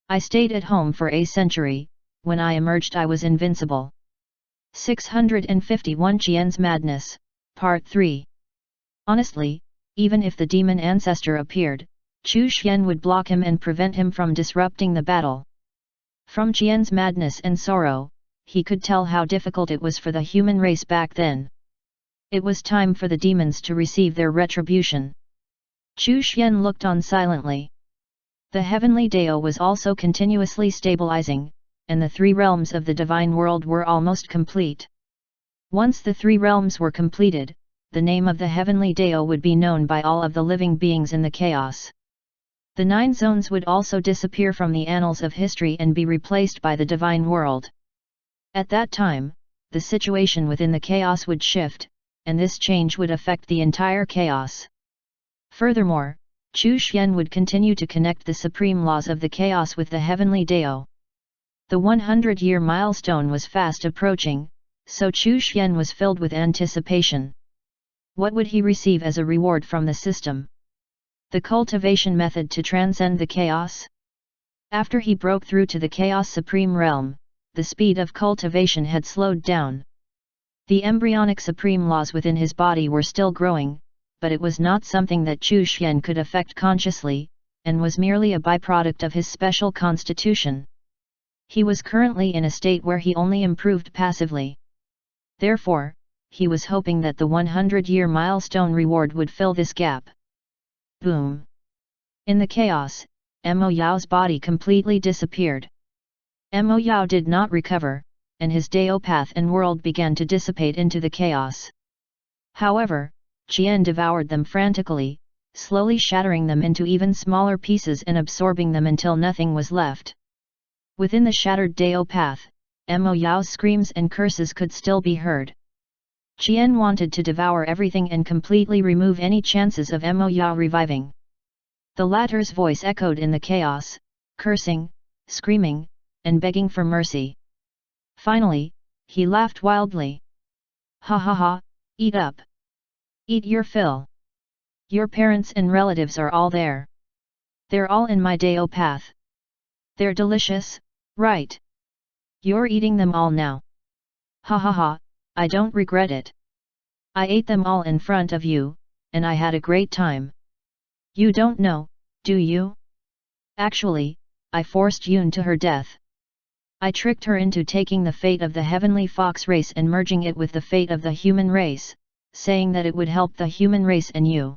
I stayed at home for a century, when I emerged I was invincible. 651 Qian's Madness, Part 3. Honestly, even if the demon ancestor appeared, Chu Xian would block him and prevent him from disrupting the battle. From Qian's madness and sorrow, he could tell how difficult it was for the human race back then. It was time for the demons to receive their retribution. Chu Xian looked on silently. The heavenly Dao was also continuously stabilizing, and the three realms of the divine world were almost complete. Once the three realms were completed, the name of the heavenly Dao would be known by all of the living beings in the chaos. The 9 zones would also disappear from the annals of history and be replaced by the divine world. At that time, the situation within the chaos would shift, and this change would affect the entire chaos. Furthermore, Chu Xian would continue to connect the supreme laws of the chaos with the heavenly Dao. The 100-year milestone was fast approaching, so Chu Xian was filled with anticipation. What would he receive as a reward from the system? The cultivation method to transcend the chaos? After he broke through to the Chaos Supreme Realm, the speed of cultivation had slowed down. The embryonic supreme laws within his body were still growing, but it was not something that Chu Xian could affect consciously, and was merely a byproduct of his special constitution. He was currently in a state where he only improved passively. Therefore, he was hoping that the 100-year milestone reward would fill this gap. Boom! In the chaos, Mo Yao's body completely disappeared. Mo Yao did not recover, and his Dao path and world began to dissipate into the chaos. However, Qian devoured them frantically, slowly shattering them into even smaller pieces and absorbing them until nothing was left. Within the shattered Dao path, Mo Yao's screams and curses could still be heard. Qian wanted to devour everything and completely remove any chances of Mo Yao reviving. The latter's voice echoed in the chaos, cursing, screaming, and begging for mercy. Finally, he laughed wildly. Ha ha ha, eat up! Eat your fill! Your parents and relatives are all there. They're all in my Dao path. They're delicious, right? You're eating them all now. Ha ha ha, I don't regret it. I ate them all in front of you, and I had a great time. You don't know, do you? Actually, I forced Yun to her death. I tricked her into taking the fate of the heavenly fox race and merging it with the fate of the human race, saying that it would help the human race and you.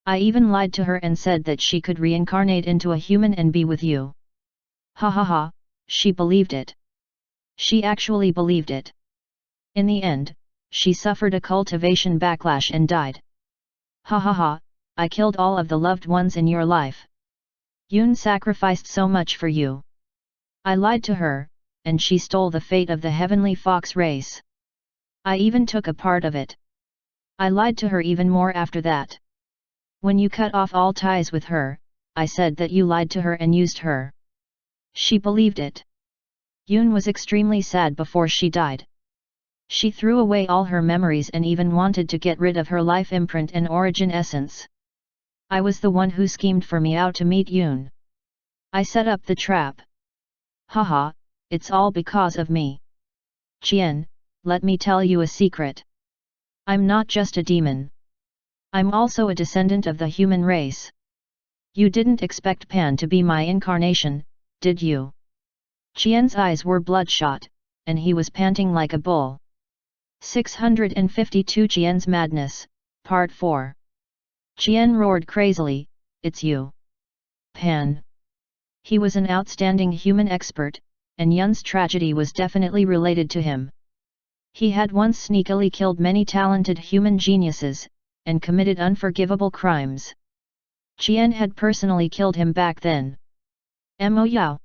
I even lied to her and said that she could reincarnate into a human and be with you. Ha ha ha, she believed it. She actually believed it. In the end, she suffered a cultivation backlash and died. Ha ha ha, I killed all of the loved ones in your life. Yun sacrificed so much for you. I lied to her, and she stole the fate of the heavenly fox race. I even took a part of it. I lied to her even more after that. When you cut off all ties with her, I said that you lied to her and used her. She believed it. Yun was extremely sad before she died. She threw away all her memories and even wanted to get rid of her life imprint and origin essence. I was the one who schemed for Miao to meet Yun. I set up the trap. Haha, it's all because of me. Qian, let me tell you a secret. I'm not just a demon. I'm also a descendant of the human race. You didn't expect Pan to be my incarnation, did you? Qian's eyes were bloodshot, and he was panting like a bull. 652 Qian's Madness, Part 4. Qian roared crazily, it's you. Pan. He was an outstanding human expert, and Yun's tragedy was definitely related to him. He had once sneakily killed many talented human geniuses, and committed unforgivable crimes. Qian had personally killed him back then. Mo Yao.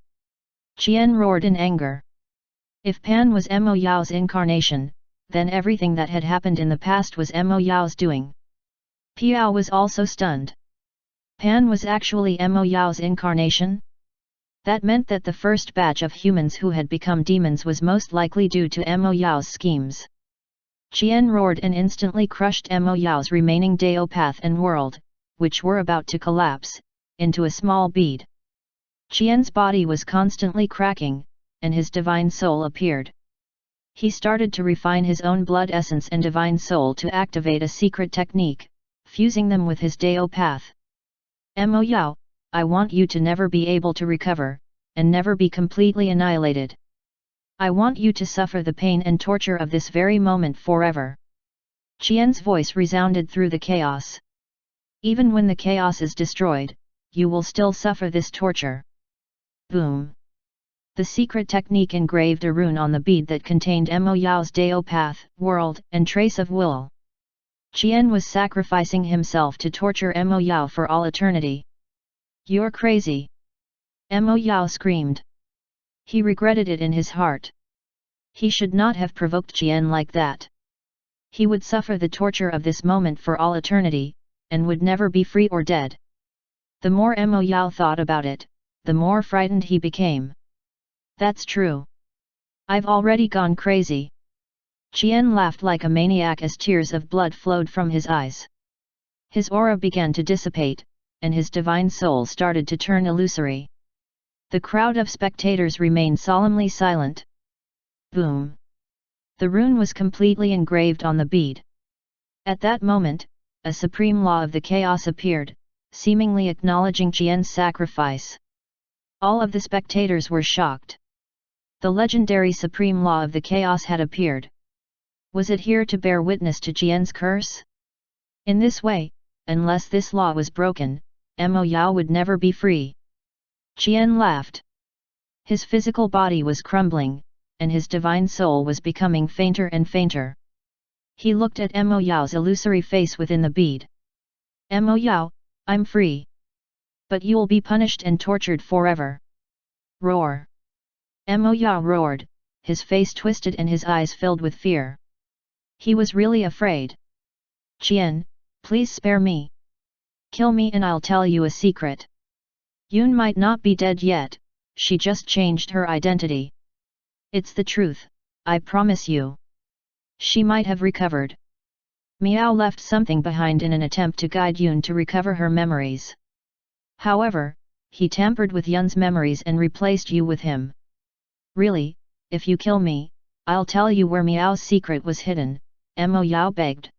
Qian roared in anger. If Pan was Mo Yao's incarnation, then everything that had happened in the past was Mo Yao's doing. Piao was also stunned. Pan was actually Mo Yao's incarnation? That meant that the first batch of humans who had become demons was most likely due to Mo Yao's schemes. Qian roared and instantly crushed Mo Yao's remaining Dao path and world, which were about to collapse, into a small bead. Qian's body was constantly cracking, and his divine soul appeared. He started to refine his own blood essence and divine soul to activate a secret technique, fusing them with his Dao path. Mo Yao, I want you to never be able to recover, and never be completely annihilated. I want you to suffer the pain and torture of this very moment forever. Qian's voice resounded through the chaos. Even when the chaos is destroyed, you will still suffer this torture. Boom! The secret technique engraved a rune on the bead that contained Mo Yao's Dao path, world, and trace of will. Qian was sacrificing himself to torture Mo Yao for all eternity. You're crazy! Mo Yao screamed. He regretted it in his heart. He should not have provoked Qian like that. He would suffer the torture of this moment for all eternity, and would never be free or dead. The more Mo Yao thought about it, the more frightened he became. That's true. I've already gone crazy. Qian laughed like a maniac as tears of blood flowed from his eyes. His aura began to dissipate, and his divine soul started to turn illusory. The crowd of spectators remained solemnly silent. Boom! The rune was completely engraved on the bead. At that moment, a supreme law of the chaos appeared, seemingly acknowledging Qian's sacrifice. All of the spectators were shocked. The legendary supreme law of the chaos had appeared. Was it here to bear witness to Qian's curse? In this way, unless this law was broken, Mo Yao would never be free. Qian laughed. His physical body was crumbling, and his divine soul was becoming fainter and fainter. He looked at Mo Yao's illusory face within the bead. Mo Yao, I'm free. But you'll be punished and tortured forever. Roar! Mo Yao roared, his face twisted and his eyes filled with fear. He was really afraid. Qian, please spare me. Kill me and I'll tell you a secret. Yun might not be dead yet, she just changed her identity. It's the truth, I promise you. She might have recovered. Miao left something behind in an attempt to guide Yun to recover her memories. However, he tampered with Yun's memories and replaced you with him. Really, if you kill me, I'll tell you where Miao's secret was hidden, Mo Yao begged.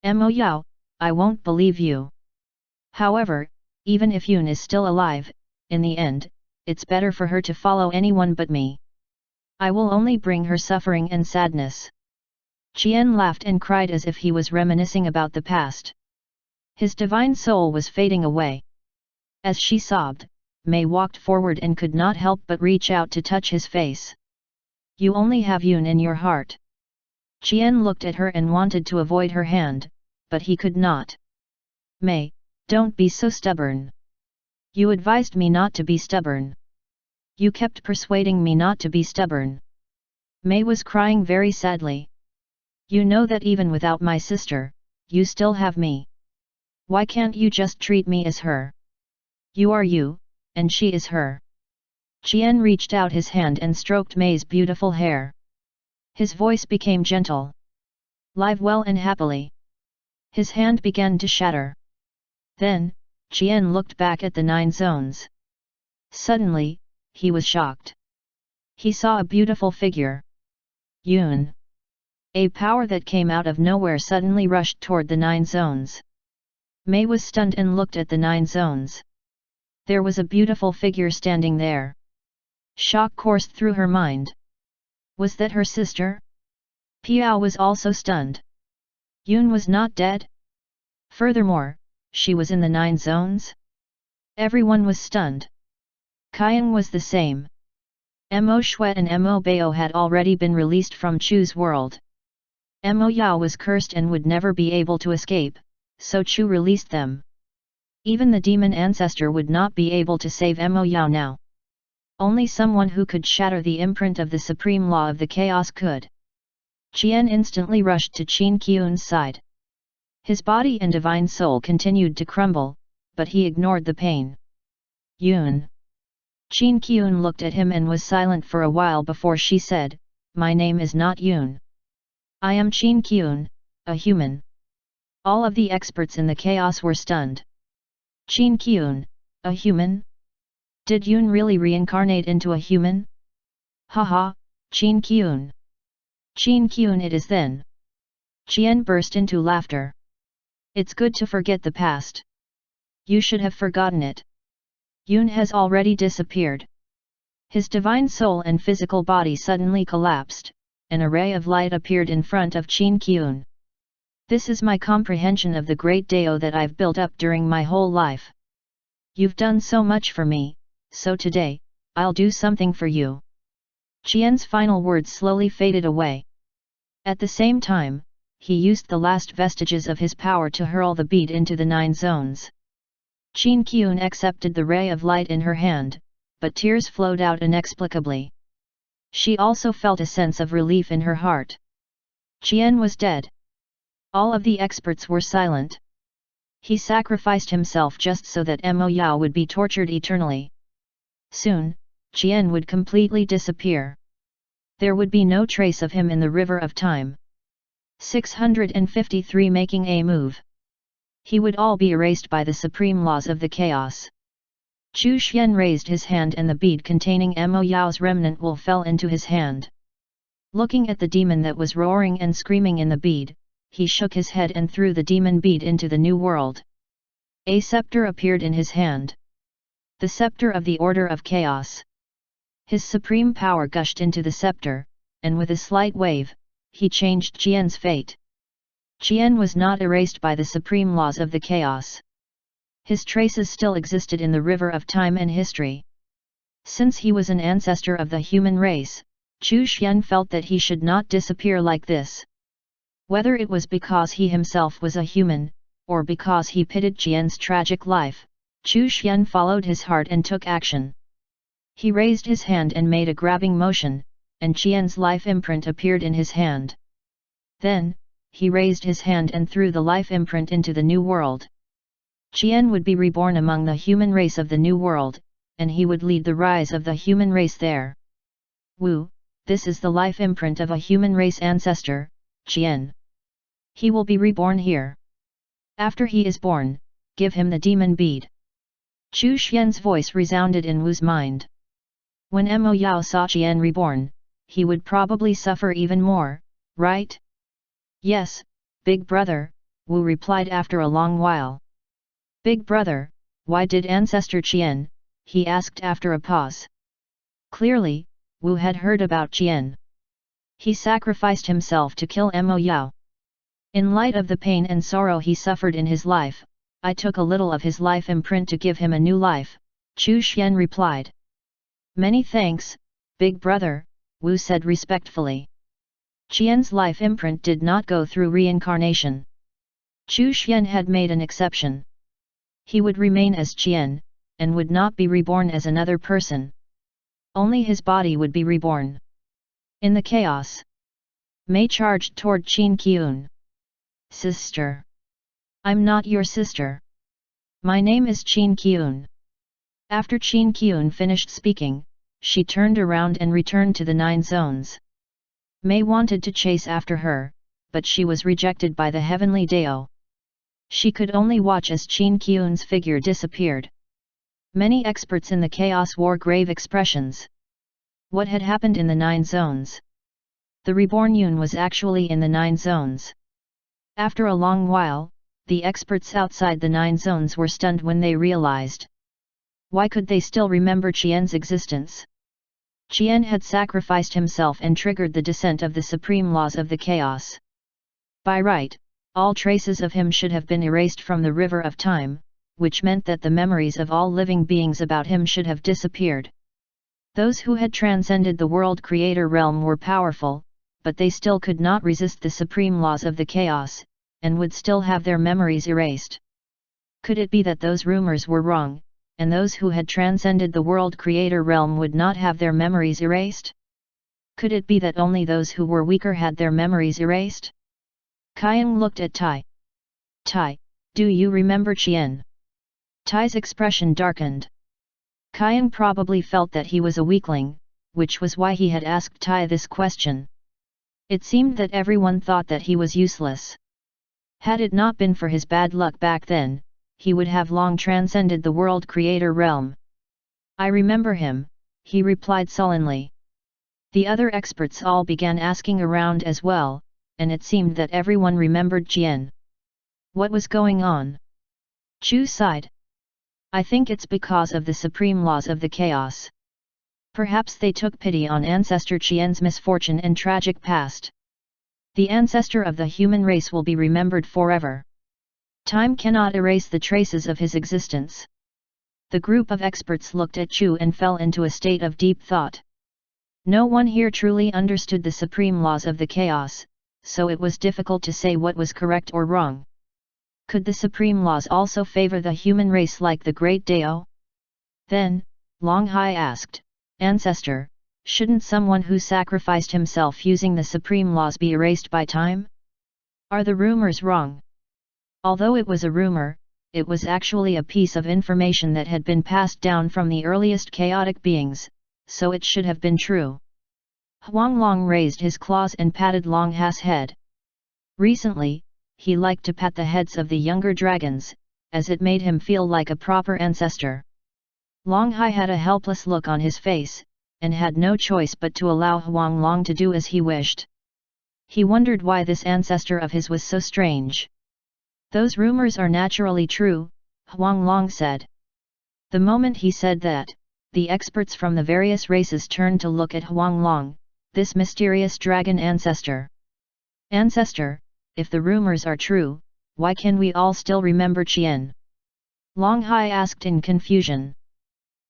Mo Yao, I won't believe you. However, even if Yun is still alive, in the end, it's better for her to follow anyone but me. I will only bring her suffering and sadness. Qian laughed and cried as if he was reminiscing about the past. His divine soul was fading away. As she sobbed, Mei walked forward and could not help but reach out to touch his face. You only have Yun in your heart. Qian looked at her and wanted to avoid her hand, but he could not. Mei, don't be so stubborn. You advised me not to be stubborn. You kept persuading me not to be stubborn. Mei was crying very sadly. You know that even without my sister, you still have me. Why can't you just treat me as her? You are you, and she is her. Qian reached out his hand and stroked Mei's beautiful hair. His voice became gentle. Live well and happily. His hand began to shatter. Then, Qian looked back at the 9 zones. Suddenly, he was shocked. He saw a beautiful figure. Yun. A power that came out of nowhere suddenly rushed toward the 9 zones. Mei was stunned and looked at the 9 zones. There was a beautiful figure standing there. Shock coursed through her mind. Was that her sister? Piao was also stunned. Yun was not dead? Furthermore, she was in the 9 zones? Everyone was stunned. Qian was the same. Mo Shui and Mo Bao had already been released from Chu's world. Mo Yao was cursed and would never be able to escape, so Chu released them. Even the demon ancestor would not be able to save Mo Yao now. Only someone who could shatter the imprint of the supreme law of the chaos could. Qian instantly rushed to Qin Qiun's side. His body and divine soul continued to crumble, but he ignored the pain. Yun. Qin Qiun looked at him and was silent for a while before she said, My name is not Yun. I am Qin Qiun, a human. All of the experts in the chaos were stunned. Qin Qiun, a human? Did Yoon really reincarnate into a human? Haha, Qin Kyun. Qin Kyun it is then. Chien burst into laughter. It's good to forget the past. You should have forgotten it. Yoon has already disappeared. His divine soul and physical body suddenly collapsed. An array of light appeared in front of Qin Kyun. This is my comprehension of the great Dao that I've built up during my whole life. You've done so much for me, so today, I'll do something for you. Qian's final words slowly faded away. At the same time, he used the last vestiges of his power to hurl the bead into the 9 zones. Qin Kyun accepted the ray of light in her hand, but tears flowed out inexplicably. She also felt a sense of relief in her heart. Qian was dead. All of the experts were silent. He sacrificed himself just so that Mo Yao would be tortured eternally. Soon, Qian would completely disappear. There would be no trace of him in the river of time. 653 Making a move. He would all be erased by the supreme laws of the chaos. Chu Xian raised his hand and the bead containing Mo Yao's remnant wool fell into his hand. Looking at the demon that was roaring and screaming in the bead, he shook his head and threw the demon bead into the new world. A scepter appeared in his hand. The scepter of the Order of Chaos. His supreme power gushed into the scepter, and with a slight wave, he changed Qian's fate. Qian was not erased by the supreme laws of the chaos. His traces still existed in the river of time and history. Since he was an ancestor of the human race, Chu Xian felt that he should not disappear like this. Whether it was because he himself was a human, or because he pitied Qian's tragic life, Chu Xian followed his heart and took action. He raised his hand and made a grabbing motion, and Qian's life imprint appeared in his hand. Then, he raised his hand and threw the life imprint into the new world. Qian would be reborn among the human race of the new world, and he would lead the rise of the human race there. Wu, this is the life imprint of a human race ancestor, Qian. He will be reborn here. After he is born, give him the demon bead. Chu Xian's voice resounded in Wu's mind. When Mo Yao saw Qian reborn, he would probably suffer even more, right? Yes, big brother, Wu replied after a long while. Big brother, why did ancestor Qian? He asked after a pause. Clearly, Wu had heard about Qian. He sacrificed himself to kill Mo Yao. In light of the pain and sorrow he suffered in his life, I took a little of his life imprint to give him a new life, Chu Xian replied. Many thanks, big brother, Wu said respectfully. Qian's life imprint did not go through reincarnation. Chu Xian had made an exception. He would remain as Qian, and would not be reborn as another person. Only his body would be reborn. In the chaos, Mei charged toward Qin Kyun. Sister. I'm not your sister. My name is Qin Kyun. After Qin Kyun finished speaking, she turned around and returned to the 9 zones. Mei wanted to chase after her, but she was rejected by the heavenly Dao. She could only watch as Qin Kyun's figure disappeared. Many experts in the chaos wore grave expressions. What had happened in the 9 zones? The reborn Yoon was actually in the 9 zones. After a long while, the experts outside the 9 zones were stunned when they realized. Why could they still remember Qian's existence? Qian had sacrificed himself and triggered the descent of the supreme laws of the chaos. By right, all traces of him should have been erased from the river of time, which meant that the memories of all living beings about him should have disappeared. Those who had transcended the world creator realm were powerful, but they still could not resist the supreme laws of the chaos, and would still have their memories erased. Could it be that those rumors were wrong, and those who had transcended the world creator realm would not have their memories erased? Could it be that only those who were weaker had their memories erased? Kyung looked at Tai. Tai, do you remember Qian? Tai's expression darkened. Kyung probably felt that he was a weakling, which was why he had asked Tai this question. It seemed that everyone thought that he was useless. Had it not been for his bad luck back then, he would have long transcended the world creator realm. I remember him, he replied sullenly. The other experts all began asking around as well, and it seemed that everyone remembered Jian. What was going on? Chu sighed. I think it's because of the supreme laws of the chaos. Perhaps they took pity on Ancestor Qian's misfortune and tragic past. The ancestor of the human race will be remembered forever. Time cannot erase the traces of his existence. The group of experts looked at Chu and fell into a state of deep thought. No one here truly understood the supreme laws of the chaos, so it was difficult to say what was correct or wrong. Could the supreme laws also favor the human race like the great Dao? Then, Long Hai asked, Ancestor, shouldn't someone who sacrificed himself using the supreme laws be erased by time? Are the rumors wrong? Although it was a rumor, it was actually a piece of information that had been passed down from the earliest chaotic beings, so it should have been true. Huanglong raised his claws and patted Long Hai's head. Recently, he liked to pat the heads of the younger dragons, as it made him feel like a proper ancestor. Long Hai had a helpless look on his face, and had no choice but to allow Huanglong to do as he wished. He wondered why this ancestor of his was so strange. Those rumors are naturally true, Huanglong said. The moment he said that, the experts from the various races turned to look at Huanglong, this mysterious dragon ancestor. Ancestor, if the rumors are true, why can we all still remember Qian? Long Hai asked in confusion.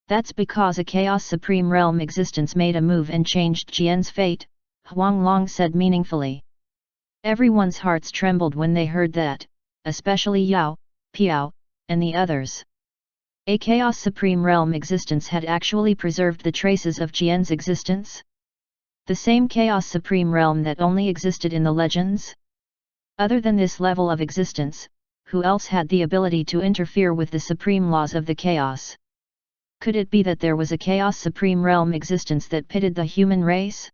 That's because a Chaos Supreme Realm existence made a move and changed Qian's fate, Huanglong said meaningfully. Everyone's hearts trembled when they heard that, especially Yao, Piao, and the others. A Chaos Supreme Realm existence had actually preserved the traces of Qian's existence? The same Chaos Supreme Realm that only existed in the legends? Other than this level of existence, who else had the ability to interfere with the supreme laws of the chaos? Could it be that there was a Chaos Supreme Realm existence that pitted the human race?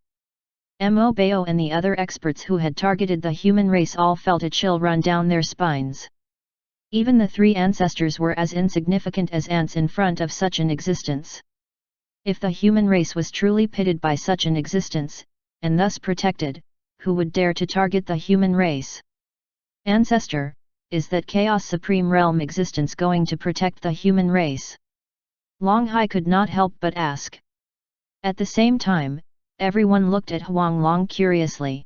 Mo Bao and the other experts who had targeted the human race all felt a chill run down their spines. Even the three ancestors were as insignificant as ants in front of such an existence. If the human race was truly pitted by such an existence, and thus protected, who would dare to target the human race? Ancestor, is that Chaos Supreme Realm existence going to protect the human race? Long Hai could not help but ask. At the same time, everyone looked at Huanglong curiously.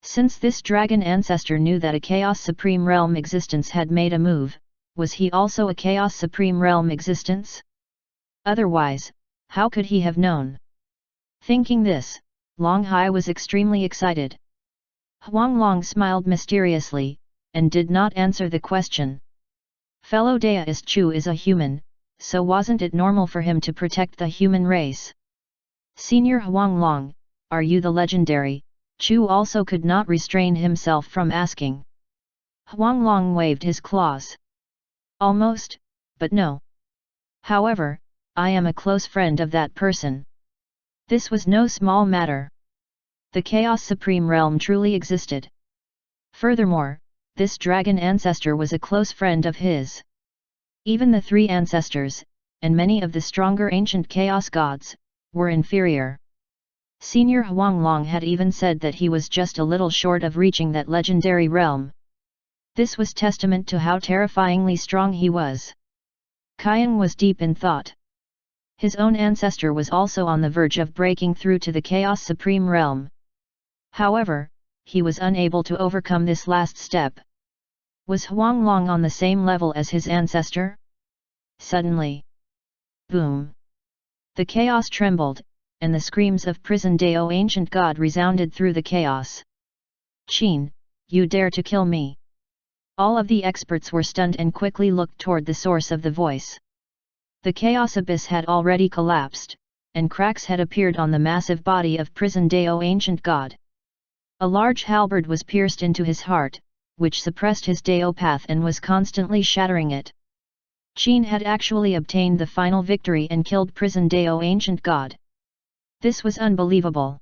Since this dragon ancestor knew that a Chaos Supreme Realm existence had made a move, was he also a Chaos Supreme Realm existence? Otherwise, how could he have known? Thinking this, Long Hai was extremely excited. Huanglong smiled mysteriously, and did not answer the question. Fellow Daoist Chu is a human, so wasn't it normal for him to protect the human race? Senior Huanglong, are you the legendary? Chu also could not restrain himself from asking. Huanglong waved his claws. Almost, but no. However, I am a close friend of that person. This was no small matter. The Chaos Supreme Realm truly existed. Furthermore, this dragon ancestor was a close friend of his. Even the three ancestors, and many of the stronger ancient chaos gods, were inferior. Senior Huanglong had even said that he was just a little short of reaching that legendary realm. This was testament to how terrifyingly strong he was. Qian was deep in thought. His own ancestor was also on the verge of breaking through to the Chaos Supreme Realm. However, he was unable to overcome this last step. Was Huanglong on the same level as his ancestor? Suddenly. Boom! The chaos trembled, and the screams of Prison Dao ancient god resounded through the chaos. Qin, you dare to kill me! All of the experts were stunned and quickly looked toward the source of the voice. The chaos abyss had already collapsed, and cracks had appeared on the massive body of Prison Dao ancient god. A large halberd was pierced into his heart, which suppressed his Dao path and was constantly shattering it. Qin had actually obtained the final victory and killed Prison Dao ancient god. This was unbelievable.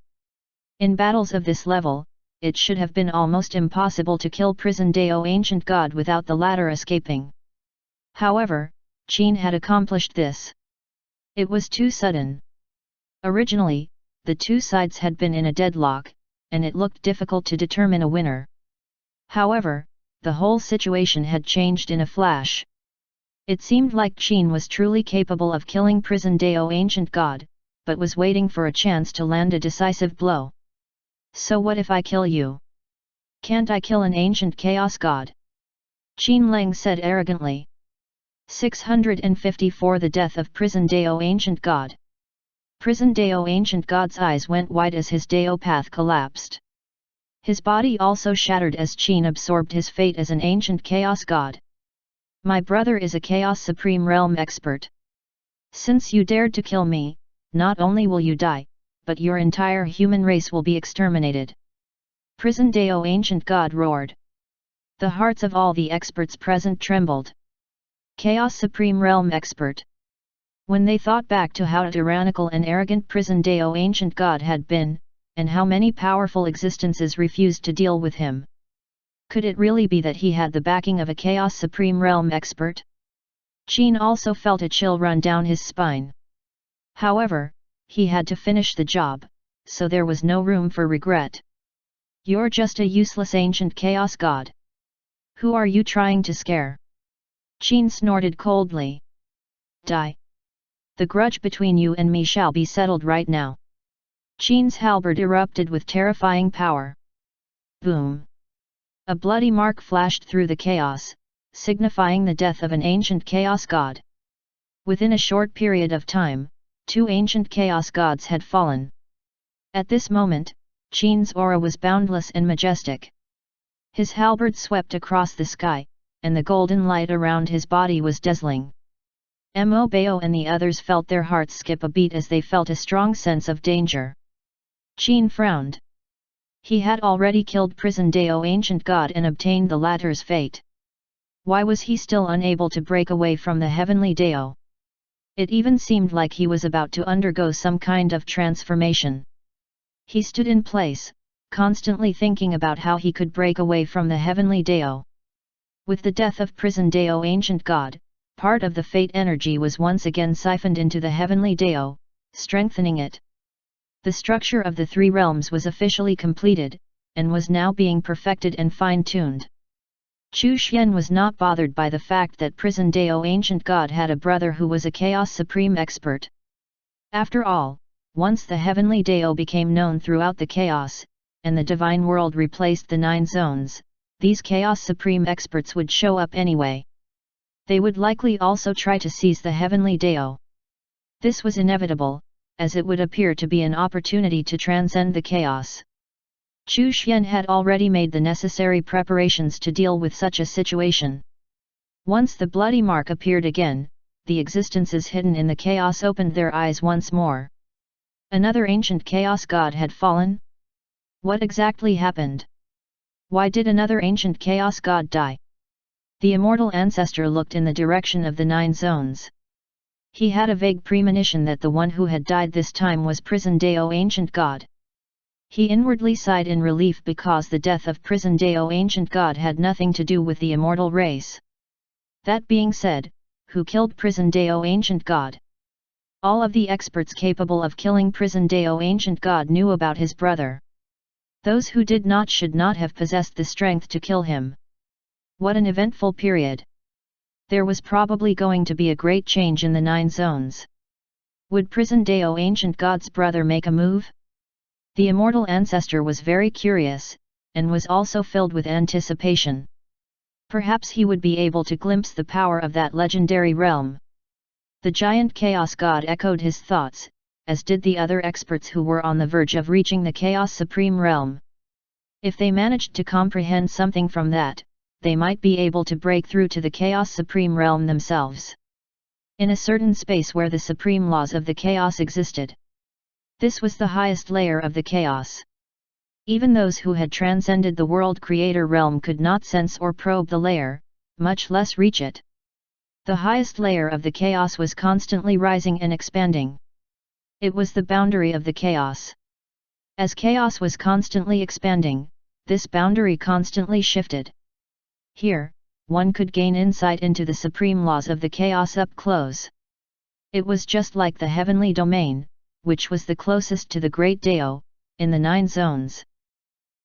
In battles of this level, it should have been almost impossible to kill Prison Dao ancient god without the latter escaping. However, Qin had accomplished this. It was too sudden. Originally, the two sides had been in a deadlock, and it looked difficult to determine a winner. However, the whole situation had changed in a flash. It seemed like Qin was truly capable of killing Prison Dao Ancient God, but was waiting for a chance to land a decisive blow. So what if I kill you? Can't I kill an ancient chaos god? Qin Leng said arrogantly. 654 The death of Prison Dao Ancient God. Prison Dao Ancient God's eyes went wide as his Dao path collapsed. His body also shattered as Qin absorbed his fate as an ancient chaos god. My brother is a Chaos Supreme Realm expert. Since you dared to kill me, not only will you die, but your entire human race will be exterminated. Prison Dao Ancient God roared. The hearts of all the experts present trembled. Chaos Supreme Realm expert. When they thought back to how tyrannical and arrogant Prison Dao Ancient God had been, and how many powerful existences refused to deal with him. Could it really be that he had the backing of a Chaos Supreme Realm expert? Qin also felt a chill run down his spine. However, he had to finish the job, so there was no room for regret. You're just a useless ancient chaos god. Who are you trying to scare? Qin snorted coldly. Die. The grudge between you and me shall be settled right now. Qin's halberd erupted with terrifying power. Boom! A bloody mark flashed through the chaos, signifying the death of an ancient chaos god. Within a short period of time, two ancient chaos gods had fallen. At this moment, Qin's aura was boundless and majestic. His halberd swept across the sky, and the golden light around his body was dazzling. Mo Bao and the others felt their hearts skip a beat as they felt a strong sense of danger. Qin frowned. He had already killed Prison Dao Ancient God and obtained the latter's fate. Why was he still unable to break away from the heavenly Dao? It even seemed like he was about to undergo some kind of transformation. He stood in place, constantly thinking about how he could break away from the heavenly Dao. With the death of Prison Dao Ancient God, part of the fate energy was once again siphoned into the heavenly Dao, strengthening it. The structure of the three realms was officially completed, and was now being perfected and fine-tuned. Chu Xian was not bothered by the fact that Prison Dao Ancient God had a brother who was a Chaos Supreme expert. After all, once the heavenly Dao became known throughout the chaos, and the divine world replaced the 9 zones, these Chaos Supreme experts would show up anyway. They would likely also try to seize the heavenly Dao. This was inevitable, as it would appear to be an opportunity to transcend the chaos. Chu Xian had already made the necessary preparations to deal with such a situation. Once the bloody mark appeared again, the existences hidden in the chaos opened their eyes once more. Another ancient chaos god had fallen? What exactly happened? Why did another ancient chaos god die? The immortal ancestor looked in the direction of the 9 zones. He had a vague premonition that the one who had died this time was Prison Dao Ancient God. He inwardly sighed in relief because the death of Prison Dao Ancient God had nothing to do with the immortal race. That being said, who killed Prison Dao Ancient God? All of the experts capable of killing Prison Dao Ancient God knew about his brother. Those who did not should not have possessed the strength to kill him. What an eventful period! There was probably going to be a great change in the 9 zones. Would Prison Dao Ancient God's brother make a move? The immortal ancestor was very curious, and was also filled with anticipation. Perhaps he would be able to glimpse the power of that legendary realm. The giant Chaos God echoed his thoughts, as did the other experts who were on the verge of reaching the Chaos Supreme Realm. If they managed to comprehend something from that, they might be able to break through to the Chaos Supreme Realm themselves. In a certain space where the supreme laws of the chaos existed. This was the highest layer of the chaos. Even those who had transcended the world creator realm could not sense or probe the layer, much less reach it. The highest layer of the chaos was constantly rising and expanding. It was the boundary of the chaos. As chaos was constantly expanding, this boundary constantly shifted. Here, one could gain insight into the supreme laws of the chaos up close. It was just like the heavenly domain, which was the closest to the great Dao, in the 9 zones.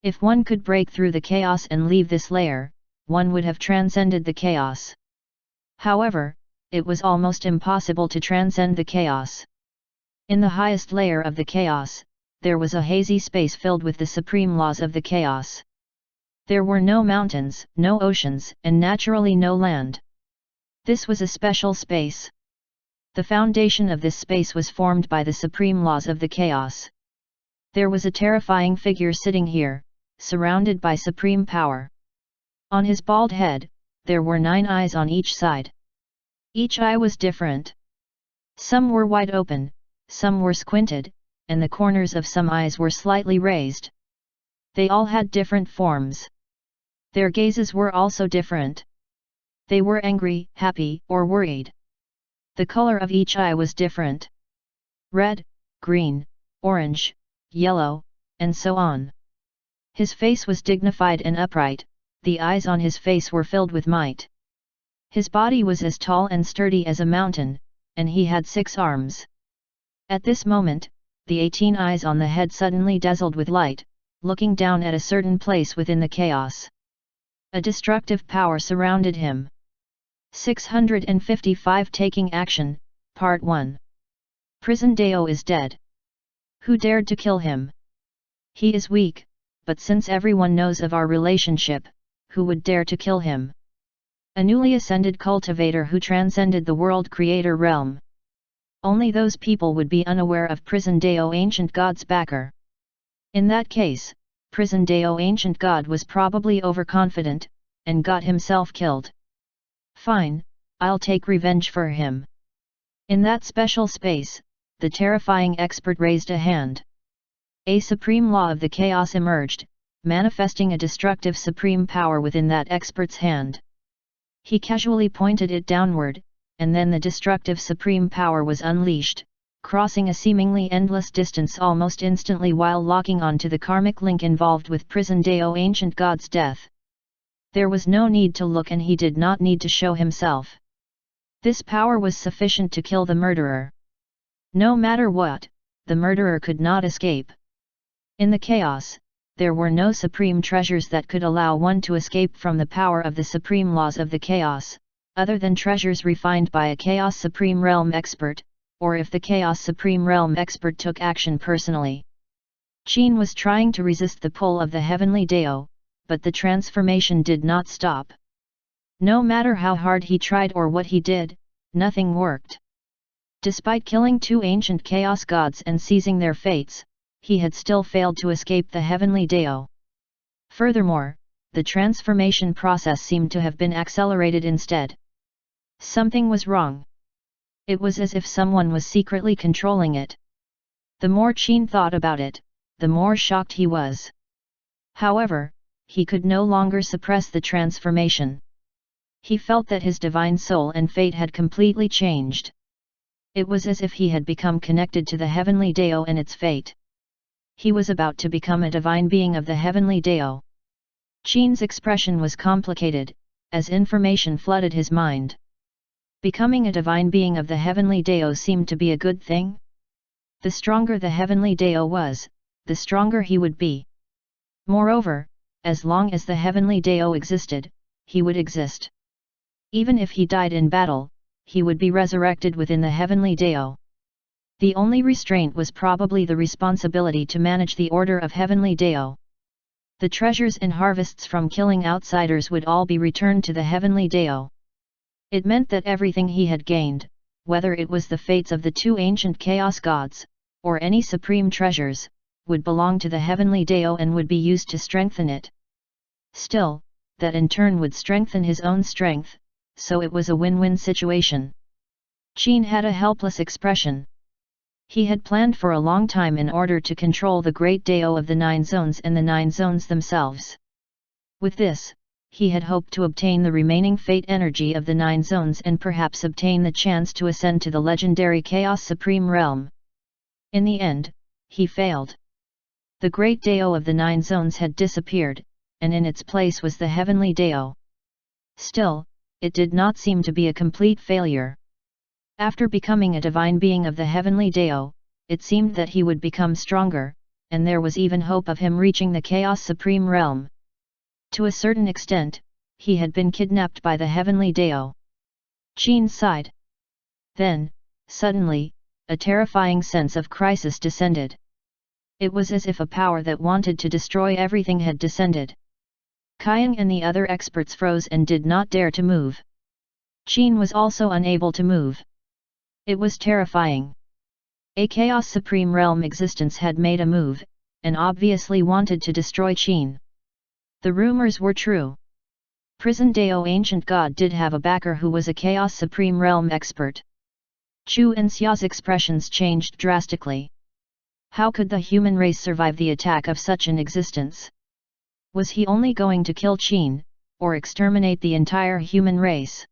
If one could break through the chaos and leave this layer, one would have transcended the chaos. However, it was almost impossible to transcend the chaos. In the highest layer of the chaos, there was a hazy space filled with the supreme laws of the chaos. There were no mountains, no oceans, and naturally no land. This was a special space. The foundation of this space was formed by the supreme laws of the chaos. There was a terrifying figure sitting here, surrounded by supreme power. On his bald head, there were 9 eyes on each side. Each eye was different. Some were wide open, some were squinted, and the corners of some eyes were slightly raised. They all had different forms. Their gazes were also different. They were angry, happy, or worried. The color of each eye was different. Red, green, orange, yellow, and so on. His face was dignified and upright, the eyes on his face were filled with might. His body was as tall and sturdy as a mountain, and he had 6 arms. At this moment, the 18 eyes on the head suddenly dazzled with light, looking down at a certain place within the chaos. A destructive power surrounded him. 655 Taking Action, Part 1. Prison Dao is dead. Who dared to kill him? He is weak, but since everyone knows of our relationship, who would dare to kill him? A newly ascended cultivator who transcended the world creator realm. Only those people would be unaware of Prison Dao Ancient God's backer. In that case, Prison Dao Ancient God was probably overconfident, and got himself killed. Fine, I'll take revenge for him. In that special space, the terrifying expert raised a hand. A supreme law of the chaos emerged, manifesting a destructive supreme power within that expert's hand. He casually pointed it downward, and then the destructive supreme power was unleashed, crossing a seemingly endless distance almost instantly while locking onto the karmic link involved with Prison Dao Ancient God's death. There was no need to look and he did not need to show himself. This power was sufficient to kill the murderer. No matter what, the murderer could not escape. In the chaos, there were no supreme treasures that could allow one to escape from the power of the supreme laws of the chaos, other than treasures refined by a Chaos Supreme Realm expert, or if the Chaos Supreme Realm expert took action personally. Qin was trying to resist the pull of the heavenly Dao, but the transformation did not stop. No matter how hard he tried or what he did, nothing worked. Despite killing 2 ancient chaos gods and seizing their fates, he had still failed to escape the heavenly Dao. Furthermore, the transformation process seemed to have been accelerated instead. Something was wrong. It was as if someone was secretly controlling it. The more Qin thought about it, the more shocked he was. However, he could no longer suppress the transformation. He felt that his divine soul and fate had completely changed. It was as if he had become connected to the heavenly Dao and its fate. He was about to become a divine being of the heavenly Dao. Qin's expression was complicated, as information flooded his mind. Becoming a divine being of the heavenly Dao seemed to be a good thing. The stronger the heavenly Dao was, the stronger he would be. Moreover, as long as the heavenly Dao existed, he would exist. Even if he died in battle, he would be resurrected within the heavenly Dao. The only restraint was probably the responsibility to manage the order of heavenly Dao. The treasures and harvests from killing outsiders would all be returned to the heavenly Dao. It meant that everything he had gained, whether it was the fates of the 2 ancient chaos gods, or any supreme treasures, would belong to the heavenly Dao and would be used to strengthen it. Still, that in turn would strengthen his own strength, so it was a win-win situation. Qin had a helpless expression. He had planned for a long time in order to control the great Dao of the 9 zones and the 9 zones themselves. With this, he had hoped to obtain the remaining fate energy of the 9 zones and perhaps obtain the chance to ascend to the legendary Chaos Supreme Realm. In the end, he failed. The great Dao of the 9 zones had disappeared, and in its place was the heavenly Dao. Still, it did not seem to be a complete failure. After becoming a divine being of the heavenly Dao, it seemed that he would become stronger, and there was even hope of him reaching the Chaos Supreme Realm. To a certain extent, he had been kidnapped by the heavenly Dao. Qin sighed. Then, suddenly, a terrifying sense of crisis descended. It was as if a power that wanted to destroy everything had descended. Qiang and the other experts froze and did not dare to move. Qin was also unable to move. It was terrifying. A Chaos Supreme Realm existence had made a move, and obviously wanted to destroy Qin. The rumors were true. Prison Dao Ancient God did have a backer who was a Chaos Supreme Realm expert. Chu and Xia's expressions changed drastically. How could the human race survive the attack of such an existence? Was he only going to kill Qin, or exterminate the entire human race?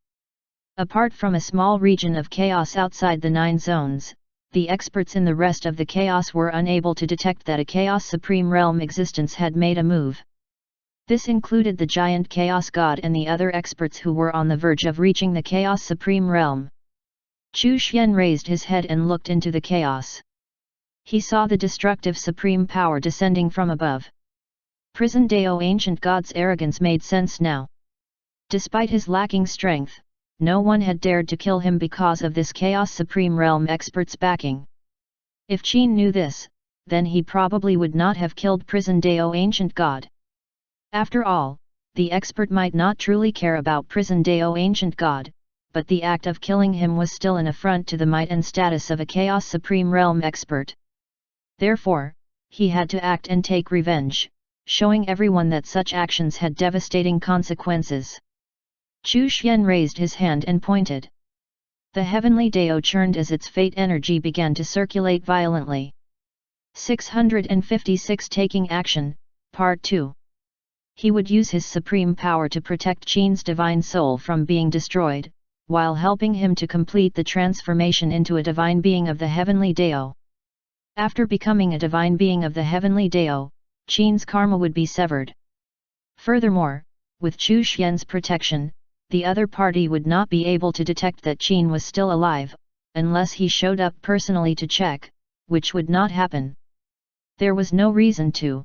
Apart from a small region of chaos outside the 9 zones, the experts in the rest of the chaos were unable to detect that a Chaos Supreme Realm existence had made a move. This included the giant Chaos God and the other experts who were on the verge of reaching the Chaos Supreme Realm. Chu Xian raised his head and looked into the chaos. He saw the destructive supreme power descending from above. Prison Dao Ancient God's arrogance made sense now. Despite his lacking strength, no one had dared to kill him because of this Chaos Supreme Realm expert's backing. If Qin knew this, then he probably would not have killed Prison Dao Ancient God. After all, the expert might not truly care about Prison Dao Ancient God, but the act of killing him was still an affront to the might and status of a Chaos Supreme Realm expert. Therefore, he had to act and take revenge, showing everyone that such actions had devastating consequences. Chu Xian raised his hand and pointed. The heavenly Dao churned as its fate energy began to circulate violently. 656 Taking Action, Part 2. He would use his supreme power to protect Qin's divine soul from being destroyed, while helping him to complete the transformation into a divine being of the heavenly Dao. After becoming a divine being of the heavenly Dao, Qin's karma would be severed. Furthermore, with Chu Xian's protection, the other party would not be able to detect that Qin was still alive, unless he showed up personally to check, which would not happen. There was no reason to.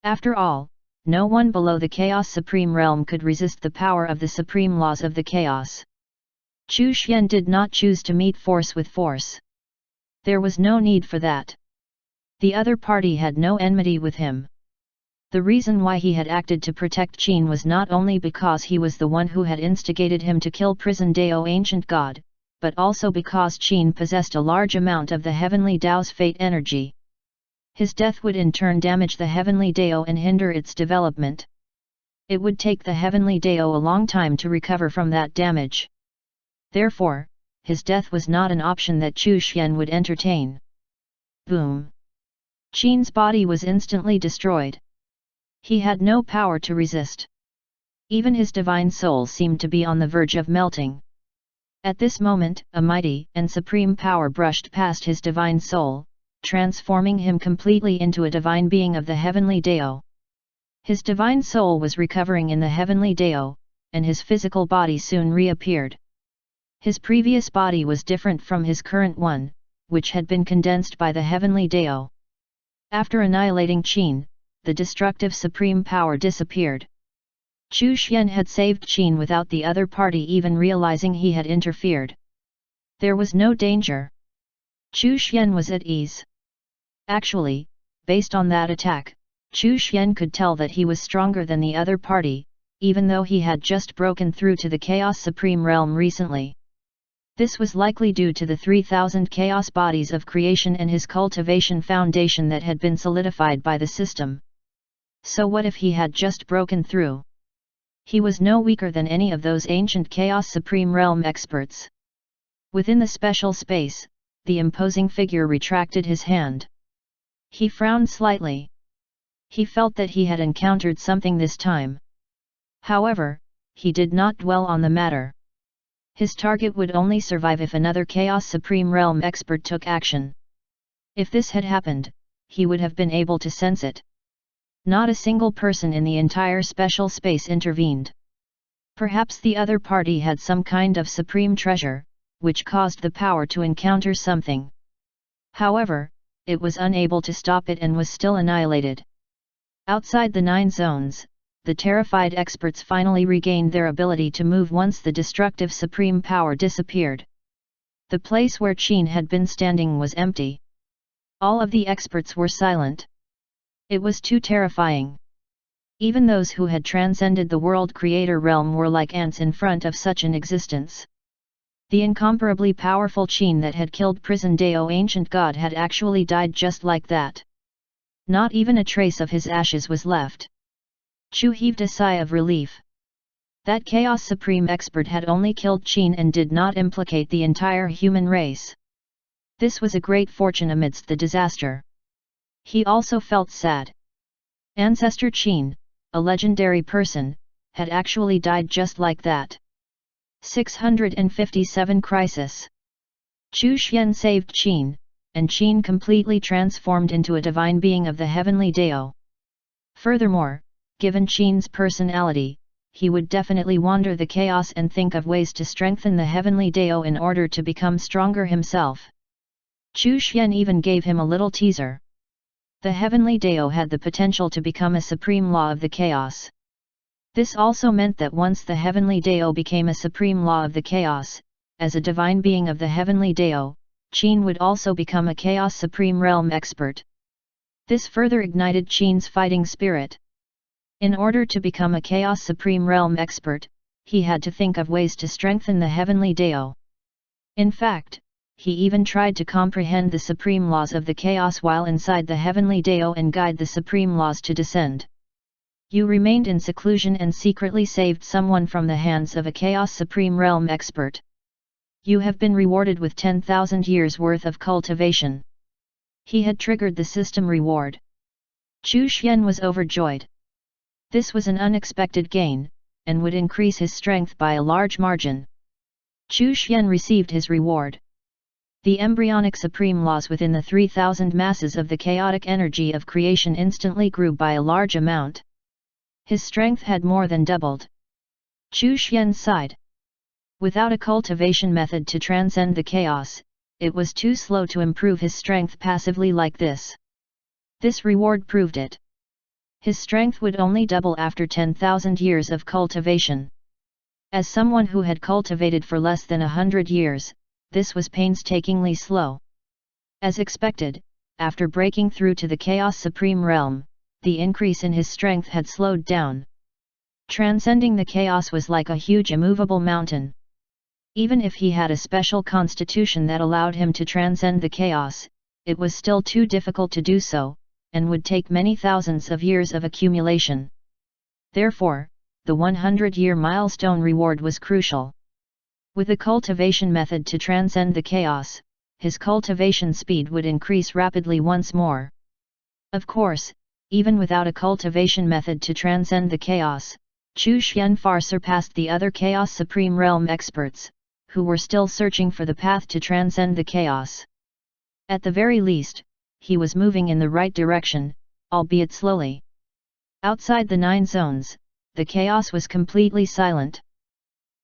After all, no one below the Chaos Supreme Realm could resist the power of the supreme laws of the chaos. Chu Xian did not choose to meet force with force. There was no need for that. The other party had no enmity with him. The reason why he had acted to protect Qin was not only because he was the one who had instigated him to kill Prison Dao Ancient God, but also because Qin possessed a large amount of the heavenly Dao's fate energy. His death would in turn damage the heavenly Dao and hinder its development. It would take the heavenly Dao a long time to recover from that damage. Therefore, his death was not an option that Chu Xian would entertain. Boom! Qin's body was instantly destroyed. He had no power to resist. Even his divine soul seemed to be on the verge of melting. At this moment, a mighty and supreme power brushed past his divine soul, transforming him completely into a divine being of the heavenly Dao. His divine soul was recovering in the heavenly Dao, and his physical body soon reappeared. His previous body was different from his current one, which had been condensed by the heavenly Dao. After annihilating Qin, the destructive supreme power disappeared. Chu Xian had saved Qin without the other party even realizing he had interfered. There was no danger. Chu Xian was at ease. Actually, based on that attack, Chu Xian could tell that he was stronger than the other party, even though he had just broken through to the Chaos Supreme Realm recently. This was likely due to the 3,000 chaos bodies of creation and his cultivation foundation that had been solidified by the system. So what if he had just broken through? He was no weaker than any of those ancient Chaos Supreme Realm experts. Within the special space, the imposing figure retracted his hand. He frowned slightly. He felt that he had encountered something this time. However, he did not dwell on the matter. His target would only survive if another Chaos Supreme Realm expert took action. If this had happened, he would have been able to sense it. Not a single person in the entire special space intervened. Perhaps the other party had some kind of supreme treasure, which caused the power to encounter something. However, it was unable to stop it and was still annihilated. Outside the 9 zones, the terrified experts finally regained their ability to move once the destructive supreme power disappeared. The place where Qin had been standing was empty. All of the experts were silent. It was too terrifying. Even those who had transcended the world creator realm were like ants in front of such an existence. The incomparably powerful Qin that had killed Prison Dao ancient god had actually died just like that. Not even a trace of his ashes was left. Chu heaved a sigh of relief. That Chaos Supreme expert had only killed Qin and did not implicate the entire human race. This was a great fortune amidst the disaster. He also felt sad. Ancestor Qin, a legendary person, had actually died just like that. 657 Crisis. Chu Xian saved Qin, and Qin completely transformed into a divine being of the heavenly Dao. Furthermore, given Qin's personality, he would definitely wander the chaos and think of ways to strengthen the heavenly Dao in order to become stronger himself. Chu Xian even gave him a little teaser. The heavenly Dao had the potential to become a supreme law of the chaos. This also meant that once the heavenly Dao became a supreme law of the chaos, as a divine being of the heavenly Dao, Qin would also become a chaos supreme realm expert. This further ignited Qin's fighting spirit. In order to become a chaos supreme realm expert, he had to think of ways to strengthen the heavenly Dao. In fact, he even tried to comprehend the supreme laws of the chaos while inside the heavenly Dao and guide the supreme laws to descend. You remained in seclusion and secretly saved someone from the hands of a Chaos Supreme Realm expert. You have been rewarded with 10,000 years worth of cultivation. He had triggered the system reward. Chu Xian was overjoyed. This was an unexpected gain, and would increase his strength by a large margin. Chu Xian received his reward. The embryonic supreme laws within the 3,000 masses of the chaotic energy of creation instantly grew by a large amount. His strength had more than doubled. Chu Xian sighed. Without a cultivation method to transcend the chaos, it was too slow to improve his strength passively like this. This reward proved it. His strength would only double after 10,000 years of cultivation. As someone who had cultivated for less than 100 years, this was painstakingly slow. As expected, after breaking through to the Chaos Supreme Realm, the increase in his strength had slowed down. Transcending the chaos was like a huge immovable mountain. Even if he had a special constitution that allowed him to transcend the chaos, it was still too difficult to do so, and would take many thousands of years of accumulation. Therefore, the 100-year milestone reward was crucial. With a cultivation method to transcend the chaos, his cultivation speed would increase rapidly once more. Of course, even without a cultivation method to transcend the chaos, Chu Xian far surpassed the other Chaos Supreme Realm experts, who were still searching for the path to transcend the chaos. At the very least, he was moving in the right direction, albeit slowly. Outside the 9 zones, the chaos was completely silent.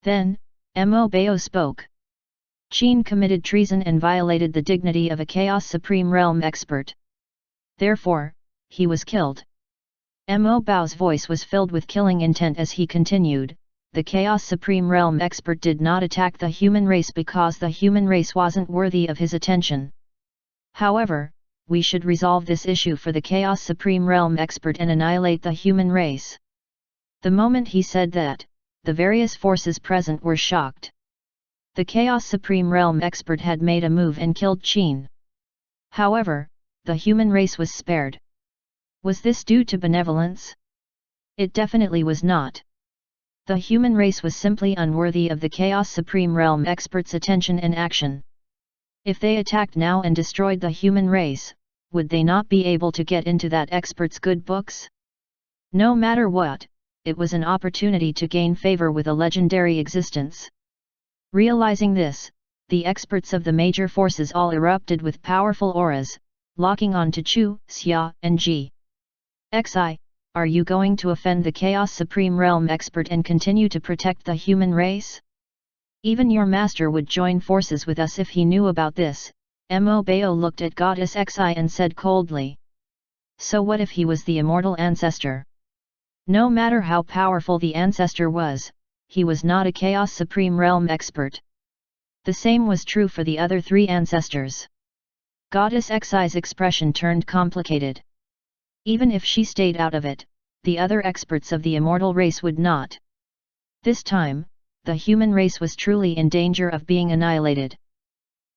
Then, Mo Bao spoke. Qin committed treason and violated the dignity of a Chaos Supreme Realm expert. Therefore, he was killed. Mo Bao's voice was filled with killing intent as he continued, the Chaos Supreme Realm expert did not attack the human race because the human race wasn't worthy of his attention. However, we should resolve this issue for the Chaos Supreme Realm expert and annihilate the human race. The moment he said that, the various forces present were shocked. The Chaos Supreme Realm expert had made a move and killed Qin. However, the human race was spared. Was this due to benevolence? It definitely was not. The human race was simply unworthy of the Chaos Supreme Realm expert's attention and action. If they attacked now and destroyed the human race, would they not be able to get into that expert's good books? No matter what, it was an opportunity to gain favor with a legendary existence. Realizing this, the experts of the major forces all erupted with powerful auras, locking on to Chu, Xia, and Ji. Xi, are you going to offend the Chaos Supreme Realm expert and continue to protect the human race? Even your master would join forces with us if he knew about this. Mo Bao looked at Goddess Xi and said coldly. So what if he was the immortal ancestor? No matter how powerful the ancestor was, he was not a Chaos Supreme Realm expert. The same was true for the other three ancestors. Goddess Xi's expression turned complicated. Even if she stayed out of it, the other experts of the immortal race would not. This time, the human race was truly in danger of being annihilated.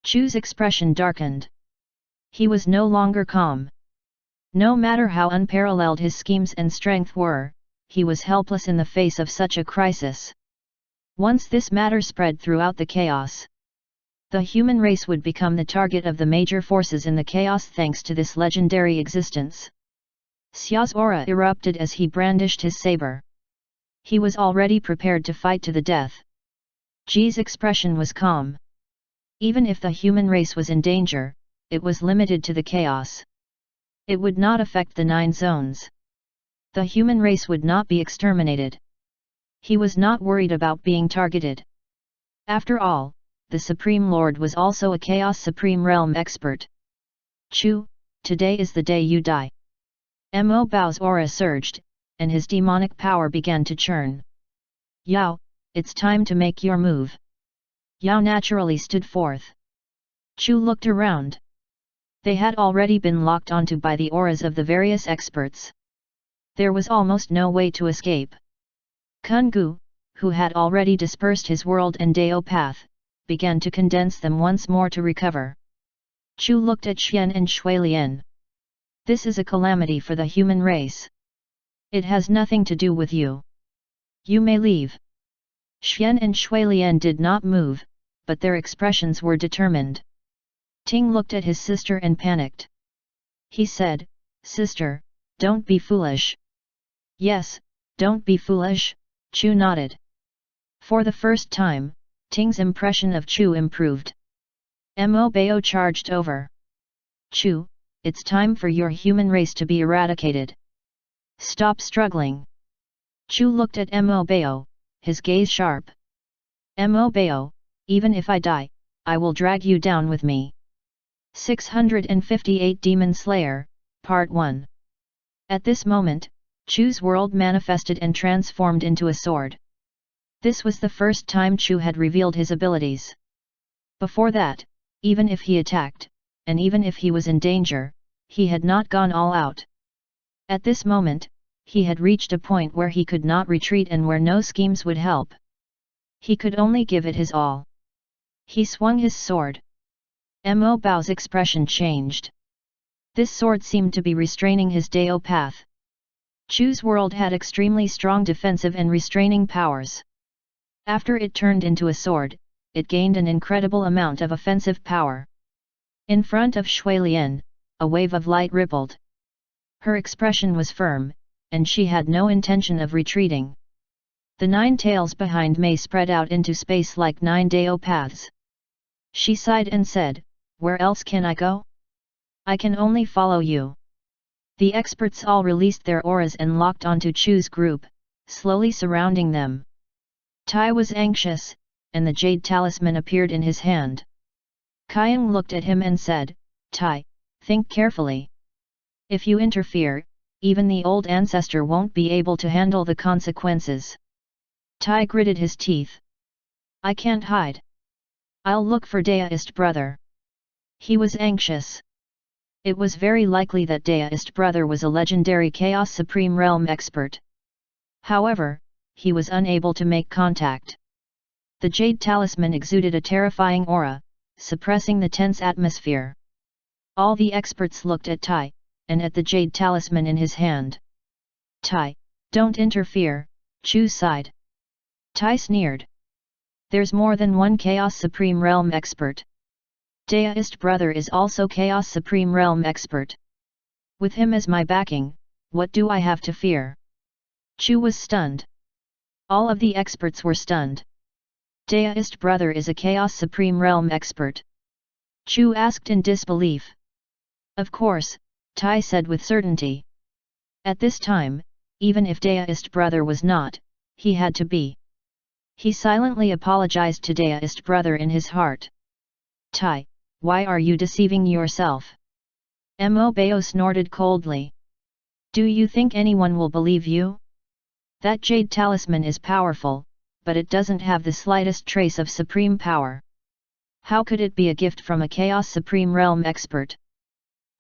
Chu's expression darkened. He was no longer calm. No matter how unparalleled his schemes and strength were, he was helpless in the face of such a crisis. Once this matter spread throughout the chaos, the human race would become the target of the major forces in the chaos thanks to this legendary existence. Xia's aura erupted as he brandished his saber. He was already prepared to fight to the death. Ji's expression was calm. Even if the human race was in danger, it was limited to the chaos. It would not affect the 9 zones. The human race would not be exterminated. He was not worried about being targeted. After all, the Supreme Lord was also a Chaos Supreme Realm expert. Chu, today is the day you die. Mo Bao's aura surged, and his demonic power began to churn. Yao, it's time to make your move. Yao naturally stood forth. Chu looked around. They had already been locked onto by the auras of the various experts. There was almost no way to escape. Kun Gu, who had already dispersed his world and Dao path, began to condense them once more to recover. Chu looked at Xian and Shuilian. This is a calamity for the human race. It has nothing to do with you. You may leave. Xian and Shuilian did not move, but their expressions were determined. Ting looked at his sister and panicked. He said, "Sister, don't be foolish." "Yes, don't be foolish," Chu nodded. For the first time, Ting's impression of Chu improved. Mo Bao charged over. "Chu, it's time for your human race to be eradicated. Stop struggling." Chu looked at Mo Bao, his gaze sharp. "Mo Bao, even if I die, I will drag you down with me." 658 Demon Slayer, Part 1. At this moment, Chu's world manifested and transformed into a sword. This was the first time Chu had revealed his abilities. Before that, even if he attacked, and even if he was in danger, he had not gone all out. At this moment, he had reached a point where he could not retreat and where no schemes would help. He could only give it his all. He swung his sword. Mo Bao's expression changed. This sword seemed to be restraining his Dao path. Chu's world had extremely strong defensive and restraining powers. After it turned into a sword, it gained an incredible amount of offensive power. In front of Shuilian, a wave of light rippled. Her expression was firm, and she had no intention of retreating. The 9 tails behind Mei spread out into space like 9 Dao paths. She sighed and said, "Where else can I go? I can only follow you." The experts all released their auras and locked onto Chu's group, slowly surrounding them. Tai was anxious, and the jade talisman appeared in his hand. Kaiyang looked at him and said, "Tai, think carefully. If you interfere, even the old ancestor won't be able to handle the consequences." Tai gritted his teeth. "I can't hide. I'll look for Daoist brother." He was anxious. It was very likely that Daoist brother was a legendary Chaos Supreme Realm expert. However, he was unable to make contact. The jade talisman exuded a terrifying aura, suppressing the tense atmosphere. All the experts looked at Tai, and at the jade talisman in his hand. "Tai, don't interfere," Chu sighed. Tai sneered. "There's more than one Chaos Supreme Realm expert. Daoist brother is also Chaos Supreme Realm expert. With him as my backing, what do I have to fear?" Chu was stunned. All of the experts were stunned. Daoist brother is a Chaos Supreme Realm expert? Chu asked in disbelief. "Of course," Tai said with certainty. At this time, even if Daoist brother was not, he had to be. He silently apologized to Daoist brother in his heart. Tai, why are you deceiving yourself? Mo Bao snorted coldly. Do you think anyone will believe you? That jade talisman is powerful, but it doesn't have the slightest trace of supreme power. How could it be a gift from a Chaos Supreme Realm expert?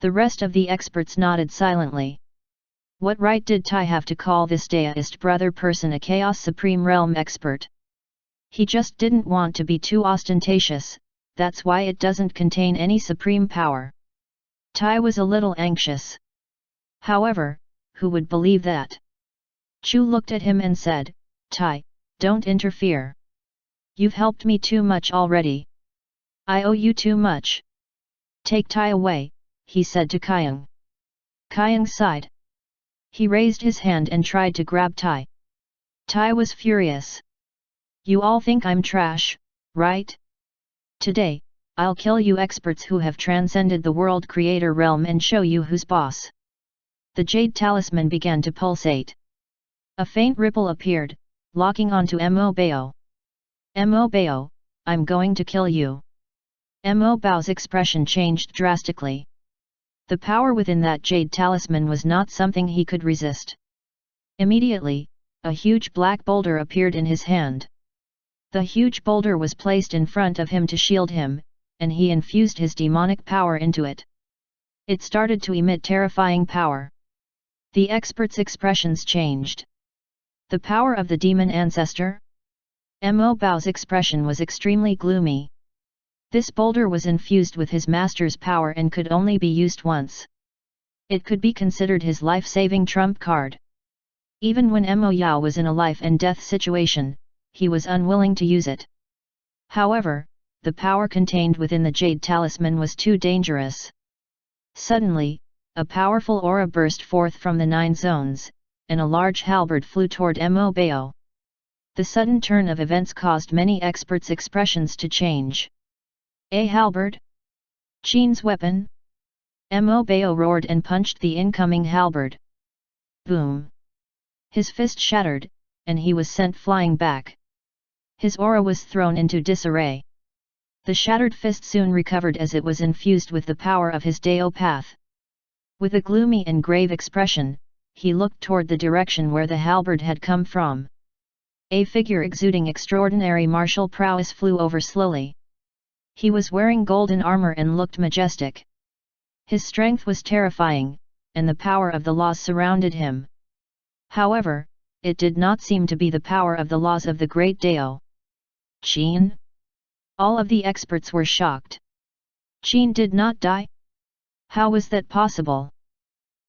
The rest of the experts nodded silently. What right did Tai have to call this Daoist brother person a Chaos Supreme Realm expert? He just didn't want to be too ostentatious, that's why it doesn't contain any supreme power. Tai was a little anxious. However, who would believe that? Chu looked at him and said, Tai, don't interfere. You've helped me too much already. I owe you too much. Take Tai away, he said to Kyung. Kyung sighed. He raised his hand and tried to grab Tai. Tai was furious. You all think I'm trash, right? Today, I'll kill you experts who have transcended the world creator realm and show you who's boss. The jade talisman began to pulsate. A faint ripple appeared, locking onto Mo Bao. Mo Bao, I'm going to kill you. Mo Bao's expression changed drastically. The power within that jade talisman was not something he could resist. Immediately, a huge black boulder appeared in his hand. The huge boulder was placed in front of him to shield him, and he infused his demonic power into it. It started to emit terrifying power. The expert's expressions changed. The power of the demon ancestor? Mo Bao's expression was extremely gloomy. This boulder was infused with his master's power and could only be used once. It could be considered his life-saving trump card. Even when Mo Yao was in a life and death situation, he was unwilling to use it. However, the power contained within the jade talisman was too dangerous. Suddenly, a powerful aura burst forth from the 9 zones, and a large halberd flew toward Mo Bao. The sudden turn of events caused many experts' expressions to change. A halberd? Qin's weapon? Mo Bao roared and punched the incoming halberd. Boom! His fist shattered, and he was sent flying back. His aura was thrown into disarray. The shattered fist soon recovered as it was infused with the power of his Dao path. With a gloomy and grave expression, he looked toward the direction where the halberd had come from. A figure exuding extraordinary martial prowess flew over slowly. He was wearing golden armor and looked majestic. His strength was terrifying, and the power of the laws surrounded him. However, it did not seem to be the power of the laws of the great Dao. Qin? All of the experts were shocked. Qin did not die? How was that possible?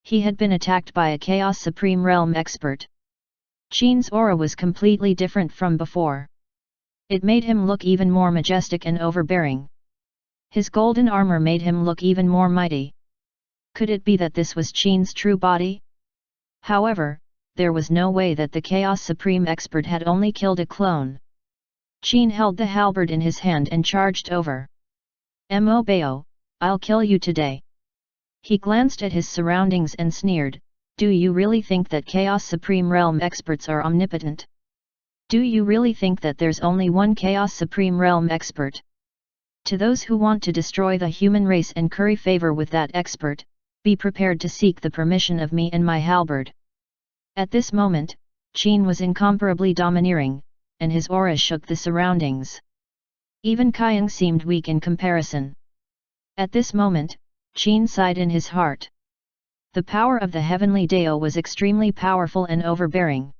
He had been attacked by a Chaos Supreme Realm expert. Qin's aura was completely different from before. It made him look even more majestic and overbearing. His golden armor made him look even more mighty. Could it be that this was Qin's true body? However, there was no way that the Chaos Supreme expert had only killed a clone. Qin held the halberd in his hand and charged over. Mo Bao, I'll kill you today. He glanced at his surroundings and sneered, do you really think that Chaos Supreme Realm experts are omnipotent? Do you really think that there's only one Chaos Supreme Realm expert? To those who want to destroy the human race and curry favor with that expert, be prepared to seek the permission of me and my halberd. At this moment, Qin was incomparably domineering, and his aura shook the surroundings. Even Kyung seemed weak in comparison. At this moment, Qin sighed in his heart. The power of the heavenly Dao was extremely powerful and overbearing.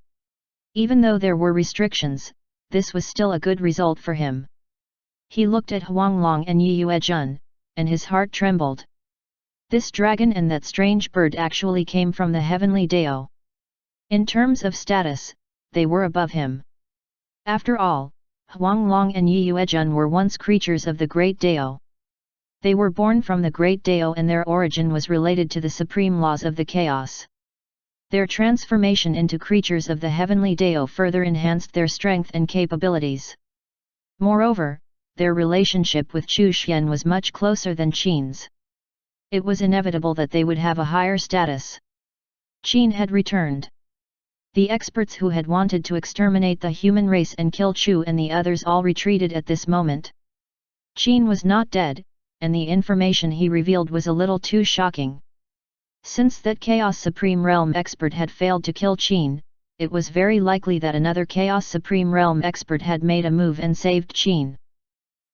Even though there were restrictions, this was still a good result for him. He looked at Huanglong and Yuejun, and his heart trembled. This dragon and that strange bird actually came from the heavenly Dao. In terms of status, they were above him. After all, Huanglong and Yuejun were once creatures of the great Dao. They were born from the great Dao and their origin was related to the supreme laws of the chaos. Their transformation into creatures of the heavenly Dao further enhanced their strength and capabilities. Moreover, their relationship with Chu Xian was much closer than Qin's. It was inevitable that they would have a higher status. Qin had returned. The experts who had wanted to exterminate the human race and kill Chu and the others all retreated at this moment. Qin was not dead, and the information he revealed was a little too shocking. Since that Chaos Supreme Realm expert had failed to kill Qin, it was very likely that another Chaos Supreme Realm expert had made a move and saved Qin.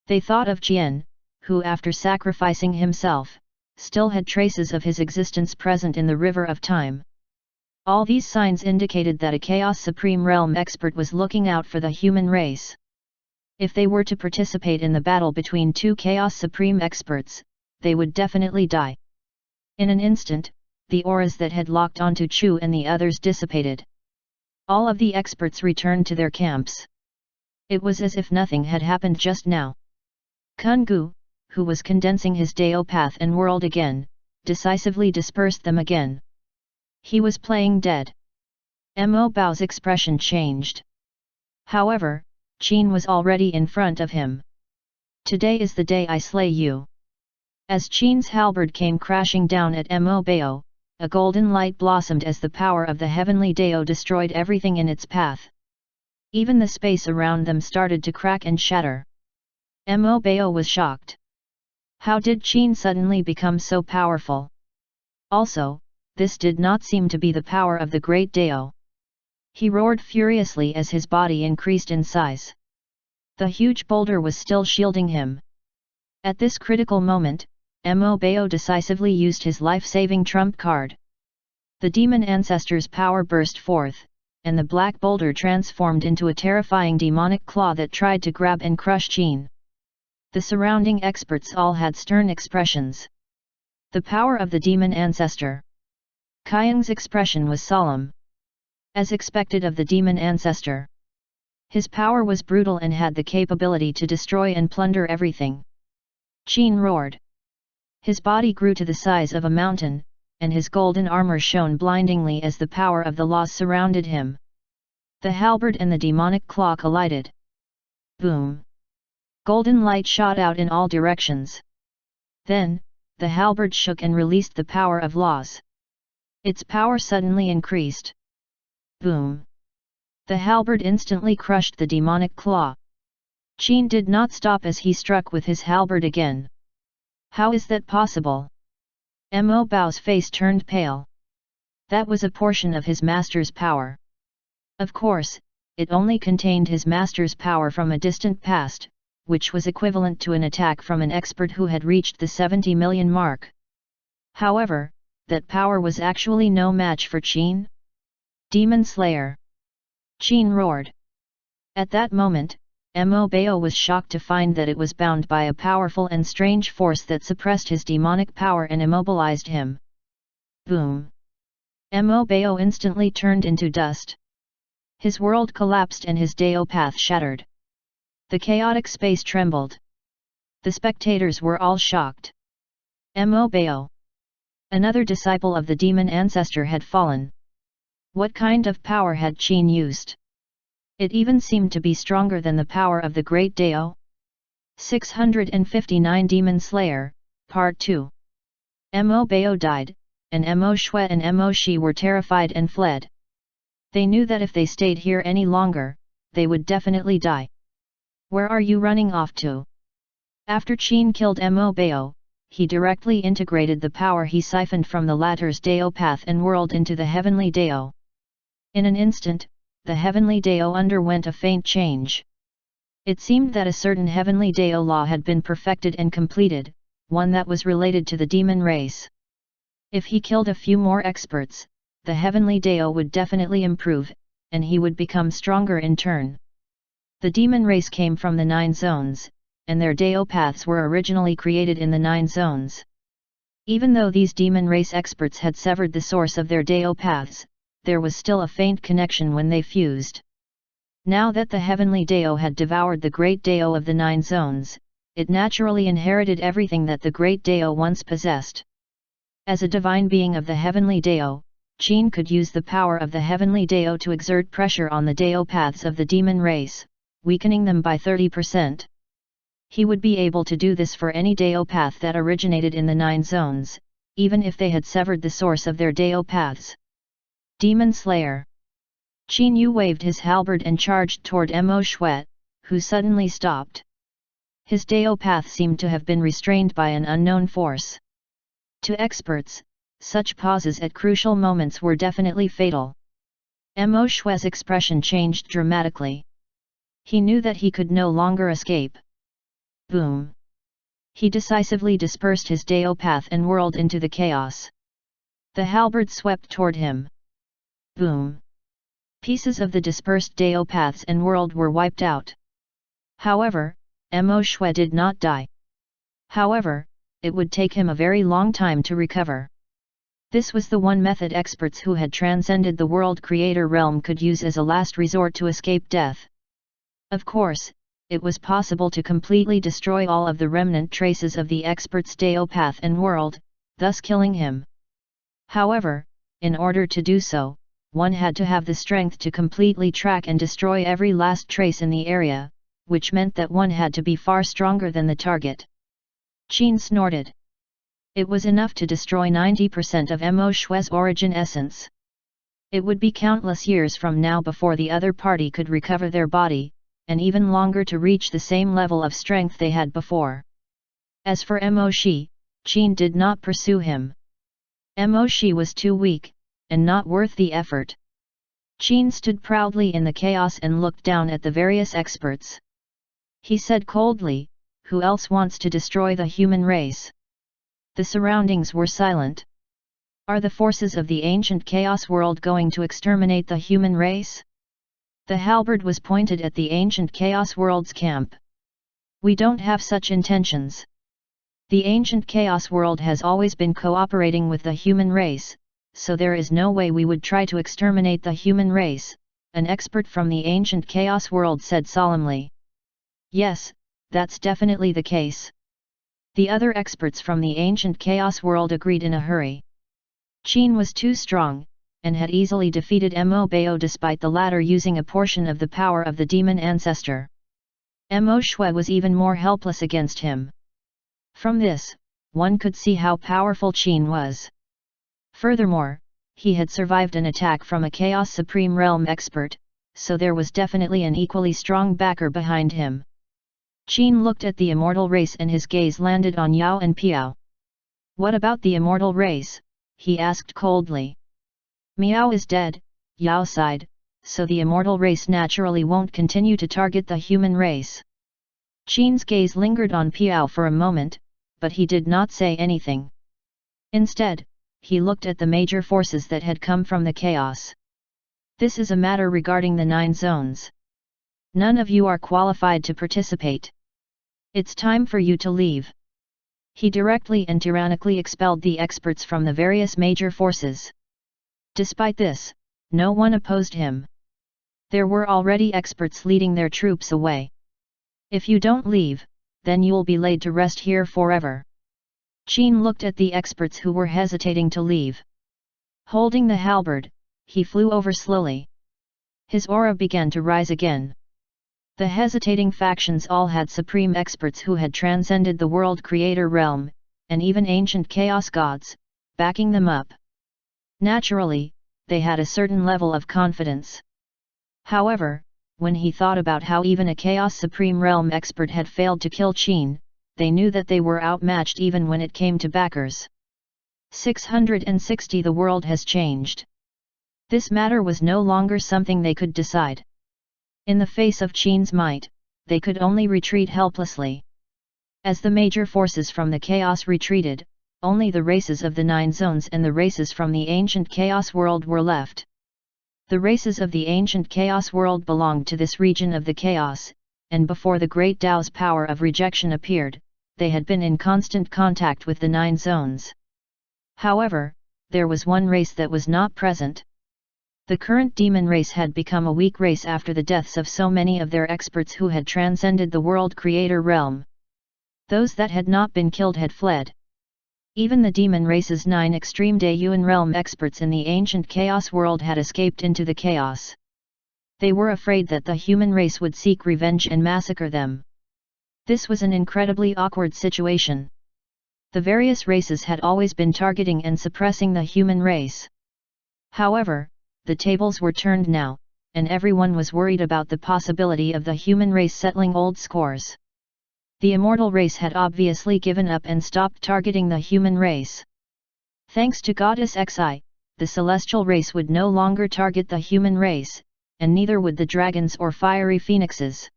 They thought of Qian, who after sacrificing himself, still had traces of his existence present in the river of time. All these signs indicated that a Chaos Supreme Realm expert was looking out for the human race. If they were to participate in the battle between two Chaos Supreme experts, they would definitely die. In an instant, the auras that had locked onto Chu and the others dissipated. All of the experts returned to their camps. It was as if nothing had happened just now. Kun Gu, who was condensing his Dao path and world again, decisively dispersed them again. He was playing dead. Mo Bao's expression changed. However, Qin was already in front of him. Today is the day I slay you. As Qin's halberd came crashing down at Mo Bao, a golden light blossomed as the power of the heavenly Dao destroyed everything in its path. Even the space around them started to crack and shatter. Mo Bao was shocked. How did Qin suddenly become so powerful? Also, this did not seem to be the power of the great Dao. He roared furiously as his body increased in size. The huge boulder was still shielding him. At this critical moment, Mo Bao decisively used his life-saving trump card. The demon ancestor's power burst forth, and the black boulder transformed into a terrifying demonic claw that tried to grab and crush Qin. The surrounding experts all had stern expressions. The power of the demon ancestor. Qiang's expression was solemn. As expected of the demon ancestor. His power was brutal and had the capability to destroy and plunder everything. Qin roared. His body grew to the size of a mountain, and his golden armor shone blindingly as the power of the laws surrounded him. The halberd and the demonic claw collided. Boom! Golden light shot out in all directions. Then, the halberd shook and released the power of laws. Its power suddenly increased. Boom! The halberd instantly crushed the demonic claw. Qin did not stop as he struck with his halberd again. How is that possible? Mo Bao's face turned pale. That was a portion of his master's power. Of course, it only contained his master's power from a distant past, which was equivalent to an attack from an expert who had reached the 70 million mark. However, that power was actually no match for Qin. Demon Slayer! Qin roared. At that moment, Mo Bao was shocked to find that it was bound by a powerful and strange force that suppressed his demonic power and immobilized him. Boom! Mo Bao instantly turned into dust. His world collapsed and his Dao path shattered. The chaotic space trembled. The spectators were all shocked. Mo Bao! Another disciple of the demon ancestor had fallen. What kind of power had Qin used? It even seemed to be stronger than the power of the great Dao. 659 Demon Slayer, Part 2. Mo Bao died, and Mo Shui and Mo Shi were terrified and fled. They knew that if they stayed here any longer, they would definitely die. Where are you running off to? After Qin killed Mo Bao, he directly integrated the power he siphoned from the latter's Dao path and world into the heavenly Dao. In an instant, the heavenly Dao underwent a faint change. It seemed that a certain heavenly Dao law had been perfected and completed, one that was related to the demon race. If he killed a few more experts, the heavenly Dao would definitely improve, and he would become stronger in turn. The demon race came from the 9 zones, and their Dao paths were originally created in the 9 zones. Even though these demon race experts had severed the source of their Dao paths, there was still a faint connection when they fused. Now that the heavenly Dao had devoured the great Dao of the 9 zones, it naturally inherited everything that the great Dao once possessed. As a divine being of the heavenly Dao, Qin could use the power of the heavenly Dao to exert pressure on the Dao paths of the demon race, weakening them by 30%. He would be able to do this for any Dao path that originated in the 9 zones, even if they had severed the source of their Dao paths. Demon Slayer! Qin Yu waved his halberd and charged toward Mo Shui, who suddenly stopped. His Dao path seemed to have been restrained by an unknown force. To experts, such pauses at crucial moments were definitely fatal. Mo Shui's expression changed dramatically. He knew that he could no longer escape. Boom! He decisively dispersed his Dao path and whirled into the chaos. The halberd swept toward him. Boom! Pieces of the dispersed Dao paths and world were wiped out. However, Mo Shui did not die. However, it would take him a very long time to recover. This was the one method experts who had transcended the world creator realm could use as a last resort to escape death. Of course, it was possible to completely destroy all of the remnant traces of the expert's Dao path and world, thus killing him. However, in order to do so, one had to have the strength to completely track and destroy every last trace in the area, which meant that one had to be far stronger than the target. Qin snorted. It was enough to destroy 90% of Mo Shui's origin essence. It would be countless years from now before the other party could recover their body, and even longer to reach the same level of strength they had before. As for Mo Shi, Qin did not pursue him. Mo Shi was too weak, and not worth the effort. Qin stood proudly in the chaos and looked down at the various experts. He said coldly, "Who else wants to destroy the human race?" The surroundings were silent. Are the forces of the ancient chaos world going to exterminate the human race? The halberd was pointed at the ancient chaos world's camp. We don't have such intentions. The ancient chaos world has always been cooperating with the human race, so there is no way we would try to exterminate the human race, an expert from the ancient chaos world said solemnly. Yes, that's definitely the case. The other experts from the ancient chaos world agreed in a hurry. Qin was too strong, and had easily defeated Mo Bao despite the latter using a portion of the power of the demon ancestor. Mo Shui was even more helpless against him. From this, one could see how powerful Qin was. Furthermore, he had survived an attack from a Chaos Supreme Realm expert, so there was definitely an equally strong backer behind him. Qin looked at the immortal race and his gaze landed on Yao and Piao. "What about the immortal race?" he asked coldly. "Miao is dead," Yao sighed, "so the immortal race naturally won't continue to target the human race." Qin's gaze lingered on Piao for a moment, but he did not say anything. Instead, he looked at the major forces that had come from the chaos. "This is a matter regarding the 9 zones. None of you are qualified to participate. It's time for you to leave." He directly and tyrannically expelled the experts from the various major forces. Despite this, no one opposed him. There were already experts leading their troops away. "If you don't leave, then you'll be laid to rest here forever." Qin looked at the experts who were hesitating to leave. Holding the halberd, he flew over slowly. His aura began to rise again. The hesitating factions all had supreme experts who had transcended the world creator realm, and even ancient chaos gods, backing them up. Naturally, they had a certain level of confidence. However, when he thought about how even a chaos supreme realm expert had failed to kill Qin, they knew that they were outmatched even when it came to backers. 660 The world has changed. This matter was no longer something they could decide. In the face of Qin's might, they could only retreat helplessly. As the major forces from the chaos retreated, only the races of the 9 zones and the races from the ancient chaos world were left. The races of the ancient chaos world belonged to this region of the chaos, and before the great Tao's power of rejection appeared, they had been in constant contact with the 9 zones. However, there was one race that was not present. The current demon race had become a weak race after the deaths of so many of their experts who had transcended the world creator realm. Those that had not been killed had fled. Even the demon race's 9 extreme Daiyuan realm experts in the ancient chaos world had escaped into the chaos. They were afraid that the human race would seek revenge and massacre them. This was an incredibly awkward situation. The various races had always been targeting and suppressing the human race. However, the tables were turned now, and everyone was worried about the possibility of the human race settling old scores. The immortal race had obviously given up and stopped targeting the human race. Thanks to Goddess Xi, the celestial race would no longer target the human race, and neither would the dragons or fiery phoenixes.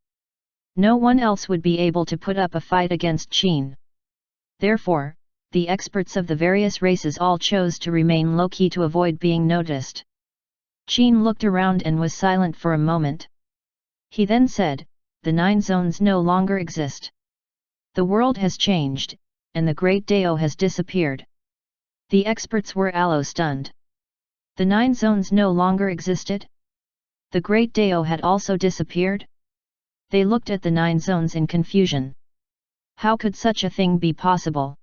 No one else would be able to put up a fight against Qin. Therefore, the experts of the various races all chose to remain low-key to avoid being noticed. Qin looked around and was silent for a moment. He then said, "The 9 zones no longer exist. The world has changed, and the Great Dao has disappeared." The experts were stunned. The 9 zones no longer existed? The Great Dao had also disappeared? They looked at the 9 zones in confusion. How could such a thing be possible?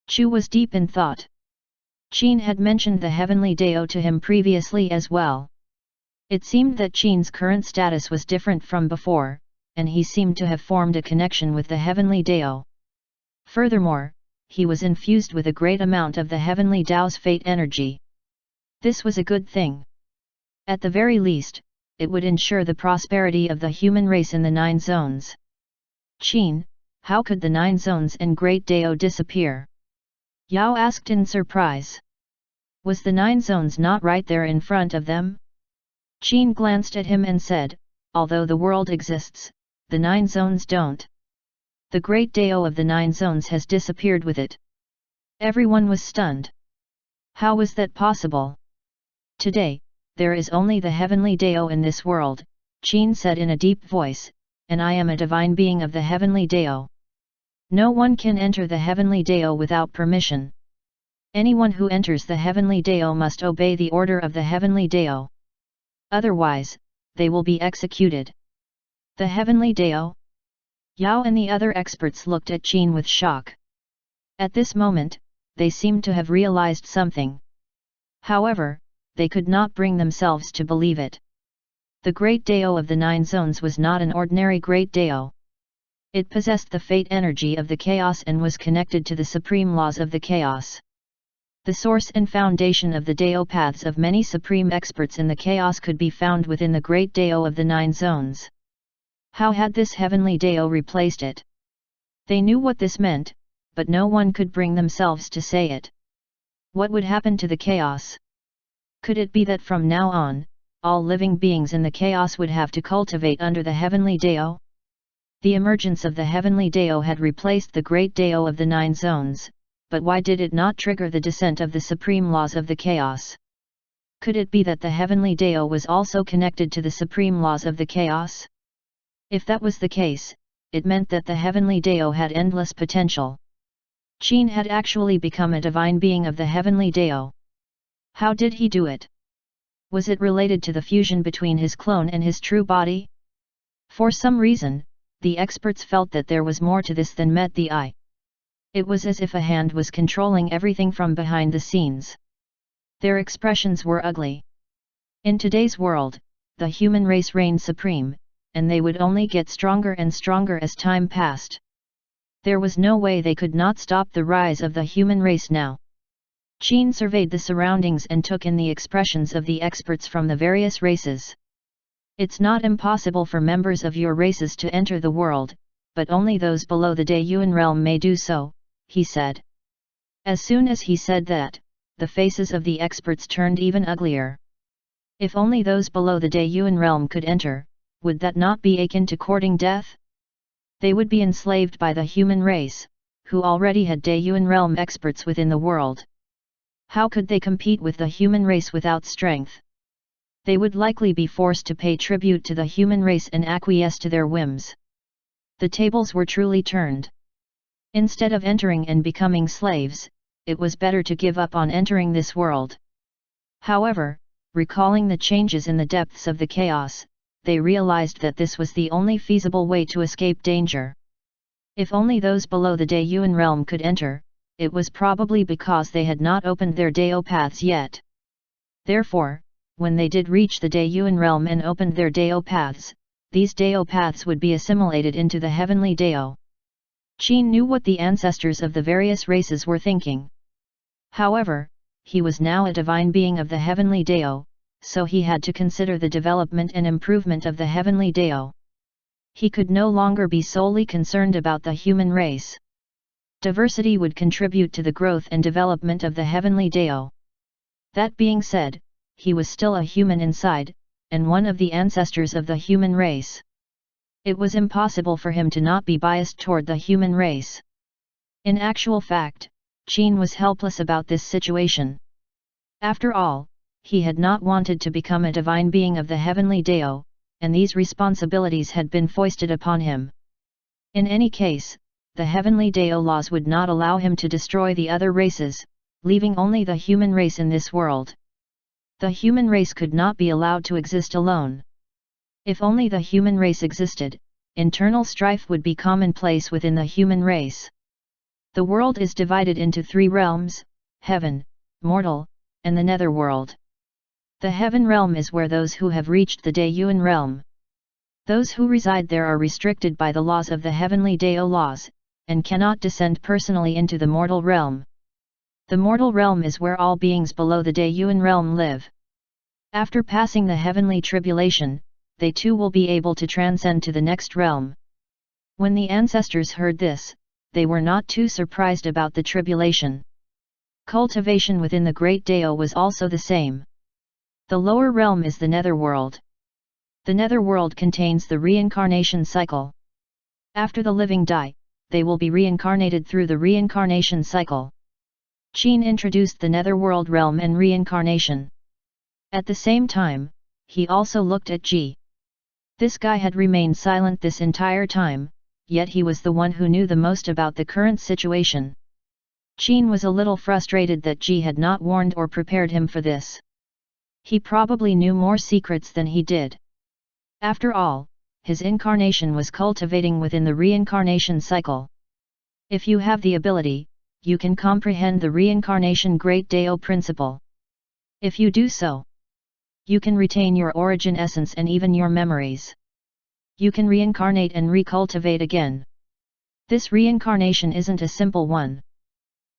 Chu was deep in thought. Qin had mentioned the Heavenly Dao to him previously as well. It seemed that Qin's current status was different from before, and he seemed to have formed a connection with the Heavenly Dao. Furthermore, he was infused with a great amount of the Heavenly Dao's fate energy. This was a good thing. At the very least, it would ensure the prosperity of the human race in the 9 zones. "Qin, how could the 9 zones and Great Dao disappear?" Yao asked in surprise. Was the 9 zones not right there in front of them? Qin glanced at him and said, "Although the world exists, the 9 zones don't. The Great Dao of the 9 zones has disappeared with it." Everyone was stunned. How was that possible? "Today, there is only the Heavenly Dao in this world," Qin said in a deep voice, "and I am a divine being of the Heavenly Dao. No one can enter the Heavenly Dao without permission. Anyone who enters the Heavenly Dao must obey the order of the Heavenly Dao. Otherwise, they will be executed." The Heavenly Dao? Yao and the other experts looked at Qin with shock. At this moment, they seemed to have realized something. However, they could not bring themselves to believe it. The Great Dao of the 9 zones was not an ordinary Great Dao. It possessed the fate energy of the chaos and was connected to the supreme laws of the chaos. The source and foundation of the Dao paths of many supreme experts in the chaos could be found within the Great Dao of the 9 zones. How had this Heavenly Dao replaced it? They knew what this meant, but no one could bring themselves to say it. What would happen to the chaos? Could it be that from now on, all living beings in the chaos would have to cultivate under the Heavenly Dao? The emergence of the Heavenly Dao had replaced the Great Dao of the 9 zones, but why did it not trigger the descent of the supreme laws of the chaos? Could it be that the Heavenly Dao was also connected to the supreme laws of the chaos? If that was the case, it meant that the Heavenly Dao had endless potential. Qin had actually become a divine being of the Heavenly Dao. How did he do it? Was it related to the fusion between his clone and his true body? For some reason, the experts felt that there was more to this than met the eye. It was as if a hand was controlling everything from behind the scenes. Their expressions were ugly. In today's world, the human race reigned supreme, and they would only get stronger and stronger as time passed. There was no way they could not stop the rise of the human race now. Qin surveyed the surroundings and took in the expressions of the experts from the various races. "It's not impossible for members of your races to enter the world, but only those below the Daiyuan realm may do so," he said. As soon as he said that, the faces of the experts turned even uglier. If only those below the Daiyuan realm could enter, would that not be akin to courting death? They would be enslaved by the human race, who already had Daiyuan realm experts within the world. How could they compete with the human race without strength? They would likely be forced to pay tribute to the human race and acquiesce to their whims. The tables were truly turned. Instead of entering and becoming slaves, it was better to give up on entering this world. However, recalling the changes in the depths of the chaos, they realized that this was the only feasible way to escape danger. If only those below the Daiyuan realm could enter, it was probably because they had not opened their Dao paths yet. Therefore, when they did reach the Daiyuan realm and opened their Dao paths, these Dao paths would be assimilated into the Heavenly Dao. Qin knew what the ancestors of the various races were thinking. However, he was now a divine being of the Heavenly Dao, so he had to consider the development and improvement of the heavenly Dao. He could no longer be solely concerned about the human race. Diversity would contribute to the growth and development of the heavenly Dao. That being said, he was still a human inside, and one of the ancestors of the human race. It was impossible for him to not be biased toward the human race. In actual fact, Qin was helpless about this situation. After all, he had not wanted to become a divine being of the heavenly Dao, and these responsibilities had been foisted upon him. In any case, the heavenly Dao laws would not allow him to destroy the other races, leaving only the human race in this world. The human race could not be allowed to exist alone. If only the human race existed, internal strife would be commonplace within the human race. The world is divided into 3 realms: heaven, mortal, and the netherworld. The heaven realm is where those who have reached the Daiyuan realm. Those who reside there are restricted by the laws of the heavenly Dao laws, and cannot descend personally into the mortal realm. The mortal realm is where all beings below the Daiyuan realm live. After passing the heavenly tribulation, they too will be able to transcend to the next realm. When the ancestors heard this, they were not too surprised about the tribulation. Cultivation within the great Dao was also the same. The lower realm is the netherworld. The netherworld contains the reincarnation cycle. After the living die, they will be reincarnated through the reincarnation cycle. Qin introduced the netherworld realm and reincarnation. At the same time, he also looked at Ji. This guy had remained silent this entire time, yet he was the one who knew the most about the current situation. Qin was a little frustrated that Ji had not warned or prepared him for this. He probably knew more secrets than he did. After all, his incarnation was cultivating within the reincarnation cycle. If you have the ability, you can comprehend the reincarnation Great Dao principle. If you do so, you can retain your origin essence and even your memories. You can reincarnate and recultivate again. This reincarnation isn't a simple one.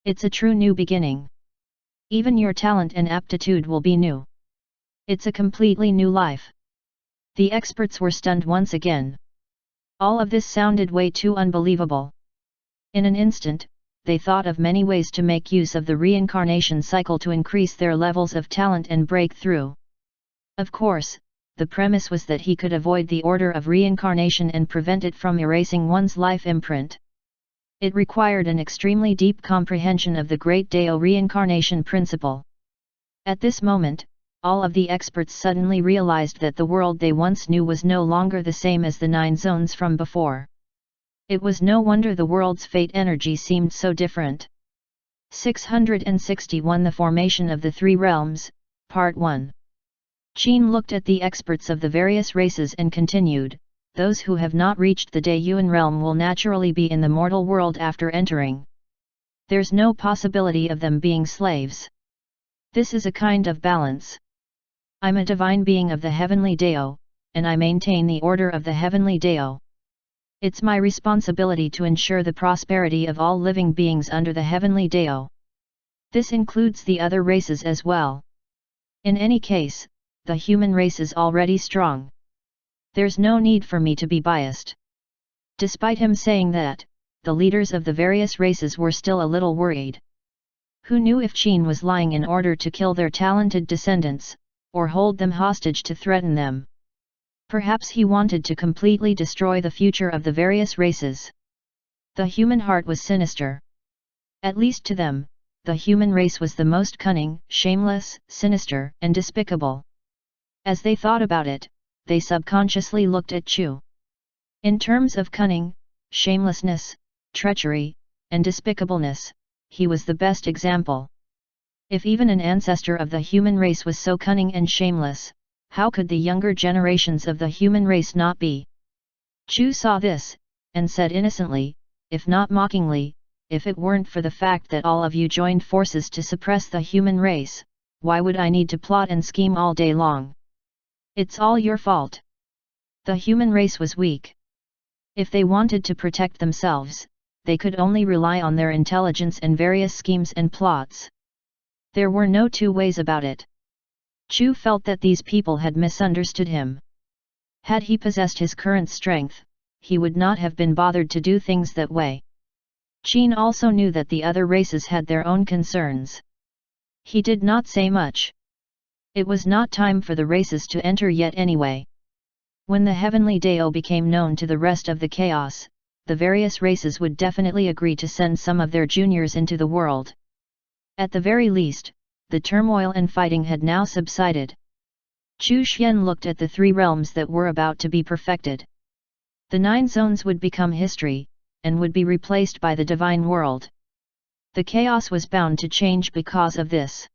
It's a true new beginning. Even your talent and aptitude will be new. It's a completely new life. The experts were stunned once again. All of this sounded way too unbelievable. In an instant, they thought of many ways to make use of the reincarnation cycle to increase their levels of talent and break through. Of course, the premise was that he could avoid the order of reincarnation and prevent it from erasing one's life imprint. It required an extremely deep comprehension of the Great Dao reincarnation principle. At this moment, all of the experts suddenly realized that the world they once knew was no longer the same as the 9 zones from before. It was no wonder the world's fate energy seemed so different. 661 The Formation of the 3 Realms, Part 1. Qin looked at the experts of the various races and continued, those who have not reached the Daiyuan realm will naturally be in the mortal world after entering. There's no possibility of them being slaves. This is a kind of balance. I'm a divine being of the heavenly Dao, and I maintain the order of the heavenly Dao. It's my responsibility to ensure the prosperity of all living beings under the heavenly Dao. This includes the other races as well. In any case, the human race is already strong. There's no need for me to be biased. Despite him saying that, the leaders of the various races were still a little worried. Who knew if Qin was lying in order to kill their talented descendants, or hold them hostage to threaten them? Perhaps he wanted to completely destroy the future of the various races. The human heart was sinister. At least to them, the human race was the most cunning, shameless, sinister, and despicable. As they thought about it, they subconsciously looked at Chu. In terms of cunning, shamelessness, treachery, and despicableness, he was the best example. If even an ancestor of the human race was so cunning and shameless, how could the younger generations of the human race not be? Chu saw this, and said innocently, if not mockingly, if it weren't for the fact that all of you joined forces to suppress the human race, why would I need to plot and scheme all day long? It's all your fault. The human race was weak. If they wanted to protect themselves, they could only rely on their intelligence and various schemes and plots. There were no 2 ways about it. Chu felt that these people had misunderstood him. Had he possessed his current strength, he would not have been bothered to do things that way. Qin also knew that the other races had their own concerns. He did not say much. It was not time for the races to enter yet anyway. When the heavenly Dao became known to the rest of the chaos, the various races would definitely agree to send some of their juniors into the world. At the very least, the turmoil and fighting had now subsided. Chu Xian looked at the 3 realms that were about to be perfected. The 9 zones would become history, and would be replaced by the divine world. The chaos was bound to change because of this.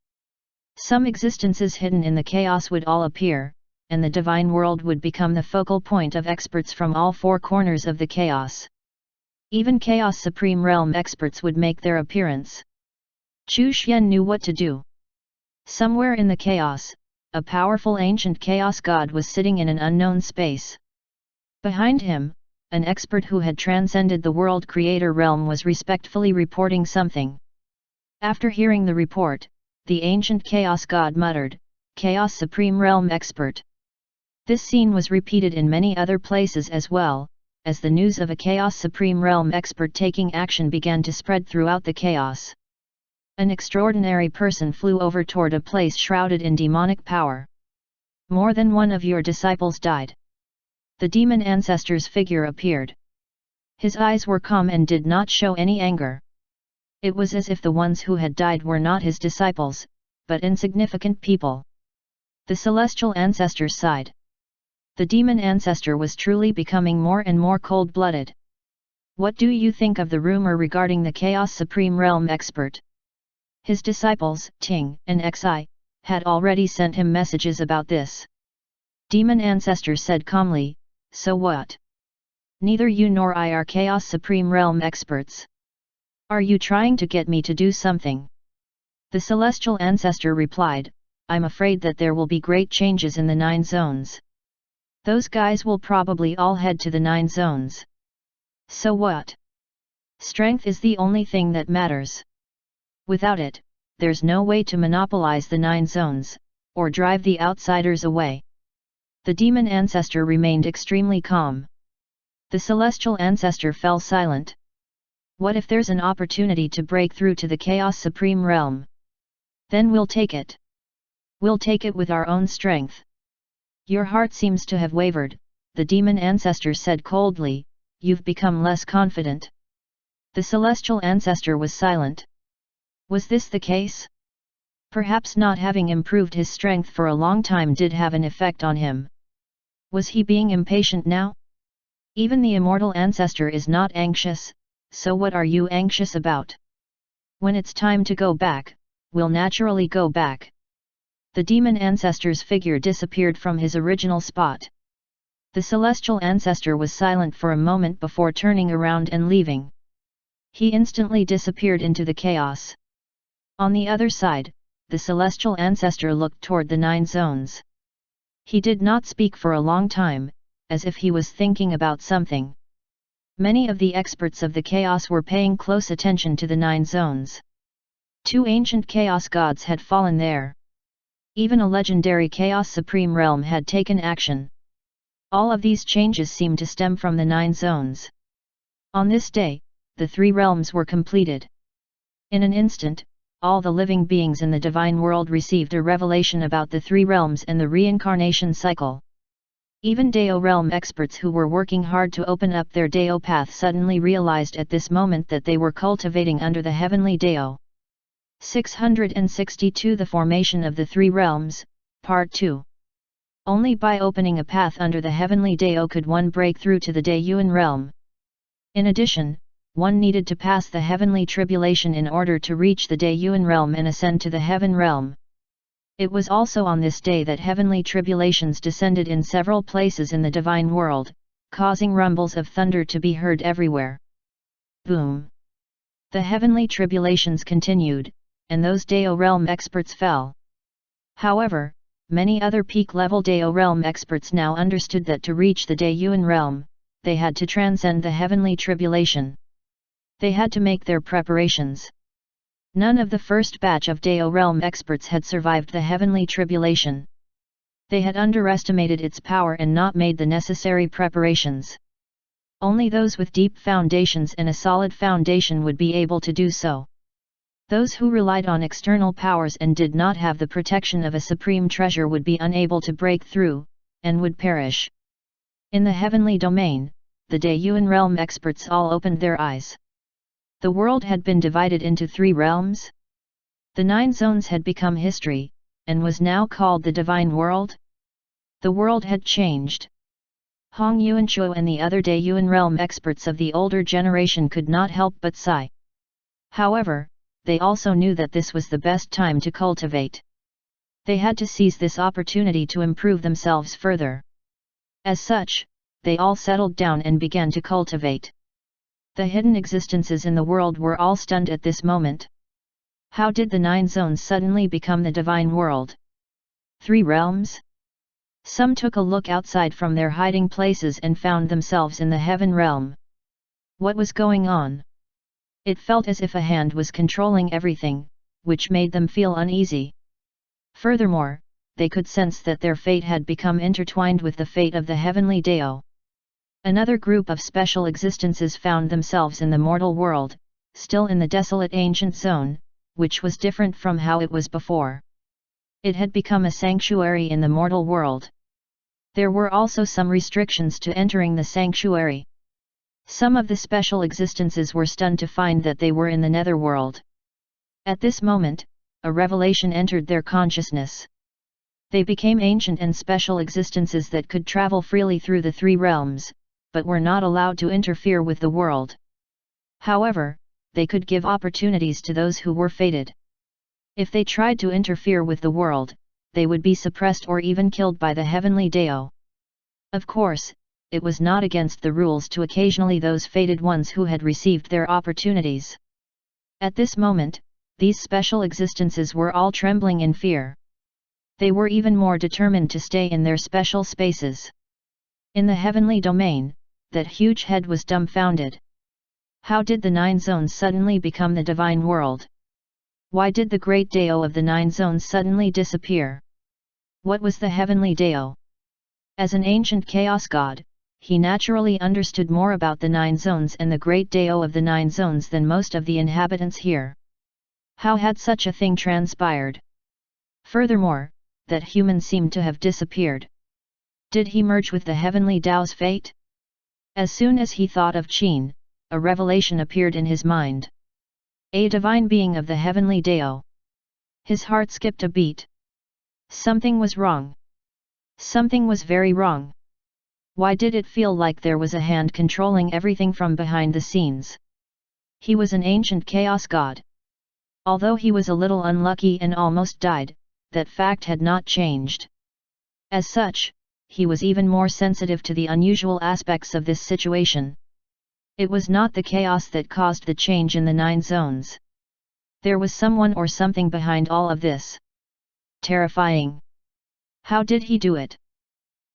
Some existences hidden in the chaos would all appear, and the divine world would become the focal point of experts from all 4 corners of the chaos. Even Chaos Supreme Realm experts would make their appearance. Chu Xian knew what to do. Somewhere in the chaos, a powerful ancient chaos god was sitting in an unknown space. Behind him, an expert who had transcended the world creator realm was respectfully reporting something. After hearing the report, the ancient chaos god muttered, "Chaos Supreme Realm expert." This scene was repeated in many other places as well, as the news of a Chaos Supreme Realm expert taking action began to spread throughout the chaos. An extraordinary person flew over toward a place shrouded in demonic power. More than one of your disciples died. The demon ancestor's figure appeared. His eyes were calm and did not show any anger. It was as if the ones who had died were not his disciples, but insignificant people. The celestial ancestor sighed. The demon ancestor was truly becoming more and more cold-blooded. What do you think of the rumor regarding the Chaos Supreme Realm expert? His disciples, Ting and Xi, had already sent him messages about this. Demon ancestor said calmly, "So what? Neither you nor I are Chaos Supreme Realm experts. Are you trying to get me to do something?" The celestial ancestor replied, "I'm afraid that there will be great changes in the 9 zones. Those guys will probably all head to the 9 zones. So what? Strength is the only thing that matters. Without it, there's no way to monopolize the 9 zones, or drive the outsiders away." The demon ancestor remained extremely calm. The celestial ancestor fell silent. What if there's an opportunity to break through to the Chaos Supreme Realm? Then we'll take it. We'll take it with our own strength. Your heart seems to have wavered, the demon ancestor said coldly, "You've become less confident." The celestial ancestor was silent. Was this the case? Perhaps not having improved his strength for a long time did have an effect on him. Was he being impatient now? Even the immortal ancestor is not anxious, so what are you anxious about? When it's time to go back, we'll naturally go back. The demon ancestor's figure disappeared from his original spot. The celestial ancestor was silent for a moment before turning around and leaving. He instantly disappeared into the chaos. On the other side, the celestial ancestor looked toward the 9 zones. He did not speak for a long time, as if he was thinking about something. Many of the experts of the chaos were paying close attention to the 9 zones. 2 ancient chaos gods had fallen there. Even a legendary Chaos Supreme Realm had taken action. All of these changes seemed to stem from the 9 zones. On this day, the 3 realms were completed. In an instant, all the living beings in the divine world received a revelation about the 3 realms and the reincarnation cycle. Even Dao realm experts who were working hard to open up their Dao path suddenly realized at this moment that they were cultivating under the heavenly Dao. 662 The Formation of the 3 Realms, Part 2. Only by opening a path under the heavenly Dao could one break through to the Dayuan realm. In addition, one needed to pass the heavenly tribulation in order to reach the Dayuan realm and ascend to the heaven realm. It was also on this day that heavenly tribulations descended in several places in the divine world, causing rumbles of thunder to be heard everywhere. Boom! The heavenly tribulations continued, and those Dao realm experts fell. However, many other peak-level Dao realm experts now understood that to reach the Dayuan realm, they had to transcend the heavenly tribulation. They had to make their preparations. None of the first batch of Dao realm experts had survived the heavenly tribulation. They had underestimated its power and not made the necessary preparations. Only those with deep foundations and a solid foundation would be able to do so. Those who relied on external powers and did not have the protection of a supreme treasure would be unable to break through, and would perish. In the heavenly domain, the Dayuan realm experts all opened their eyes. The world had been divided into 3 realms. The 9 zones had become history, and was now called the Divine World. The world had changed. Hong Yuanchuo and the other Dayuan realm experts of the older generation could not help but sigh. However, they also knew that this was the best time to cultivate. They had to seize this opportunity to improve themselves further. As such, they all settled down and began to cultivate. The hidden existences in the world were all stunned at this moment. How did the 9 zones suddenly become the divine world? 3 realms? Some took a look outside from their hiding places and found themselves in the heaven realm. What was going on? It felt as if a hand was controlling everything, which made them feel uneasy. Furthermore, they could sense that their fate had become intertwined with the fate of the heavenly Dao. Another group of special existences found themselves in the mortal world, still in the desolate ancient zone, which was different from how it was before. It had become a sanctuary in the mortal world. There were also some restrictions to entering the sanctuary. Some of the special existences were stunned to find that they were in the netherworld. At this moment, a revelation entered their consciousness. They became ancient and special existences that could travel freely through the 3 realms, but were not allowed to interfere with the world. However, they could give opportunities to those who were fated. If they tried to interfere with the world, they would be suppressed or even killed by the heavenly Dao. Of course, it was not against the rules to occasionally those fated ones who had received their opportunities. At this moment, these special existences were all trembling in fear. They were even more determined to stay in their special spaces. In the heavenly domain, that huge head was dumbfounded. How did the 9 zones suddenly become the divine world? Why did the great Dao of the 9 zones suddenly disappear? What was the heavenly Dao? As an ancient chaos god, he naturally understood more about the 9 zones and the great Dao of the 9 zones than most of the inhabitants here. How had such a thing transpired? Furthermore, that human seemed to have disappeared. Did he merge with the heavenly Dao's fate? As soon as he thought of Qin, a revelation appeared in his mind. A divine being of the heavenly Dao. His heart skipped a beat. Something was wrong. Something was very wrong. Why did it feel like there was a hand controlling everything from behind the scenes? He was an ancient chaos god. Although he was a little unlucky and almost died, that fact had not changed. As such, he was even more sensitive to the unusual aspects of this situation. It was not the chaos that caused the change in the 9 zones. There was someone or something behind all of this. Terrifying. How did he do it?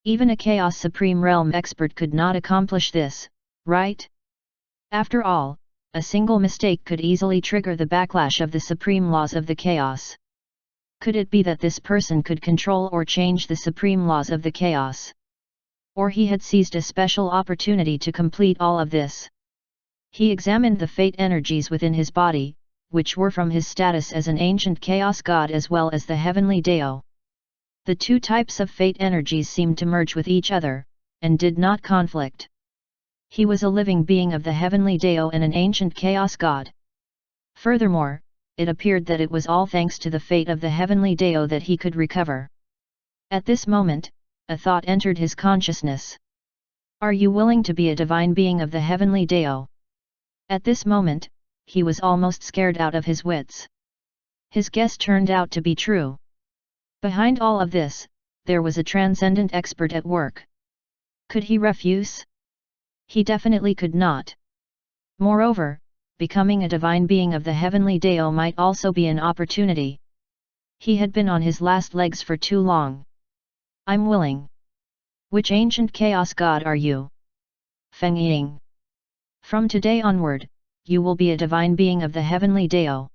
Even a Chaos Supreme Realm expert could not accomplish this, right? After all, a single mistake could easily trigger the backlash of the supreme laws of the chaos. Could it be that this person could control or change the supreme laws of the chaos? Or he had seized a special opportunity to complete all of this? He examined the fate energies within his body, which were from his status as an ancient chaos god as well as the heavenly Dao. The 2 types of fate energies seemed to merge with each other, and did not conflict. He was a living being of the heavenly Dao and an ancient chaos god. Furthermore, it appeared that it was all thanks to the fate of the heavenly Dao that he could recover. At this moment, a thought entered his consciousness. Are you willing to be a divine being of the heavenly Dao? At this moment, he was almost scared out of his wits. His guess turned out to be true. Behind all of this, there was a transcendent expert at work. Could he refuse? He definitely could not. Moreover, becoming a divine being of the heavenly Dao might also be an opportunity. He had been on his last legs for too long. I'm willing. Which ancient chaos god are you? Feng Ying. From today onward, you will be a divine being of the heavenly Dao.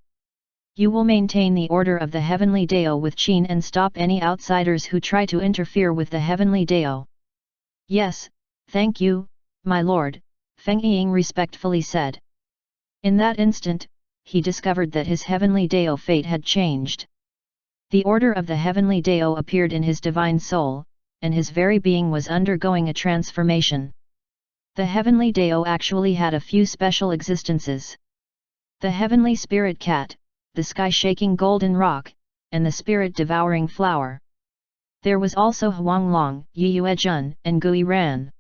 You will maintain the order of the heavenly Dao with Qin and stop any outsiders who try to interfere with the heavenly Dao. Yes, thank you, my lord, Feng Ying respectfully said. In that instant, he discovered that his heavenly Dao fate had changed. The order of the heavenly Dao appeared in his divine soul, and his very being was undergoing a transformation. The heavenly Dao actually had a few special existences. The heavenly spirit cat, the sky-shaking golden rock, and the spirit-devouring flower. There was also Huanglong, Yuejun, and Gui Ran.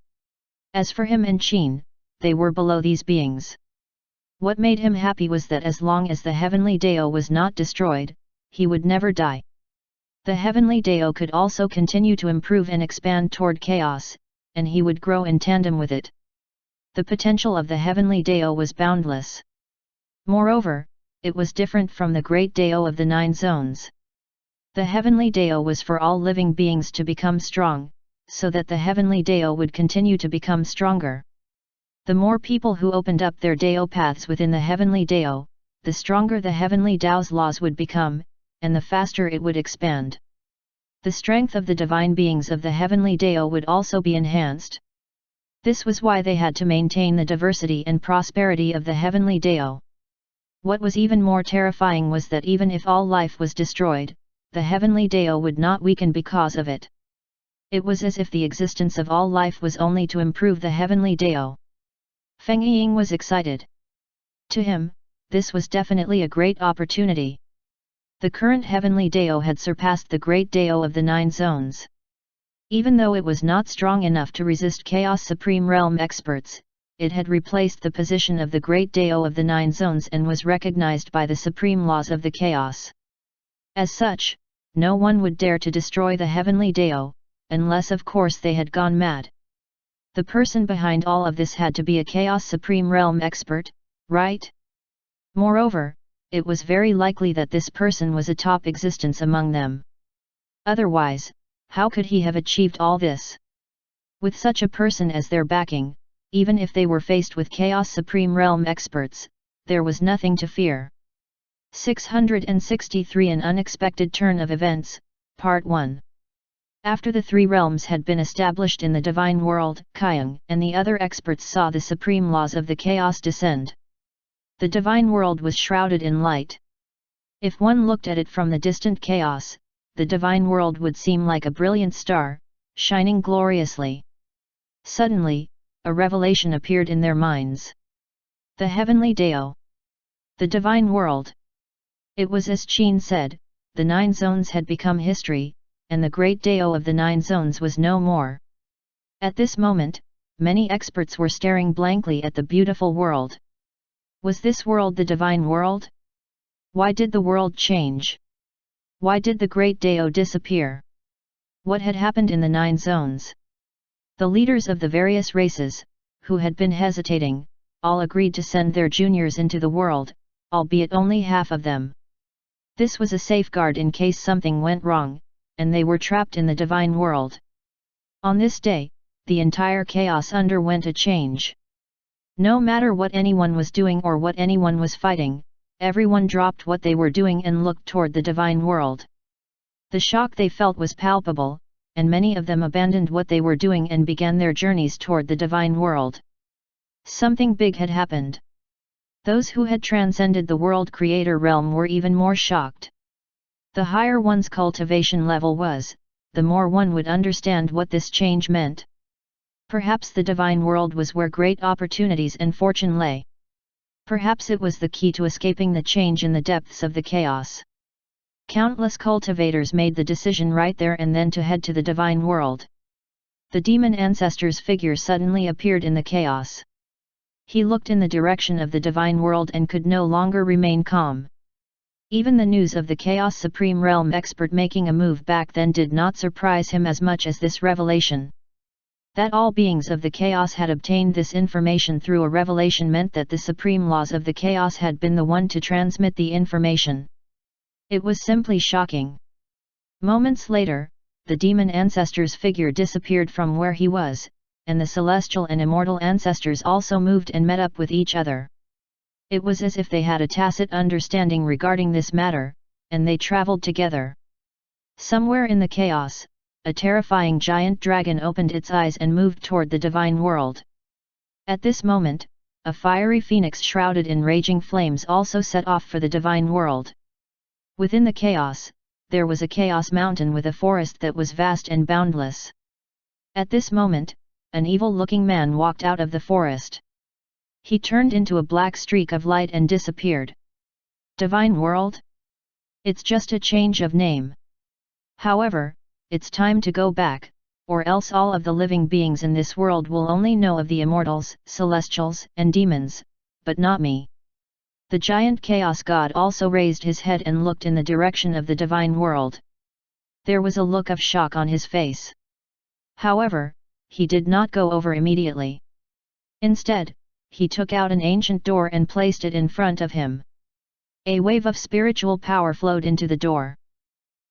As for him and Qin, they were below these beings. What made him happy was that as long as the heavenly Dao was not destroyed, he would never die. The heavenly Dao could also continue to improve and expand toward chaos, and he would grow in tandem with it. The potential of the heavenly Dao was boundless. Moreover, it was different from the great Dao of the 9 zones. The heavenly Dao was for all living beings to become strong, so that the heavenly Dao would continue to become stronger. The more people who opened up their Dao paths within the heavenly Dao, the stronger the heavenly Dao's laws would become, and the faster it would expand. The strength of the divine beings of the heavenly Dao would also be enhanced. This was why they had to maintain the diversity and prosperity of the heavenly Dao. What was even more terrifying was that even if all life was destroyed, the heavenly Dao would not weaken because of it. It was as if the existence of all life was only to improve the heavenly Dao. Feng Ying was excited. To him, this was definitely a great opportunity. The current heavenly Dao had surpassed the great Dao of the 9 zones. Even though it was not strong enough to resist Chaos Supreme Realm experts, it had replaced the position of the great Dao of the 9 zones and was recognized by the supreme laws of the chaos. As such, no one would dare to destroy the heavenly Dao, unless of course they had gone mad. The person behind all of this had to be a Chaos Supreme Realm expert, right? Moreover, it was very likely that this person was a top existence among them. Otherwise, how could he have achieved all this? With such a person as their backing, even if they were faced with Chaos Supreme Realm experts, there was nothing to fear. 663 An Unexpected Turn of Events, Part 1. After the 3 realms had been established in the divine world, Kyung and the other experts saw the supreme laws of the chaos descend. The divine world was shrouded in light. If one looked at it from the distant chaos, the divine world would seem like a brilliant star, shining gloriously. Suddenly, a revelation appeared in their minds. The heavenly Dao. The divine world. It was as Qin said, the 9 zones had become history, and the great Dao of the 9 zones was no more. At this moment, many experts were staring blankly at the beautiful world. Was this world the divine world? Why did the world change? Why did the great Dao disappear? What had happened in the 9 zones? The leaders of the various races, who had been hesitating, all agreed to send their juniors into the world, albeit only half of them. This was a safeguard in case something went wrong, and they were trapped in the divine world. On this day, the entire chaos underwent a change. No matter what anyone was doing or what anyone was fighting, everyone dropped what they were doing and looked toward the divine world. The shock they felt was palpable, and many of them abandoned what they were doing and began their journeys toward the divine world. Something big had happened. Those who had transcended the world creator realm were even more shocked. The higher one's cultivation level was, the more one would understand what this change meant. Perhaps the divine world was where great opportunities and fortune lay. Perhaps it was the key to escaping the change in the depths of the chaos. Countless cultivators made the decision right there and then to head to the divine world. The demon ancestor's figure suddenly appeared in the chaos. He looked in the direction of the divine world and could no longer remain calm. Even the news of the Chaos Supreme Realm expert making a move back then did not surprise him as much as this revelation. That all beings of the chaos had obtained this information through a revelation meant that the supreme laws of the chaos had been the one to transmit the information. It was simply shocking. Moments later, the demon ancestor's figure disappeared from where he was, and the celestial and immortal ancestors also moved and met up with each other. It was as if they had a tacit understanding regarding this matter, and they traveled together. Somewhere in the chaos, a terrifying giant dragon opened its eyes and moved toward the divine world. At this moment, a fiery phoenix shrouded in raging flames also set off for the divine world. Within the chaos, there was a chaos mountain with a forest that was vast and boundless. At this moment, an evil-looking man walked out of the forest. He turned into a black streak of light and disappeared. Divine world? It's just a change of name. However, it's time to go back, or else all of the living beings in this world will only know of the immortals, celestials, and demons, but not me. The giant chaos god also raised his head and looked in the direction of the divine world. There was a look of shock on his face. However, he did not go over immediately. Instead, he took out an ancient door and placed it in front of him. A wave of spiritual power flowed into the door.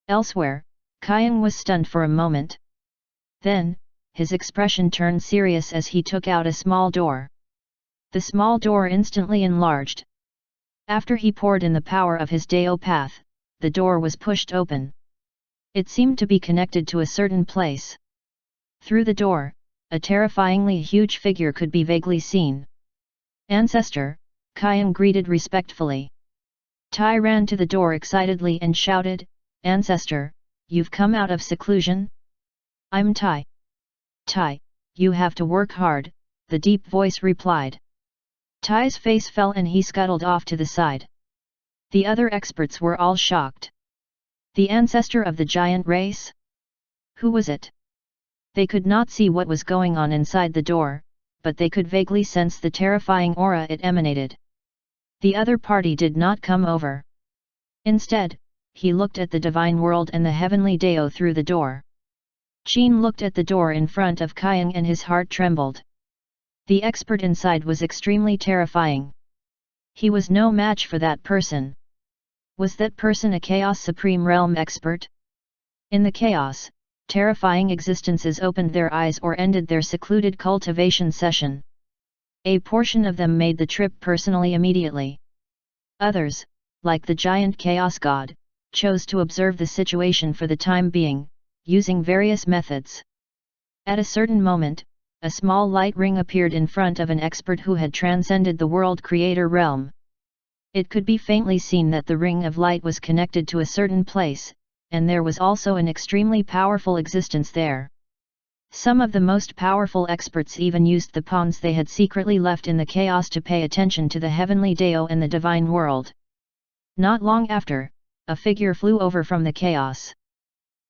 Elsewhere, Kyung was stunned for a moment. Then, his expression turned serious as he took out a small door. The small door instantly enlarged. After he poured in the power of his Dao path, the door was pushed open. It seemed to be connected to a certain place. Through the door, a terrifyingly huge figure could be vaguely seen. "Ancestor," Kyung greeted respectfully. Tai ran to the door excitedly and shouted, "Ancestor, you've come out of seclusion?" "I'm Tai." "Tai, you have to work hard," the deep voice replied. Tai's face fell and he scuttled off to the side. The other experts were all shocked. The ancestor of the giant race? Who was it? They could not see what was going on inside the door, but they could vaguely sense the terrifying aura it emanated. The other party did not come over. Instead, he looked at the divine world and the heavenly Dao through the door. Qin looked at the door in front of Kyung and his heart trembled. The expert inside was extremely terrifying. He was no match for that person. Was that person a Chaos Supreme Realm expert? In the chaos, terrifying existences opened their eyes or ended their secluded cultivation session. A portion of them made the trip personally immediately. Others, like the giant chaos god, chose to observe the situation for the time being, using various methods. At a certain moment, a small light ring appeared in front of an expert who had transcended the world creator realm. It could be faintly seen that the ring of light was connected to a certain place, and there was also an extremely powerful existence there. Some of the most powerful experts even used the pawns they had secretly left in the chaos to pay attention to the heavenly Dao and the divine world. Not long after, a figure flew over from the chaos.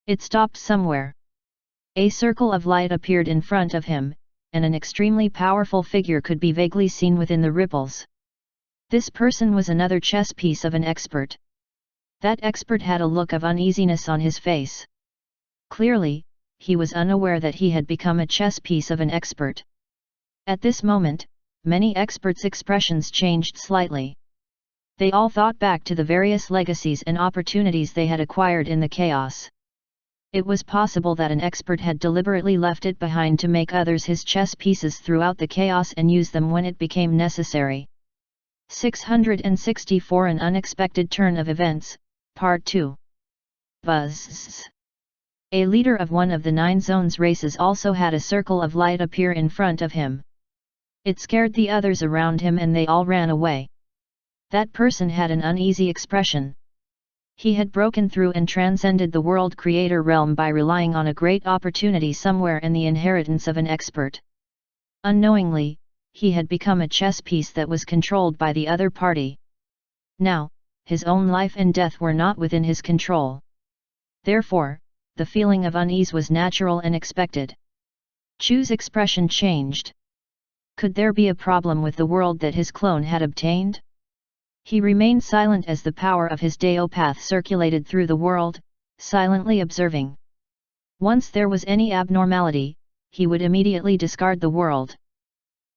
It stopped somewhere. A circle of light appeared in front of him, and an extremely powerful figure could be vaguely seen within the ripples. This person was another chess piece of an expert. That expert had a look of uneasiness on his face. Clearly, he was unaware that he had become a chess piece of an expert. At this moment, many experts' expressions changed slightly. They all thought back to the various legacies and opportunities they had acquired in the chaos. It was possible that an expert had deliberately left it behind to make others his chess pieces throughout the chaos and use them when it became necessary. 664 An Unexpected Turn of Events, Part 2. Buzz. A leader of one of the 9 zones races also had a circle of light appear in front of him. It scared the others around him and they all ran away. That person had an uneasy expression. He had broken through and transcended the world creator realm by relying on a great opportunity somewhere and the inheritance of an expert. Unknowingly, he had become a chess piece that was controlled by the other party. Now, his own life and death were not within his control. Therefore, the feeling of unease was natural and expected. Chu's expression changed. Could there be a problem with the world that his clone had obtained? He remained silent as the power of his Dao path circulated through the world, silently observing. Once there was any abnormality, he would immediately discard the world.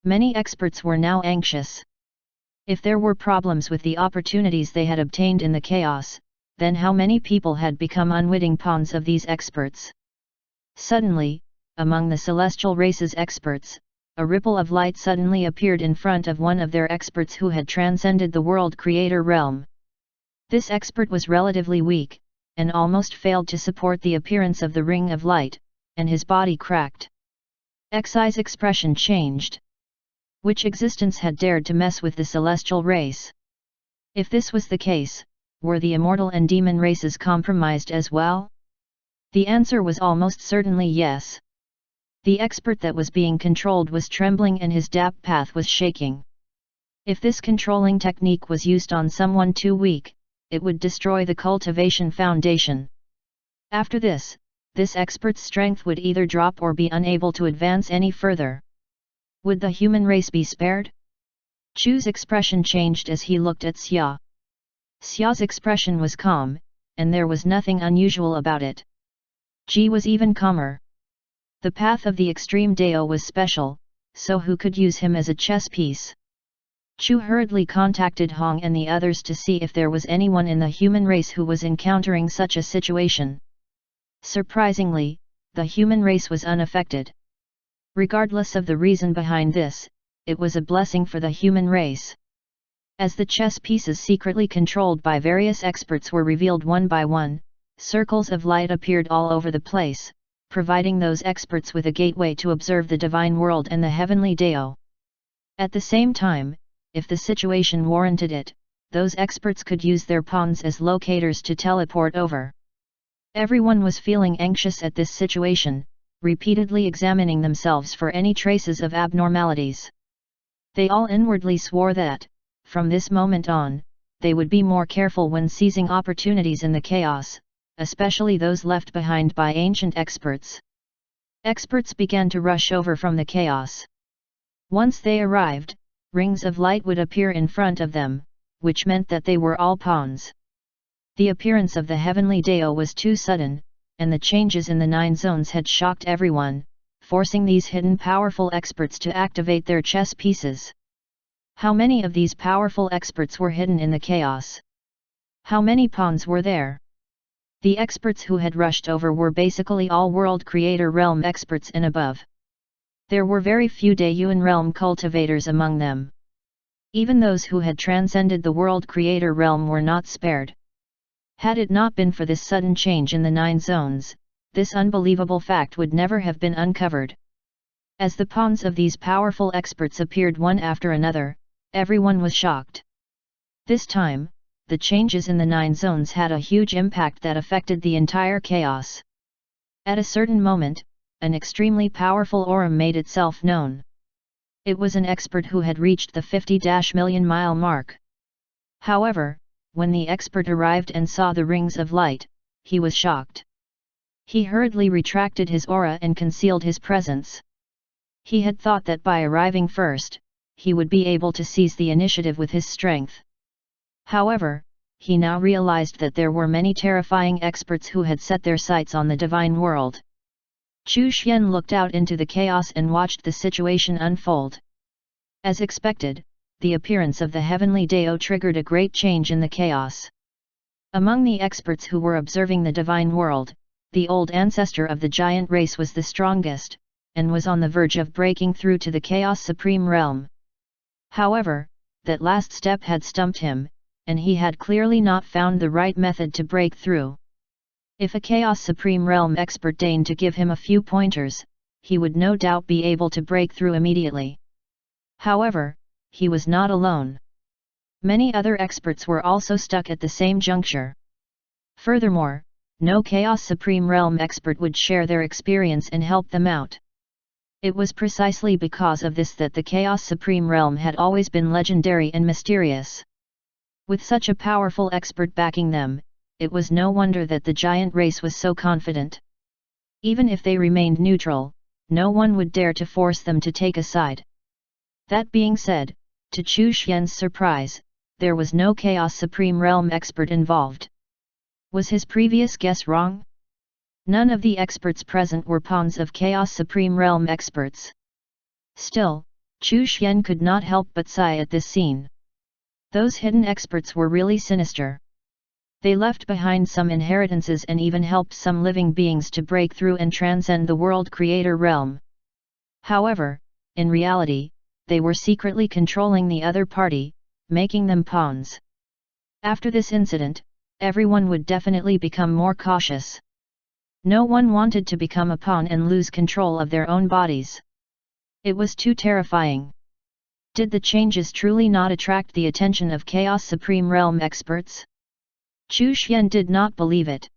Many experts were now anxious. If there were problems with the opportunities they had obtained in the chaos, then how many people had become unwitting pawns of these experts? Suddenly, among the celestial race's experts, a ripple of light suddenly appeared in front of one of their experts who had transcended the world creator realm. This expert was relatively weak, and almost failed to support the appearance of the ring of light, and his body cracked. Xi's expression changed. Which existence had dared to mess with the celestial race? If this was the case, were the immortal and demon races compromised as well? The answer was almost certainly yes. The expert that was being controlled was trembling and his dap path was shaking. If this controlling technique was used on someone too weak, it would destroy the cultivation foundation. After this expert's strength would either drop or be unable to advance any further. Would the human race be spared? Chu's expression changed as he looked at Xia. Xia's expression was calm, and there was nothing unusual about it. Ji was even calmer. The path of the extreme Dao was special, so who could use him as a chess piece? Chu hurriedly contacted Hong and the others to see if there was anyone in the human race who was encountering such a situation. Surprisingly, the human race was unaffected. Regardless of the reason behind this, it was a blessing for the human race. As the chess pieces secretly controlled by various experts were revealed one by one, circles of light appeared all over the place, providing those experts with a gateway to observe the divine world and the heavenly Dao. At the same time, if the situation warranted it, those experts could use their pawns as locators to teleport over. Everyone was feeling anxious at this situation, repeatedly examining themselves for any traces of abnormalities. They all inwardly swore that, from this moment on, they would be more careful when seizing opportunities in the chaos, especially those left behind by ancient experts. Experts began to rush over from the chaos. Once they arrived, rings of light would appear in front of them, which meant that they were all pawns. The appearance of the heavenly Dao was too sudden, and the changes in the 9 zones had shocked everyone, forcing these hidden powerful experts to activate their chess pieces. How many of these powerful experts were hidden in the chaos? How many pawns were there? The experts who had rushed over were basically all World Creator Realm experts and above. There were very few Dayuan Realm cultivators among them. Even those who had transcended the World Creator Realm were not spared. Had it not been for this sudden change in the 9 zones, this unbelievable fact would never have been uncovered. As the pawns of these powerful experts appeared one after another, everyone was shocked. This time, the changes in the 9 zones had a huge impact that affected the entire chaos. At a certain moment, an extremely powerful aura made itself known. It was an expert who had reached the 50-million-mile mark. However, when the expert arrived and saw the rings of light, he was shocked. He hurriedly retracted his aura and concealed his presence. He had thought that by arriving first, he would be able to seize the initiative with his strength. However, he now realized that there were many terrifying experts who had set their sights on the divine world. Chu Xian looked out into the chaos and watched the situation unfold. As expected, the appearance of the heavenly Dao triggered a great change in the chaos. Among the experts who were observing the divine world, the old ancestor of the giant race was the strongest, and was on the verge of breaking through to the Chaos Supreme Realm. However, that last step had stumped him, and he had clearly not found the right method to break through. If a Chaos Supreme Realm expert deigned to give him a few pointers, he would no doubt be able to break through immediately. However, he was not alone. Many other experts were also stuck at the same juncture. Furthermore, no Chaos Supreme Realm expert would share their experience and help them out. It was precisely because of this that the Chaos Supreme Realm had always been legendary and mysterious. With such a powerful expert backing them, it was no wonder that the giant race was so confident. Even if they remained neutral, no one would dare to force them to take a side. That being said, to Chu Xian's surprise, there was no Chaos Supreme Realm expert involved. Was his previous guess wrong? None of the experts present were pawns of Chaos Supreme Realm experts. Still, Chu Xian could not help but sigh at this scene. Those hidden experts were really sinister. They left behind some inheritances and even helped some living beings to break through and transcend the World Creator Realm. However, in reality, they were secretly controlling the other party, making them pawns. After this incident, everyone would definitely become more cautious. No one wanted to become a pawn and lose control of their own bodies. It was too terrifying. Did the changes truly not attract the attention of Chaos Supreme Realm experts? Chu Xian did not believe it.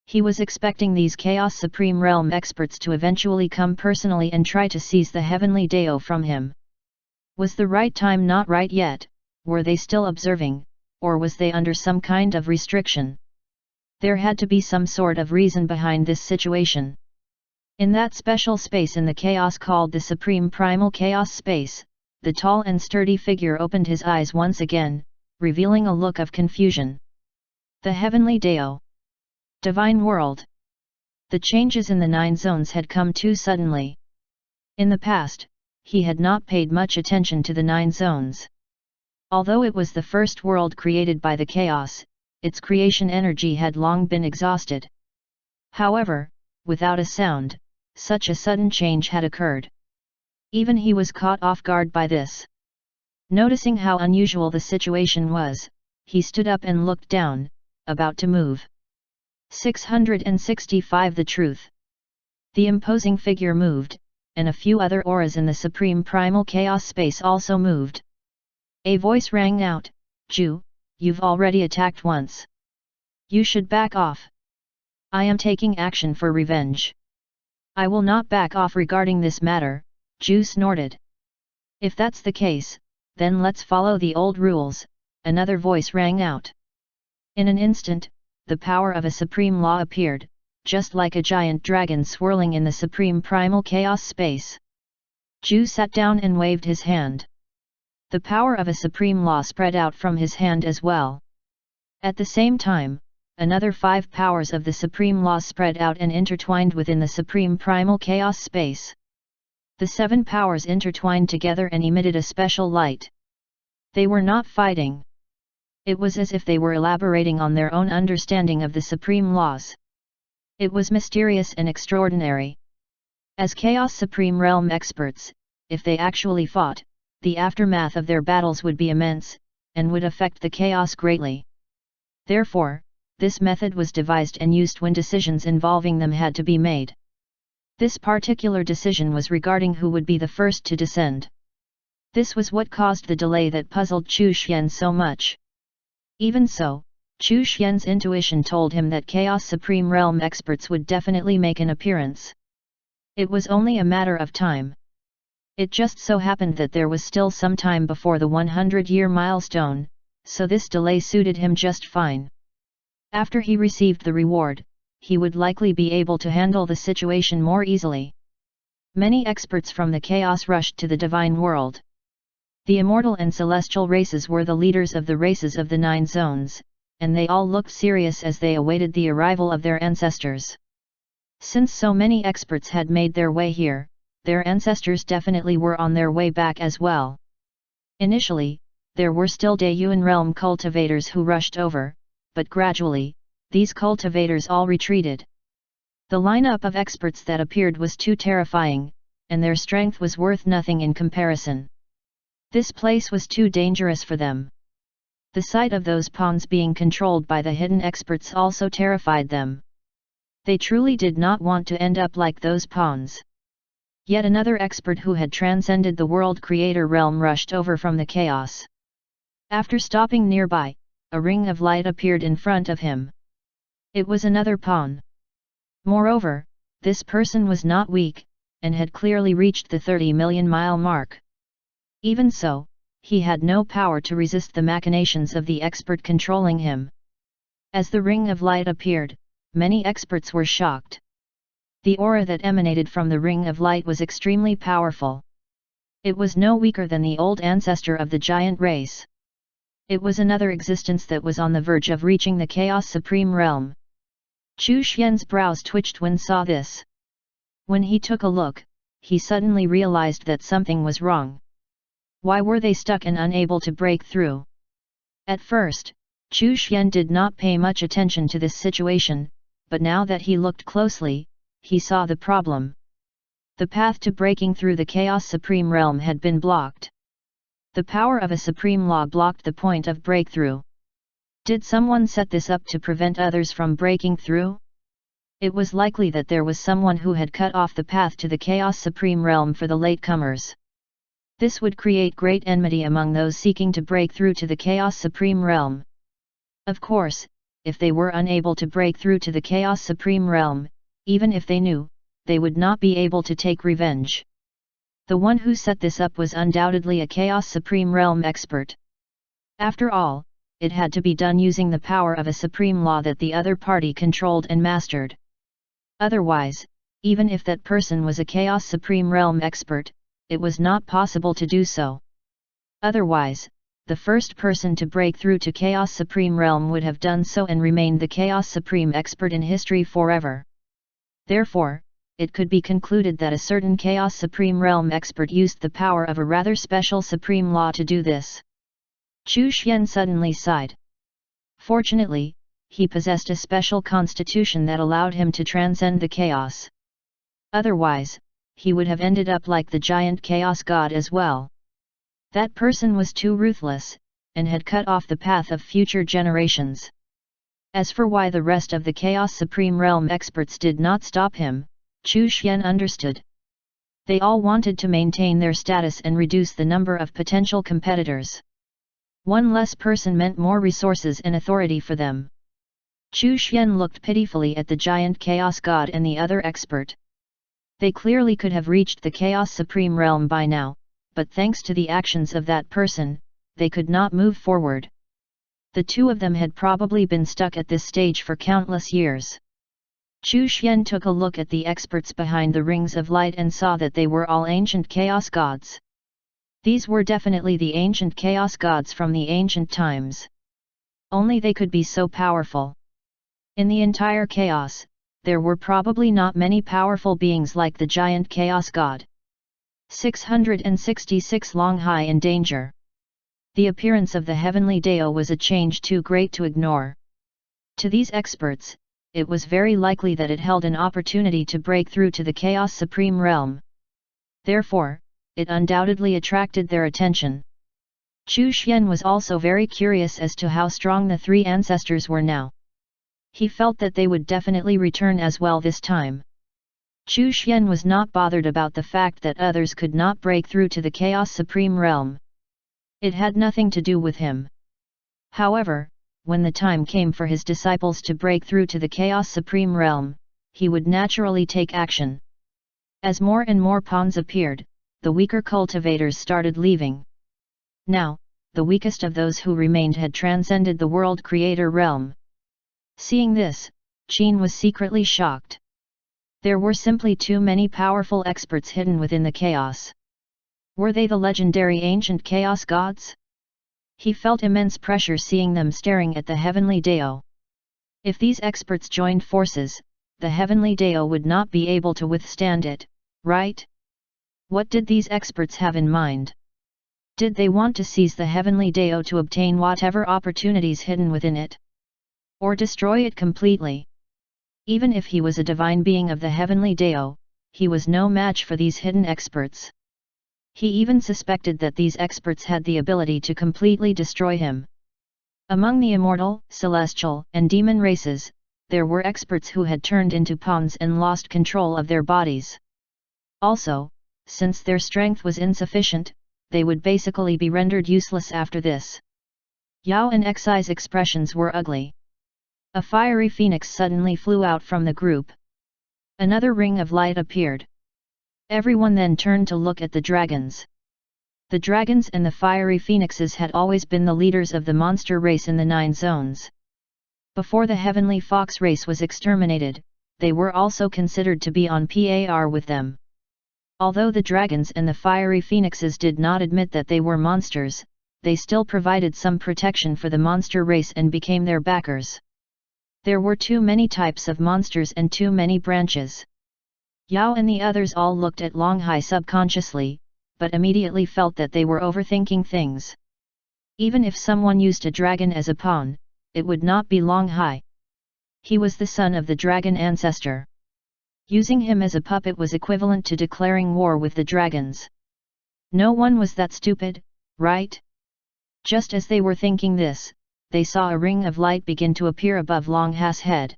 He was expecting these Chaos Supreme Realm experts to eventually come personally and try to seize the heavenly Dao from him. Was the right time not right yet? Were they still observing, or was they under some kind of restriction? There had to be some sort of reason behind this situation. In that special space in the chaos called the Supreme Primal Chaos Space, the tall and sturdy figure opened his eyes once again, revealing a look of confusion. The heavenly Dao. Divine world. The changes in the 9 zones had come too suddenly. In the past, he had not paid much attention to the 9 zones. Although it was the first world created by the chaos, its creation energy had long been exhausted. However, without a sound, such a sudden change had occurred. Even he was caught off guard by this. Noticing how unusual the situation was, he stood up and looked down, about to move. 665 The truth. The imposing figure moved, and a few other auras in the Supreme Primal Chaos Space also moved. A voice rang out, "Ju, you've already attacked once. You should back off. I am taking action for revenge." "I will not back off regarding this matter," Ju snorted. "If that's the case, then let's follow the old rules," another voice rang out. In an instant, the power of a supreme law appeared, just like a giant dragon swirling in the Supreme Primal Chaos Space. Ju sat down and waved his hand. The power of a supreme law spread out from his hand as well. At the same time, another 5 powers of the supreme law spread out and intertwined within the Supreme Primal Chaos Space. The 7 powers intertwined together and emitted a special light. They were not fighting. It was as if they were elaborating on their own understanding of the supreme laws. It was mysterious and extraordinary. As Chaos Supreme Realm experts, if they actually fought, the aftermath of their battles would be immense, and would affect the chaos greatly. Therefore, this method was devised and used when decisions involving them had to be made. This particular decision was regarding who would be the first to descend. This was what caused the delay that puzzled Chu Xian so much. Even so, Chu Xian's intuition told him that Chaos Supreme Realm experts would definitely make an appearance. It was only a matter of time. It just so happened that there was still some time before the 100-year milestone, so this delay suited him just fine. After he received the reward, he would likely be able to handle the situation more easily. Many experts from the chaos rushed to the divine world. The immortal and celestial races were the leaders of the races of the 9 zones, and they all looked serious as they awaited the arrival of their ancestors. Since so many experts had made their way here, their ancestors definitely were on their way back as well. Initially, there were still Daeyuan realm cultivators who rushed over, but gradually, these cultivators all retreated. The lineup of experts that appeared was too terrifying, and their strength was worth nothing in comparison. This place was too dangerous for them. The sight of those pawns being controlled by the hidden experts also terrified them. They truly did not want to end up like those pawns. Yet another expert who had transcended the world creator realm rushed over from the chaos. After stopping nearby, a ring of light appeared in front of him. It was another pawn. Moreover, this person was not weak, and had clearly reached the 30 million mile mark. Even so, he had no power to resist the machinations of the expert controlling him. As the ring of light appeared, many experts were shocked. The aura that emanated from the ring of light was extremely powerful. It was no weaker than the old ancestor of the giant race. It was another existence that was on the verge of reaching the Chaos Supreme Realm. Chu Xian's brows twitched when saw this. When he took a look, he suddenly realized that something was wrong. Why were they stuck and unable to break through? At first, Chu Xian did not pay much attention to this situation, but now that he looked closely, he saw the problem. The path to breaking through the Chaos Supreme Realm had been blocked. The power of a supreme law blocked the point of breakthrough. Did someone set this up to prevent others from breaking through? It was likely that there was someone who had cut off the path to the Chaos Supreme Realm for the latecomers. This would create great enmity among those seeking to break through to the Chaos Supreme Realm. Of course, if they were unable to break through to the Chaos Supreme Realm, even if they knew, they would not be able to take revenge. The one who set this up was undoubtedly a Chaos Supreme Realm expert. After all, it had to be done using the power of a supreme law that the other party controlled and mastered. Otherwise, even if that person was a Chaos Supreme Realm expert, it was not possible to do so. Otherwise, the first person to break through to Chaos Supreme Realm would have done so and remained the Chaos Supreme expert in history forever. Therefore, it could be concluded that a certain Chaos Supreme Realm expert used the power of a rather special supreme law to do this. Chu Xian suddenly sighed. Fortunately, he possessed a special constitution that allowed him to transcend the chaos. Otherwise, he would have ended up like the giant chaos god as well. That person was too ruthless, and had cut off the path of future generations. As for why the rest of the Chaos Supreme Realm experts did not stop him, Chu Xian understood. They all wanted to maintain their status and reduce the number of potential competitors. One less person meant more resources and authority for them. Chu Xian looked pitifully at the giant chaos god and the other expert. They clearly could have reached the Chaos Supreme Realm by now, but thanks to the actions of that person, they could not move forward. The two of them had probably been stuck at this stage for countless years. Chu Xian took a look at the experts behind the rings of light and saw that they were all ancient chaos gods. These were definitely the ancient chaos gods from the ancient times. Only they could be so powerful. In the entire chaos, there were probably not many powerful beings like the giant chaos god. 666 Long High in danger. The appearance of the heavenly Dao was a change too great to ignore. To these experts, it was very likely that it held an opportunity to break through to the Chaos Supreme Realm. Therefore, it undoubtedly attracted their attention. Chu Xian was also very curious as to how strong the three ancestors were now. He felt that they would definitely return as well this time. Chu Xian was not bothered about the fact that others could not break through to the Chaos Supreme Realm. It had nothing to do with him. However, when the time came for his disciples to break through to the Chaos Supreme Realm, he would naturally take action. As more and more pawns appeared, the weaker cultivators started leaving. Now, the weakest of those who remained had transcended the World Creator realm. Seeing this, Qin was secretly shocked. There were simply too many powerful experts hidden within the chaos. Were they the legendary ancient chaos gods? He felt immense pressure seeing them staring at the heavenly Dao. If these experts joined forces, the heavenly Dao would not be able to withstand it, right? What did these experts have in mind? Did they want to seize the heavenly Dao to obtain whatever opportunities hidden within it? Or destroy it completely? Even if he was a divine being of the heavenly Dao, he was no match for these hidden experts. He even suspected that these experts had the ability to completely destroy him. Among the immortal, celestial, and demon races, there were experts who had turned into pawns and lost control of their bodies. Also, since their strength was insufficient, they would basically be rendered useless after this. Yao and Xi's expressions were ugly. A fiery phoenix suddenly flew out from the group. Another ring of light appeared. Everyone then turned to look at the dragons. The dragons and the fiery phoenixes had always been the leaders of the monster race in the 9 zones. Before the heavenly fox race was exterminated, they were also considered to be on par with them. Although the dragons and the fiery phoenixes did not admit that they were monsters, they still provided some protection for the monster race and became their backers. There were too many types of monsters and too many branches. Yao and the others all looked at Long Hai subconsciously, but immediately felt that they were overthinking things. Even if someone used a dragon as a pawn, it would not be Long Hai. He was the son of the dragon ancestor. Using him as a puppet was equivalent to declaring war with the dragons. No one was that stupid, right? Just as they were thinking this, they saw a ring of light begin to appear above Long Ha's head.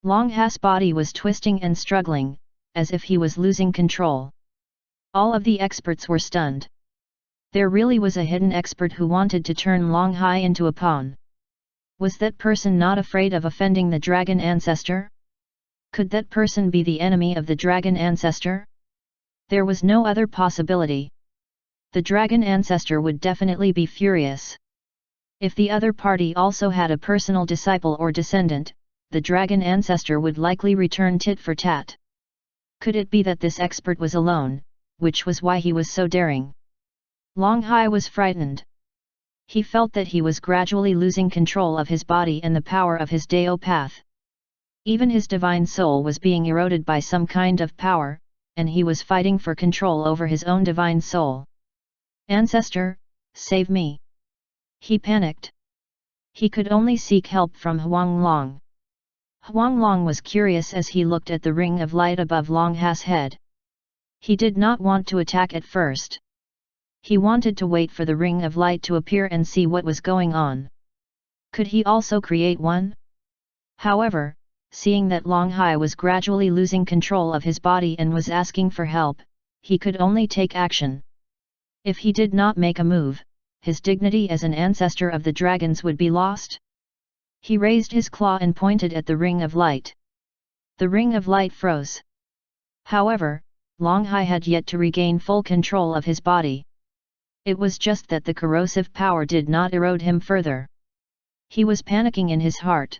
Long Ha's body was twisting and struggling, as if he was losing control. All of the experts were stunned. There really was a hidden expert who wanted to turn Long Ha into a pawn. Was that person not afraid of offending the dragon ancestor? Could that person be the enemy of the dragon ancestor? There was no other possibility. The dragon ancestor would definitely be furious. If the other party also had a personal disciple or descendant, the dragon ancestor would likely return tit for tat. Could it be that this expert was alone, which was why he was so daring? Long Ha was frightened. He felt that he was gradually losing control of his body and the power of his Dao path. Even his divine soul was being eroded by some kind of power, and he was fighting for control over his own divine soul. Ancestor, save me! He panicked. He could only seek help from Huang Long. Huang Long was curious as he looked at the ring of light above Long Ha's head. He did not want to attack at first. He wanted to wait for the ring of light to appear and see what was going on. Could he also create one? However, seeing that Long Ha was gradually losing control of his body and was asking for help, he could only take action. If he did not make a move, his dignity as an ancestor of the dragons would be lost. He raised his claw and pointed at the ring of light. The ring of light froze. However, Long Ha had yet to regain full control of his body. It was just that the corrosive power did not erode him further. He was panicking in his heart.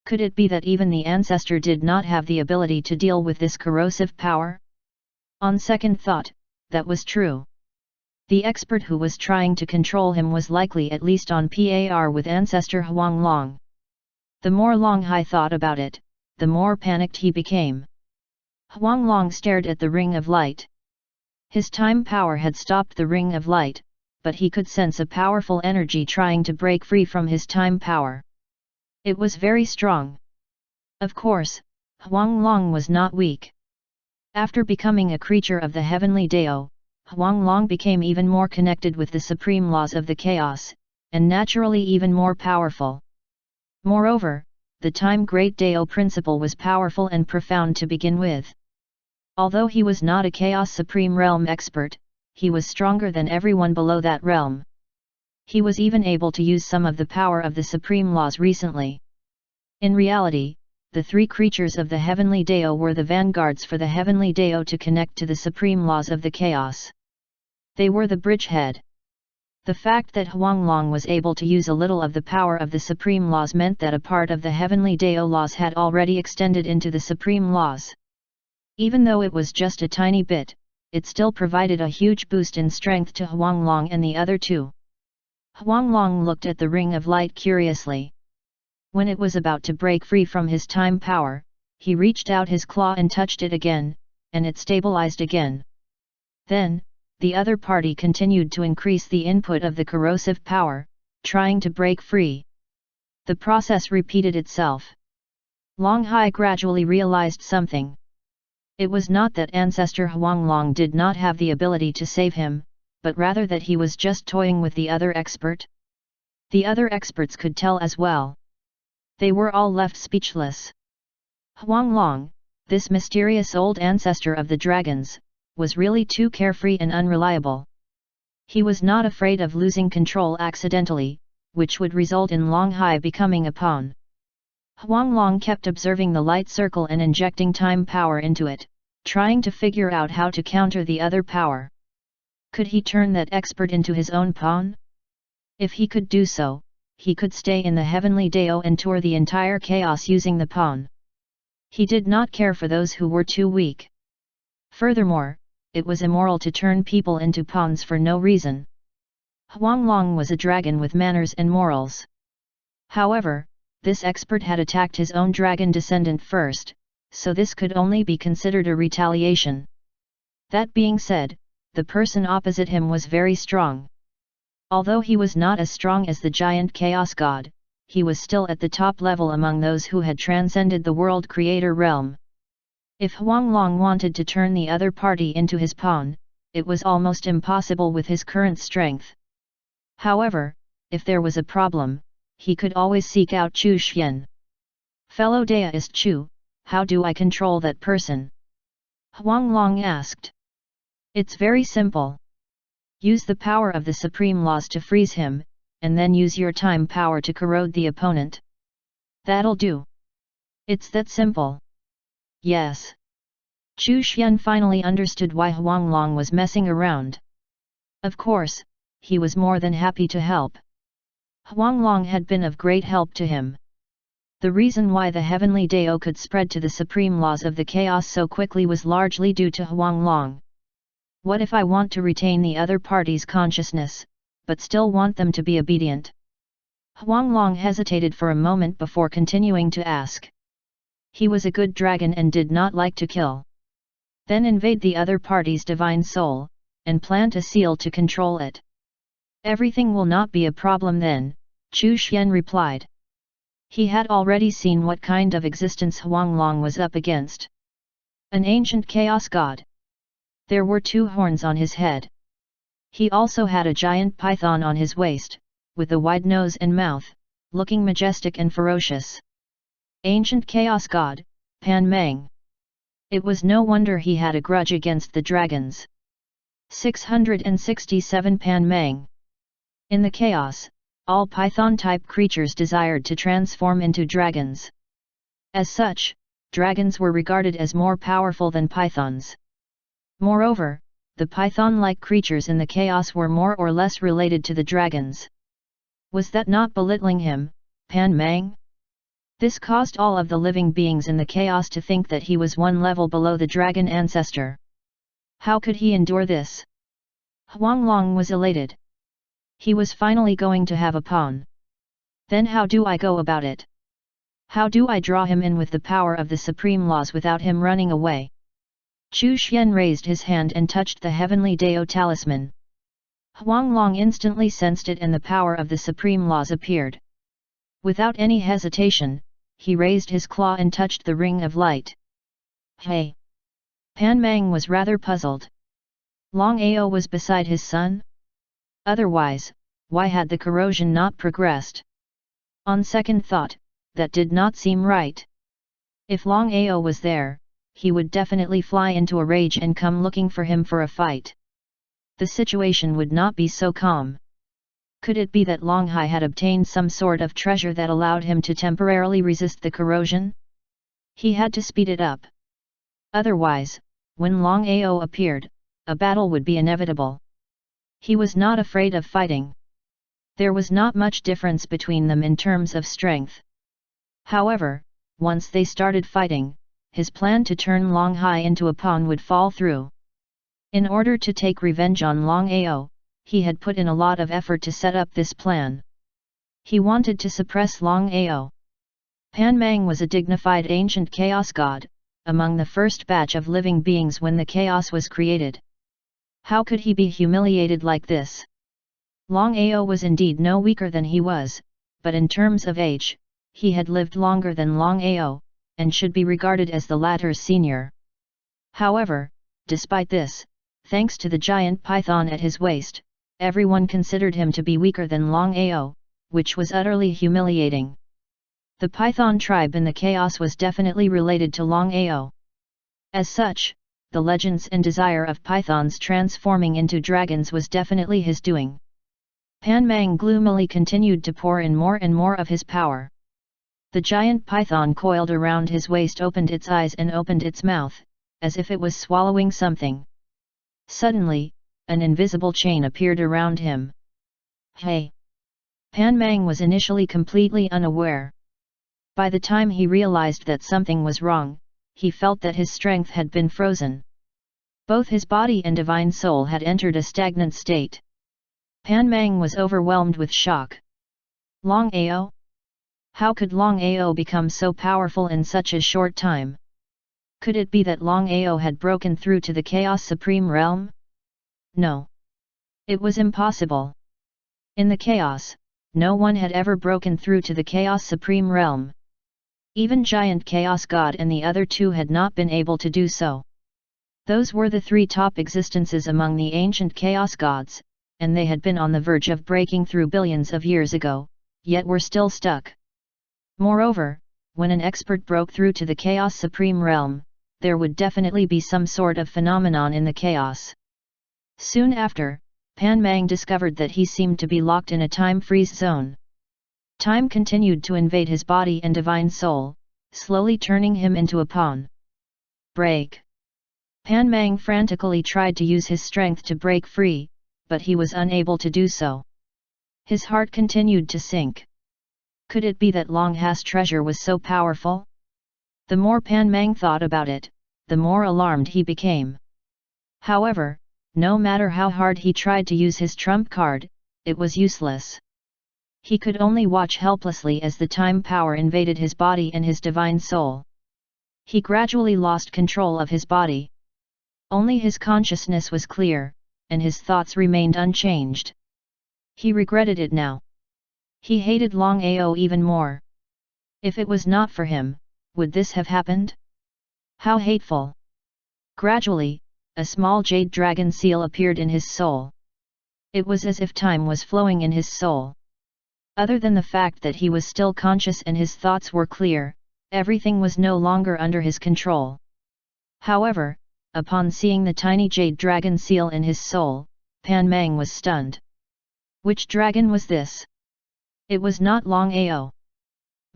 Could it be that even the ancestor did not have the ability to deal with this corrosive power? On second thought, that was true. The expert who was trying to control him was likely at least on par with ancestor Huang Long. The more Long Ha thought about it, the more panicked he became. Huang Long stared at the ring of light. His time power had stopped the ring of light, but he could sense a powerful energy trying to break free from his time power. It was very strong. Of course, Huang Long was not weak. After becoming a creature of the heavenly Dao, Huang Long became even more connected with the supreme laws of the chaos, and naturally even more powerful. Moreover, the time Great Dao principle was powerful and profound to begin with. Although he was not a Chaos Supreme Realm expert, he was stronger than everyone below that realm. He was even able to use some of the power of the Supreme Laws recently. In reality, the three creatures of the Heavenly Dao were the vanguards for the Heavenly Dao to connect to the Supreme Laws of the Chaos. They were the bridgehead. The fact that Huang Long was able to use a little of the power of the Supreme Laws meant that a part of the Heavenly Dao laws had already extended into the Supreme Laws. Even though it was just a tiny bit, it still provided a huge boost in strength to Huang Long and the other two. Huang Long looked at the ring of light curiously. When it was about to break free from his time power, he reached out his claw and touched it again, and it stabilized again. Then, the other party continued to increase the input of the corrosive power, trying to break free. The process repeated itself. Long Ha gradually realized something. It was not that ancestor Huang Long did not have the ability to save him, but rather that he was just toying with the other expert. The other experts could tell as well. They were all left speechless. Huang Long, this mysterious old ancestor of the dragons, was really too carefree and unreliable. He was not afraid of losing control accidentally, which would result in Long Ha becoming a pawn. Huang Long kept observing the light circle and injecting time power into it, trying to figure out how to counter the other power. Could he turn that expert into his own pawn? If he could do so, he could stay in the Heavenly Dao and tour the entire chaos using the pawn. He did not care for those who were too weak. Furthermore, it was immoral to turn people into pawns for no reason. Huang Long was a dragon with manners and morals. However, this expert had attacked his own dragon descendant first, so this could only be considered a retaliation. That being said, the person opposite him was very strong. Although he was not as strong as the giant chaos god, he was still at the top level among those who had transcended the world creator realm. If Huanglong wanted to turn the other party into his pawn, it was almost impossible with his current strength. However, if there was a problem, he could always seek out Chu Xian. "Fellow Daoist Chu, how do I control that person?" Huanglong asked. "It's very simple. Use the power of the supreme laws to freeze him, and then use your time power to corrode the opponent. That'll do. It's that simple." "Yes." Chu Xian finally understood why Huanglong was messing around. Of course, he was more than happy to help. Huanglong had been of great help to him. The reason why the heavenly Dao could spread to the supreme laws of the chaos so quickly was largely due to Huanglong. What if I want to retain the other party's consciousness, but still want them to be obedient? Huanglong hesitated for a moment before continuing to ask. He was a good dragon and did not like to kill. Then invade the other party's divine soul, and plant a seal to control it. "Everything will not be a problem then," Chu Xian replied. He had already seen what kind of existence Huanglong was up against. An ancient chaos god. There were 2 horns on his head. He also had a giant python on his waist, with a wide nose and mouth, looking majestic and ferocious. Ancient chaos god, Pan Meng. It was no wonder he had a grudge against the dragons. 667 Pan Meng. In the chaos, all python-type creatures desired to transform into dragons. As such, dragons were regarded as more powerful than pythons. Moreover, the python-like creatures in the chaos were more or less related to the dragons. Was that not belittling him, Pan Meng? This caused all of the living beings in the chaos to think that he was one level below the dragon ancestor. How could he endure this? Huanglong was elated. He was finally going to have a pawn. Then how do I go about it? How do I draw him in with the power of the supreme laws without him running away? Chu Xian raised his hand and touched the heavenly Dao talisman. Huanglong instantly sensed it and the power of the supreme laws appeared. Without any hesitation, he raised his claw and touched the ring of light. "Hey!" Pan Meng was rather puzzled. Long Ao was beside his son? Otherwise, why had the corrosion not progressed? On second thought, that did not seem right. If Long Ao was there, he would definitely fly into a rage and come looking for him for a fight. The situation would not be so calm. Could it be that Long Hai had obtained some sort of treasure that allowed him to temporarily resist the corrosion? He had to speed it up. Otherwise, when Long Ao appeared, a battle would be inevitable. He was not afraid of fighting. There was not much difference between them in terms of strength. However, once they started fighting, his plan to turn Long Hai into a pawn would fall through. In order to take revenge on Long Ao, he had put in a lot of effort to set up this plan. He wanted to suppress Long Ao. Pan Meng was a dignified ancient chaos god, among the first batch of living beings when the chaos was created. How could he be humiliated like this? Long Ao was indeed no weaker than he was, but in terms of age, he had lived longer than Long Ao, and should be regarded as the latter's senior. However, despite this, thanks to the giant python at his waist, everyone considered him to be weaker than Long Ao, which was utterly humiliating. The python tribe in the chaos was definitely related to Long Ao. As such, the legends and desire of pythons transforming into dragons was definitely his doing. Pan Meng gloomily continued to pour in more and more of his power. The giant python coiled around his waist opened its eyes and opened its mouth, as if it was swallowing something. Suddenly, an invisible chain appeared around him. "Hey!" Pan Meng was initially completely unaware. By the time he realized that something was wrong, he felt that his strength had been frozen. Both his body and divine soul had entered a stagnant state. Pan Meng was overwhelmed with shock. Long Ao? How could Long Ao become so powerful in such a short time? Could it be that Long Ao had broken through to the Chaos Supreme Realm? No. It was impossible. In the Chaos, no one had ever broken through to the Chaos Supreme Realm. Even Giant Chaos God and the other two had not been able to do so. Those were the three top existences among the ancient Chaos Gods, and they had been on the verge of breaking through billions of years ago, yet were still stuck. Moreover, when an expert broke through to the Chaos Supreme Realm, there would definitely be some sort of phenomenon in the chaos. Soon after, Pan Mang discovered that he seemed to be locked in a time freeze zone. Time continued to invade his body and divine soul, slowly turning him into a pawn. Break! Pan Mang frantically tried to use his strength to break free, but he was unable to do so. His heart continued to sink. Could it be that Long Ha's treasure was so powerful? The more Pan Mang thought about it, the more alarmed he became. However, no matter how hard he tried to use his trump card, it was useless. He could only watch helplessly as the time power invaded his body and his divine soul. He gradually lost control of his body. Only his consciousness was clear, and his thoughts remained unchanged. He regretted it now. He hated Long Ao even more. If it was not for him, would this have happened? How hateful! Gradually, a small jade dragon seal appeared in his soul. It was as if time was flowing in his soul. Other than the fact that he was still conscious and his thoughts were clear, everything was no longer under his control. However, upon seeing the tiny jade dragon seal in his soul, Pan Mang was stunned. Which dragon was this? It was not Long Ao.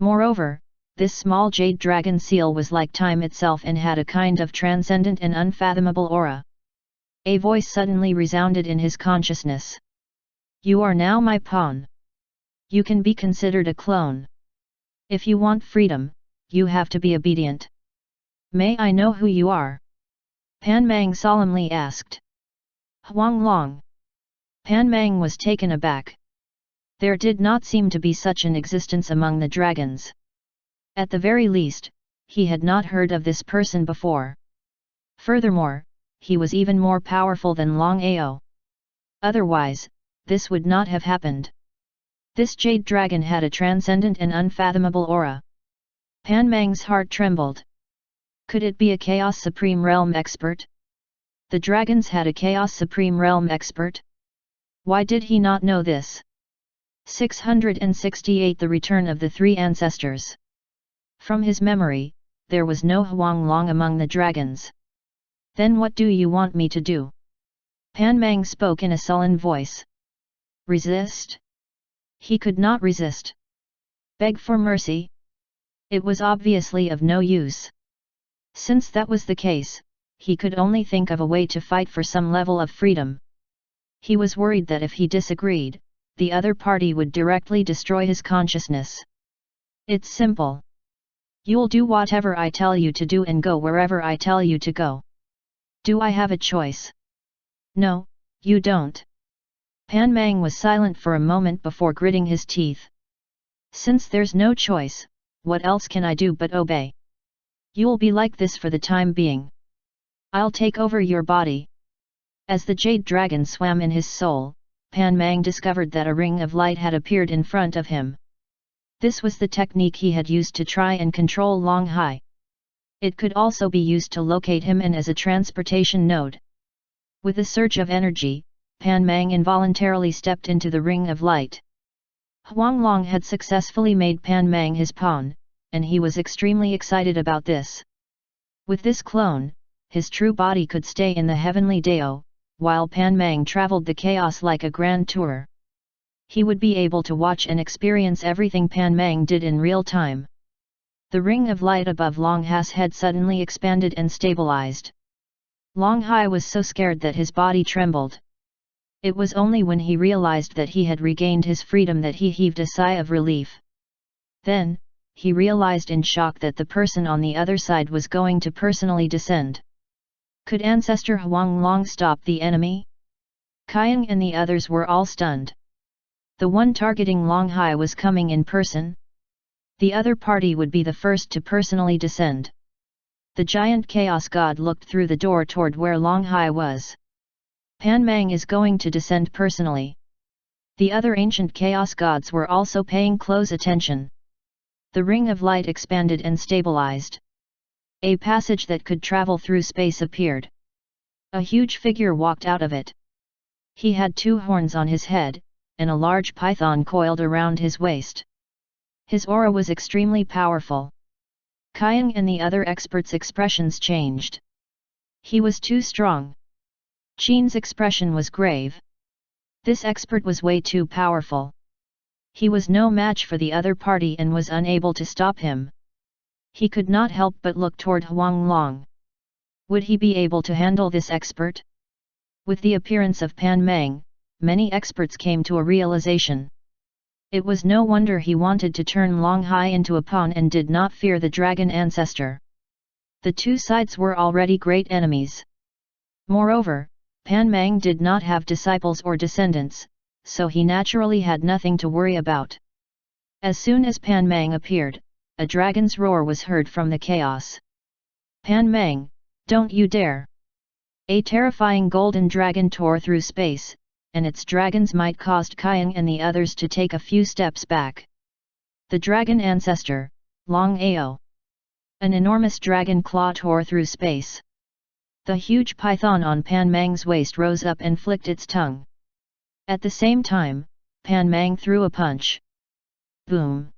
Moreover, this small jade dragon seal was like time itself and had a kind of transcendent and unfathomable aura. A voice suddenly resounded in his consciousness. You are now my pawn. You can be considered a clone. If you want freedom, you have to be obedient. May I know who you are? Pan Mang solemnly asked. Huang Long. Pan Mang was taken aback. There did not seem to be such an existence among the dragons. At the very least, he had not heard of this person before. Furthermore, he was even more powerful than Long Ao. Otherwise, this would not have happened. This jade dragon had a transcendent and unfathomable aura. Pan Mang's heart trembled. Could it be a Chaos Supreme Realm expert? The dragons had a Chaos Supreme Realm expert? Why did he not know this? 668 The Return of the Three Ancestors. From his memory, there was no Huang Long among the dragons. Then what do you want me to do? Pan Mang spoke in a sullen voice. Resist? He could not resist. Beg for mercy? It was obviously of no use. Since that was the case, he could only think of a way to fight for some level of freedom. He was worried that if he disagreed, the other party would directly destroy his consciousness. It's simple. You'll do whatever I tell you to do and go wherever I tell you to go. Do I have a choice? No, you don't. Pan Mang was silent for a moment before gritting his teeth. Since there's no choice, what else can I do but obey? You'll be like this for the time being. I'll take over your body. As the jade dragon swam in his soul, Pan Mang discovered that a ring of light had appeared in front of him. This was the technique he had used to try and control Long Hai. It could also be used to locate him and as a transportation node. With a surge of energy, Pan Mang involuntarily stepped into the ring of light. Huang Long had successfully made Pan Mang his pawn, and he was extremely excited about this. With this clone, his true body could stay in the heavenly Dao, while Pan Mang traveled the chaos like a grand tour. He would be able to watch and experience everything Pan Mang did in real time. The ring of light above Long Hai's head suddenly expanded and stabilized. Long Hai was so scared that his body trembled. It was only when he realized that he had regained his freedom that he heaved a sigh of relief. Then, he realized in shock that the person on the other side was going to personally descend. Could Ancestor Huang Long stop the enemy? Kaiang and the others were all stunned. The one targeting Long Hai was coming in person. The other party would be the first to personally descend. The giant chaos god looked through the door toward where Long Hai was. Pan Mang is going to descend personally. The other ancient chaos gods were also paying close attention. The ring of light expanded and stabilized. A passage that could travel through space appeared. A huge figure walked out of it. He had 2 horns on his head, and a large python coiled around his waist. His aura was extremely powerful. Qiang and the other experts' expressions changed. He was too strong. Qin's expression was grave. This expert was way too powerful. He was no match for the other party and was unable to stop him. He could not help but look toward Huanglong. Would he be able to handle this expert? With the appearance of Pan Meng, many experts came to a realization. It was no wonder he wanted to turn Long Hai into a pawn and did not fear the dragon ancestor. The 2 sides were already great enemies. Moreover, Pan Meng did not have disciples or descendants, so he naturally had nothing to worry about. As soon as Pan Meng appeared, a dragon's roar was heard from the chaos. Pan Meng, don't you dare! A terrifying golden dragon tore through space, and its dragon's might caused Qiang and the others to take a few steps back. The dragon ancestor, Long Ao. An enormous dragon claw tore through space. The huge python on Pan Meng's waist rose up and flicked its tongue. At the same time, Pan Meng threw a punch. Boom!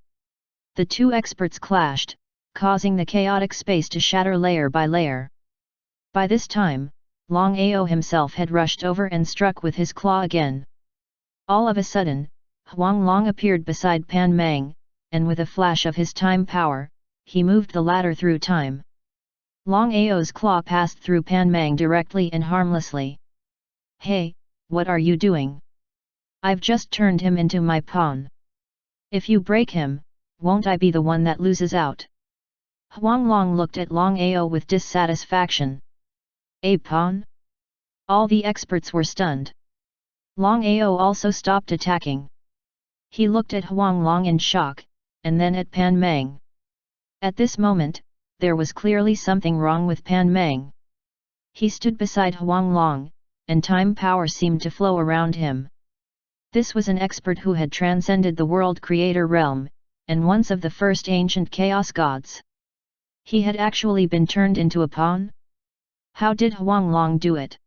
The 2 experts clashed, causing the chaotic space to shatter layer by layer. By this time, Long Ao himself had rushed over and struck with his claw again. All of a sudden, Huanglong appeared beside Pan Meng, and with a flash of his time power, he moved the latter through time. Long Ao's claw passed through Pan Meng directly and harmlessly. Hey, what are you doing? I've just turned him into my pawn. If you break him, won't I be the one that loses out? Huanglong looked at Long Ao with dissatisfaction. A pawn? All the experts were stunned. Long Ao also stopped attacking. He looked at Huanglong in shock, and then at Pan Meng. At this moment, there was clearly something wrong with Pan Meng. He stood beside Huanglong, and time power seemed to flow around him. This was an expert who had transcended the world creator realm, and once of the first ancient chaos gods. He had actually been turned into a pawn? How did Huanglong do it?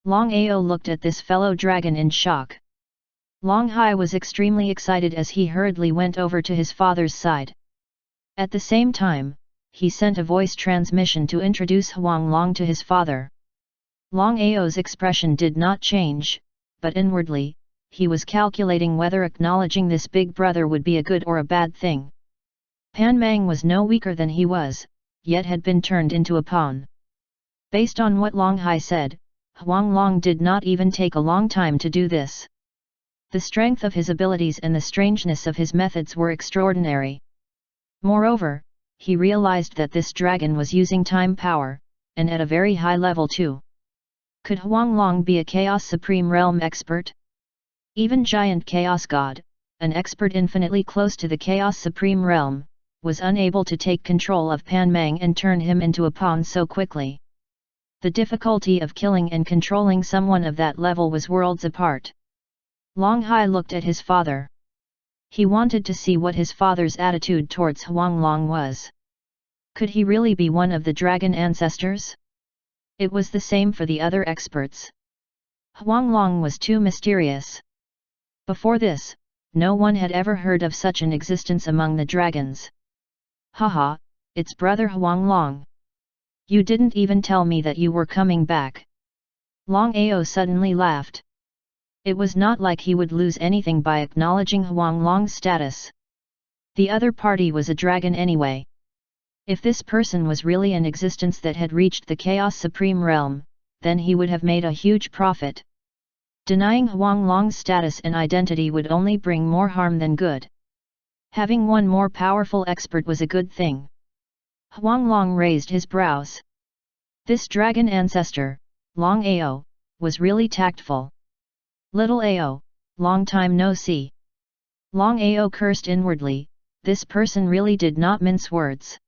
Long Ao looked at this fellow dragon in shock. Long Hai was extremely excited as he hurriedly went over to his father's side. At the same time, he sent a voice transmission to introduce Huanglong to his father. Long Ao's expression did not change, but inwardly, he was calculating whether acknowledging this big brother would be a good or a bad thing. Pan Meng was no weaker than he was, yet had been turned into a pawn. Based on what Long Hai said, Huanglong did not even take a long time to do this. The strength of his abilities and the strangeness of his methods were extraordinary. Moreover, he realized that this dragon was using time power, and at a very high level too. Could Huanglong be a Chaos Supreme Realm expert? Even Giant Chaos God, an expert infinitely close to the Chaos Supreme Realm, was unable to take control of Pan Meng and turn him into a pawn so quickly. The difficulty of killing and controlling someone of that level was worlds apart. Long Hai looked at his father. He wanted to see what his father's attitude towards Huanglong was. Could he really be one of the dragon ancestors? It was the same for the other experts. Huanglong was too mysterious. Before this, no one had ever heard of such an existence among the dragons. Haha, it's brother Huanglong. You didn't even tell me that you were coming back. Long Ao suddenly laughed. It was not like he would lose anything by acknowledging Huanglong's status. The other party was a dragon anyway. If this person was really an existence that had reached the Chaos Supreme Realm, then he would have made a huge profit. Denying Huanglong's status and identity would only bring more harm than good. Having one more powerful expert was a good thing. Huanglong raised his brows. This dragon ancestor, Long Ao, was really tactful. Little Ao, long time no see. Long Ao cursed inwardly, this person really did not mince words.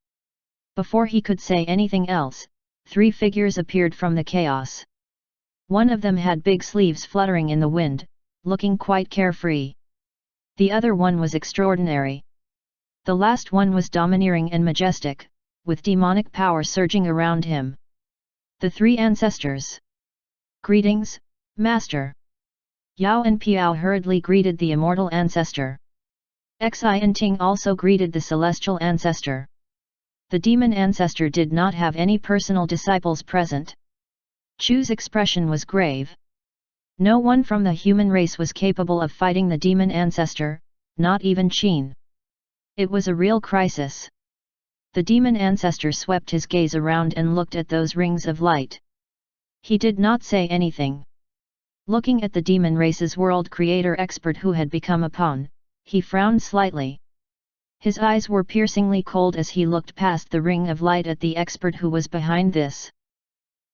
Before he could say anything else, 3 figures appeared from the chaos. One of them had big sleeves fluttering in the wind, looking quite carefree. The other one was extraordinary. The last one was domineering and majestic, with demonic power surging around him. The three ancestors. Greetings, Master. Yao and Piao hurriedly greeted the immortal ancestor. Xi and Ting also greeted the celestial ancestor. The demon ancestor did not have any personal disciples present. Chu's expression was grave. No one from the human race was capable of fighting the demon ancestor, not even Qin. It was a real crisis. The demon ancestor swept his gaze around and looked at those rings of light. He did not say anything. Looking at the demon race's world creator expert who had become a pawn, he frowned slightly. His eyes were piercingly cold as he looked past the ring of light at the expert who was behind this.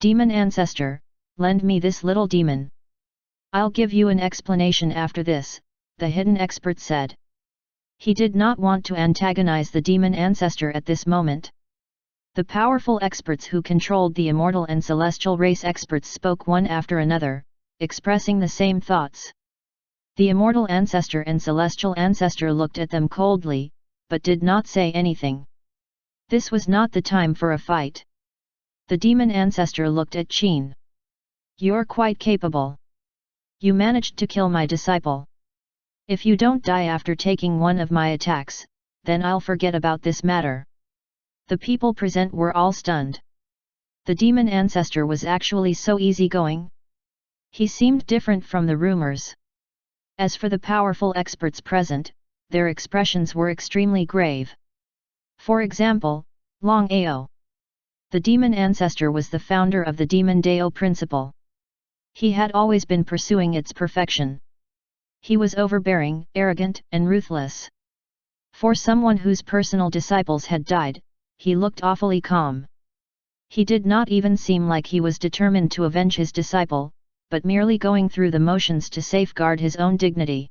Demon ancestor, lend me this little demon. I'll give you an explanation after this, the hidden expert said. He did not want to antagonize the demon ancestor at this moment. The powerful experts who controlled the immortal and celestial race experts spoke one after another, expressing the same thoughts. The immortal ancestor and celestial ancestor looked at them coldly, but did not say anything. This was not the time for a fight. The demon ancestor looked at Qin. You're quite capable. You managed to kill my disciple. If you don't die after taking one of my attacks, then I'll forget about this matter. The people present were all stunned. The demon ancestor was actually so easygoing. He seemed different from the rumors. As for the powerful experts present, their expressions were extremely grave. For example, Long Ao. The demon ancestor was the founder of the Demon Dao principle. He had always been pursuing its perfection. He was overbearing, arrogant, and ruthless. For someone whose personal disciples had died, he looked awfully calm. He did not even seem like he was determined to avenge his disciple, but merely going through the motions to safeguard his own dignity.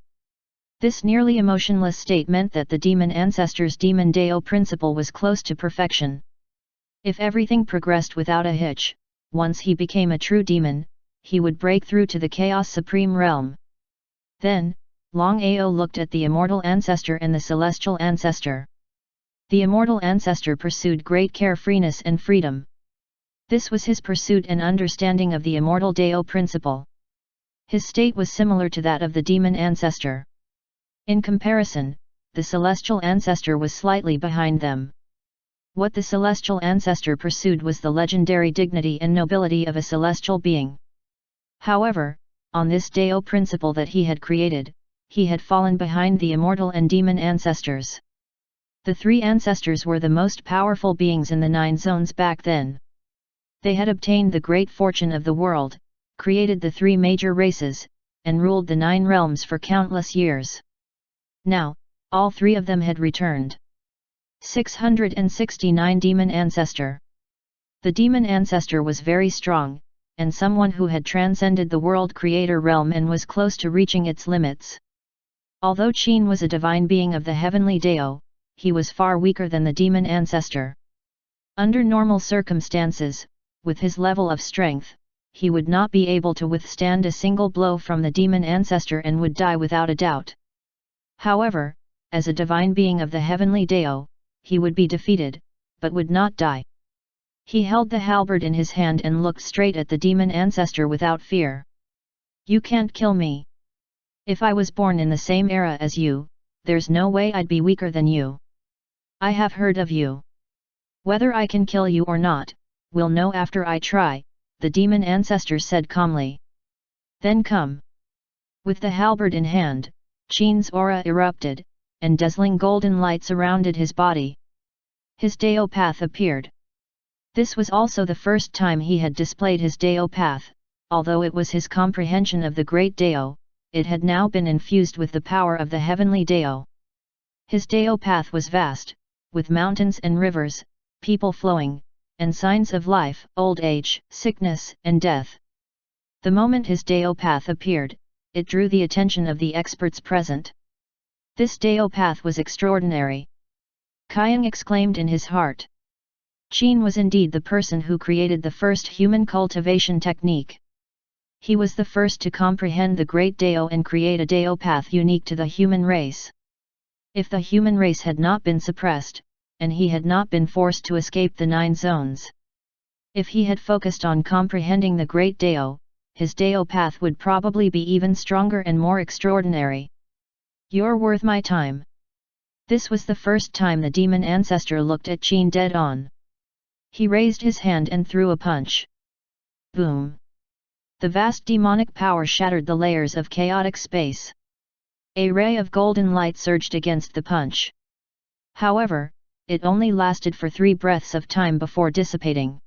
This nearly emotionless state meant that the demon ancestor's Demon Dao principle was close to perfection. If everything progressed without a hitch, once he became a true demon, he would break through to the Chaos Supreme Realm. Then, Long Ao looked at the immortal ancestor and the celestial ancestor. The immortal ancestor pursued great carefreeness and freedom. This was his pursuit and understanding of the immortal Dao principle. His state was similar to that of the demon ancestor. In comparison, the celestial ancestor was slightly behind them. What the celestial ancestor pursued was the legendary dignity and nobility of a celestial being. However, on this Dao principle that he had created, he had fallen behind the immortal and demon ancestors. The three ancestors were the most powerful beings in the 9 zones back then. They had obtained the great fortune of the world, created the 3 major races, and ruled the 9 realms for countless years. Now, all 3 of them had returned. 669 Demon Ancestor. The demon ancestor was very strong, and someone who had transcended the world creator realm and was close to reaching its limits. Although Qin was a divine being of the heavenly Dao, he was far weaker than the demon ancestor. Under normal circumstances, with his level of strength, he would not be able to withstand a single blow from the demon ancestor and would die without a doubt. However, as a divine being of the heavenly Dao, he would be defeated, but would not die. He held the halberd in his hand and looked straight at the demon ancestor without fear. You can't kill me. If I was born in the same era as you, there's no way I'd be weaker than you. I have heard of you. Whether I can kill you or not, we'll know after I try, the demon ancestor said calmly. Then come. With the halberd in hand, Qin's aura erupted, and dazzling golden light surrounded his body. His Dao path appeared. This was also the first time he had displayed his Dao path, although it was his comprehension of the great Dao, it had now been infused with the power of the heavenly Dao. His Dao path was vast, with mountains and rivers, people flowing, and signs of life, old age, sickness, and death. The moment his Dao path appeared, it drew the attention of the experts present. This Dao path was extraordinary. Qiang exclaimed in his heart. Qin was indeed the person who created the first human cultivation technique. He was the first to comprehend the great Dao and create a Dao path unique to the human race. If the human race had not been suppressed, and he had not been forced to escape the 9 zones. If he had focused on comprehending the great Dao, his Dao path would probably be even stronger and more extraordinary. You're worth my time. This was the first time the demon ancestor looked at Qin dead on. He raised his hand and threw a punch. Boom! The vast demonic power shattered the layers of chaotic space. A ray of golden light surged against the punch. However, it only lasted for 3 breaths of time before dissipating.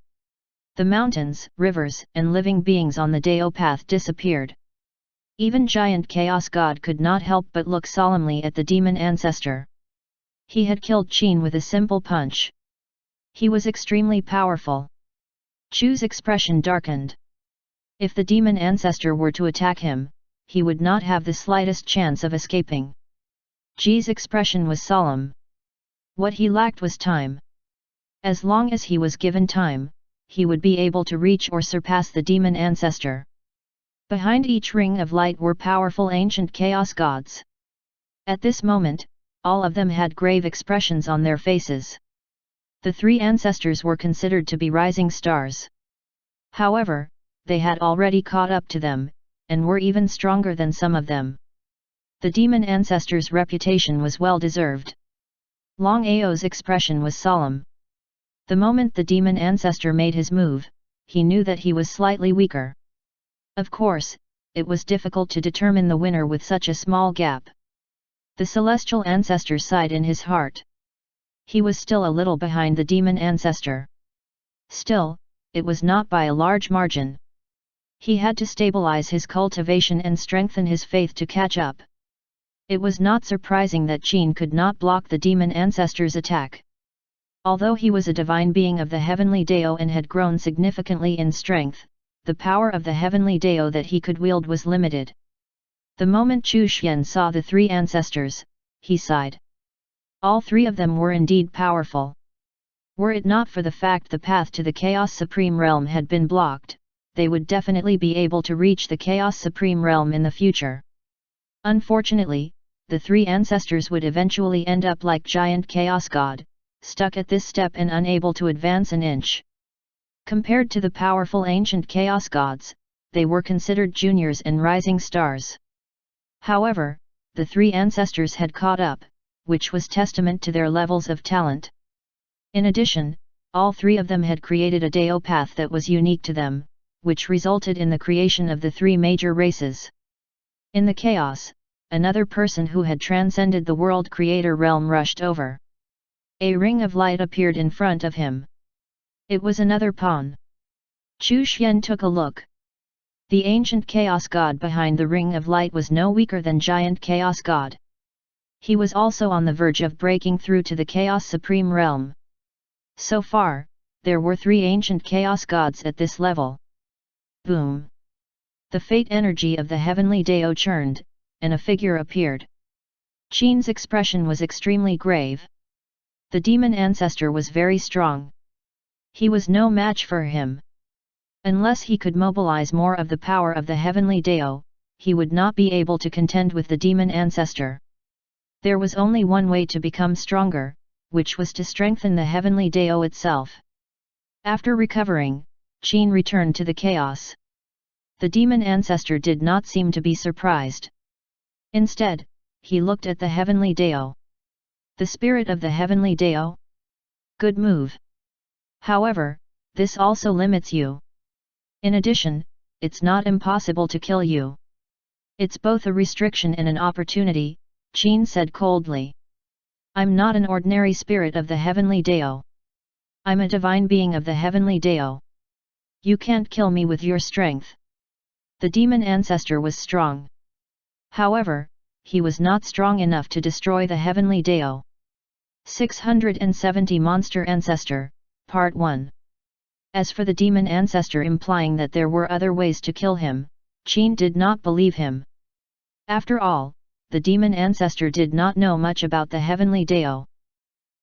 The mountains, rivers, and living beings on the Dao path disappeared. Even giant Chaos God could not help but look solemnly at the demon ancestor. He had killed Qin with a simple punch. He was extremely powerful. Chu's expression darkened. If the demon ancestor were to attack him, he would not have the slightest chance of escaping. Ji's expression was solemn. What he lacked was time. As long as he was given time, he would be able to reach or surpass the demon ancestor. Behind each ring of light were powerful ancient chaos gods. At this moment, all of them had grave expressions on their faces. The 3 ancestors were considered to be rising stars. However, they had already caught up to them, and were even stronger than some of them. The demon ancestor's reputation was well deserved. Long Ao's expression was solemn. The moment the demon ancestor made his move, he knew that he was slightly weaker. Of course, it was difficult to determine the winner with such a small gap. The celestial ancestor sighed in his heart. He was still a little behind the demon ancestor. Still, it was not by a large margin. He had to stabilize his cultivation and strengthen his faith to catch up. It was not surprising that Qin could not block the demon ancestor's attack. Although he was a divine being of the heavenly Dao and had grown significantly in strength, the power of the heavenly Dao that he could wield was limited. The moment Chu Xian saw the 3 ancestors, he sighed. All 3 of them were indeed powerful. Were it not for the fact the path to the Chaos Supreme Realm had been blocked, they would definitely be able to reach the Chaos Supreme Realm in the future. Unfortunately, the 3 ancestors would eventually end up like giant Chaos God, stuck at this step and unable to advance an inch. Compared to the powerful ancient Chaos Gods, they were considered juniors and rising stars. However, the 3 ancestors had caught up, which was testament to their levels of talent. In addition, all 3 of them had created a Dao path that was unique to them, which resulted in the creation of the 3 major races. In the chaos, another person who had transcended the world creator realm rushed over. A ring of light appeared in front of him. It was another pawn. Chu Xian took a look. The ancient chaos god behind the ring of light was no weaker than giant chaos god. He was also on the verge of breaking through to the Chaos Supreme Realm. So far, there were 3 ancient chaos gods at this level. Boom! The fate energy of the heavenly Dao churned, and a figure appeared. Qin's expression was extremely grave. The demon ancestor was very strong. He was no match for him. Unless he could mobilize more of the power of the heavenly Dao, he would not be able to contend with the demon ancestor. There was only one way to become stronger, which was to strengthen the heavenly Dao itself. After recovering, Qin returned to the chaos. The demon ancestor did not seem to be surprised. Instead, he looked at the heavenly Dao. The spirit of the heavenly Dao? Good move. However, this also limits you. In addition, it's not impossible to kill you. It's both a restriction and an opportunity, Qin said coldly. I'm not an ordinary spirit of the heavenly Dao. I'm a divine being of the heavenly Dao. You can't kill me with your strength. The demon ancestor was strong. However, he was not strong enough to destroy the heavenly Dao. 670 Monster Ancestor, Part 1. As for the demon ancestor implying that there were other ways to kill him, Qin did not believe him. After all, the demon ancestor did not know much about the heavenly Dao.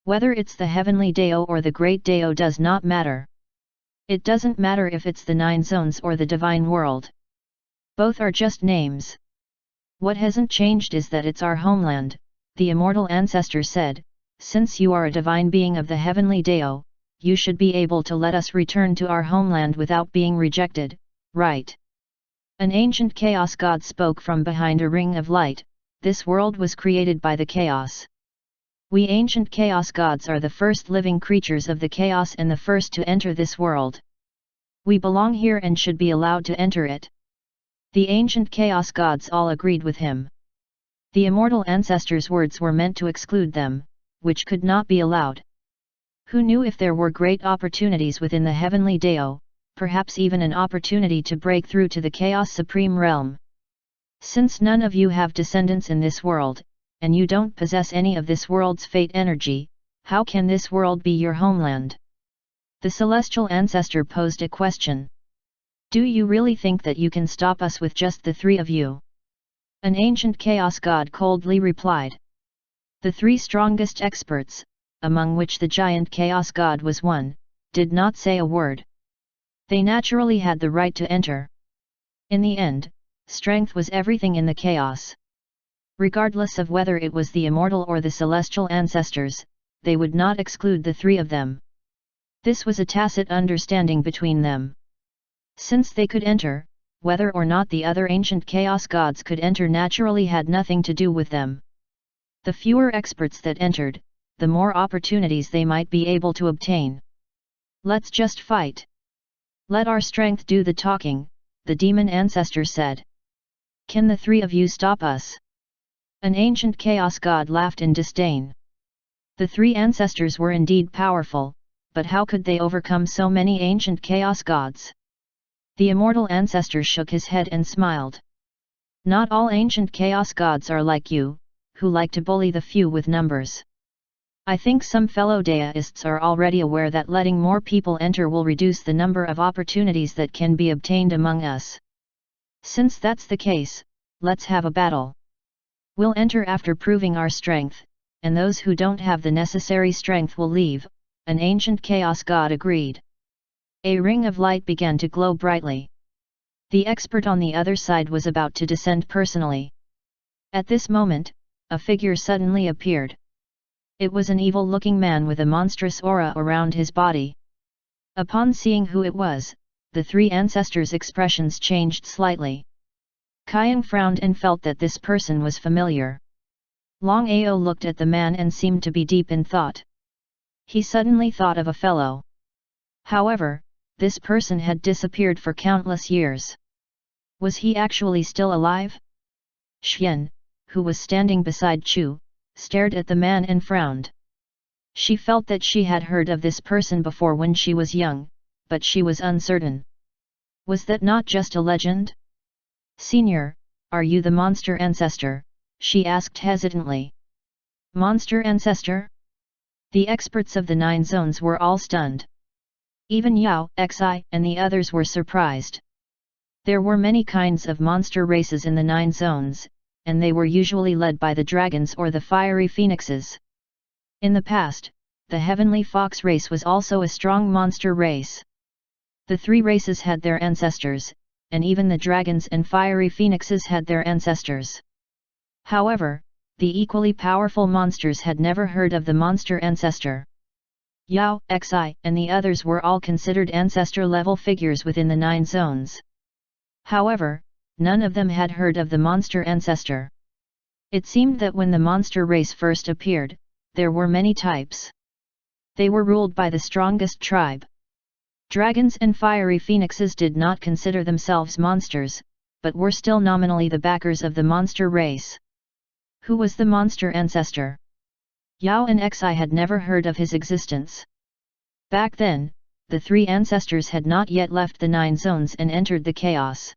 Whether it's the heavenly Dao or the great Dao does not matter. It doesn't matter if it's the 9 zones or the divine world. Both are just names. What hasn't changed is that it's our homeland, the immortal ancestor said, "Since you are a divine being of the heavenly Dao, you should be able to let us return to our homeland without being rejected, right?" An ancient chaos god spoke from behind a ring of light. This world was created by the chaos. We ancient chaos gods are the first living creatures of the chaos and the first to enter this world. We belong here and should be allowed to enter it. The ancient chaos gods all agreed with him. The immortal ancestors' words were meant to exclude them, which could not be allowed. Who knew if there were great opportunities within the heavenly Dao, perhaps even an opportunity to break through to the Chaos Supreme Realm? Since none of you have descendants in this world, and you don't possess any of this world's fate energy, how can this world be your homeland? The celestial ancestor posed a question. Do you really think that you can stop us with just the three of you? An ancient chaos god coldly replied. The three strongest experts, among which the giant chaos god was one, did not say a word. They naturally had the right to enter. In the end, strength was everything in the chaos. Regardless of whether it was the immortal or the celestial ancestors, they would not exclude the three of them. This was a tacit understanding between them. Since they could enter, whether or not the other ancient chaos gods could enter naturally had nothing to do with them. The fewer experts that entered, the more opportunities they might be able to obtain. Let's just fight. Let our strength do the talking, the demon ancestor said. Can the three of you stop us? An ancient chaos god laughed in disdain. The three ancestors were indeed powerful, but how could they overcome so many ancient chaos gods? The immortal ancestor shook his head and smiled. Not all ancient chaos gods are like you, who like to bully the few with numbers. I think some fellow deists are already aware that letting more people enter will reduce the number of opportunities that can be obtained among us. Since that's the case, let's have a battle. We'll enter after proving our strength, and those who don't have the necessary strength will leave, an ancient chaos god agreed. A ring of light began to glow brightly. The expert on the other side was about to descend personally. At this moment, a figure suddenly appeared. It was an evil-looking man with a monstrous aura around his body. Upon seeing who it was, the three ancestors' expressions changed slightly. Kaiang frowned and felt that this person was familiar. Long Ao looked at the man and seemed to be deep in thought. He suddenly thought of a fellow. However, this person had disappeared for countless years. Was he actually still alive? Xian, who was standing beside Chu, stared at the man and frowned. She felt that she had heard of this person before when she was young, but she was uncertain. Was that not just a legend? Senior, are you the monster ancestor? She asked hesitantly. Monster ancestor? The experts of the 9 zones were all stunned. Even Yao, Xi, and the others were surprised. There were many kinds of monster races in the 9 zones, and they were usually led by the dragons or the fiery phoenixes. In the past, the heavenly fox race was also a strong monster race. The 3 races had their ancestors, and even the dragons and fiery phoenixes had their ancestors. However, the equally powerful monsters had never heard of the monster ancestor. Yao, Xi, and the others were all considered ancestor-level figures within the 9 zones. However, none of them had heard of the monster ancestor. It seemed that when the monster race first appeared, there were many types. They were ruled by the strongest tribe. Dragons and fiery phoenixes did not consider themselves monsters, but were still nominally the backers of the monster race. Who was the monster ancestor? Yao and Xi had never heard of his existence. Back then, the 3 ancestors had not yet left the 9 zones and entered the chaos.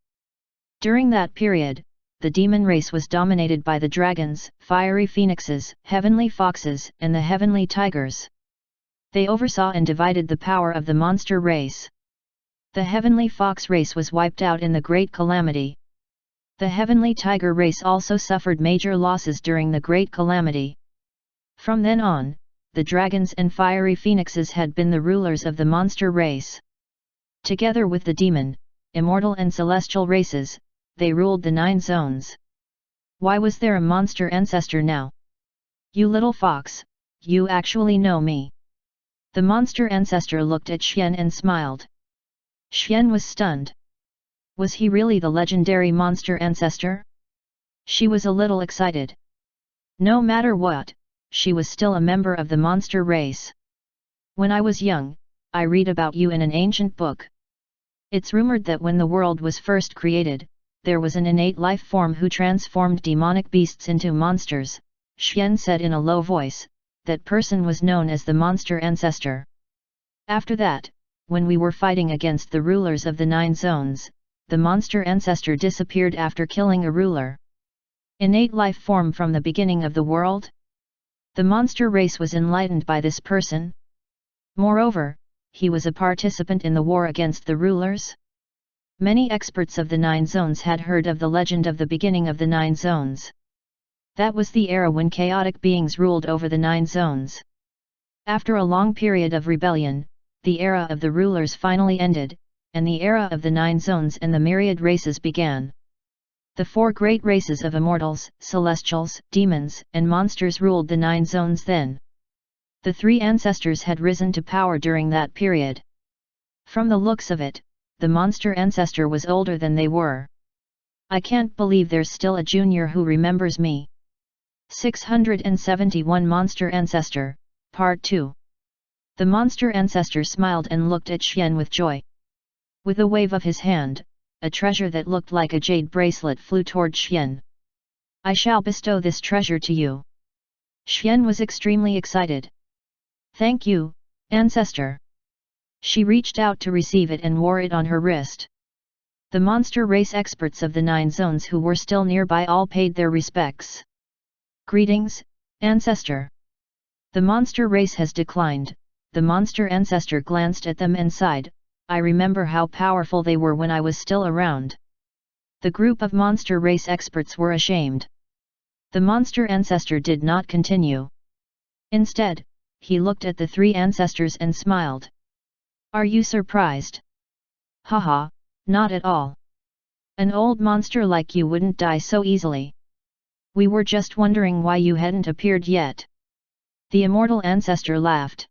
During that period, the demon race was dominated by the dragons, fiery phoenixes, heavenly foxes, and the heavenly tigers. They oversaw and divided the power of the monster race. The heavenly fox race was wiped out in the Great Calamity. The heavenly tiger race also suffered major losses during the Great Calamity. From then on, the dragons and fiery phoenixes had been the rulers of the monster race. Together with the demon, immortal and celestial races, they ruled the 9 zones. Why was there a monster ancestor now? You little fox, you actually know me. The monster ancestor looked at Xian and smiled. Xian was stunned. Was he really the legendary monster ancestor? She was a little excited. No matter what, she was still a member of the monster race. When I was young, I read about you in an ancient book. It's rumored that when the world was first created, there was an innate life form who transformed demonic beasts into monsters. Xian said in a low voice. That person was known as the monster ancestor. After that, when we were fighting against the rulers of the 9 zones, the monster ancestor disappeared after killing a ruler. Innate life form from the beginning of the world? The monster race was enlightened by this person. Moreover, he was a participant in the war against the rulers. Many experts of the 9 zones had heard of the legend of the beginning of the 9 zones. That was the era when chaotic beings ruled over the 9 zones. After a long period of rebellion, the era of the rulers finally ended, and the era of the 9 zones and the myriad races began. The 4 great races of immortals, celestials, demons, and monsters ruled the 9 zones then. The 3 ancestors had risen to power during that period. From the looks of it, the monster ancestor was older than they were. I can't believe there's still a junior who remembers me. 671 Monster Ancestor, Part 2. The monster ancestor smiled and looked at Xian with joy. With a wave of his hand, a treasure that looked like a jade bracelet flew toward Xian. I shall bestow this treasure to you. Xian was extremely excited. Thank you, ancestor. She reached out to receive it and wore it on her wrist. The monster race experts of the 9 zones who were still nearby all paid their respects. Greetings, ancestor. The monster race has declined. The monster ancestor glanced at them and sighed. I remember how powerful they were when I was still around. The group of monster race experts were ashamed. The monster ancestor did not continue. Instead, he looked at the 3 ancestors and smiled. Are you surprised? Haha, not at all. An old monster like you wouldn't die so easily. We were just wondering why you hadn't appeared yet. The immortal ancestor laughed.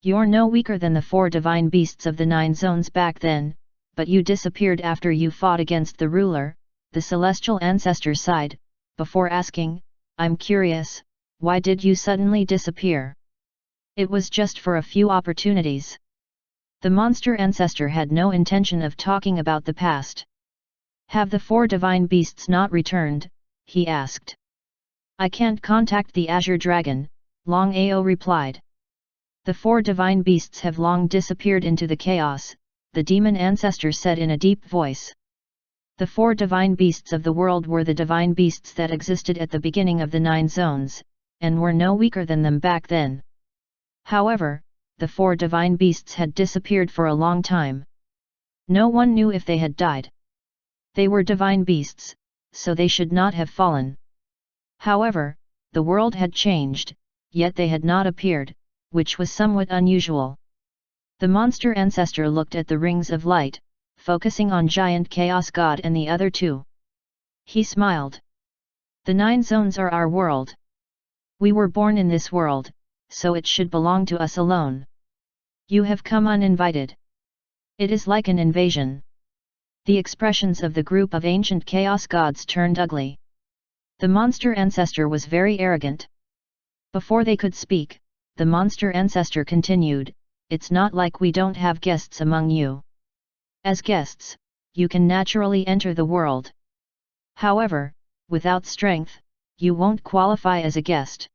You're no weaker than the 4 divine beasts of the 9 zones back then, but you disappeared after you fought against the ruler. The celestial ancestor sighed, before asking, I'm curious, why did you suddenly disappear? It was just for a few opportunities. The monster ancestor had no intention of talking about the past. Have the 4 divine beasts not returned? He asked. I can't contact the Azure Dragon, Long Ao replied. The 4 divine beasts have long disappeared into the chaos, the demon ancestor said in a deep voice. The 4 divine beasts of the world were the divine beasts that existed at the beginning of the 9 zones, and were no weaker than them back then. However, the 4 divine beasts had disappeared for a long time. No one knew if they had died. They were divine beasts, so they should not have fallen. However, the world had changed, yet they had not appeared, which was somewhat unusual. The monster ancestor looked at the rings of light, focusing on giant chaos god and the other 2. He smiled. The 9 zones are our world. We were born in this world, so it should belong to us alone. You have come uninvited. It is like an invasion. The expressions of the group of ancient chaos gods turned ugly. The monster ancestor was very arrogant. Before they could speak, the monster ancestor continued, it's not like we don't have guests among you. As guests, you can naturally enter the world. However, without strength, you won't qualify as a guest.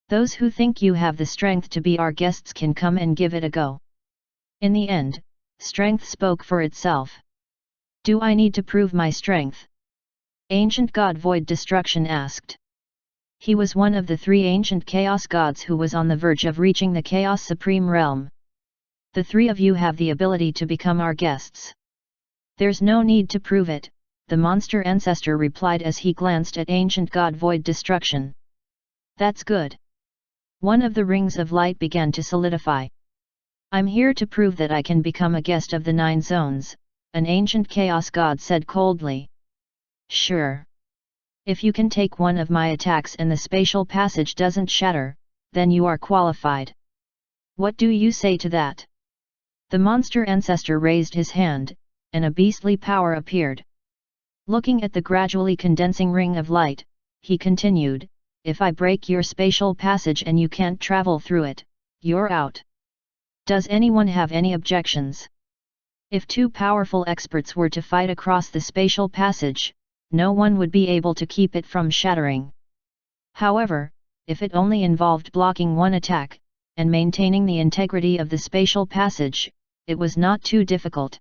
Those who think you have the strength to be our guests can come and give it a go. In the end, strength spoke for itself. Do I need to prove my strength? Ancient God Void Destruction asked. He was one of the 3 ancient chaos gods who was on the verge of reaching the Chaos Supreme Realm. The 3 of you have the ability to become our guests. There's no need to prove it, the monster ancestor replied as he glanced at Ancient God Void Destruction. That's good. One of the rings of light began to solidify. I'm here to prove that I can become a guest of the 9 zones, an ancient chaos god said coldly. Sure. If you can take one of my attacks and the spatial passage doesn't shatter, then you are qualified. What do you say to that? The monster ancestor raised his hand, and a beastly power appeared. Looking at the gradually condensing ring of light, he continued, if I break your spatial passage and you can't travel through it, you're out. Does anyone have any objections? If two powerful experts were to fight across the spatial passage, no one would be able to keep it from shattering. However, if it only involved blocking one attack, and maintaining the integrity of the spatial passage, it was not too difficult.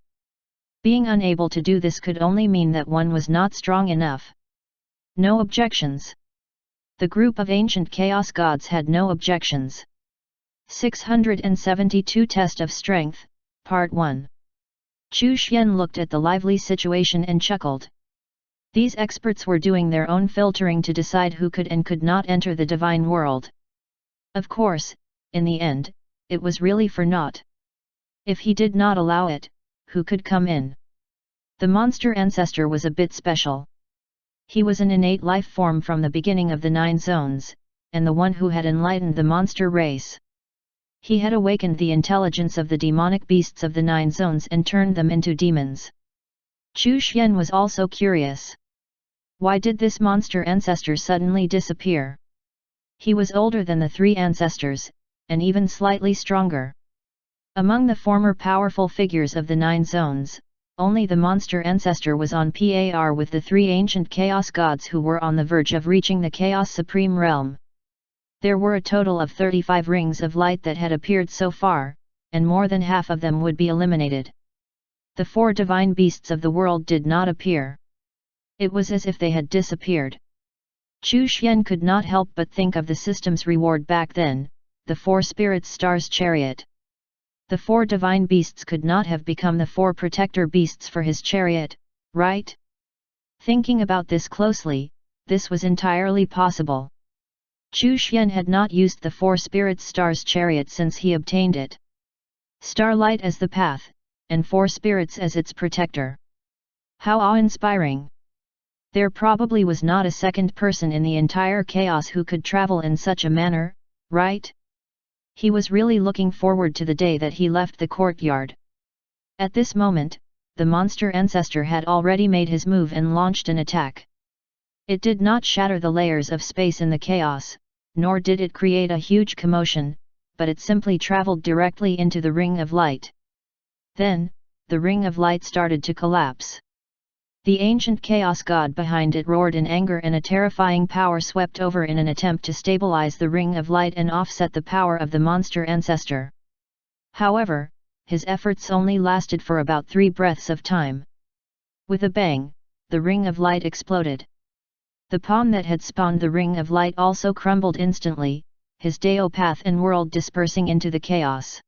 Being unable to do this could only mean that one was not strong enough. No objections. The group of ancient chaos gods had no objections. 672 Test of Strength, Part 1. Chu Xian looked at the lively situation and chuckled. These experts were doing their own filtering to decide who could and could not enter the divine world. Of course, in the end, it was really for naught. If he did not allow it, who could come in? The monster ancestor was a bit special. He was an innate life form from the beginning of the 9 zones, and the one who had enlightened the monster race. He had awakened the intelligence of the demonic beasts of the 9 zones and turned them into demons. Chu Xian was also curious. Why did this monster ancestor suddenly disappear? He was older than the 3 ancestors, and even slightly stronger. Among the former powerful figures of the 9 zones, only the monster ancestor was on par with the 3 ancient chaos gods who were on the verge of reaching the Chaos Supreme Realm. There were a total of 35 rings of light that had appeared so far, and more than half of them would be eliminated. The 4 divine beasts of the world did not appear. It was as if they had disappeared. Chu Xian could not help but think of the system's reward back then, the 4 spirit stars chariot. The 4 divine beasts could not have become the 4 protector beasts for his chariot, right? Thinking about this closely, this was entirely possible. Chu Xian had not used the 4 spirit stars chariot since he obtained it. Starlight as the path, and 4 spirits as its protector. How awe-inspiring! There probably was not a second person in the entire chaos who could travel in such a manner, right? He was really looking forward to the day that he left the courtyard. At this moment, the monster ancestor had already made his move and launched an attack. It did not shatter the layers of space in the chaos, nor did it create a huge commotion, but it simply traveled directly into the ring of light. Then, the ring of light started to collapse. The ancient chaos god behind it roared in anger, and a terrifying power swept over in an attempt to stabilize the ring of light and offset the power of the monster ancestor. However, his efforts only lasted for about 3 breaths of time. With a bang, the ring of light exploded. The pawn that had spawned the ring of light also crumbled instantly, his Dao path and world dispersing into the chaos.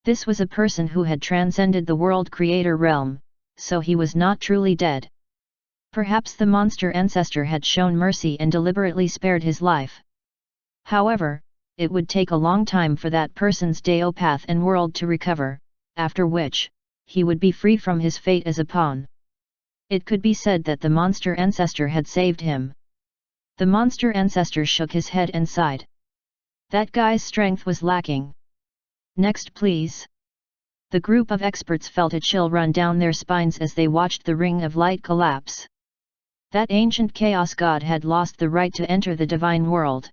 This was a person who had transcended the world creator realm, so he was not truly dead. Perhaps the monster ancestor had shown mercy and deliberately spared his life. However, it would take a long time for that person's Dao path and world to recover, after which, he would be free from his fate as a pawn. It could be said that the monster ancestor had saved him. The monster ancestor shook his head and sighed. That guy's strength was lacking. Next please. The group of experts felt a chill run down their spines as they watched the ring of light collapse. That ancient chaos god had lost the right to enter the divine world.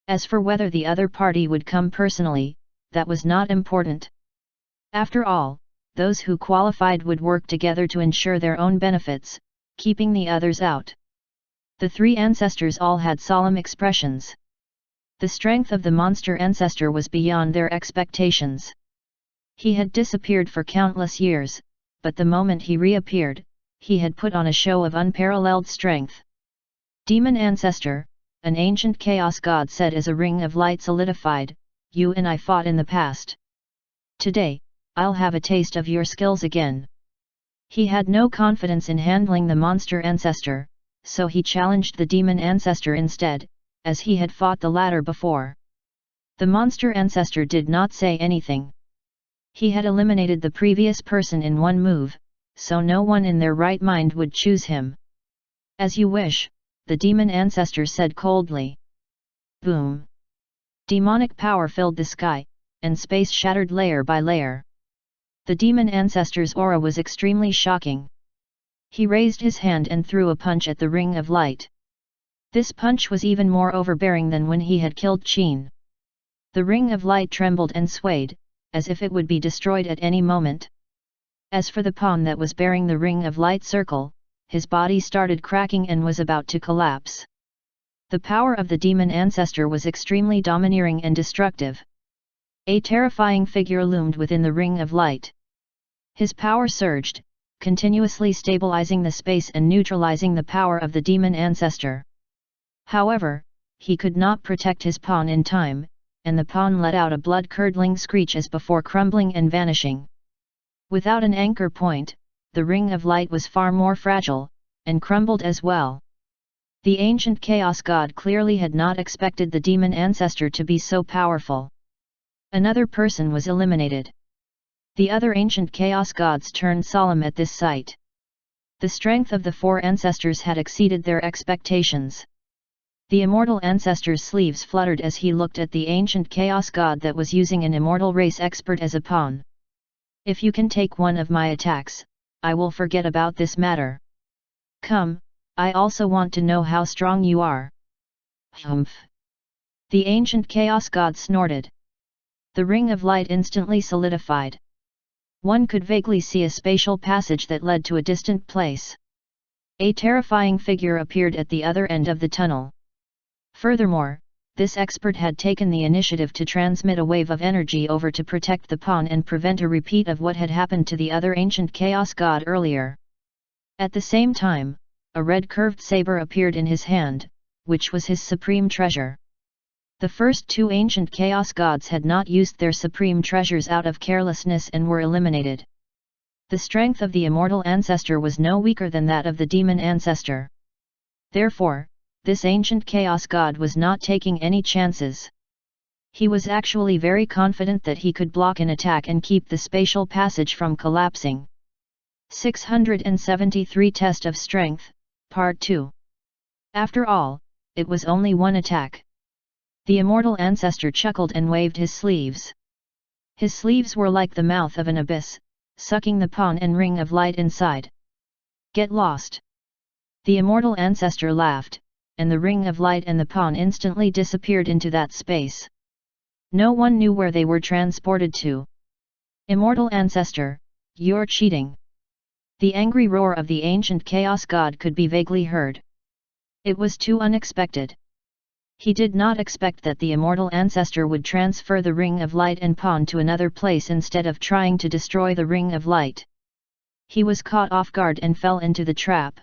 As for whether the other party would come personally, that was not important. After all, those who qualified would work together to ensure their own benefits, keeping the others out. The 3 ancestors all had solemn expressions. The strength of the monster ancestor was beyond their expectations. He had disappeared for countless years, but the moment he reappeared, he had put on a show of unparalleled strength. Demon Ancestor, an ancient chaos god said as a ring of light solidified, you and I fought in the past. Today, I'll have a taste of your skills again. He had no confidence in handling the monster ancestor, so he challenged the demon ancestor instead, as he had fought the latter before. The monster ancestor did not say anything. He had eliminated the previous person in one move, so no one in their right mind would choose him. As you wish, the demon ancestor said coldly. Boom! Demonic power filled the sky, and space shattered layer by layer. The demon ancestor's aura was extremely shocking. He raised his hand and threw a punch at the ring of light. This punch was even more overbearing than when he had killed Qin. The ring of light trembled and swayed, as if it would be destroyed at any moment. As for the pawn that was bearing the ring of light circle, his body started cracking and was about to collapse. The power of the demon ancestor was extremely domineering and destructive. A terrifying figure loomed within the ring of light. His power surged, continuously stabilizing the space and neutralizing the power of the demon ancestor. However, he could not protect his pawn in time, and the pawn let out a blood-curdling screech as before crumbling and vanishing. Without an anchor point, the ring of light was far more fragile, and crumbled as well. The ancient Chaos God clearly had not expected the demon ancestor to be so powerful. Another person was eliminated. The other ancient Chaos Gods turned solemn at this sight. The strength of the four ancestors had exceeded their expectations. The immortal ancestor's sleeves fluttered as he looked at the ancient Chaos God that was using an immortal race expert as a pawn. If you can take one of my attacks, I will forget about this matter. Come, I also want to know how strong you are. Humph! The ancient Chaos God snorted. The ring of light instantly solidified. One could vaguely see a spatial passage that led to a distant place. A terrifying figure appeared at the other end of the tunnel. Furthermore, this expert had taken the initiative to transmit a wave of energy over to protect the pawn and prevent a repeat of what had happened to the other ancient Chaos God earlier. At the same time, a red curved saber appeared in his hand, which was his supreme treasure. The first two ancient Chaos Gods had not used their supreme treasures out of carelessness and were eliminated. The strength of the immortal ancestor was no weaker than that of the demon ancestor. Therefore, this ancient Chaos God was not taking any chances. He was actually very confident that he could block an attack and keep the spatial passage from collapsing. 673 Test of Strength, Part 2. After all, it was only one attack. The immortal ancestor chuckled and waved his sleeves. His sleeves were like the mouth of an abyss, sucking the pawn and ring of light inside. Get lost! The immortal ancestor laughed, and the ring of light and the pawn instantly disappeared into that space. No one knew where they were transported to. Immortal ancestor, you're cheating! The angry roar of the ancient Chaos God could be vaguely heard. It was too unexpected. He did not expect that the immortal ancestor would transfer the ring of light and pawn to another place instead of trying to destroy the ring of light. He was caught off guard and fell into the trap.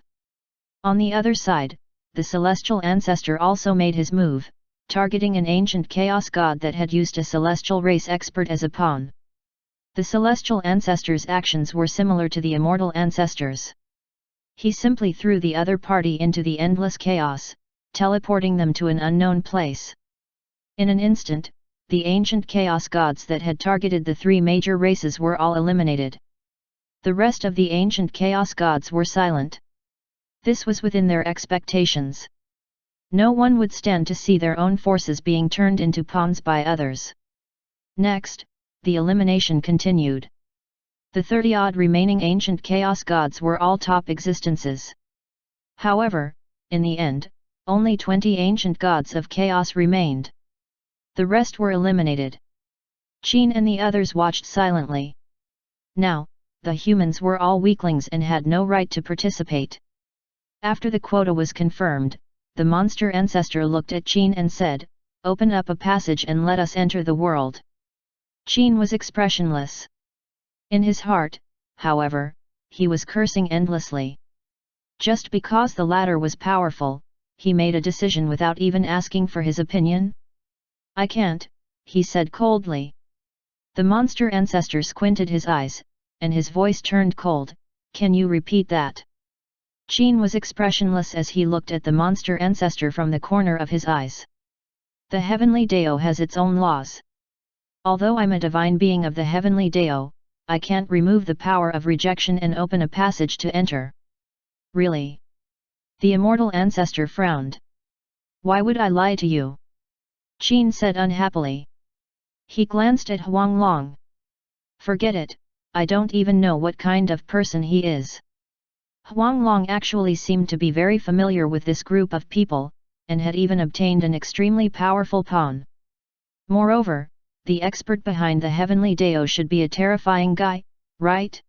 On the other side, the celestial ancestor also made his move, targeting an ancient Chaos God that had used a celestial race expert as a pawn. The celestial ancestor's actions were similar to the immortal ancestor's. He simply threw the other party into the endless chaos, teleporting them to an unknown place. In an instant, the ancient Chaos Gods that had targeted the three major races were all eliminated. The rest of the ancient Chaos Gods were silent. This was within their expectations. No one would stand to see their own forces being turned into pawns by others. Next, the elimination continued. The 30-odd remaining ancient Chaos Gods were all top existences. However, in the end, only 20 ancient gods of chaos remained. The rest were eliminated. Qin and the others watched silently. Now, the humans were all weaklings and had no right to participate. After the quota was confirmed, the monster ancestor looked at Qin and said, "Open up a passage and let us enter the world." Qin was expressionless. In his heart, however, he was cursing endlessly. Just because the latter was powerful, he made a decision without even asking for his opinion? "I can't," he said coldly. The monster ancestor squinted his eyes, and his voice turned cold. "Can you repeat that?" Qin was expressionless as he looked at the monster ancestor from the corner of his eyes. "The heavenly Dao has its own laws. Although I'm a divine being of the heavenly Dao, I can't remove the power of rejection and open a passage to enter." "Really?" The immortal ancestor frowned. Why would I lie to you? Qin said unhappily. He glanced at Huanglong. Forget it, I don't even know what kind of person he is. Huanglong actually seemed to be very familiar with this group of people, and had even obtained an extremely powerful pawn. Moreover, the expert behind the heavenly Dao should be a terrifying guy, right?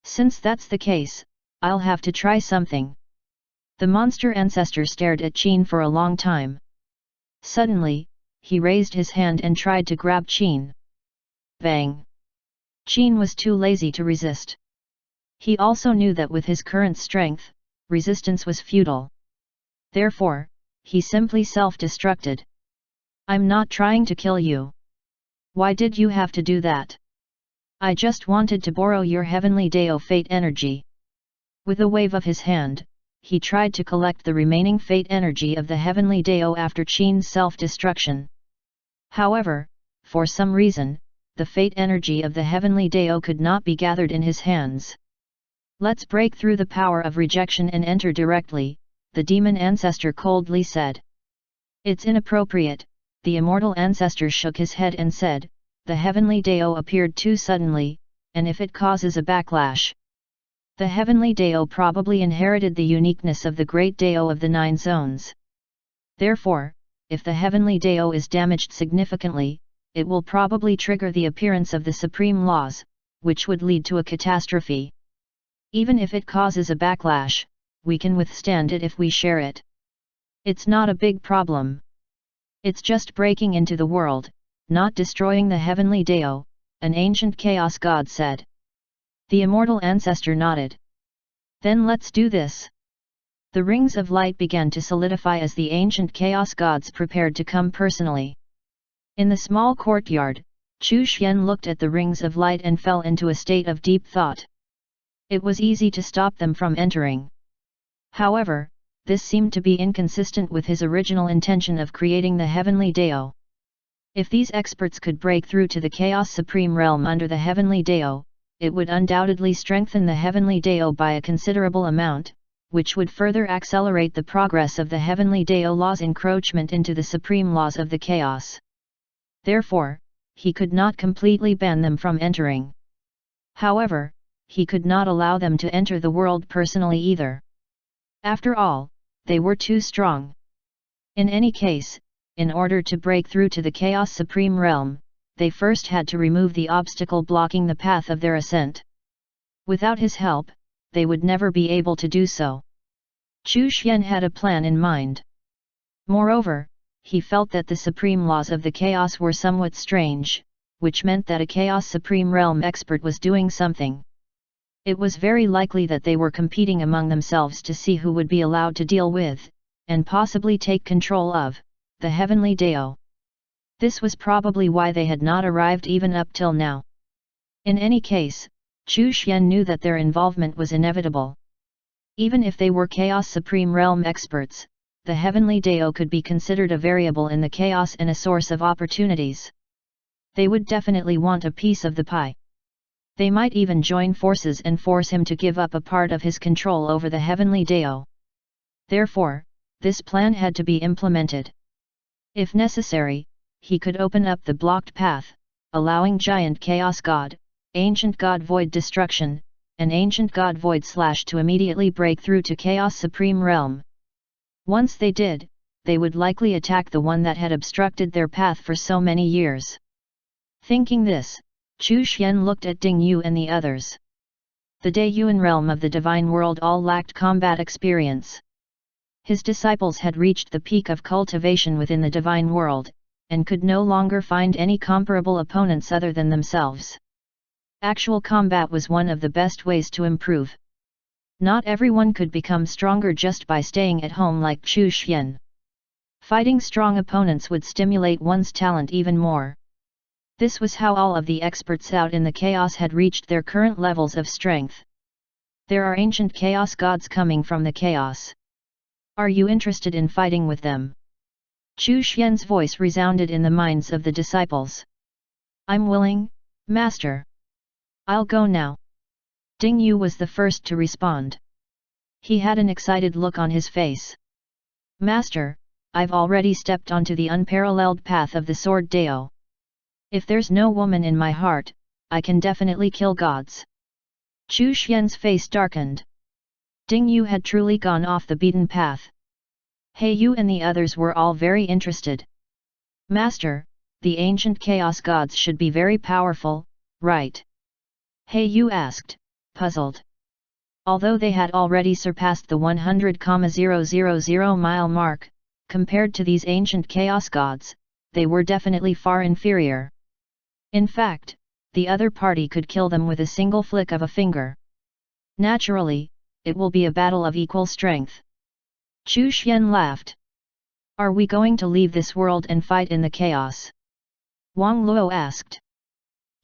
Since that's the case, I'll have to try something. The monster ancestor stared at Qin for a long time. Suddenly, he raised his hand and tried to grab Qin. Bang! Qin was too lazy to resist. He also knew that with his current strength, resistance was futile. Therefore, he simply self-destructed. I'm not trying to kill you. Why did you have to do that? I just wanted to borrow your heavenly Dao fate energy. With a wave of his hand, he tried to collect the remaining fate energy of the heavenly Dao after Qin's self-destruction. However, for some reason, the fate energy of the heavenly Dao could not be gathered in his hands. Let's break through the power of rejection and enter directly, the demon ancestor coldly said. It's inappropriate, the immortal ancestor shook his head and said, the heavenly Dao appeared too suddenly, and if it causes a backlash. The heavenly Dao probably inherited the uniqueness of the great Dao of the 9 zones. Therefore, if the heavenly Dao is damaged significantly, it will probably trigger the appearance of the supreme laws, which would lead to a catastrophe. Even if it causes a backlash, we can withstand it if we share it. It's not a big problem. It's just breaking into the world, not destroying the heavenly Dao, an ancient chaos god said. The immortal ancestor nodded. Then let's do this. The rings of light began to solidify as the ancient chaos gods prepared to come personally. In the small courtyard, Chu Xian looked at the rings of light and fell into a state of deep thought. It was easy to stop them from entering. However, this seemed to be inconsistent with his original intention of creating the heavenly Dao. If these experts could break through to the Chaos Supreme Realm under the heavenly Dao, it would undoubtedly strengthen the heavenly Dao by a considerable amount, which would further accelerate the progress of the heavenly Dao law's encroachment into the supreme laws of the chaos. Therefore, he could not completely ban them from entering. However, he could not allow them to enter the world personally either. After all, they were too strong. In any case, in order to break through to the Chaos Supreme Realm, they first had to remove the obstacle blocking the path of their ascent. Without his help, they would never be able to do so. Chu Xian had a plan in mind. Moreover, he felt that the supreme laws of the chaos were somewhat strange, which meant that a Chaos Supreme Realm expert was doing something. It was very likely that they were competing among themselves to see who would be allowed to deal with, and possibly take control of, the heavenly Dao. This was probably why they had not arrived even up till now. In any case, Chu Xian knew that their involvement was inevitable. Even if they were Chaos Supreme Realm experts, the heavenly Dao could be considered a variable in the chaos and a source of opportunities. They would definitely want a piece of the pie. They might even join forces and force him to give up a part of his control over the heavenly Dao. Therefore, this plan had to be implemented. If necessary, he could open up the blocked path, allowing Giant Chaos God, Ancient God Void Destruction, and Ancient God Void Slash to immediately break through to Chaos Supreme Realm. Once they did, they would likely attack the one that had obstructed their path for so many years. Thinking this, Chu Xian looked at Ding Yu and the others. The Daiyuan realm of the divine world all lacked combat experience. His disciples had reached the peak of cultivation within the divine world, and could no longer find any comparable opponents other than themselves. Actual combat was one of the best ways to improve. Not everyone could become stronger just by staying at home like Chu Xian. Fighting strong opponents would stimulate one's talent even more. This was how all of the experts out in the chaos had reached their current levels of strength. There are ancient chaos gods coming from the chaos. Are you interested in fighting with them? Chu Xian's voice resounded in the minds of the disciples. I'm willing, Master. I'll go now. Ding Yu was the first to respond. He had an excited look on his face. Master, I've already stepped onto the unparalleled path of the Sword Dao. If there's no woman in my heart, I can definitely kill gods. Chu Xian's face darkened. Ding Yu had truly gone off the beaten path. He Yu and the others were all very interested. Master, the ancient chaos gods should be very powerful, right? He Yu asked, puzzled. Although they had already surpassed the 100,000 mile mark, compared to these ancient chaos gods, they were definitely far inferior. In fact, the other party could kill them with a single flick of a finger. Naturally, it will be a battle of equal strength. Chu Xian laughed. Are we going to leave this world and fight in the chaos? Wang Luo asked.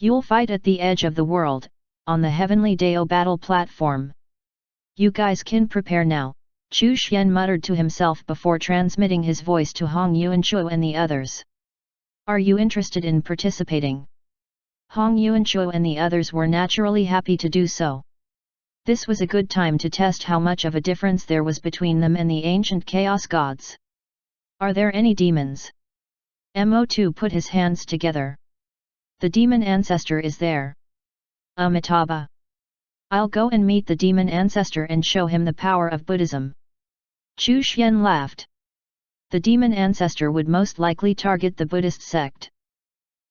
You'll fight at the edge of the world, on the Heavenly Dao battle platform. You guys can prepare now, Chu Xian muttered to himself before transmitting his voice to Hong Yuanchuo and the others. Are you interested in participating? Hong Yuanchuo and the others were naturally happy to do so. This was a good time to test how much of a difference there was between them and the ancient chaos gods. Are there any demons? Mo2 put his hands together. The demon ancestor is there. Amitabha. I'll go and meet the demon ancestor and show him the power of Buddhism. Chu Xian laughed. The demon ancestor would most likely target the Buddhist sect.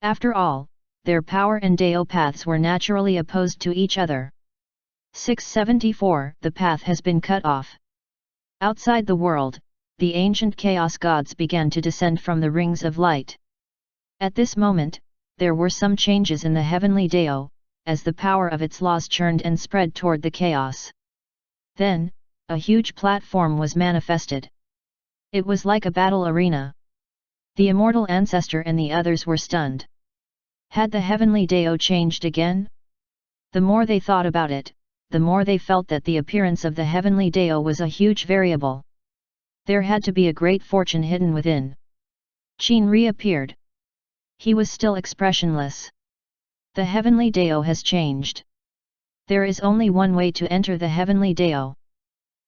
After all, their power and Dao paths were naturally opposed to each other. 674. The path has been cut off. Outside the world, the ancient chaos gods began to descend from the rings of light. At this moment, there were some changes in the heavenly Dao, as the power of its laws churned and spread toward the chaos. Then, a huge platform was manifested. It was like a battle arena. The immortal ancestor and the others were stunned. Had the heavenly Dao changed again? The more they thought about it, the more they felt that the appearance of the heavenly Dao was a huge variable. There had to be a great fortune hidden within. Qin reappeared. He was still expressionless. The heavenly Dao has changed. There is only one way to enter the heavenly Dao.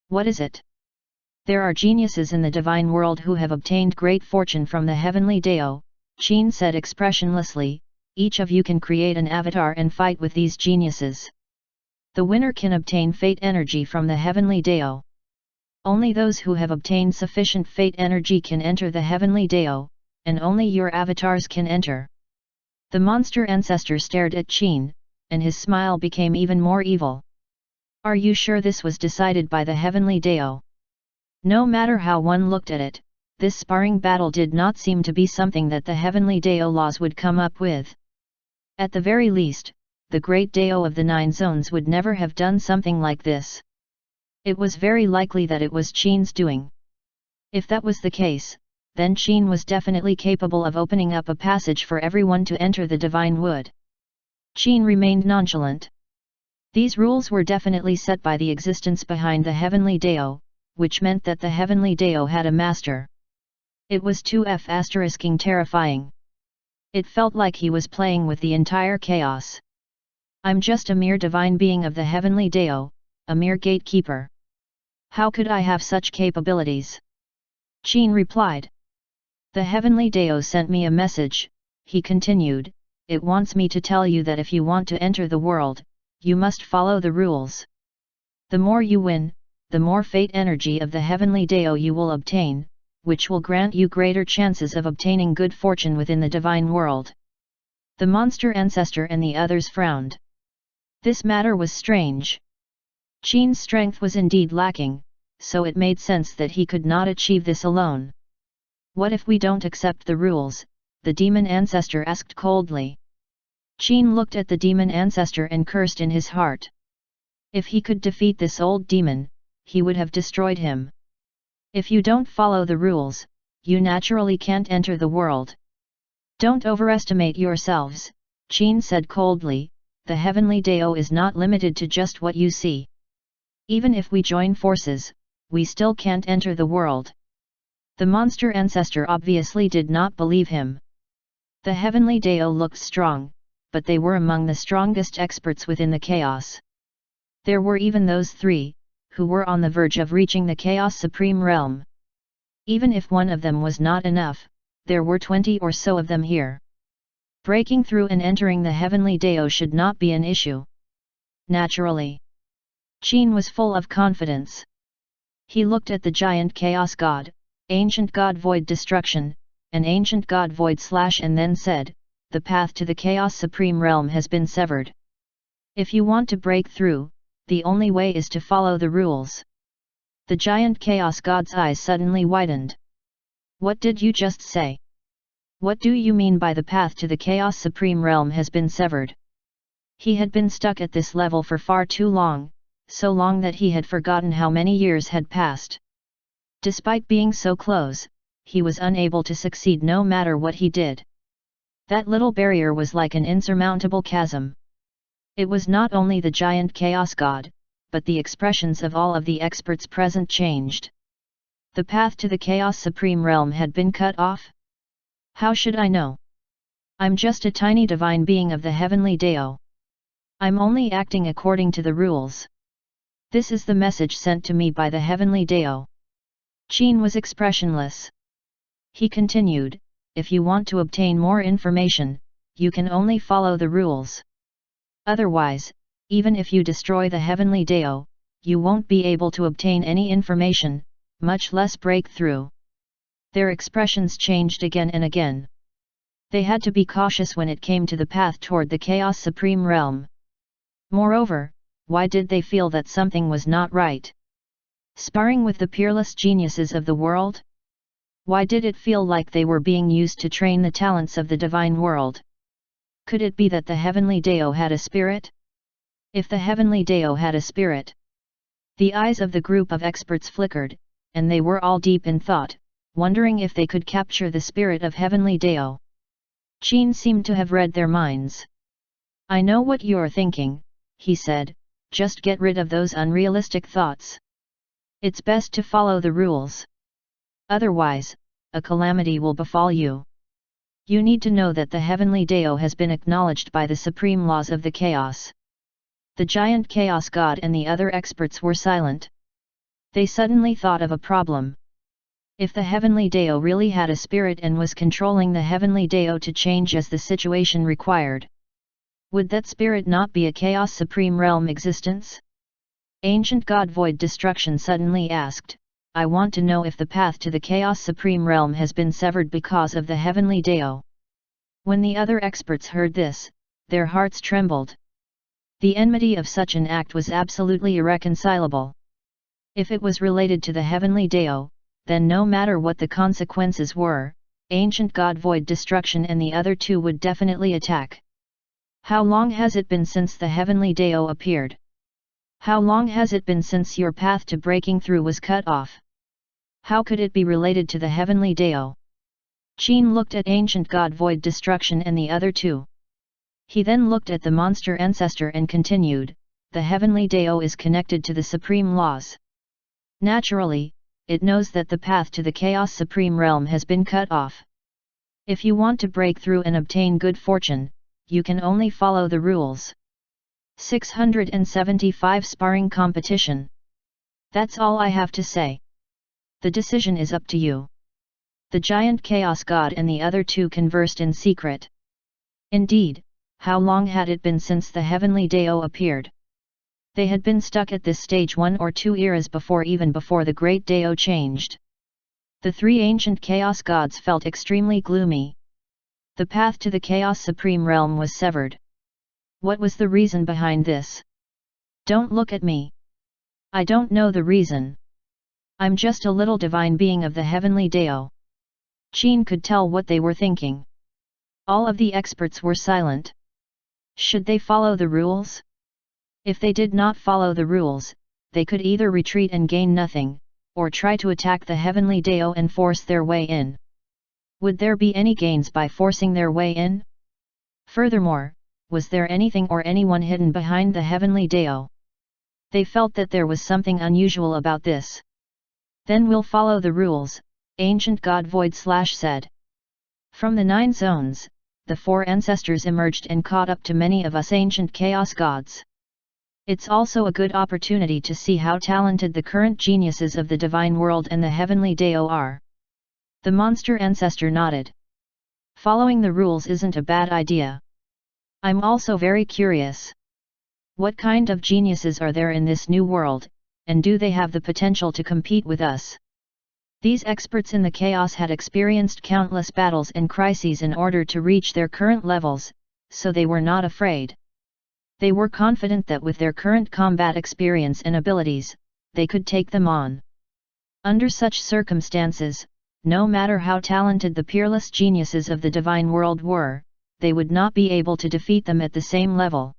What is it? There are geniuses in the divine world who have obtained great fortune from the heavenly Dao, Qin said expressionlessly. Each of you can create an avatar and fight with these geniuses. The winner can obtain fate energy from the heavenly Dao. Only those who have obtained sufficient fate energy can enter the heavenly Dao, and only your avatars can enter. The monster ancestor stared at Qin, and his smile became even more evil. Are you sure this was decided by the heavenly Dao? No matter how one looked at it, this sparring battle did not seem to be something that the heavenly Dao laws would come up with. At the very least, the great Dao of the 9 zones would never have done something like this. It was very likely that it was Qin's doing. If that was the case, then Qin was definitely capable of opening up a passage for everyone to enter the divine wood. Qin remained nonchalant. These rules were definitely set by the existence behind the heavenly Dao, which meant that the heavenly Dao had a master. It was too terrifying. It felt like he was playing with the entire chaos. I'm just a mere divine being of the heavenly Dao, a mere gatekeeper. How could I have such capabilities? Qin replied. The heavenly Dao sent me a message, he continued. It wants me to tell you that if you want to enter the world, you must follow the rules. The more you win, the more fate energy of the heavenly Dao you will obtain, which will grant you greater chances of obtaining good fortune within the divine world. The monster ancestor and the others frowned. This matter was strange. Qin's strength was indeed lacking, so it made sense that he could not achieve this alone. What if we don't accept the rules? The demon ancestor asked coldly. Qin looked at the demon ancestor and cursed in his heart. If he could defeat this old demon, he would have destroyed him. If you don't follow the rules, you naturally can't enter the world. Don't overestimate yourselves, Qin said coldly. The heavenly Dao is not limited to just what you see. Even if we join forces, we still can't enter the world. The monster ancestor obviously did not believe him. The heavenly Dao looked strong, but they were among the strongest experts within the chaos. There were even those 3, who were on the verge of reaching the Chaos Supreme Realm. Even if one of them was not enough, there were 20 or so of them here. Breaking through and entering the Heavenly Dao should not be an issue. Naturally, Qin was full of confidence. He looked at the giant Chaos God, Ancient God Void Destruction, and Ancient God Void Slash, and then said, "The path to the Chaos Supreme Realm has been severed. If you want to break through, the only way is to follow the rules." The giant Chaos God's eyes suddenly widened. "What did you just say? What do you mean by the path to the Chaos Supreme Realm has been severed?" He had been stuck at this level for far too long, so long that he had forgotten how many years had passed. Despite being so close, he was unable to succeed no matter what he did. That little barrier was like an insurmountable chasm. It was not only the giant Chaos God, but the expressions of all of the experts present changed. The path to the Chaos Supreme Realm had been cut off? How should I know? I'm just a tiny divine being of the Heavenly Dao. I'm only acting according to the rules. This is the message sent to me by the Heavenly Dao. Qin was expressionless. He continued, "If you want to obtain more information, you can only follow the rules. Otherwise, even if you destroy the Heavenly Dao, you won't be able to obtain any information, much less break through." Their expressions changed again and again. They had to be cautious when it came to the path toward the Chaos Supreme Realm. Moreover, why did they feel that something was not right? Sparring with the peerless geniuses of the world? Why did it feel like they were being used to train the talents of the divine world? Could it be that the Heavenly Dao had a spirit? If the Heavenly Dao had a spirit... The eyes of the group of experts flickered, and they were all deep in thought, wondering if they could capture the spirit of Heavenly Dao. Qin seemed to have read their minds. "I know what you're thinking," he said, "just get rid of those unrealistic thoughts. It's best to follow the rules. Otherwise, a calamity will befall you. You need to know that the Heavenly Dao has been acknowledged by the supreme laws of the chaos." The giant Chaos God and the other experts were silent. They suddenly thought of a problem. If the Heavenly Dao really had a spirit and was controlling the Heavenly Dao to change as the situation required, would that spirit not be a Chaos Supreme Realm existence? Ancient God Void Destruction suddenly asked, "I want to know if the path to the Chaos Supreme Realm has been severed because of the Heavenly Dao." When the other experts heard this, their hearts trembled. The enmity of such an act was absolutely irreconcilable. If it was related to the Heavenly Dao, then no matter what the consequences were, Ancient God Void Destruction and the other two would definitely attack. How long has it been since the Heavenly Dao appeared? How long has it been since your path to breaking through was cut off? How could it be related to the Heavenly Dao? Qin looked at Ancient God Void Destruction and the other two. He then looked at the monster ancestor and continued, "The Heavenly Dao is connected to the supreme laws. Naturally, it knows that the path to the Chaos Supreme Realm has been cut off. If you want to break through and obtain good fortune, you can only follow the rules." 675 Sparring Competition. That's all I have to say. The decision is up to you. The giant Chaos God and the other two conversed in secret. Indeed, how long had it been since the Heavenly Dao appeared? They had been stuck at this stage 1 or 2 eras before, even before the Great Dao changed. The three ancient Chaos Gods felt extremely gloomy. The path to the Chaos Supreme Realm was severed. What was the reason behind this? Don't look at me. I don't know the reason. I'm just a little divine being of the Heavenly Dao. Qin could tell what they were thinking. All of the experts were silent. Should they follow the rules? If they did not follow the rules, they could either retreat and gain nothing, or try to attack the Heavenly Dao and force their way in. Would there be any gains by forcing their way in? Furthermore, was there anything or anyone hidden behind the Heavenly Dao? They felt that there was something unusual about this. Then we'll follow the rules, Ancient God Void Slash said. From the 9 zones, the 4 ancestors emerged and caught up to many of us ancient Chaos Gods. It's also a good opportunity to see how talented the current geniuses of the divine world and the heavenly Dao are. The monster ancestor nodded. Following the rules isn't a bad idea. I'm also very curious. What kind of geniuses are there in this new world, and do they have the potential to compete with us? These experts in the chaos had experienced countless battles and crises in order to reach their current levels, so they were not afraid. They were confident that with their current combat experience and abilities, they could take them on. Under such circumstances, no matter how talented the peerless geniuses of the divine world were, they would not be able to defeat them at the same level.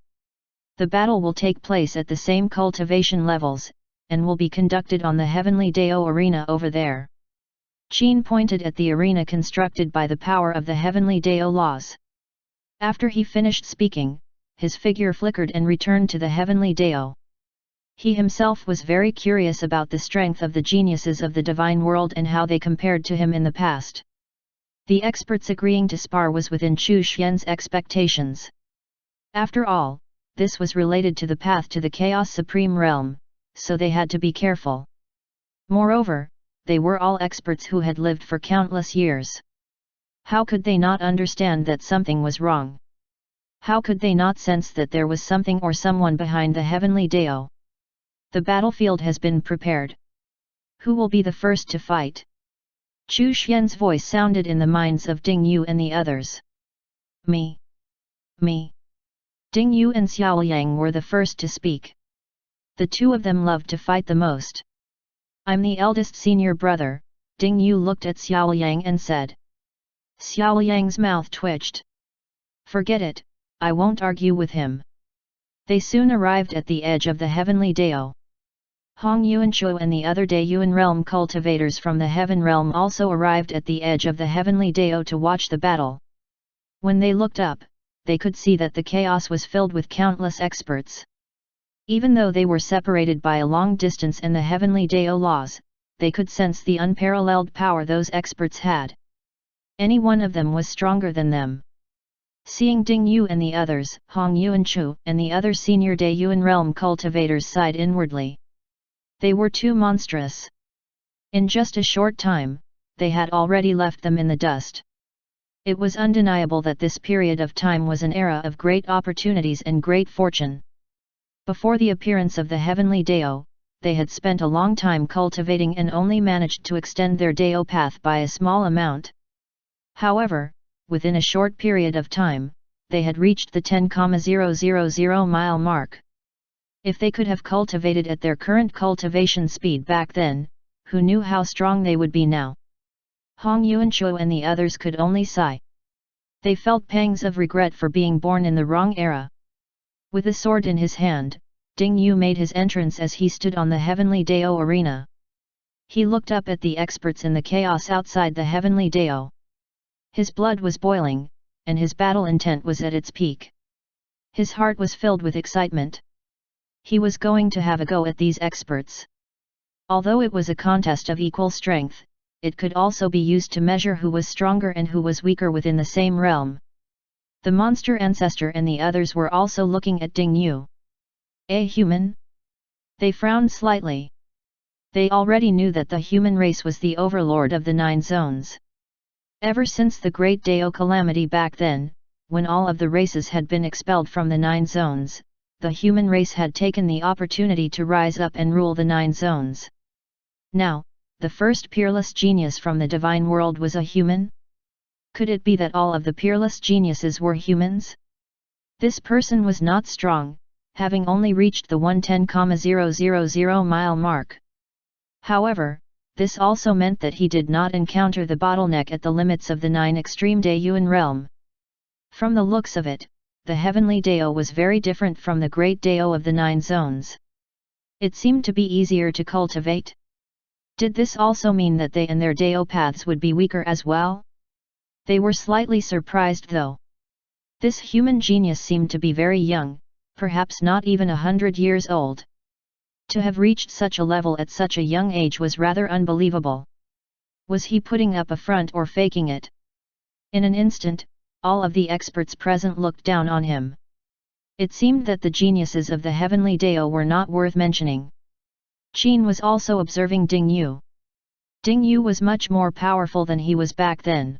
The battle will take place at the same cultivation levels, and will be conducted on the heavenly Dao arena over there. Qin pointed at the arena constructed by the power of the heavenly Dao laws. After he finished speaking, his figure flickered and returned to the heavenly Dao. He himself was very curious about the strength of the geniuses of the divine world and how they compared to him in the past. The experts agreeing to spar was within Chu Xian's expectations. After all, this was related to the path to the Chaos Supreme Realm, so they had to be careful. Moreover, they were all experts who had lived for countless years. How could they not understand that something was wrong? How could they not sense that there was something or someone behind the heavenly Dao? The battlefield has been prepared. Who will be the first to fight? Chu Xian's voice sounded in the minds of Ding Yu and the others. Me. Me. Ding Yu and Xiao Yang were the first to speak. The two of them loved to fight the most. I'm the eldest senior brother, Ding Yu looked at Xiao Yang and said. Xiao Yang's mouth twitched. Forget it, I won't argue with him. They soon arrived at the edge of the heavenly Dao. Hong Yuanchuo and the other Dayuan realm cultivators from the heaven realm also arrived at the edge of the heavenly Dao to watch the battle. When they looked up, they could see that the chaos was filled with countless experts. Even though they were separated by a long distance in the heavenly Dao laws, they could sense the unparalleled power those experts had. Any one of them was stronger than them. Seeing Ding Yu and the others, Hong Yuanchu and the other senior Dayuan realm cultivators sighed inwardly. They were too monstrous. In just a short time, they had already left them in the dust. It was undeniable that this period of time was an era of great opportunities and great fortune. Before the appearance of the heavenly Dao, they had spent a long time cultivating and only managed to extend their Dao path by a small amount. However, within a short period of time, they had reached the 10,000 mile mark. If they could have cultivated at their current cultivation speed back then, who knew how strong they would be now? Hong Yuanchuo and the others could only sigh. They felt pangs of regret for being born in the wrong era. With a sword in his hand, Ding Yu made his entrance as he stood on the heavenly Dao arena. He looked up at the experts in the chaos outside the heavenly Dao. His blood was boiling, and his battle intent was at its peak. His heart was filled with excitement. He was going to have a go at these experts. Although it was a contest of equal strength, it could also be used to measure who was stronger and who was weaker within the same realm. The monster ancestor and the others were also looking at Ding Yu. A human? They frowned slightly. They already knew that the human race was the overlord of the 9 zones. Ever since the Great Dao calamity back then, when all of the races had been expelled from the 9 zones, the human race had taken the opportunity to rise up and rule the 9 zones. Now, the first peerless genius from the divine world was a human? Could it be that all of the peerless geniuses were humans? This person was not strong, having only reached the 110,000 mile mark. However, this also meant that he did not encounter the bottleneck at the limits of the 9 extreme Dayuan realm. From the looks of it, the heavenly Dao was very different from the great Dao of the 9 zones. It seemed to be easier to cultivate. Did this also mean that they and their Dao paths would be weaker as well? They were slightly surprised though. This human genius seemed to be very young, perhaps not even 100 years old. To have reached such a level at such a young age was rather unbelievable. Was he putting up a front or faking it? In an instant, all of the experts present looked down on him. It seemed that the geniuses of the heavenly Dao were not worth mentioning. Qin was also observing Ding Yu. Ding Yu was much more powerful than he was back then.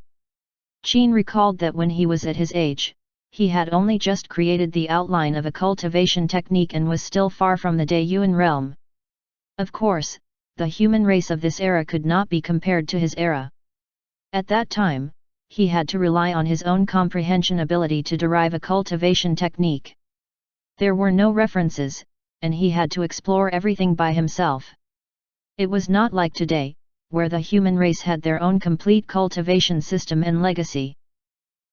Qin recalled that when he was at his age, he had only just created the outline of a cultivation technique and was still far from the Daiyuan realm. Of course, the human race of this era could not be compared to his era. At that time, he had to rely on his own comprehension ability to derive a cultivation technique. There were no references, and he had to explore everything by himself. It was not like today, where the human race had their own complete cultivation system and legacy.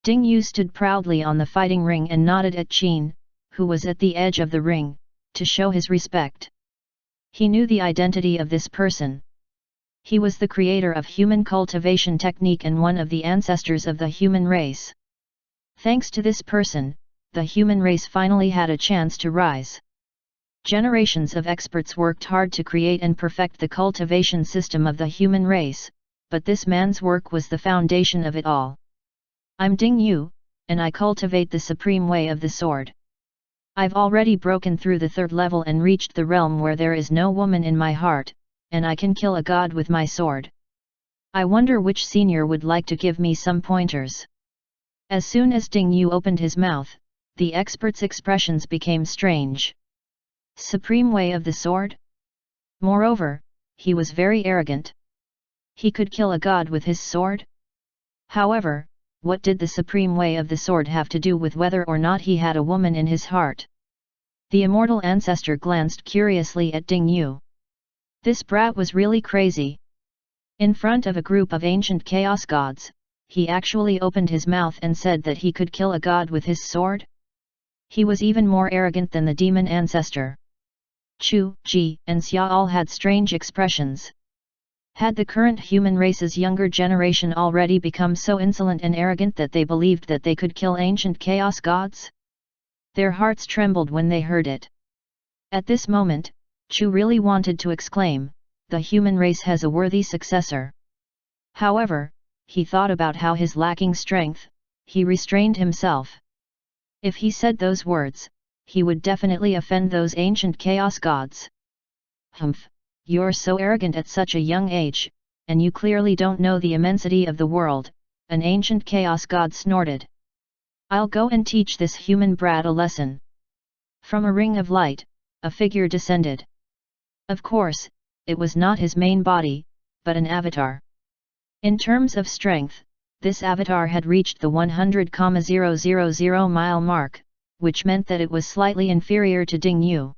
Ding Yu stood proudly on the fighting ring and nodded at Qin, who was at the edge of the ring, to show his respect. He knew the identity of this person. He was the creator of human cultivation technique and one of the ancestors of the human race. Thanks to this person, the human race finally had a chance to rise. Generations of experts worked hard to create and perfect the cultivation system of the human race, but this man's work was the foundation of it all. I'm Ding Yu, and I cultivate the supreme way of the sword. I've already broken through the third level and reached the realm where there is no woman in my heart, and I can kill a god with my sword. I wonder which senior would like to give me some pointers. As soon as Ding Yu opened his mouth, the expert's expressions became strange. Supreme way of the sword? Moreover, he was very arrogant. He could kill a god with his sword? However, what did the supreme way of the sword have to do with whether or not he had a woman in his heart? The immortal ancestor glanced curiously at Ding Yu. This brat was really crazy. In front of a group of ancient chaos gods, he actually opened his mouth and said that he could kill a god with his sword? He was even more arrogant than the demon ancestor. Chu, Ji, and Xia all had strange expressions. Had the current human race's younger generation already become so insolent and arrogant that they believed that they could kill ancient chaos gods? Their hearts trembled when they heard it. At this moment, Chu really wanted to exclaim, "The human race has a worthy successor." However, he thought about how his lacking strength, he restrained himself. If he said those words, he would definitely offend those ancient chaos gods. Humph! You're so arrogant at such a young age, and you clearly don't know the immensity of the world, an ancient chaos god snorted. I'll go and teach this human brat a lesson. From a ring of light, a figure descended. Of course, it was not his main body, but an avatar. In terms of strength, this avatar had reached the 100,000 mile mark, which meant that it was slightly inferior to Ding Yu.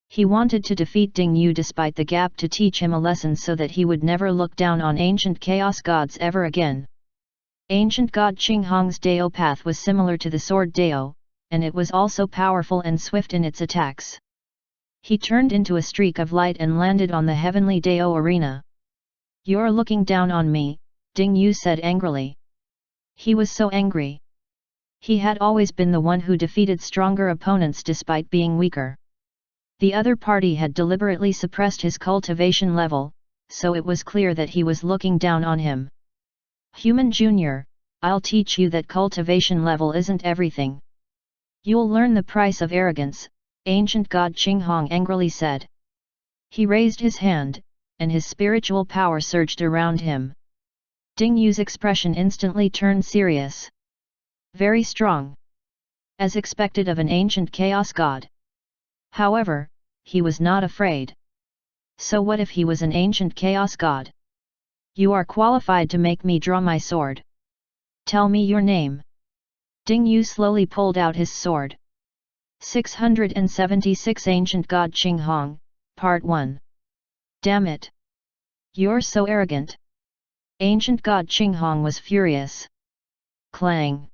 He wanted to defeat Ding Yu despite the gap to teach him a lesson so that he would never look down on ancient chaos gods ever again. Ancient god Qinghong's Dao path was similar to the sword Dao, and it was also powerful and swift in its attacks. He turned into a streak of light and landed on the heavenly Dao arena. "You're looking down on me," Ding Yu said angrily. He was so angry. He had always been the one who defeated stronger opponents despite being weaker. The other party had deliberately suppressed his cultivation level, so it was clear that he was looking down on him. "Human Junior, I'll teach you that cultivation level isn't everything. You'll learn the price of arrogance," ancient god Qinghong angrily said. He raised his hand, and his spiritual power surged around him. Ding Yu's expression instantly turned serious. Very strong. As expected of an ancient chaos god. However, he was not afraid. So what if he was an ancient chaos god? "You are qualified to make me draw my sword. Tell me your name." Ding Yu slowly pulled out his sword. 676 Ancient God Qinghong, Part 1. Damn it! You're so arrogant! Ancient God Qinghong was furious. Clang!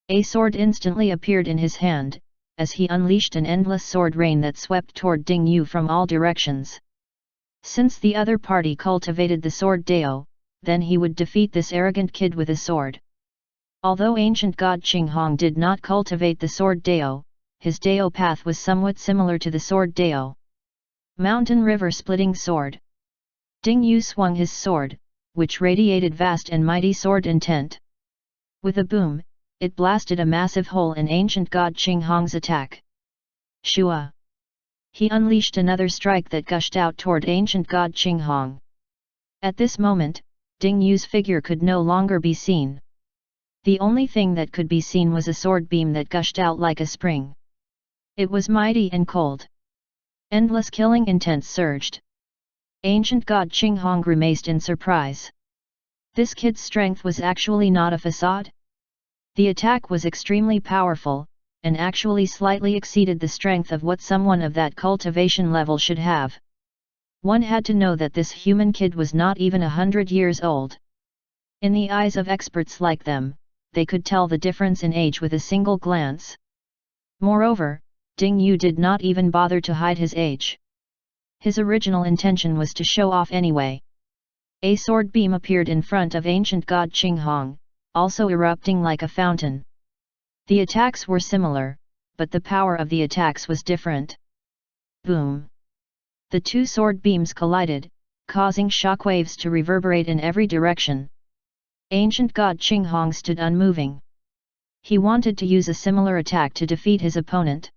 A sword instantly appeared in his hand, as he unleashed an endless sword rain that swept toward Ding Yu from all directions. Since the other party cultivated the sword Dao, then he would defeat this arrogant kid with a sword. Although ancient god Qinghong did not cultivate the sword Dao, his Dao path was somewhat similar to the sword Dao. Mountain River Splitting Sword. Ding Yu swung his sword, which radiated vast and mighty sword intent. With a boom, it blasted a massive hole in ancient god Qing Hong's attack. Shua! He unleashed another strike that gushed out toward ancient god Qing Hong. At this moment, Ding Yu's figure could no longer be seen. The only thing that could be seen was a sword beam that gushed out like a spring. It was mighty and cold. Endless killing intent surged. Ancient god Qing Hong grimaced in surprise. This kid's strength was actually not a facade? The attack was extremely powerful, and actually slightly exceeded the strength of what someone of that cultivation level should have. One had to know that this human kid was not even 100 years old. In the eyes of experts like them, they could tell the difference in age with a single glance. Moreover, Ding Yu did not even bother to hide his age. His original intention was to show off anyway. A sword beam appeared in front of ancient god Qing Hong, also erupting like a fountain. The attacks were similar, but the power of the attacks was different. Boom! The two sword beams collided, causing shockwaves to reverberate in every direction. Ancient god Qing Hong stood unmoving. He wanted to use a similar attack to defeat his opponent.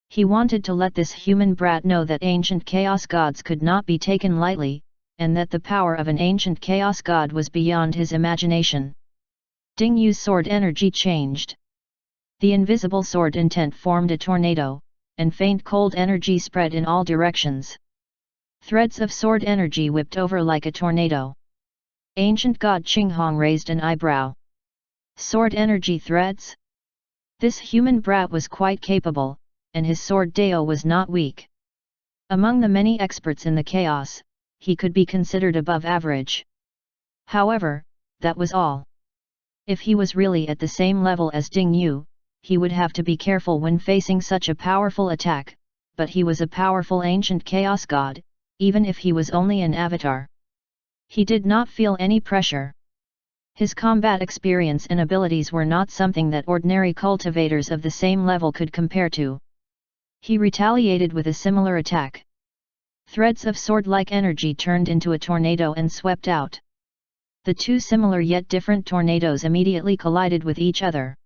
He wanted to let this human brat know that ancient chaos gods could not be taken lightly, and that the power of an ancient chaos god was beyond his imagination. Ding Yu's sword energy changed. The invisible sword intent formed a tornado, and faint cold energy spread in all directions. Threads of sword energy whipped over like a tornado. Ancient god Qing Hong raised an eyebrow. Sword energy threads? This human brat was quite capable, and his sword Dao was not weak. Among the many experts in the chaos, he could be considered above average. However, that was all. If he was really at the same level as Ding Yu, he would have to be careful when facing such a powerful attack, but he was a powerful ancient chaos god, even if he was only an avatar. He did not feel any pressure. His combat experience and abilities were not something that ordinary cultivators of the same level could compare to. He retaliated with a similar attack. Threads of sword-like energy turned into a tornado and swept out. The two similar yet different tornadoes immediately collided with each other.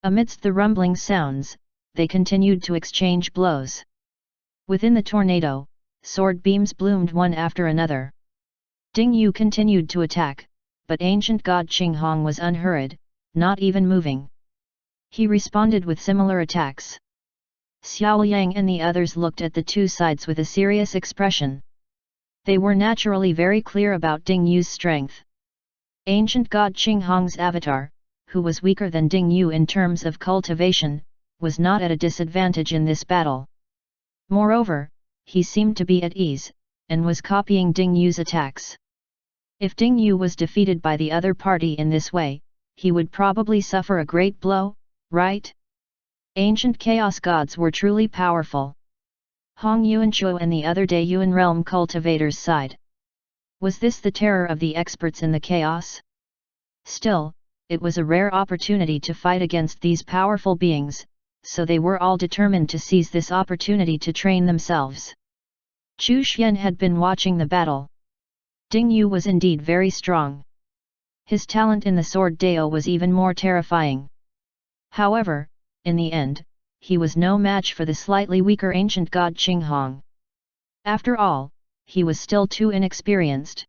Amidst the rumbling sounds, they continued to exchange blows. Within the tornado, sword beams bloomed one after another. Ding Yu continued to attack, but ancient god Qing Hong was unhurried, not even moving. He responded with similar attacks. Xiao Yang and the others looked at the two sides with a serious expression. They were naturally very clear about Ding Yu's strength. Ancient god Qing Hong's avatar, who was weaker than Ding Yu in terms of cultivation, was not at a disadvantage in this battle. Moreover, he seemed to be at ease, and was copying Ding Yu's attacks. If Ding Yu was defeated by the other party in this way, he would probably suffer a great blow, right? Ancient chaos gods were truly powerful. Hong Yuanchuo and the other De Yuan realm cultivators sighed. Was this the terror of the experts in the chaos? Still, it was a rare opportunity to fight against these powerful beings, so they were all determined to seize this opportunity to train themselves. Chu Xian had been watching the battle. Ding Yu was indeed very strong. His talent in the sword Dao was even more terrifying. However, in the end, he was no match for the slightly weaker ancient god Qing Hong. After all, he was still too inexperienced.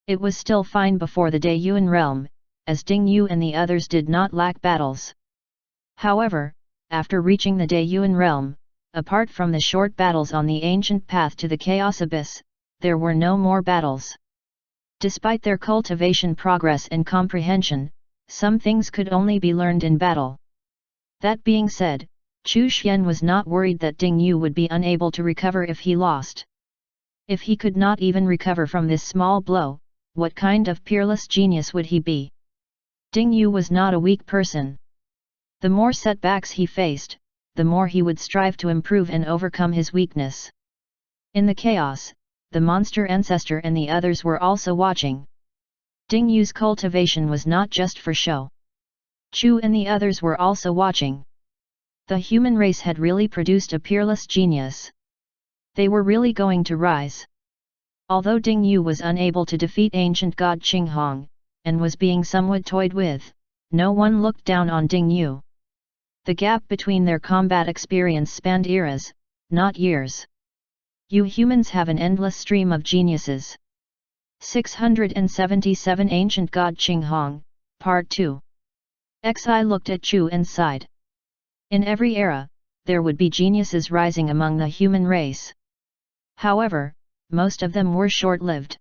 It was still fine before the De Yuan realm, as Ding Yu and the others did not lack battles. However, after reaching the De Yuan realm, apart from the short battles on the ancient path to the Chaos Abyss, there were no more battles. Despite their cultivation progress and comprehension, some things could only be learned in battle. That being said, Chu Xian was not worried that Ding Yu would be unable to recover if he lost. If he could not even recover from this small blow, what kind of peerless genius would he be? Ding Yu was not a weak person. The more setbacks he faced, the more he would strive to improve and overcome his weakness. In the chaos, the monster ancestor and the others were also watching. Ding Yu's cultivation was not just for show. Chu and the others were also watching. The human race had really produced a peerless genius. They were really going to rise. Although Ding Yu was unable to defeat ancient god Qing Hong, and was being somewhat toyed with, no one looked down on Ding Yu. The gap between their combat experience spanned eras, not years. You humans have an endless stream of geniuses. 677 Ancient God Qing Hong, Part 2. Xi looked at Chu and sighed. In every era, there would be geniuses rising among the human race. However, most of them were short-lived.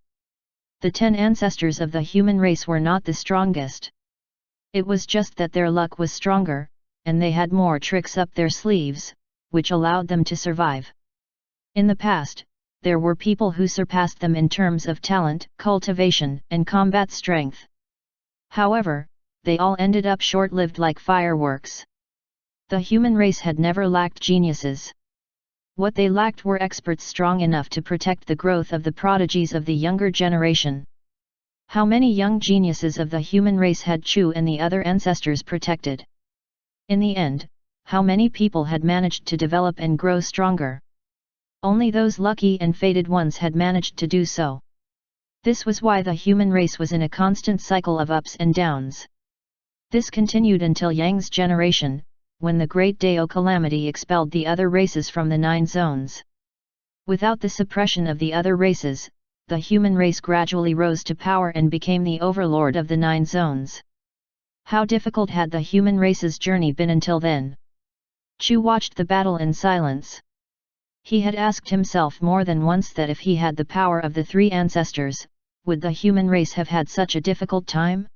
The 10 ancestors of the human race were not the strongest. It was just that their luck was stronger, and they had more tricks up their sleeves, which allowed them to survive. In the past, there were people who surpassed them in terms of talent, cultivation, and combat strength. However, they all ended up short-lived like fireworks. The human race had never lacked geniuses. What they lacked were experts strong enough to protect the growth of the prodigies of the younger generation. How many young geniuses of the human race had Chu and the other ancestors protected? In the end, how many people had managed to develop and grow stronger? Only those lucky and fated ones had managed to do so. This was why the human race was in a constant cycle of ups and downs. This continued until Yang's generation, when the Great Dao Calamity expelled the other races from the 9 zones. Without the suppression of the other races, the human race gradually rose to power and became the overlord of the 9 zones. How difficult had the human race's journey been until then? Chu watched the battle in silence. He had asked himself more than once that if he had the power of the 3 ancestors, would the human race have had such a difficult time?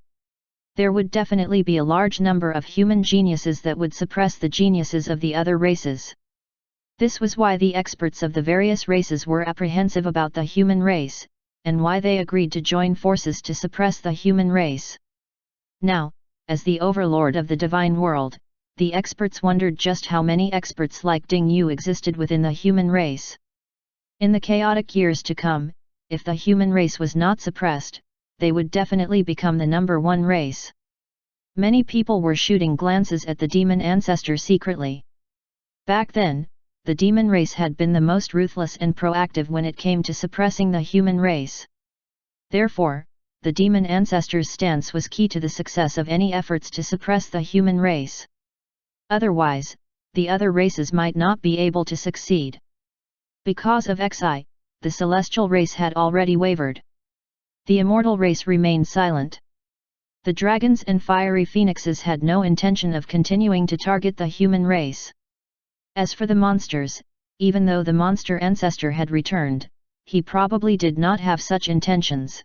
There would definitely be a large number of human geniuses that would suppress the geniuses of the other races. This was why the experts of the various races were apprehensive about the human race, and why they agreed to join forces to suppress the human race. Now, as the overlord of the divine world, the experts wondered just how many experts like Ding Yu existed within the human race. In the chaotic years to come, if the human race was not suppressed, they would definitely become the number 1 race. Many people were shooting glances at the demon ancestor secretly. Back then, the demon race had been the most ruthless and proactive when it came to suppressing the human race. Therefore, the demon ancestor's stance was key to the success of any efforts to suppress the human race. Otherwise, the other races might not be able to succeed. Because of Xi, the celestial race had already wavered. The immortal race remained silent. The dragons and fiery phoenixes had no intention of continuing to target the human race. As for the monsters, even though the monster ancestor had returned, he probably did not have such intentions.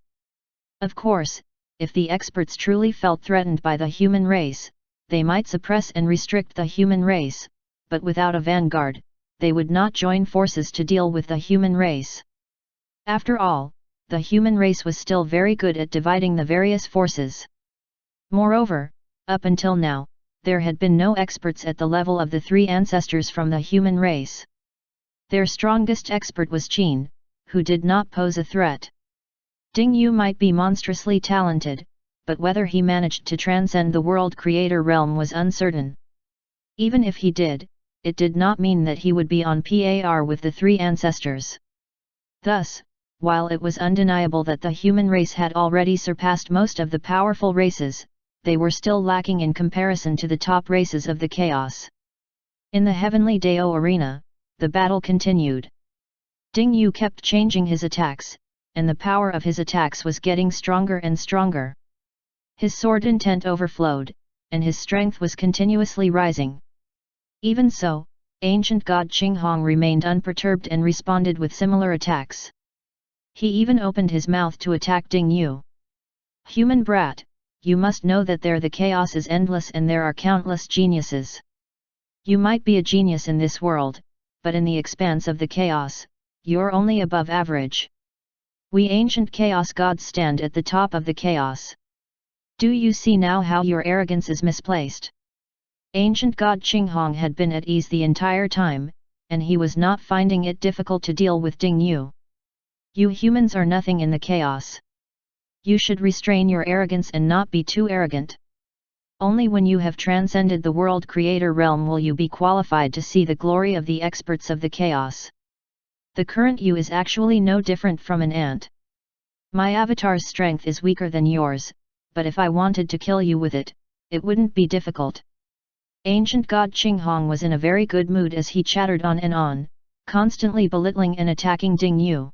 Of course, if the experts truly felt threatened by the human race, they might suppress and restrict the human race, but without a vanguard, they would not join forces to deal with the human race. After all, the human race was still very good at dividing the various forces. Moreover, up until now, there had been no experts at the level of the 3 ancestors from the human race. Their strongest expert was Qin, who did not pose a threat. Ding Yu might be monstrously talented, but whether he managed to transcend the world creator realm was uncertain. Even if he did, it did not mean that he would be on par with the 3 ancestors. Thus, while it was undeniable that the human race had already surpassed most of the powerful races, they were still lacking in comparison to the top races of the chaos. In the heavenly Dao arena, the battle continued. Ding Yu kept changing his attacks, and the power of his attacks was getting stronger and stronger. His sword intent overflowed, and his strength was continuously rising. Even so, ancient god Qing Hong remained unperturbed and responded with similar attacks. He even opened his mouth to attack Ding Yu. Human brat, you must know that the chaos is endless and there are countless geniuses. You might be a genius in this world, but in the expanse of the chaos, you're only above average. We ancient chaos gods stand at the top of the chaos. Do you see now how your arrogance is misplaced? Ancient god Qing Hong had been at ease the entire time, and he was not finding it difficult to deal with Ding Yu. You humans are nothing in the chaos. You should restrain your arrogance and not be too arrogant. Only when you have transcended the world creator realm will you be qualified to see the glory of the experts of the chaos. The current you is actually no different from an ant. My avatar's strength is weaker than yours, but if I wanted to kill you with it, it wouldn't be difficult. Ancient god Qinghong was in a very good mood as he chattered on and on, constantly belittling and attacking Ding Yu.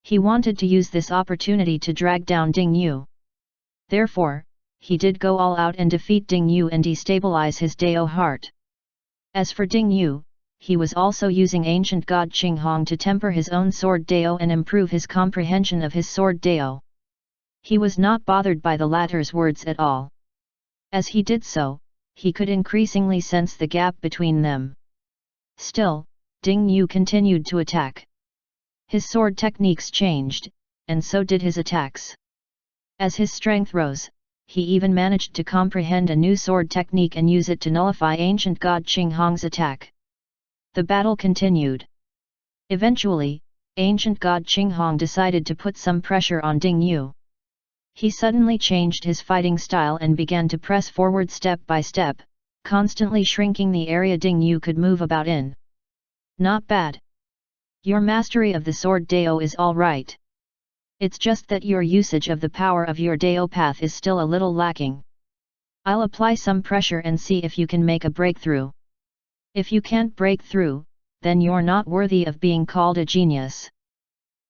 He wanted to use this opportunity to drag down Ding Yu. Therefore, he did go all out and defeat Ding Yu and destabilize his Dao heart. As for Ding Yu, he was also using ancient god Qinghong to temper his own sword Dao and improve his comprehension of his sword Dao. He was not bothered by the latter's words at all. As he did so, he could increasingly sense the gap between them. Still, Ding Yu continued to attack. His sword techniques changed, and so did his attacks. As his strength rose, he even managed to comprehend a new sword technique and use it to nullify ancient god Qinghong's attack. The battle continued. Eventually, ancient god Qinghong decided to put some pressure on Ding Yu. He suddenly changed his fighting style and began to press forward step by step, constantly shrinking the area Ding Yu could move about in. Not bad. Your mastery of the sword Dao is all right. It's just that your usage of the power of your Dao path is still a little lacking. I'll apply some pressure and see if you can make a breakthrough. If you can't break through, then you're not worthy of being called a genius.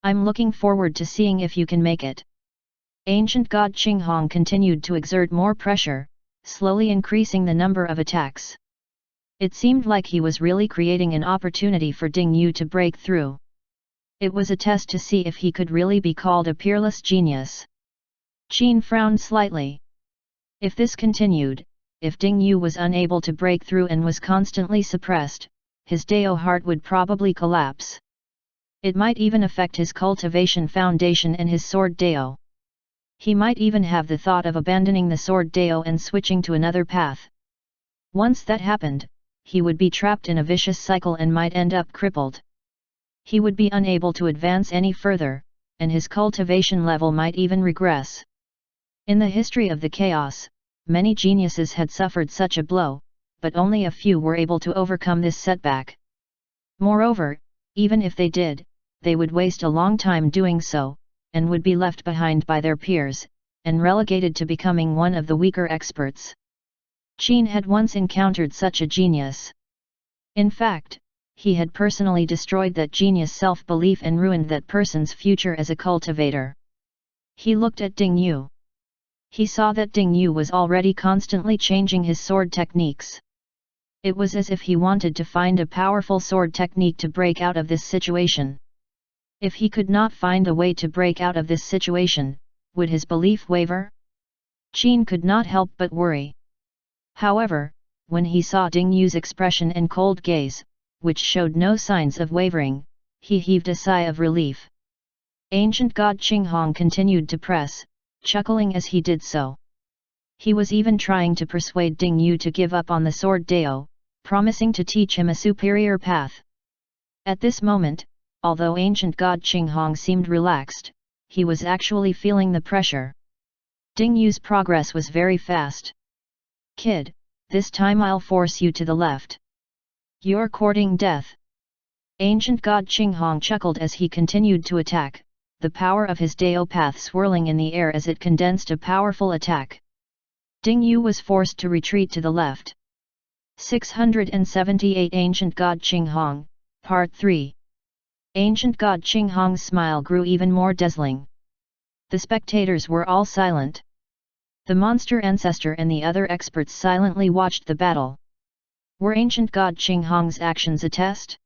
I'm looking forward to seeing if you can make it. Ancient god Qinghong continued to exert more pressure, slowly increasing the number of attacks. It seemed like he was really creating an opportunity for Ding Yu to break through. It was a test to see if he could really be called a peerless genius. Qin frowned slightly. If this continued, if Ding Yu was unable to break through and was constantly suppressed, his Dao heart would probably collapse. It might even affect his cultivation foundation and his sword Dao. He might even have the thought of abandoning the sword Dao and switching to another path. Once that happened, he would be trapped in a vicious cycle and might end up crippled. He would be unable to advance any further, and his cultivation level might even regress. In the history of the chaos, many geniuses had suffered such a blow, but only a few were able to overcome this setback. Moreover, even if they did, they would waste a long time doing so, and would be left behind by their peers, and relegated to becoming one of the weaker experts. Qin had once encountered such a genius. In fact, he had personally destroyed that genius' self-belief and ruined that person's future as a cultivator. He looked at Ding Yu. He saw that Ding Yu was already constantly changing his sword techniques. It was as if he wanted to find a powerful sword technique to break out of this situation. If he could not find a way to break out of this situation, would his belief waver? Qin could not help but worry. However, when he saw Ding Yu's expression and cold gaze, which showed no signs of wavering, he heaved a sigh of relief. Ancient god Qinghong continued to press, chuckling as he did so. He was even trying to persuade Ding Yu to give up on the sword Dao, promising to teach him a superior path. At this moment, although ancient god Qinghong seemed relaxed, he was actually feeling the pressure. Ding Yu's progress was very fast. Kid, this time I'll force you to the left. You're courting death. Ancient god Qinghong chuckled as he continued to attack, the power of his Dao path swirling in the air as it condensed a powerful attack. Ding Yu was forced to retreat to the left. 678 Ancient God Qinghong, Part 3. Ancient God Qinghong's smile grew even more dazzling. The spectators were all silent. The monster ancestor and the other experts silently watched the battle. Were ancient god Qinghong's actions a test?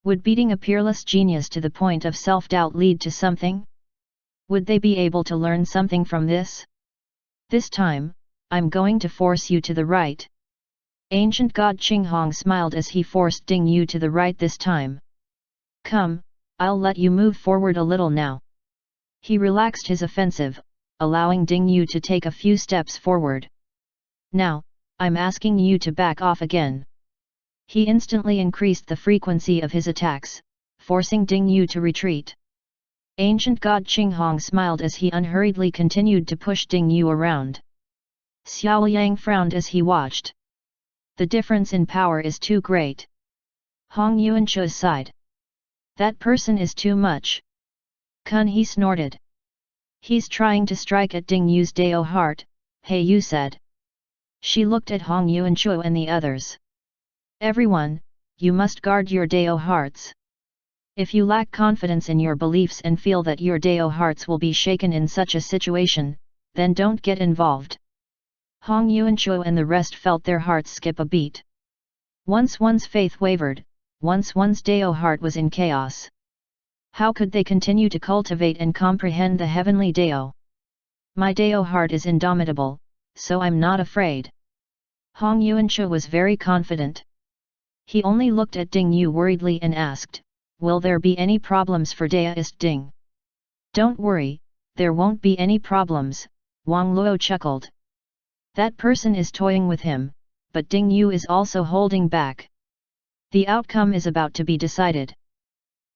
Would beating a peerless genius to the point of self-doubt lead to something? Would they be able to learn something from this? This time, I'm going to force you to the right. Ancient god Qinghong smiled as he forced Ding Yu to the right this time. Come, I'll let you move forward a little now. He relaxed his offensive, allowing Ding Yu to take a few steps forward. Now, I'm asking you to back off again. He instantly increased the frequency of his attacks, forcing Ding Yu to retreat. Ancient god Qinghong smiled as he unhurriedly continued to push Ding Yu around. Xiao Yang frowned as he watched. The difference in power is too great. Hong Yuanche sighed. That person is too much. Kun he snorted. He's trying to strike at Ding Yu's Dao heart, He Yu said. She looked at Hong Yuanchuo and the others. Everyone, you must guard your Dao hearts. If you lack confidence in your beliefs and feel that your Dao hearts will be shaken in such a situation, then don't get involved. Hong Yuanchuo and the rest felt their hearts skip a beat. Once one's faith wavered, once one's Dao heart was in chaos. How could they continue to cultivate and comprehend the heavenly Dao? My Dao heart is indomitable, so I'm not afraid. Hong Yuanchuo was very confident. He only looked at Ding Yu worriedly and asked, will there be any problems for Daoist Ding? Don't worry, there won't be any problems, Wang Luo chuckled. That person is toying with him, but Ding Yu is also holding back. The outcome is about to be decided.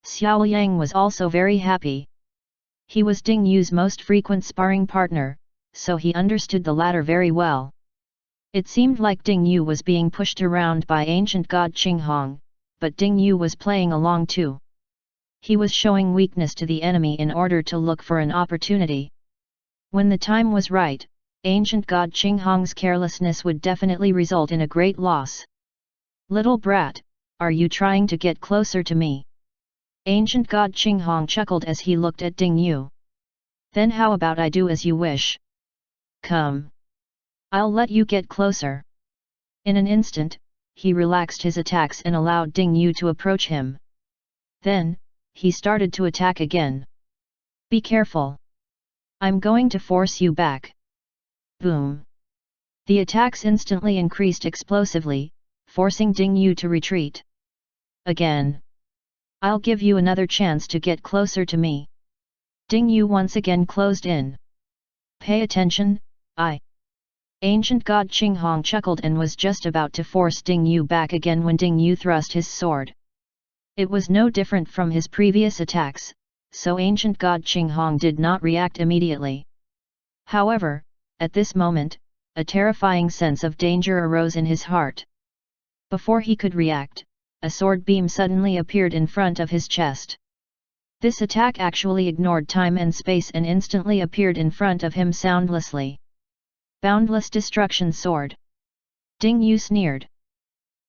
Xiao Yang was also very happy. He was Ding Yu's most frequent sparring partner, so he understood the latter very well. It seemed like Ding Yu was being pushed around by ancient god Qinghong, but Ding Yu was playing along too. He was showing weakness to the enemy in order to look for an opportunity. When the time was right, ancient god Qinghong's carelessness would definitely result in a great loss. Little brat, are you trying to get closer to me? Ancient god Qinghong chuckled as he looked at Ding Yu. Then how about I do as you wish? Come. I'll let you get closer. In an instant, he relaxed his attacks and allowed Ding Yu to approach him. Then, he started to attack again. Be careful. I'm going to force you back. Boom. The attacks instantly increased explosively, forcing Ding Yu to retreat. Again. I'll give you another chance to get closer to me. Ding Yu once again closed in. Pay attention, Ancient god Qinghong chuckled and was just about to force Ding Yu back again when Ding Yu thrust his sword. It was no different from his previous attacks, so ancient god Qinghong did not react immediately. However, at this moment, a terrifying sense of danger arose in his heart. Before he could react, a sword beam suddenly appeared in front of his chest. This attack actually ignored time and space and instantly appeared in front of him soundlessly. Boundless Destruction Sword. Ding Yu sneered.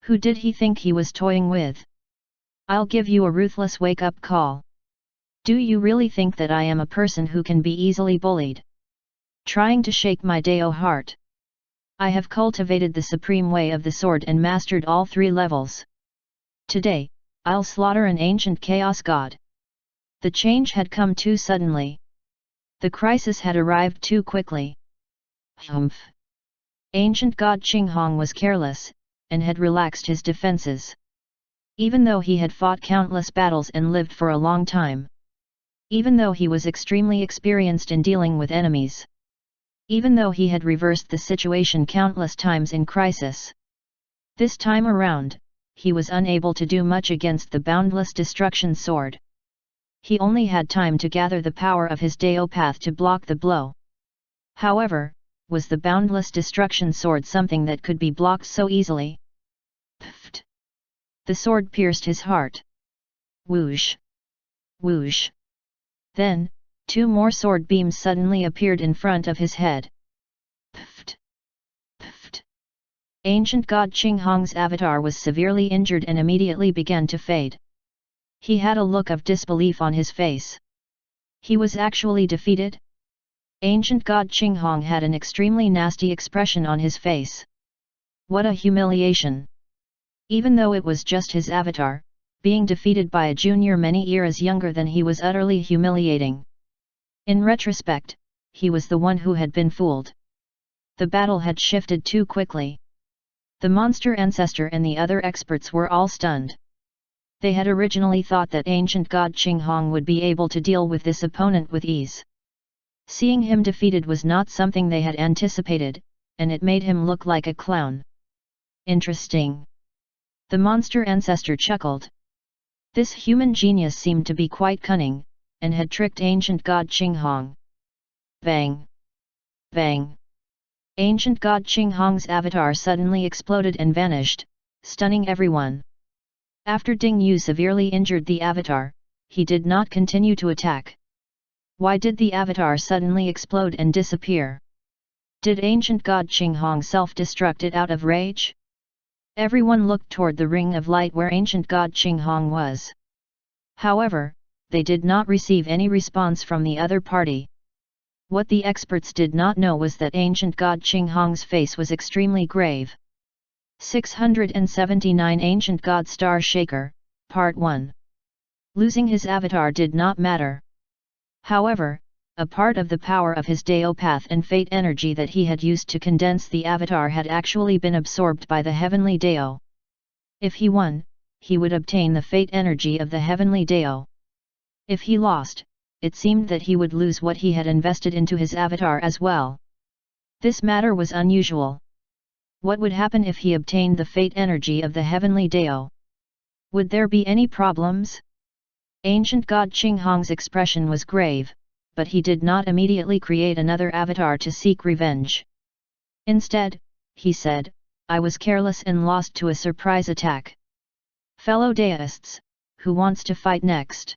Who did he think he was toying with? I'll give you a ruthless wake-up call. Do you really think that I am a person who can be easily bullied? Trying to shake my Dao heart. I have cultivated the supreme way of the sword and mastered all 3 levels. Today, I'll slaughter an ancient chaos god. The change had come too suddenly. The crisis had arrived too quickly. Humph! Ancient god Qinghong was careless, and had relaxed his defenses. Even though he had fought countless battles and lived for a long time. Even though he was extremely experienced in dealing with enemies. Even though he had reversed the situation countless times in crisis. This time around, he was unable to do much against the Boundless Destruction Sword. He only had time to gather the power of his Dao path to block the blow. However, was the Boundless Destruction Sword something that could be blocked so easily? Pfft! The sword pierced his heart. Whoosh! Whoosh! Then, 2 more sword beams suddenly appeared in front of his head. Pfft! Pfft! Ancient god Qinghong's avatar was severely injured and immediately began to fade. He had a look of disbelief on his face. He was actually defeated? Ancient god Qinghong had an extremely nasty expression on his face. What a humiliation! Even though it was just his avatar, being defeated by a junior many years younger than he was utterly humiliating. In retrospect, he was the one who had been fooled. The battle had shifted too quickly. The monster ancestor and the other experts were all stunned. They had originally thought that ancient god Qinghong would be able to deal with this opponent with ease. Seeing him defeated was not something they had anticipated, and it made him look like a clown. Interesting. The monster ancestor chuckled. This human genius seemed to be quite cunning, and had tricked ancient god Qinghong. Bang! Bang! Ancient god Qinghong's avatar suddenly exploded and vanished, stunning everyone. After Ding Yu severely injured the avatar, he did not continue to attack. Why did the avatar suddenly explode and disappear? Did ancient god Qinghong self-destruct it out of rage? Everyone looked toward the ring of light where ancient god Qinghong was. However, they did not receive any response from the other party. What the experts did not know was that ancient god Qinghong's face was extremely grave. 679 Ancient God Star Shaker, Part 1. Losing his avatar did not matter. However, a part of the power of his Dao path and fate energy that he had used to condense the avatar had actually been absorbed by the heavenly Dao. If he won, he would obtain the fate energy of the heavenly Dao. If he lost, it seemed that he would lose what he had invested into his avatar as well. This matter was unusual. What would happen if he obtained the fate energy of the heavenly Dao? Would there be any problems? Ancient God Qinghong's expression was grave, but he did not immediately create another avatar to seek revenge. Instead, he said, "I was careless and lost to a surprise attack. Fellow Daoists, who wants to fight next?"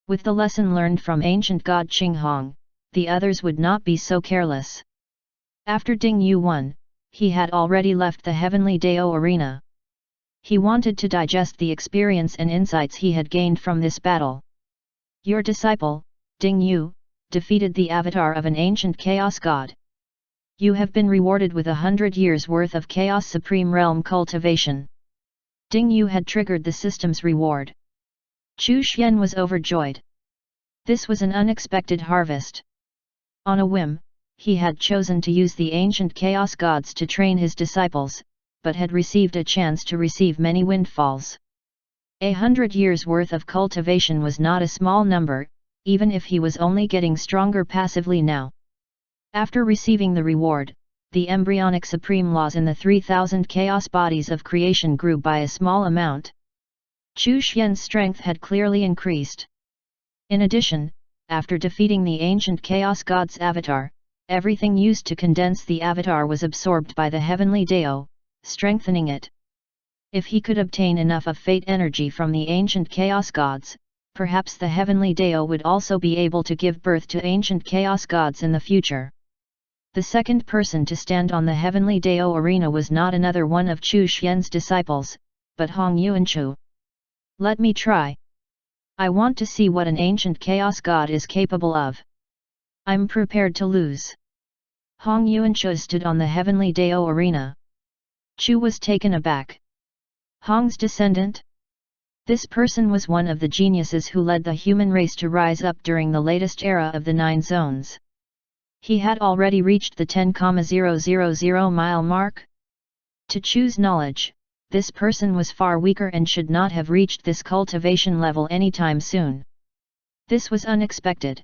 With the lesson learned from ancient God Qinghong, the others would not be so careless. After Ding Yu won, he had already left the heavenly Dao arena. He wanted to digest the experience and insights he had gained from this battle. Your disciple, Ding Yu, defeated the avatar of an ancient chaos god. You have been rewarded with 100 years worth of Chaos Supreme Realm cultivation. Ding Yu had triggered the system's reward. Chu Xian was overjoyed. This was an unexpected harvest. On a whim, he had chosen to use the ancient chaos gods to train his disciples, but had received a chance to receive many windfalls. 100 years worth of cultivation was not a small number, even if he was only getting stronger passively now. After receiving the reward, the embryonic supreme laws in the 3,000 chaos bodies of creation grew by a small amount. Chu Xian's strength had clearly increased. In addition, after defeating the ancient chaos god's avatar, everything used to condense the avatar was absorbed by the heavenly Dao, strengthening it. If he could obtain enough of fate energy from the ancient chaos gods, perhaps the heavenly Dao would also be able to give birth to ancient chaos gods in the future. The second person to stand on the heavenly Dao arena was not another one of Chu Xian's disciples, but Hong Yuanchu. Let me try. I want to see what an ancient chaos god is capable of. I'm prepared to lose. Hong Yuanchu stood on the heavenly Dao arena. Chu was taken aback. Hong's descendant? This person was one of the geniuses who led the human race to rise up during the latest era of the 9 zones. He had already reached the 10,000 mile mark. To Chu's knowledge, this person was far weaker and should not have reached this cultivation level anytime soon. This was unexpected.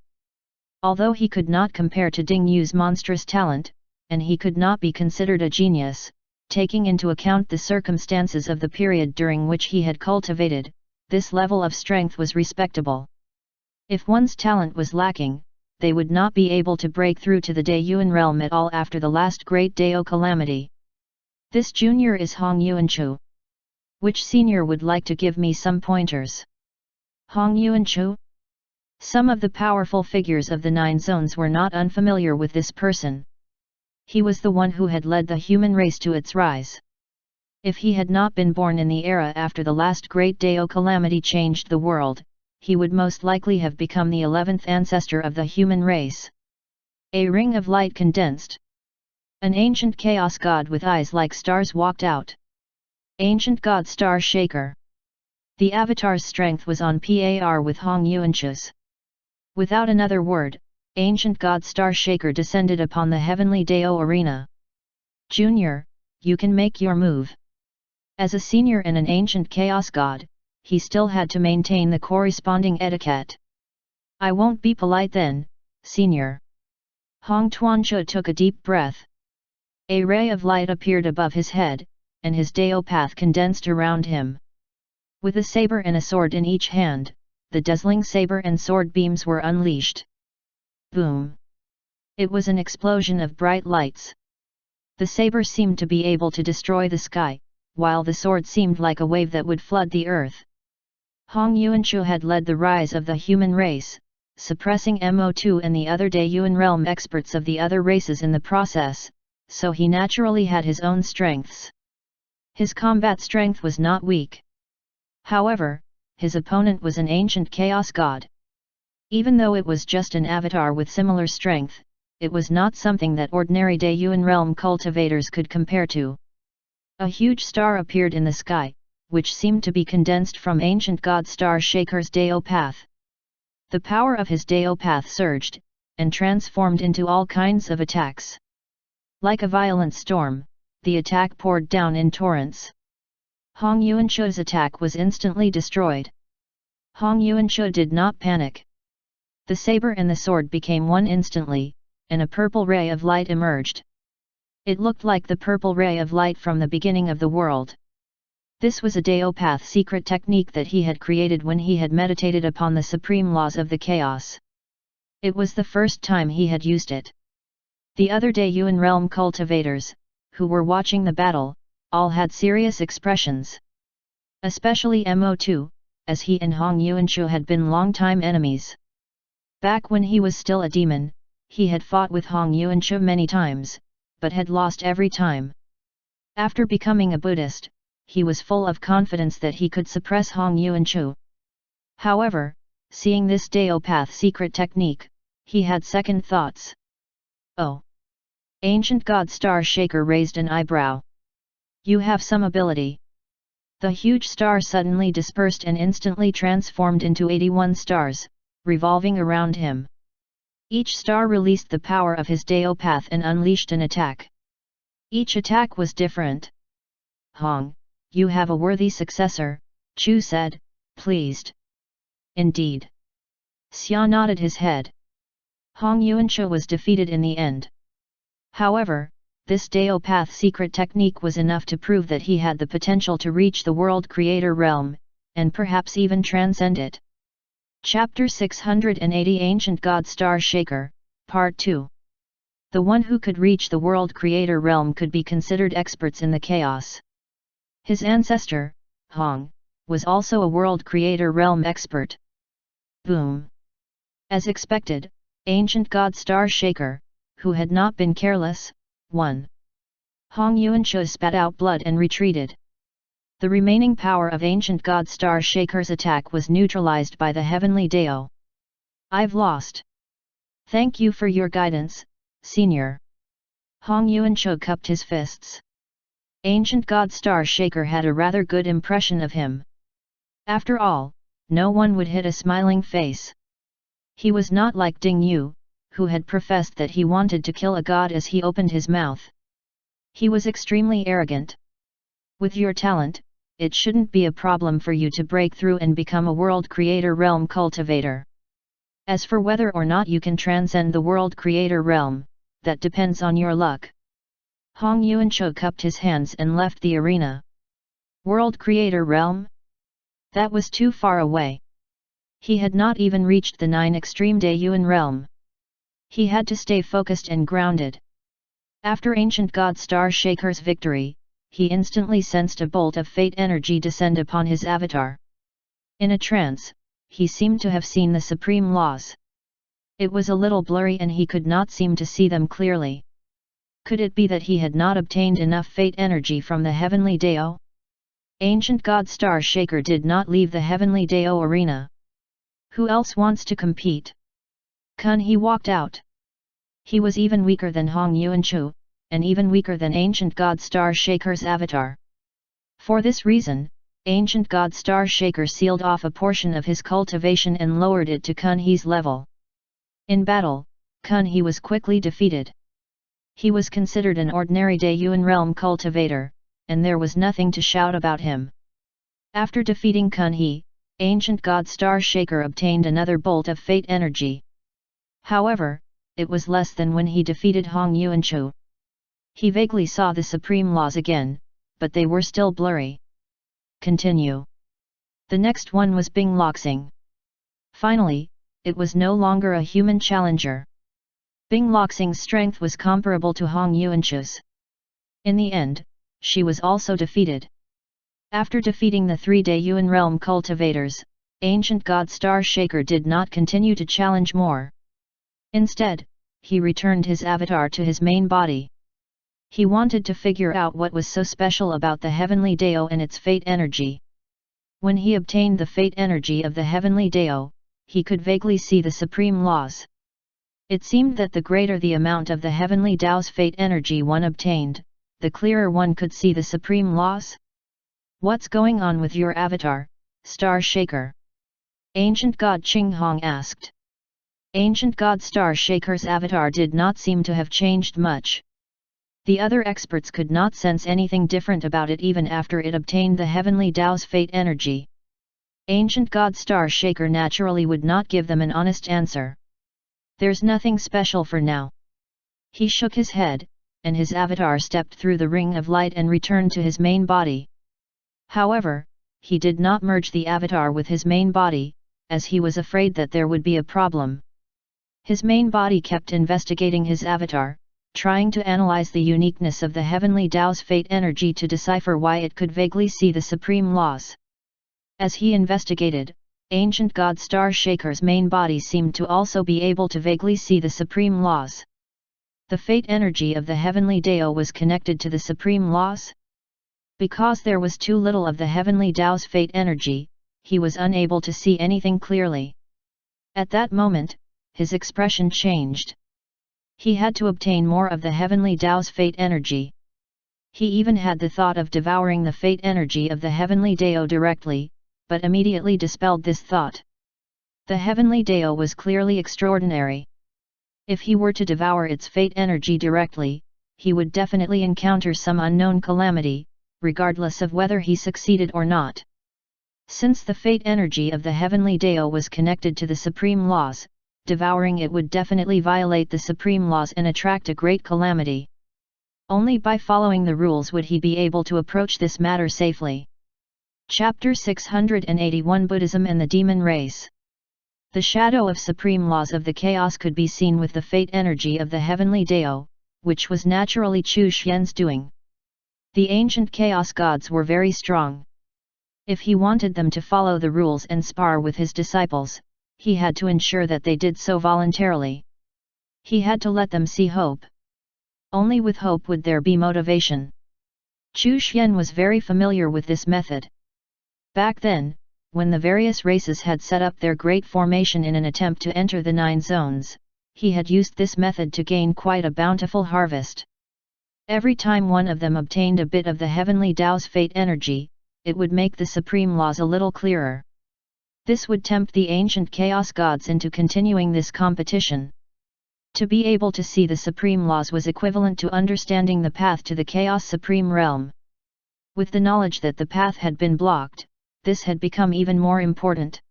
Although he could not compare to Ding Yu's monstrous talent, and he could not be considered a genius, taking into account the circumstances of the period during which he had cultivated, this level of strength was respectable. If one's talent was lacking, they would not be able to break through to the Daoyuan realm at all after the last great Dao calamity. This junior is Hong Yuanchu. Which senior would like to give me some pointers? Hong Yuanchu? Some of the powerful figures of the 9 zones were not unfamiliar with this person. He was the one who had led the human race to its rise. If he had not been born in the era after the last great Dao calamity changed the world, he would most likely have become the 11th ancestor of the human race. A ring of light condensed. An ancient chaos god with eyes like stars walked out. Ancient God Star Shaker. The avatar's strength was on par with Hong Yuanchu's. Without another word, Ancient God Star Shaker descended upon the heavenly Dao arena. Junior, you can make your move. As a senior and an ancient chaos god, he still had to maintain the corresponding etiquette. I won't be polite then, senior. Hong Tuanchu took a deep breath. A ray of light appeared above his head, and his Dao path condensed around him. With a saber and a sword in each hand, the dazzling saber and sword beams were unleashed. Boom! It was an explosion of bright lights. The saber seemed to be able to destroy the sky, while the sword seemed like a wave that would flood the earth. Hong Yuanchu had led the rise of the human race, suppressing Mo2 and the other Daeyuan realm experts of the other races in the process, so he naturally had his own strengths. His combat strength was not weak. However, his opponent was an ancient chaos god. Even though it was just an avatar with similar strength, it was not something that ordinary Daeyuan realm cultivators could compare to. A huge star appeared in the sky, which seemed to be condensed from ancient god Star Shaker's Dao path. The power of his Dao path surged, and transformed into all kinds of attacks. Like a violent storm, the attack poured down in torrents. Hong Yuanchu's attack was instantly destroyed. Hong Yuanchu did not panic. The saber and the sword became one instantly, and a purple ray of light emerged. It looked like the purple ray of light from the beginning of the world. This was a Dao path secret technique that he had created when he had meditated upon the supreme laws of the chaos. It was the first time he had used it. The other Daeyuan realm cultivators, who were watching the battle, all had serious expressions. Especially Mo2, as he and Hong Yuanchu had been long-time enemies. Back when he was still a demon, he had fought with Hong Yuanchu many times, but had lost every time. After becoming a Buddhist, he was full of confidence that he could suppress Hong Yuanchu. However, seeing this Dao path secret technique, he had second thoughts. Oh! Ancient God Star Shaker raised an eyebrow. You have some ability. The huge star suddenly dispersed and instantly transformed into 81 stars, revolving around him. Each star released the power of his Dao path and unleashed an attack. Each attack was different. Hong, you have a worthy successor, Chu said, pleased. Indeed. Xia nodded his head. Hong Yuanchu was defeated in the end. However, this Dao path secret technique was enough to prove that he had the potential to reach the world creator realm, and perhaps even transcend it. Chapter 680 Ancient God Star Shaker, Part 2. The one who could reach the world creator realm could be considered experts in the chaos. His ancestor, Hong, was also a world creator realm expert. Boom! As expected, Ancient God Star Shaker, who had not been careless, won. Hong Yuanchu spat out blood and retreated. The remaining power of Ancient God Star Shaker's attack was neutralized by the Heavenly Dao. I've lost. Thank you for your guidance, Senior. Hong Yuanchu cupped his fists. Ancient God Star Shaker had a rather good impression of him. After all, no one would hit a smiling face. He was not like Ding Yu, who had professed that he wanted to kill a god as he opened his mouth. He was extremely arrogant. With your talent, it shouldn't be a problem for you to break through and become a world creator realm cultivator. As for whether or not you can transcend the world creator realm, that depends on your luck. Hong Yuanchu cupped his hands and left the arena. World creator realm? That was too far away. He had not even reached the 9 extreme Daeyuan realm. He had to stay focused and grounded. After Ancient God Star Shaker's victory, he instantly sensed a bolt of fate energy descend upon his avatar. In a trance, he seemed to have seen the supreme laws. It was a little blurry and he could not seem to see them clearly. Could it be that he had not obtained enough fate energy from the Heavenly Dao? Ancient God Star Shaker did not leave the Heavenly Dao arena. Who else wants to compete? Kun he walked out. He was even weaker than Hong Yuanchu, and even weaker than Ancient God Star Shaker's avatar. For this reason, Ancient God Star Shaker sealed off a portion of his cultivation and lowered it to Kun He's level. In battle, Kun He was quickly defeated. He was considered an ordinary Daeyuan realm cultivator, and there was nothing to shout about him. After defeating Kun He, Ancient God Star Shaker obtained another bolt of fate energy. However, it was less than when he defeated Hong Yuanchu. He vaguely saw the supreme laws again, but they were still blurry. Continue. The next one was Bing Loxing. Finally, it was no longer a human challenger. Bing Loxing's strength was comparable to Hong Yuanchu's. In the end, she was also defeated. After defeating the 3 Daeyuan realm cultivators, ancient god Star Shaker did not continue to challenge more. Instead, he returned his avatar to his main body. He wanted to figure out what was so special about the heavenly Dao and its fate energy. When he obtained the fate energy of the heavenly Dao, he could vaguely see the supreme laws. It seemed that the greater the amount of the heavenly Dao's fate energy one obtained, the clearer one could see the supreme laws. "What's going on with your avatar, Star Shaker?" Ancient God Qing Hong asked. Ancient God Star Shaker's avatar did not seem to have changed much. The other experts could not sense anything different about it even after it obtained the heavenly Dao's fate energy. Ancient God Star Shaker naturally would not give them an honest answer. "There's nothing special for now." He shook his head, and his avatar stepped through the ring of light and returned to his main body. However, he did not merge the avatar with his main body, as he was afraid that there would be a problem. His main body kept investigating his avatar, trying to analyze the uniqueness of the heavenly Dao's fate energy to decipher why it could vaguely see the supreme laws. As he investigated, ancient god Star Shaker's main body seemed to also be able to vaguely see the supreme laws. The fate energy of the heavenly Dao was connected to the supreme laws? Because there was too little of the heavenly Dao's fate energy, he was unable to see anything clearly. At that moment, his expression changed. He had to obtain more of the heavenly Dao's fate energy. He even had the thought of devouring the fate energy of the heavenly Dao directly, but immediately dispelled this thought. The heavenly Dao was clearly extraordinary. If he were to devour its fate energy directly, he would definitely encounter some unknown calamity, regardless of whether he succeeded or not. Since the fate energy of the heavenly Dao was connected to the supreme laws, devouring it would definitely violate the supreme laws and attract a great calamity. Only by following the rules would he be able to approach this matter safely. Chapter 681 Buddhism and the Demon Race. The shadow of supreme laws of the chaos could be seen with the fate energy of the heavenly Dao, which was naturally Chu Xian's doing. The ancient chaos gods were very strong. If he wanted them to follow the rules and spar with his disciples, he had to ensure that they did so voluntarily. He had to let them see hope. Only with hope would there be motivation. Chu Xian was very familiar with this method. Back then, when the various races had set up their great formation in an attempt to enter the 9 zones, he had used this method to gain quite a bountiful harvest. Every time one of them obtained a bit of the heavenly Dao's fate energy, it would make the supreme laws a little clearer. This would tempt the ancient chaos gods into continuing this competition. To be able to see the supreme laws was equivalent to understanding the path to the chaos supreme realm. With the knowledge that the path had been blocked, this had become even more important.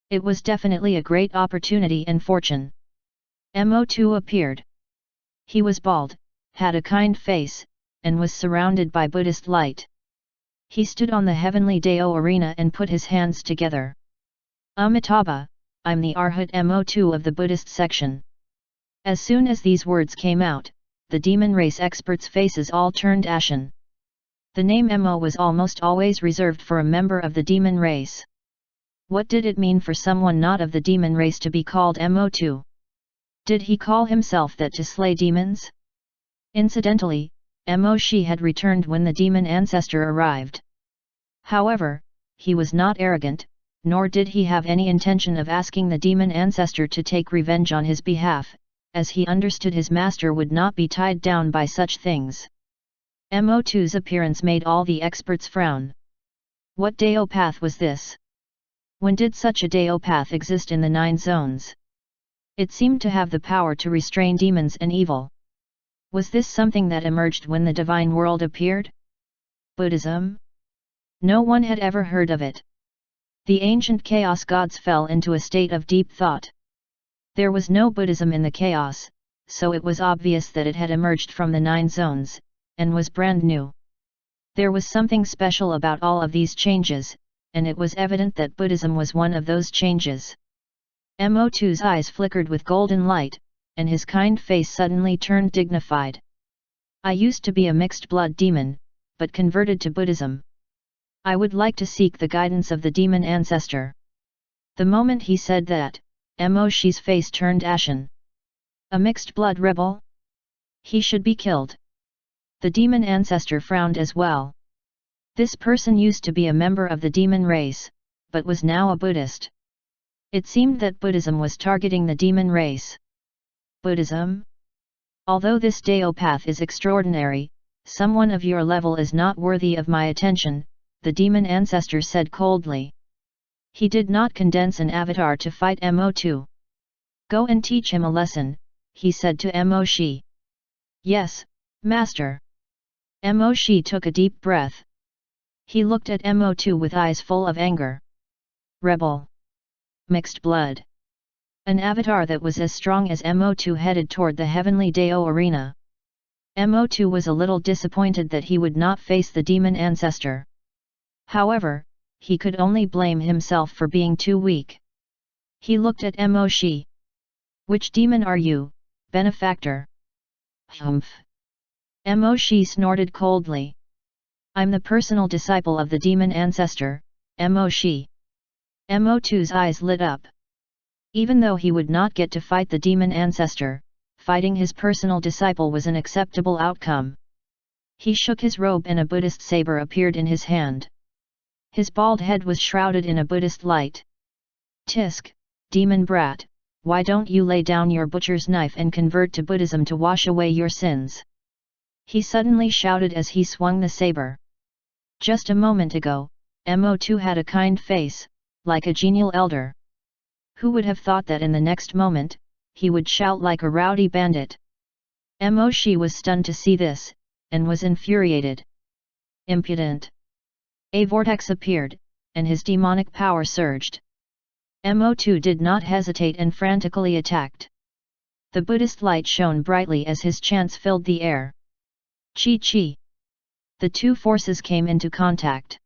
It was definitely a great opportunity and fortune. Mo2 appeared. He was bald, had a kind face, and was surrounded by Buddhist light. He stood on the heavenly Dao arena and put his hands together. "Amitabha, I'm the Arhat Mo2 of the Buddhist section." As soon as these words came out, the demon race experts' faces all turned ashen. The name Mo was almost always reserved for a member of the demon race. What did it mean for someone not of the demon race to be called Mo2? Did he call himself that to slay demons? Incidentally, Mo Shi had returned when the demon ancestor arrived. However, he was not arrogant, nor did he have any intention of asking the demon ancestor to take revenge on his behalf, as he understood his master would not be tied down by such things. Mo2's appearance made all the experts frown. What Dao path was this? When did such a Dao path exist in the 9 zones? It seemed to have the power to restrain demons and evil. Was this something that emerged when the divine world appeared? Buddhism? No one had ever heard of it. The ancient chaos gods fell into a state of deep thought. There was no Buddhism in the chaos, so it was obvious that it had emerged from the 9 zones, and was brand new. There was something special about all of these changes, and it was evident that Buddhism was one of those changes. Mo2's eyes flickered with golden light, and his kind face suddenly turned dignified. "I used to be a mixed blood demon, but converted to Buddhism. I would like to seek the guidance of the demon ancestor." The moment he said that, Mo Shi's face turned ashen. A mixed blood rebel? He should be killed. The demon ancestor frowned as well. This person used to be a member of the demon race, but was now a Buddhist. It seemed that Buddhism was targeting the demon race. Buddhism? Although this Dao path is extraordinary, someone of your level is not worthy of my attention, the demon ancestor said coldly. He did not condense an avatar to fight Mo2. Go and teach him a lesson, he said to Mo Shi. Yes, master. Mo Shi took a deep breath. He looked at Mo2 with eyes full of anger. Rebel. Mixed blood. An avatar that was as strong as Mo2 headed toward the heavenly Dao arena. Mo2 was a little disappointed that he would not face the demon ancestor. However, he could only blame himself for being too weak. He looked at Mo Shi. Which demon are you, benefactor? Humph. Mo Shi snorted coldly. I'm the personal disciple of the demon ancestor, Mo Shi. Mo2's eyes lit up. Even though he would not get to fight the demon ancestor, fighting his personal disciple was an acceptable outcome. He shook his robe and a Buddhist saber appeared in his hand. His bald head was shrouded in a Buddhist light. Tisk, demon brat, why don't you lay down your butcher's knife and convert to Buddhism to wash away your sins? He suddenly shouted as he swung the saber. Just a moment ago, Mo2 had a kind face, like a genial elder. Who would have thought that in the next moment, he would shout like a rowdy bandit? Mo Shi was stunned to see this, and was infuriated. Impudent! A vortex appeared, and his demonic power surged. Mo2 did not hesitate and frantically attacked. The Buddhist light shone brightly as his chants filled the air. Chi chi! The two forces came into contact.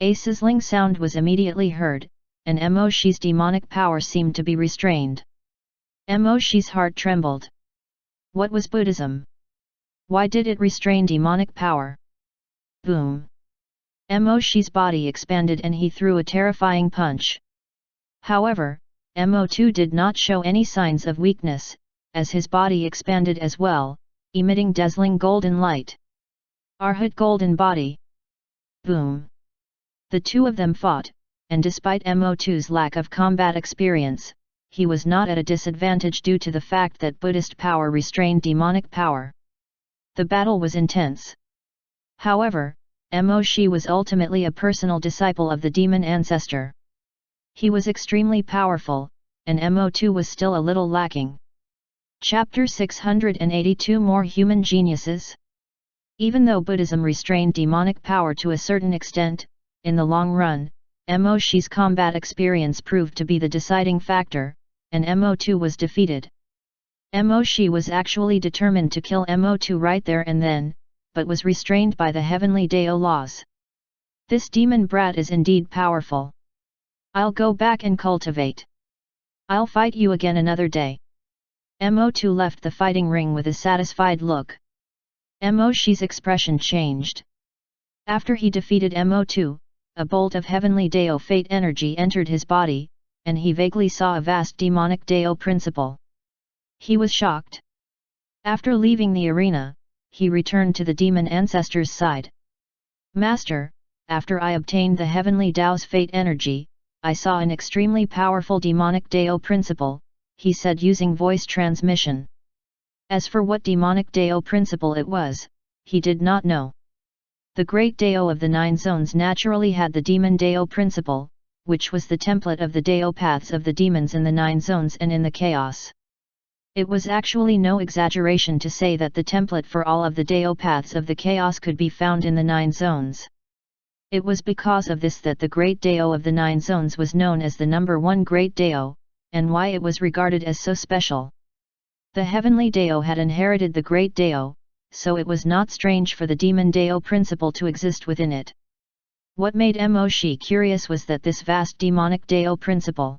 A sizzling sound was immediately heard, and Mo Shi's demonic power seemed to be restrained. Mo Shi's heart trembled. What was Buddhism? Why did it restrain demonic power? Boom! Mo Shi's body expanded and he threw a terrifying punch. However, Mo2 did not show any signs of weakness, as his body expanded as well, emitting dazzling golden light. Arhat golden body! Boom! The two of them fought, and despite Mo2's lack of combat experience, he was not at a disadvantage due to the fact that Buddhist power restrained demonic power. The battle was intense. However, Mo Shi was ultimately a personal disciple of the demon ancestor. He was extremely powerful, and Mo2 was still a little lacking. Chapter 682 More Human Geniuses. Even though Buddhism restrained demonic power to a certain extent, in the long run, Mo Shi's combat experience proved to be the deciding factor, and Mo2 was defeated. Mo Shi was actually determined to kill Mo2 right there and then, but was restrained by the heavenly Dao laws. This demon brat is indeed powerful. I'll go back and cultivate. I'll fight you again another day. Mo2 left the fighting ring with a satisfied look. Mo Shi's expression changed. After he defeated Mo2, a bolt of heavenly Dao fate energy entered his body, and he vaguely saw a vast demonic Dao principle. He was shocked. After leaving the arena, he returned to the demon ancestor's side. Master, after I obtained the heavenly Dao's fate energy, I saw an extremely powerful demonic Dao principle, he said using voice transmission. As for what demonic Dao principle it was, he did not know. The great Dao of the Nine Zones naturally had the demon Dao principle, which was the template of the Dao paths of the demons in the Nine Zones and in the chaos. It was actually no exaggeration to say that the template for all of the Dao paths of the chaos could be found in the Nine Zones. It was because of this that the Great Dao of the Nine Zones was known as the number one Great Dao, and why it was regarded as so special. The heavenly Dao had inherited the Great Dao, so it was not strange for the demon Dao principle to exist within it. What made Mo Shi curious was that this vast demonic Dao principle.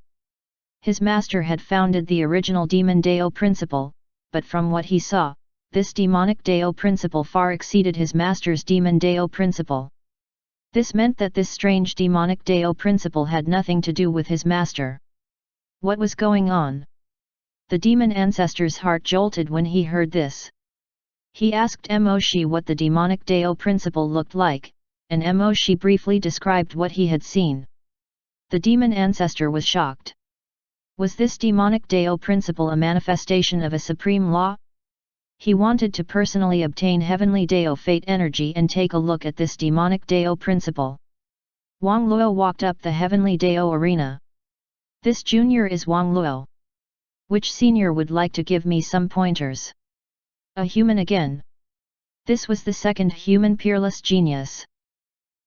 His master had founded the original demon Dao principle, but from what he saw, this demonic Dao principle far exceeded his master's demon Dao principle. This meant that this strange demonic Dao principle had nothing to do with his master. What was going on? The demon ancestor's heart jolted when he heard this. He asked Mo Shi what the demonic Dao principle looked like, and Mo Shi briefly described what he had seen. The demon ancestor was shocked. Was this demonic Dao principle a manifestation of a supreme law? He wanted to personally obtain heavenly Dao fate energy and take a look at this demonic Dao principle. Wang Luo walked up the heavenly Dao arena. This junior is Wang Luo. Which senior would like to give me some pointers? A human again. This was the second human peerless genius.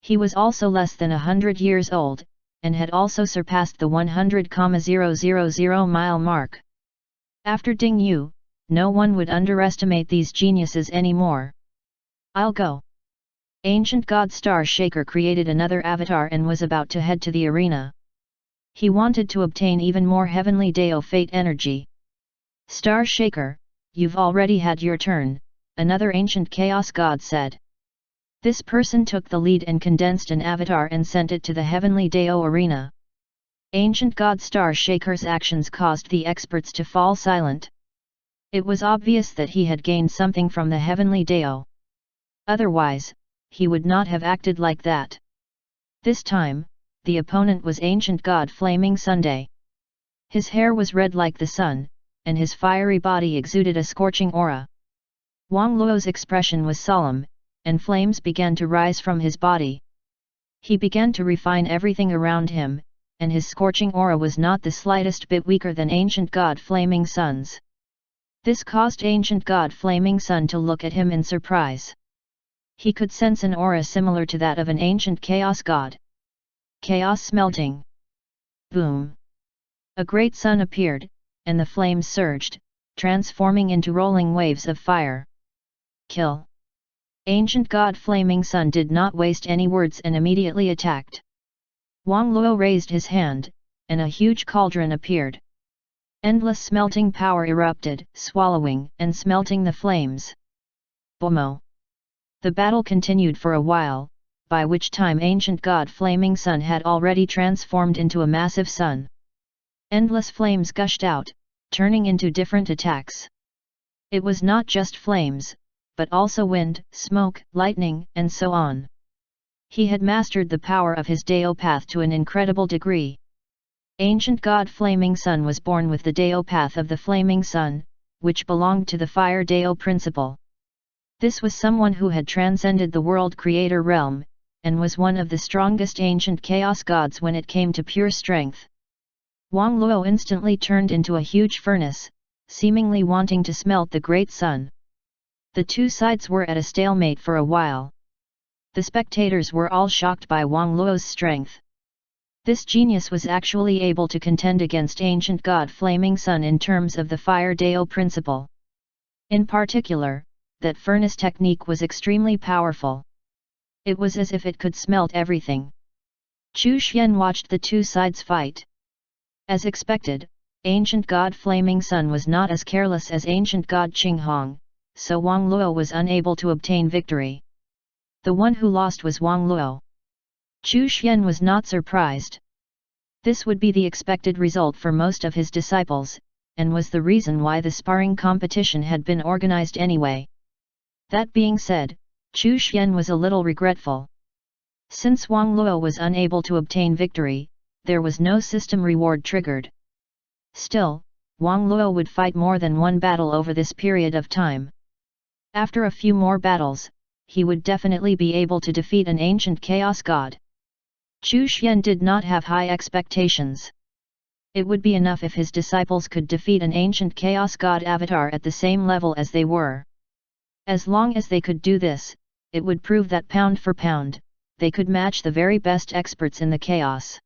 He was also less than 100 years old, and had also surpassed the 100,000 mile mark. After Ding Yu, no one would underestimate these geniuses anymore. I'll go. Ancient God Star Shaker created another avatar and was about to head to the arena. He wanted to obtain even more heavenly Dao fate energy. Star Shaker, you've already had your turn, another ancient chaos god said. This person took the lead and condensed an avatar and sent it to the heavenly Dao arena. Ancient God Star Shaker's actions caused the experts to fall silent. It was obvious that he had gained something from the heavenly Dao. Otherwise, he would not have acted like that. This time, the opponent was Ancient God Flaming Sunday. His hair was red like the sun, and his fiery body exuded a scorching aura. Wang Luo's expression was solemn, and flames began to rise from his body. He began to refine everything around him, and his scorching aura was not the slightest bit weaker than Ancient God Flaming Sun's. This caused Ancient God Flaming Sun to look at him in surprise. He could sense an aura similar to that of an ancient chaos god. Chaos smelting. Boom! A great sun appeared, and the flames surged, transforming into rolling waves of fire. Kill! Ancient God Flaming Sun did not waste any words and immediately attacked. Wang Luo raised his hand, and a huge cauldron appeared. Endless smelting power erupted, swallowing and smelting the flames. Bomo! The battle continued for a while, by which time Ancient God Flaming Sun had already transformed into a massive sun. Endless flames gushed out, turning into different attacks. It was not just flames, but also wind, smoke, lightning, and so on. He had mastered the power of his Dao path to an incredible degree. Ancient God Flaming Sun was born with the Dao path of the Flaming Sun, which belonged to the Fire Dao principle. This was someone who had transcended the world creator realm, and was one of the strongest ancient chaos gods when it came to pure strength. Wang Luo instantly turned into a huge furnace, seemingly wanting to smelt the great sun. The two sides were at a stalemate for a while. The spectators were all shocked by Wang Luo's strength. This genius was actually able to contend against Ancient God Flaming Sun in terms of the Fire Dao principle. In particular, that furnace technique was extremely powerful. It was as if it could smelt everything. Chu Xian watched the two sides fight. As expected, Ancient God Flaming Sun was not as careless as Ancient God Qinghong, so Wang Luo was unable to obtain victory. The one who lost was Wang Luo. Chu Xian was not surprised. This would be the expected result for most of his disciples, and was the reason why the sparring competition had been organized anyway. That being said, Chu Xian was a little regretful. Since Wang Luo was unable to obtain victory, there was no system reward triggered. Still, Wang Luo would fight more than one battle over this period of time. After a few more battles, he would definitely be able to defeat an ancient chaos god. Chu Xian did not have high expectations. It would be enough if his disciples could defeat an ancient chaos god avatar at the same level as they were. As long as they could do this, it would prove that pound for pound, they could match the very best experts in the chaos.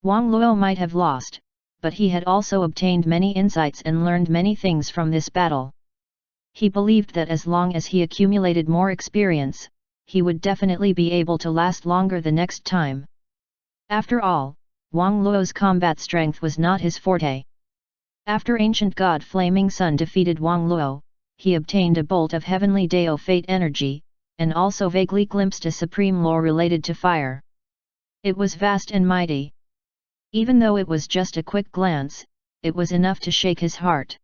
Wang Luo might have lost, but he had also obtained many insights and learned many things from this battle. He believed that as long as he accumulated more experience, he would definitely be able to last longer the next time. After all, Wang Luo's combat strength was not his forte. After Ancient God Flaming Sun defeated Wang Luo, he obtained a bolt of heavenly Dao fate energy, and also vaguely glimpsed a supreme law related to fire. It was vast and mighty. Even though it was just a quick glance, it was enough to shake his heart.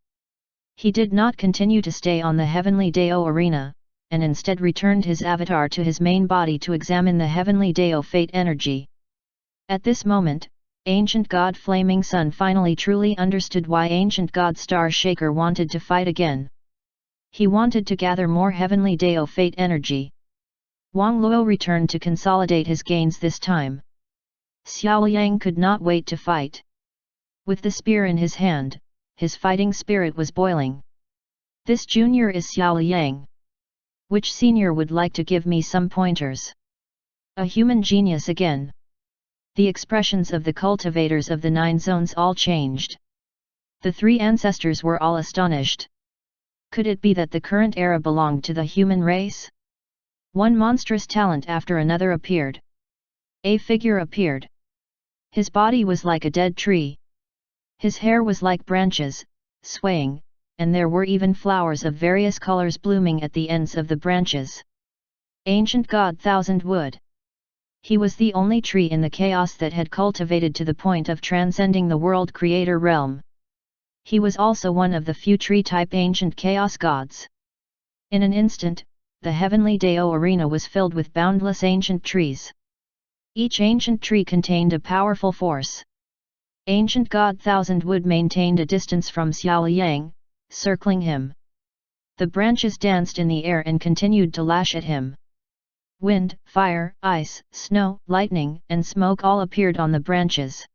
He did not continue to stay on the heavenly Dao arena, and instead returned his avatar to his main body to examine the heavenly Dao fate energy. At this moment, Ancient God Flaming Sun finally truly understood why Ancient God Star Shaker wanted to fight again. He wanted to gather more heavenly Dao fate energy. Wang Luo returned to consolidate his gains this time. Xiao Yang could not wait to fight. With the spear in his hand, his fighting spirit was boiling. This junior is Xiao Yang. Which senior would like to give me some pointers? A human genius again. The expressions of the cultivators of the 9 zones all changed. The 3 ancestors were all astonished. Could it be that the current era belonged to the human race? One monstrous talent after another appeared. A figure appeared. His body was like a dead tree. His hair was like branches, swaying, and there were even flowers of various colors blooming at the ends of the branches. Ancient God Thousand Wood. He was the only tree in the chaos that had cultivated to the point of transcending the world creator realm. He was also one of the few tree-type ancient chaos gods. In an instant, the heavenly Dao arena was filled with boundless ancient trees. Each ancient tree contained a powerful force. Ancient God Thousand Wood maintained a distance from Xiao Yang, circling him. The branches danced in the air and continued to lash at him. Wind, fire, ice, snow, lightning, and smoke all appeared on the branches.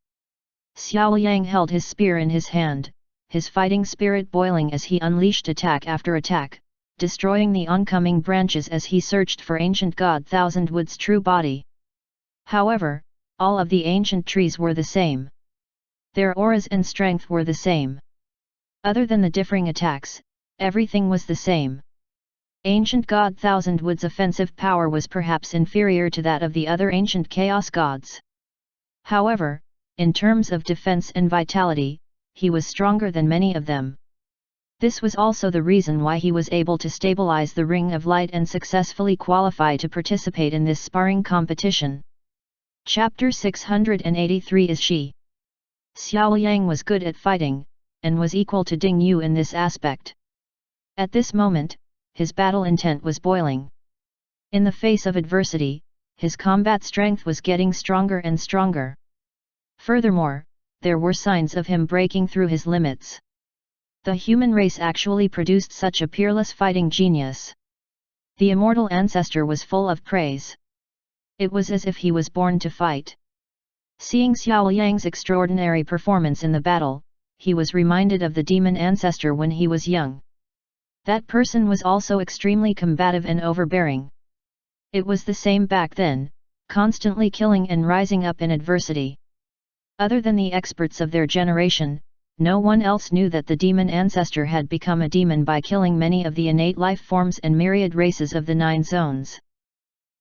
Xiao Yang held his spear in his hand, his fighting spirit boiling as he unleashed attack after attack, destroying the oncoming branches as he searched for Ancient God Thousand Wood's true body. However, all of the ancient trees were the same. Their auras and strength were the same. Other than the differing attacks, everything was the same. Ancient God Thousand Wood's offensive power was perhaps inferior to that of the other ancient chaos gods. However, in terms of defense and vitality, he was stronger than many of them. This was also the reason why he was able to stabilize the Ring of Light and successfully qualify to participate in this sparring competition. Chapter 683 is She. Xiao Yang was good at fighting, and was equal to Ding Yu in this aspect. At this moment, his battle intent was boiling. In the face of adversity, his combat strength was getting stronger and stronger. Furthermore, there were signs of him breaking through his limits. The human race actually produced such a peerless fighting genius. The immortal ancestor was full of praise. It was as if he was born to fight. Seeing Xiao Yang's extraordinary performance in the battle, he was reminded of the demon ancestor when he was young. That person was also extremely combative and overbearing. It was the same back then, constantly killing and rising up in adversity. Other than the experts of their generation, no one else knew that the demon ancestor had become a demon by killing many of the innate life forms and myriad races of the 9 zones.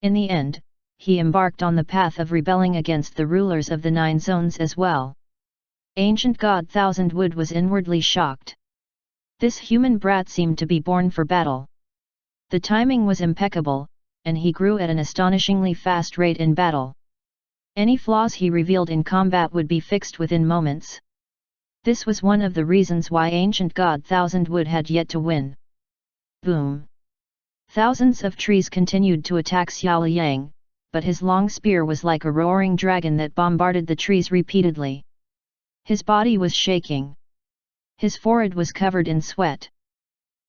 In the end, he embarked on the path of rebelling against the rulers of the 9 zones as well. Ancient God Thousand Wood was inwardly shocked. This human brat seemed to be born for battle. The timing was impeccable, and he grew at an astonishingly fast rate in battle. Any flaws he revealed in combat would be fixed within moments. This was one of the reasons why Ancient God Thousand Wood had yet to win. Boom! Thousands of trees continued to attack Xiao Yang, but his long spear was like a roaring dragon that bombarded the trees repeatedly. His body was shaking. His forehead was covered in sweat.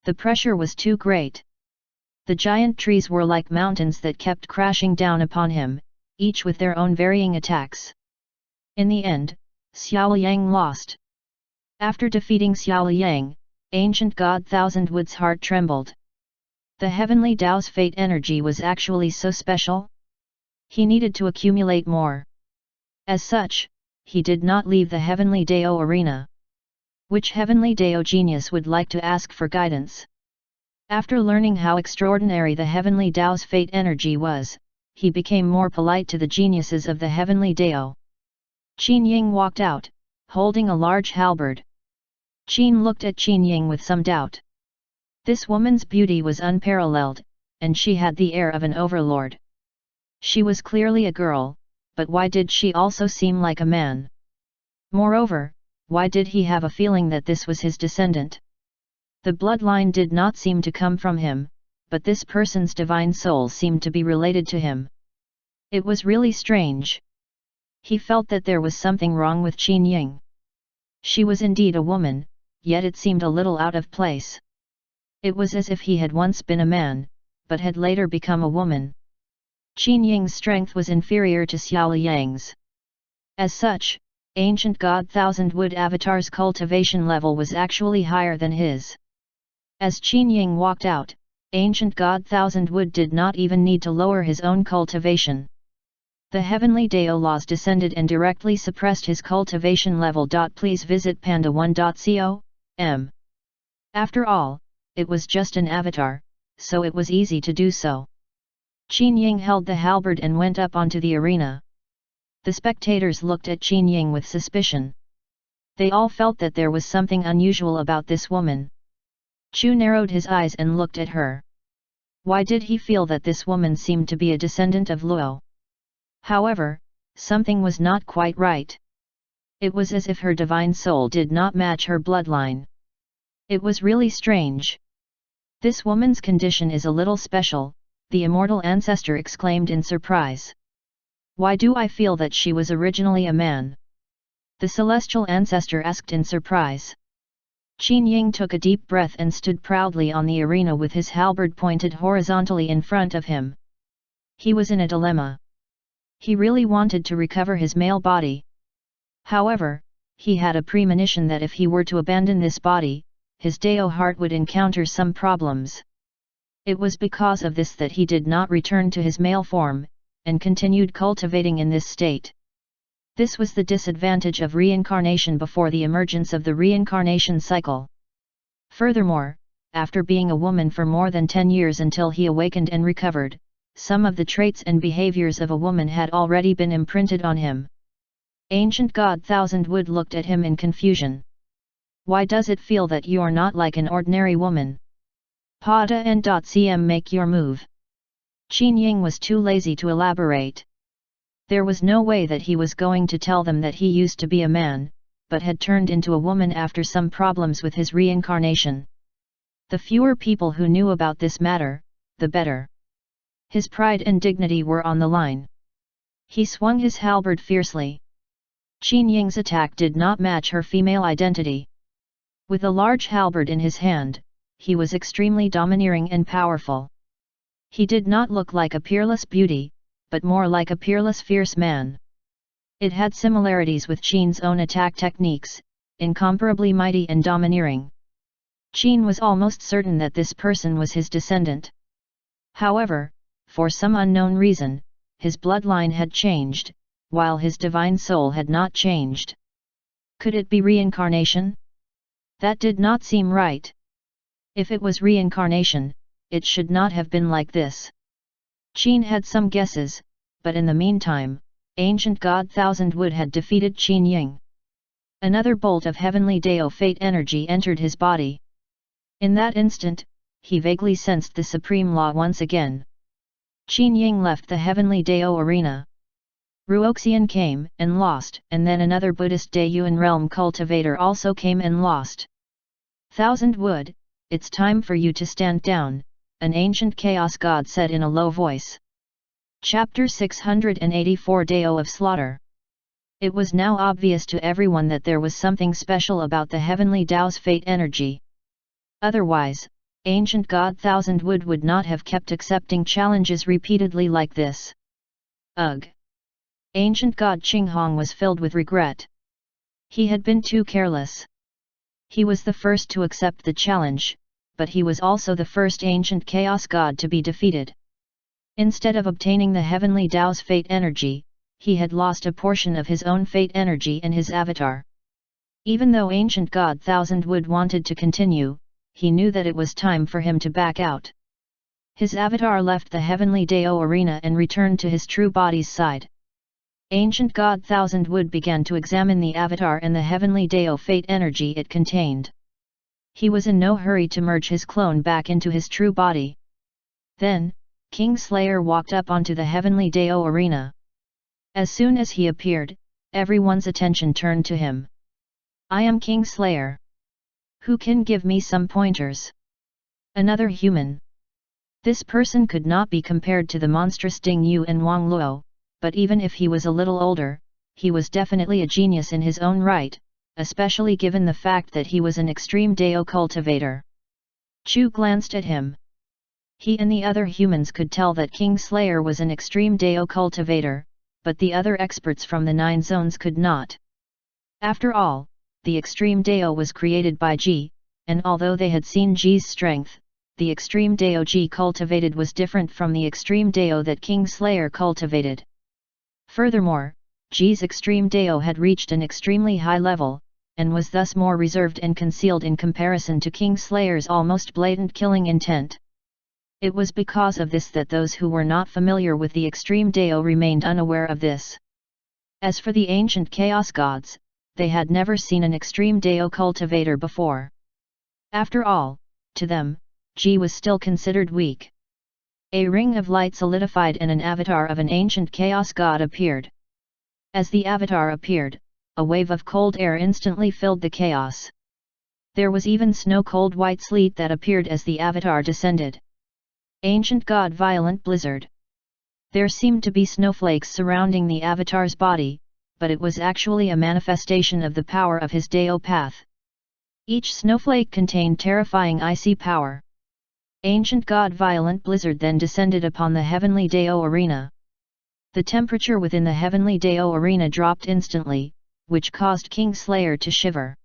The pressure was too great. The giant trees were like mountains that kept crashing down upon him, each with their own varying attacks. In the end, Xiao Yang lost. After defeating Xiao Yang, Ancient God Thousand Wood's heart trembled. The heavenly Tao's fate energy was actually so special? He needed to accumulate more. As such, he did not leave the heavenly Dao arena. Which heavenly Dao genius would like to ask for guidance? After learning how extraordinary the heavenly Tao's fate energy was, he became more polite to the geniuses of the heavenly Dao. Qin Ying walked out, holding a large halberd. Qin looked at Qin Ying with some doubt. This woman's beauty was unparalleled, and she had the air of an overlord. She was clearly a girl, but why did she also seem like a man? Moreover, why did he have a feeling that this was his descendant? The bloodline did not seem to come from him, but this person's divine soul seemed to be related to him. It was really strange. He felt that there was something wrong with Qin Ying. She was indeed a woman, yet it seemed a little out of place. It was as if he had once been a man, but had later become a woman. Qin Ying's strength was inferior to Xiao Liang's. As such, ancient god Thousand Wood Avatar's cultivation level was actually higher than his. As Qin Ying walked out, ancient god Thousand Wood did not even need to lower his own cultivation. The heavenly Dao laws descended and directly suppressed his cultivation level. Please visit panda1.com. After all, it was just an avatar, so it was easy to do so. Qin Ying held the halberd and went up onto the arena. The spectators looked at Qin Ying with suspicion. They all felt that there was something unusual about this woman. Chu narrowed his eyes and looked at her. Why did he feel that this woman seemed to be a descendant of Luo? However, something was not quite right. It was as if her divine soul did not match her bloodline. It was really strange. This woman's condition is a little special, the immortal ancestor exclaimed in surprise. Why do I feel that she was originally a man? The celestial ancestor asked in surprise. Qin Ying took a deep breath and stood proudly on the arena with his halberd pointed horizontally in front of him. He was in a dilemma. He really wanted to recover his male body. However, he had a premonition that if he were to abandon this body, his Dao heart would encounter some problems. It was because of this that he did not return to his male form, and continued cultivating in this state. This was the disadvantage of reincarnation before the emergence of the reincarnation cycle. Furthermore, after being a woman for more than 10 years until he awakened and recovered, some of the traits and behaviors of a woman had already been imprinted on him. Ancient god Thousand Wood looked at him in confusion. Why does it feel that you're not like an ordinary woman? Pada and make your move. Qin Ying was too lazy to elaborate. There was no way that he was going to tell them that he used to be a man, but had turned into a woman after some problems with his reincarnation. The fewer people who knew about this matter, the better. His pride and dignity were on the line. He swung his halberd fiercely. Qin Ying's attack did not match her female identity. With a large halberd in his hand, he was extremely domineering and powerful. He did not look like a peerless beauty, but more like a peerless fierce man. It had similarities with Qin's own attack techniques, incomparably mighty and domineering. Qin was almost certain that this person was his descendant. However, for some unknown reason, his bloodline had changed, while his divine soul had not changed. Could it be reincarnation? That did not seem right. If it was reincarnation, it should not have been like this. Qin had some guesses, but in the meantime, ancient god Thousand Wood had defeated Qin Ying. Another bolt of heavenly Dao fate energy entered his body. In that instant, he vaguely sensed the supreme law once again. Qin Ying left the heavenly Dao arena. Ruoxian came and lost, and then another Buddhist Daiyuan realm cultivator also came and lost. Thousand Wood, it's time for you to stand down, an ancient chaos god said in a low voice. Chapter 684 Dao of Slaughter. It was now obvious to everyone that there was something special about the heavenly Dao's fate energy. Otherwise, ancient god Thousand Wood would not have kept accepting challenges repeatedly like this. Ugh! Ancient god Qinghong was filled with regret. He had been too careless. He was the first to accept the challenge, but he was also the first ancient chaos god to be defeated. Instead of obtaining the heavenly Dao's fate energy, he had lost a portion of his own fate energy in his avatar. Even though ancient god Thousand Wood wanted to continue, he knew that it was time for him to back out. His avatar left the heavenly Dao arena and returned to his true body's side. Ancient god Thousand Wood began to examine the avatar and the heavenly Dao fate energy it contained. He was in no hurry to merge his clone back into his true body. Then, King Slayer walked up onto the heavenly Dao arena. As soon as he appeared, everyone's attention turned to him. I am King Slayer. Who can give me some pointers? Another human. This person could not be compared to the monstrous Ding Yu and Wang Luo, but even if he was a little older, he was definitely a genius in his own right, especially given the fact that he was an extreme Dao cultivator. Chu glanced at him. He and the other humans could tell that King Slayer was an extreme Dao cultivator, but the other experts from the 9 zones could not. After all, the extreme Dao was created by Ji, and although they had seen Ji's strength, the extreme Dao Ji cultivated was different from the extreme Dao that King Slayer cultivated. Furthermore, Ji's extreme Dao had reached an extremely high level, and was thus more reserved and concealed in comparison to King Slayer's almost blatant killing intent. It was because of this that those who were not familiar with the extreme Dao remained unaware of this. As for the ancient Chaos Gods, they had never seen an extreme Dao cultivator before. After all, to them, Ji was still considered weak. A ring of light solidified and an avatar of an ancient Chaos God appeared. As the avatar appeared, a wave of cold air instantly filled the chaos. There was even snow-cold white sleet that appeared as the avatar descended. Ancient God Violent Blizzard. There seemed to be snowflakes surrounding the avatar's body, but it was actually a manifestation of the power of his Dao path. Each snowflake contained terrifying icy power. Ancient God Violent Blizzard then descended upon the heavenly Dao arena. The temperature within the heavenly Dao arena dropped instantly, which caused King Slayer to shiver.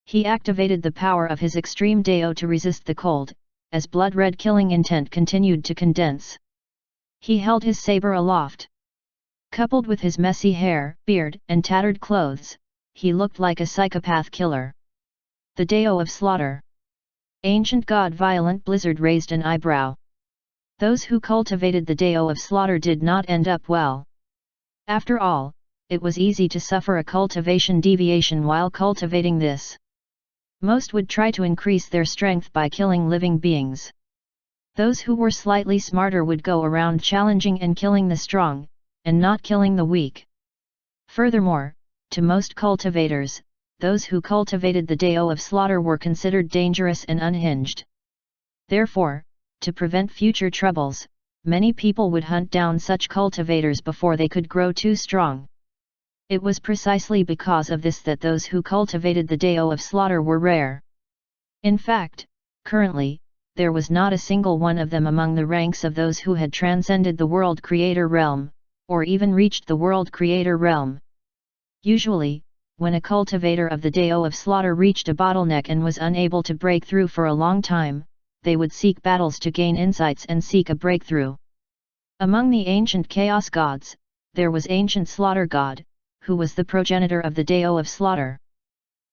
He activated the power of his extreme Dao to resist the cold, as blood-red killing intent continued to condense. He held his saber aloft. Coupled with his messy hair, beard, and tattered clothes, he looked like a psychopath killer. The Dao of Slaughter. Ancient God Violent Blizzard raised an eyebrow. Those who cultivated the Dao of Slaughter did not end up well. After all, it was easy to suffer a cultivation deviation while cultivating this. Most would try to increase their strength by killing living beings. Those who were slightly smarter would go around challenging and killing the strong, and not killing the weak. Furthermore, to most cultivators, those who cultivated the Dao of Slaughter were considered dangerous and unhinged. Therefore, to prevent future troubles, many people would hunt down such cultivators before they could grow too strong. It was precisely because of this that those who cultivated the Dao of Slaughter were rare. In fact, currently, there was not a single one of them among the ranks of those who had transcended the World Creator realm, or even reached the World Creator realm. Usually, when a cultivator of the Dao of Slaughter reached a bottleneck and was unable to break through for a long time, they would seek battles to gain insights and seek a breakthrough. Among the ancient Chaos Gods, there was Ancient Slaughter God, who was the progenitor of the Dao of Slaughter.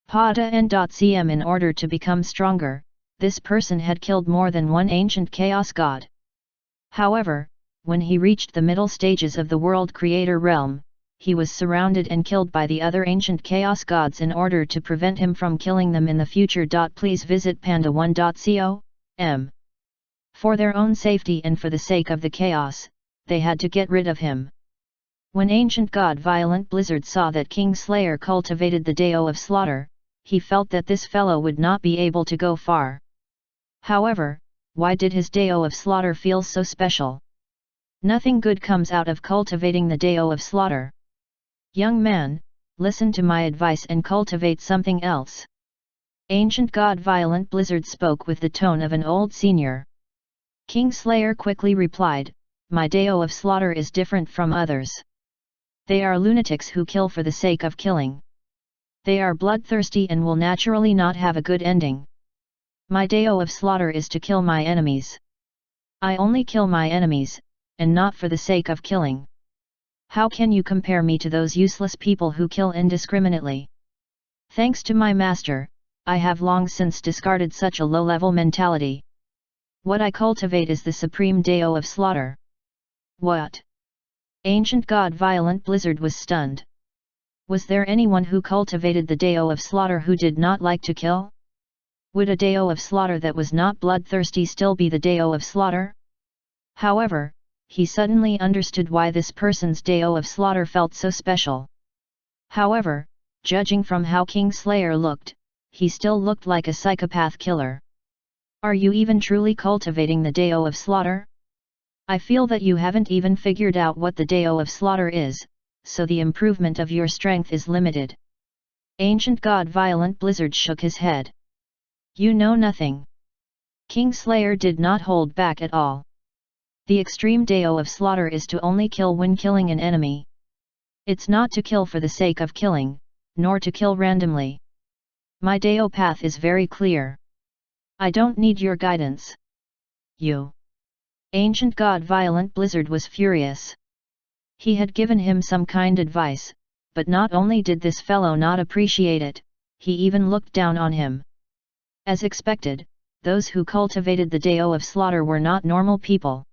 Pada N.cm. In order to become stronger, this person had killed more than one ancient Chaos God. However, when he reached the middle stages of the World Creator realm, he was surrounded and killed by the other ancient Chaos Gods in order to prevent him from killing them in the future. Please visit panda1.com. For their own safety and for the sake of the chaos, they had to get rid of him. When Ancient God Violent Blizzard saw that King Slayer cultivated the Dao of Slaughter, he felt that this fellow would not be able to go far. However, why did his Dao of Slaughter feel so special? Nothing good comes out of cultivating the Dao of Slaughter. Young man, listen to my advice and cultivate something else. Ancient God Violent Blizzard spoke with the tone of an old senior. King Slayer quickly replied, my Dao of Slaughter is different from others. They are lunatics who kill for the sake of killing. They are bloodthirsty and will naturally not have a good ending. My Dao of Slaughter is to kill my enemies. I only kill my enemies, and not for the sake of killing. How can you compare me to those useless people who kill indiscriminately? Thanks to my master, I have long since discarded such a low-level mentality. What I cultivate is the supreme Dao of Slaughter. What? Ancient God Violent Blizzard was stunned. Was there anyone who cultivated the Dao of Slaughter who did not like to kill? Would a Dao of Slaughter that was not bloodthirsty still be the Dao of Slaughter? However, he suddenly understood why this person's Dao of slaughter felt so special. However, judging from how Kingslayer looked, he still looked like a psychopath killer. Are you even truly cultivating the Dao of slaughter? I feel that you haven't even figured out what the Dao of slaughter is, so the improvement of your strength is limited. Ancient God Violent Blizzard shook his head. You know nothing. Kingslayer did not hold back at all. The extreme Dao of slaughter is to only kill when killing an enemy. It's not to kill for the sake of killing, nor to kill randomly. My Dao path is very clear. I don't need your guidance. You. Ancient God Violent Blizzard was furious. He had given him some kind advice, but not only did this fellow not appreciate it, he even looked down on him. As expected, those who cultivated the Dao of slaughter were not normal people.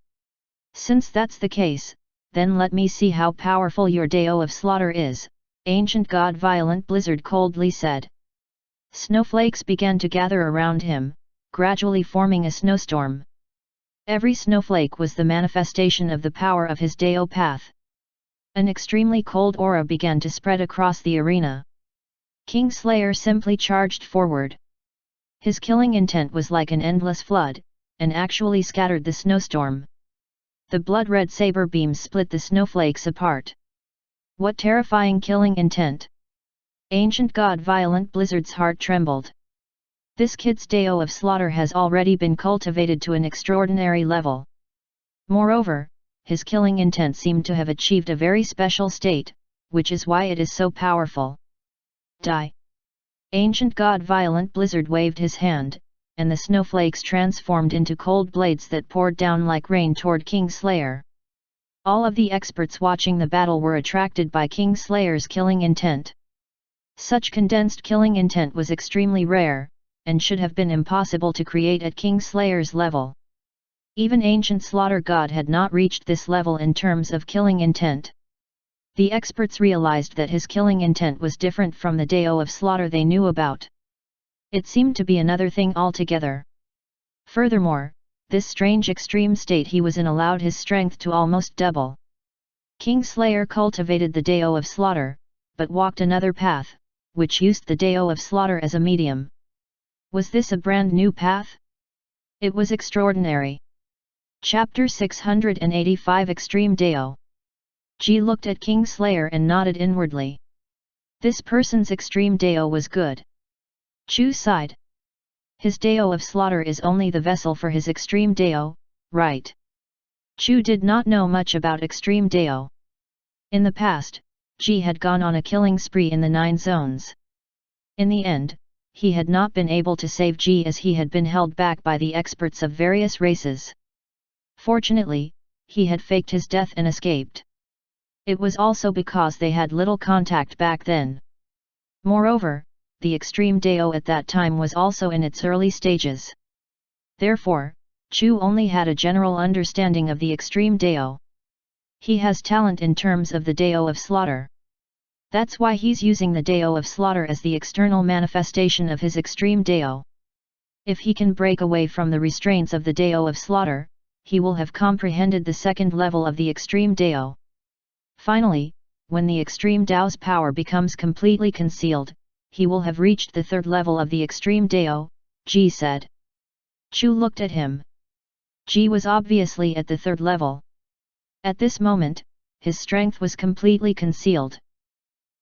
Since that's the case, then let me see how powerful your Dao of slaughter is, Ancient God Violent Blizzard coldly said. Snowflakes began to gather around him, gradually forming a snowstorm. Every snowflake was the manifestation of the power of his Dao path. An extremely cold aura began to spread across the arena. Kingslayer simply charged forward. His killing intent was like an endless flood, and actually scattered the snowstorm. The blood-red saber beams split the snowflakes apart. What terrifying killing intent! Ancient God Violent Blizzard's heart trembled. This kid's Dao of slaughter has already been cultivated to an extraordinary level. Moreover, his killing intent seemed to have achieved a very special state, which is why it is so powerful. Die! Ancient God Violent Blizzard waved his hand, and the snowflakes transformed into cold blades that poured down like rain toward Kingslayer. All of the experts watching the battle were attracted by Kingslayer's killing intent. Such condensed killing intent was extremely rare, and should have been impossible to create at Kingslayer's level. Even Ancient Slaughter God had not reached this level in terms of killing intent. The experts realized that his killing intent was different from the Dao of slaughter they knew about. It seemed to be another thing altogether. Furthermore, this strange extreme state he was in allowed his strength to almost double. Kingslayer cultivated the Dao of slaughter, but walked another path, which used the Dao of slaughter as a medium. Was this a brand new path? It was extraordinary. Chapter 685 Extreme Dao. Ji looked at Kingslayer and nodded inwardly. This person's extreme Dao was good. Chu sighed. His Dao of slaughter is only the vessel for his extreme Dao, right? Chu did not know much about extreme Dao. In the past, Ji had gone on a killing spree in the 9 zones. In the end, he had not been able to save Ji as he had been held back by the experts of various races. Fortunately, he had faked his death and escaped. It was also because they had little contact back then. Moreover, the extreme Dao at that time was also in its early stages. Therefore, Chu only had a general understanding of the extreme Dao. He has talent in terms of the Dao of slaughter. That's why he's using the Dao of slaughter as the external manifestation of his extreme Dao. If he can break away from the restraints of the Dao of slaughter, he will have comprehended the second level of the extreme Dao. Finally, when the extreme Dao's power becomes completely concealed, he will have reached the third level of the extreme Dao, Ji said. Chu looked at him. Ji was obviously at the third level. At this moment, his strength was completely concealed.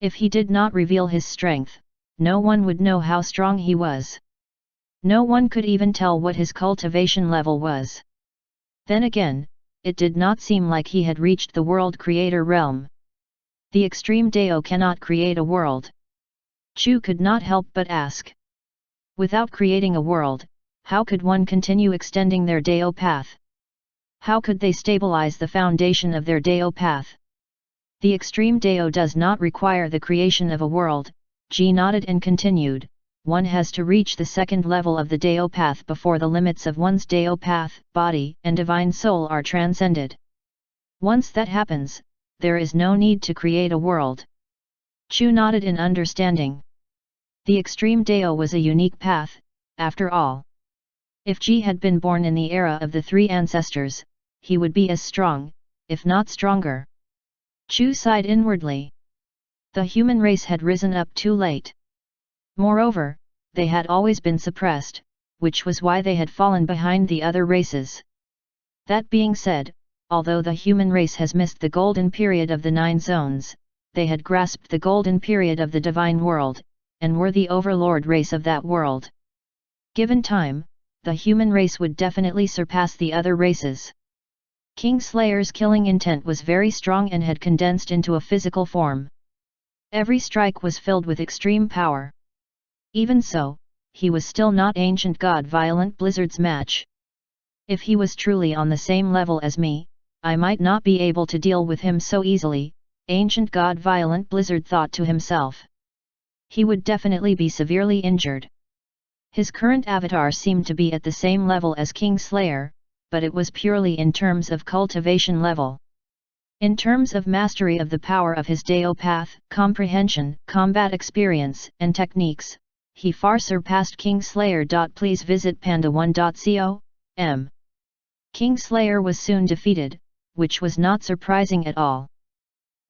If he did not reveal his strength, no one would know how strong he was. No one could even tell what his cultivation level was. Then again, it did not seem like he had reached the world creator realm. The extreme Dao cannot create a world. Chu could not help but ask. Without creating a world, how could one continue extending their Dao path? How could they stabilize the foundation of their Dao path? The extreme Dao does not require the creation of a world, Ji nodded and continued. One has to reach the second level of the Dao path before the limits of one's Dao path, body and divine soul are transcended. Once that happens, there is no need to create a world. Chu nodded in understanding. The extreme Dao was a unique path, after all. If Ji had been born in the era of the 3 ancestors, he would be as strong, if not stronger. Chu sighed inwardly. The human race had risen up too late. Moreover, they had always been suppressed, which was why they had fallen behind the other races. That being said, although the human race has missed the golden period of the 9 zones, they had grasped the golden period of the divine world, and were the overlord race of that world. Given time, the human race would definitely surpass the other races. Kingslayer's killing intent was very strong and had condensed into a physical form. Every strike was filled with extreme power. Even so, he was still not ancient god Violent Blizzard's match. If he was truly on the same level as me, I might not be able to deal with him so easily, ancient god Violent Blizzard thought to himself. He would definitely be severely injured. His current avatar seemed to be at the same level as Kingslayer, but it was purely in terms of cultivation level. In terms of mastery of the power of his Dao path, comprehension, combat experience, and techniques, he far surpassed Kingslayer. Please visit panda1.com. Kingslayer was soon defeated, which was not surprising at all.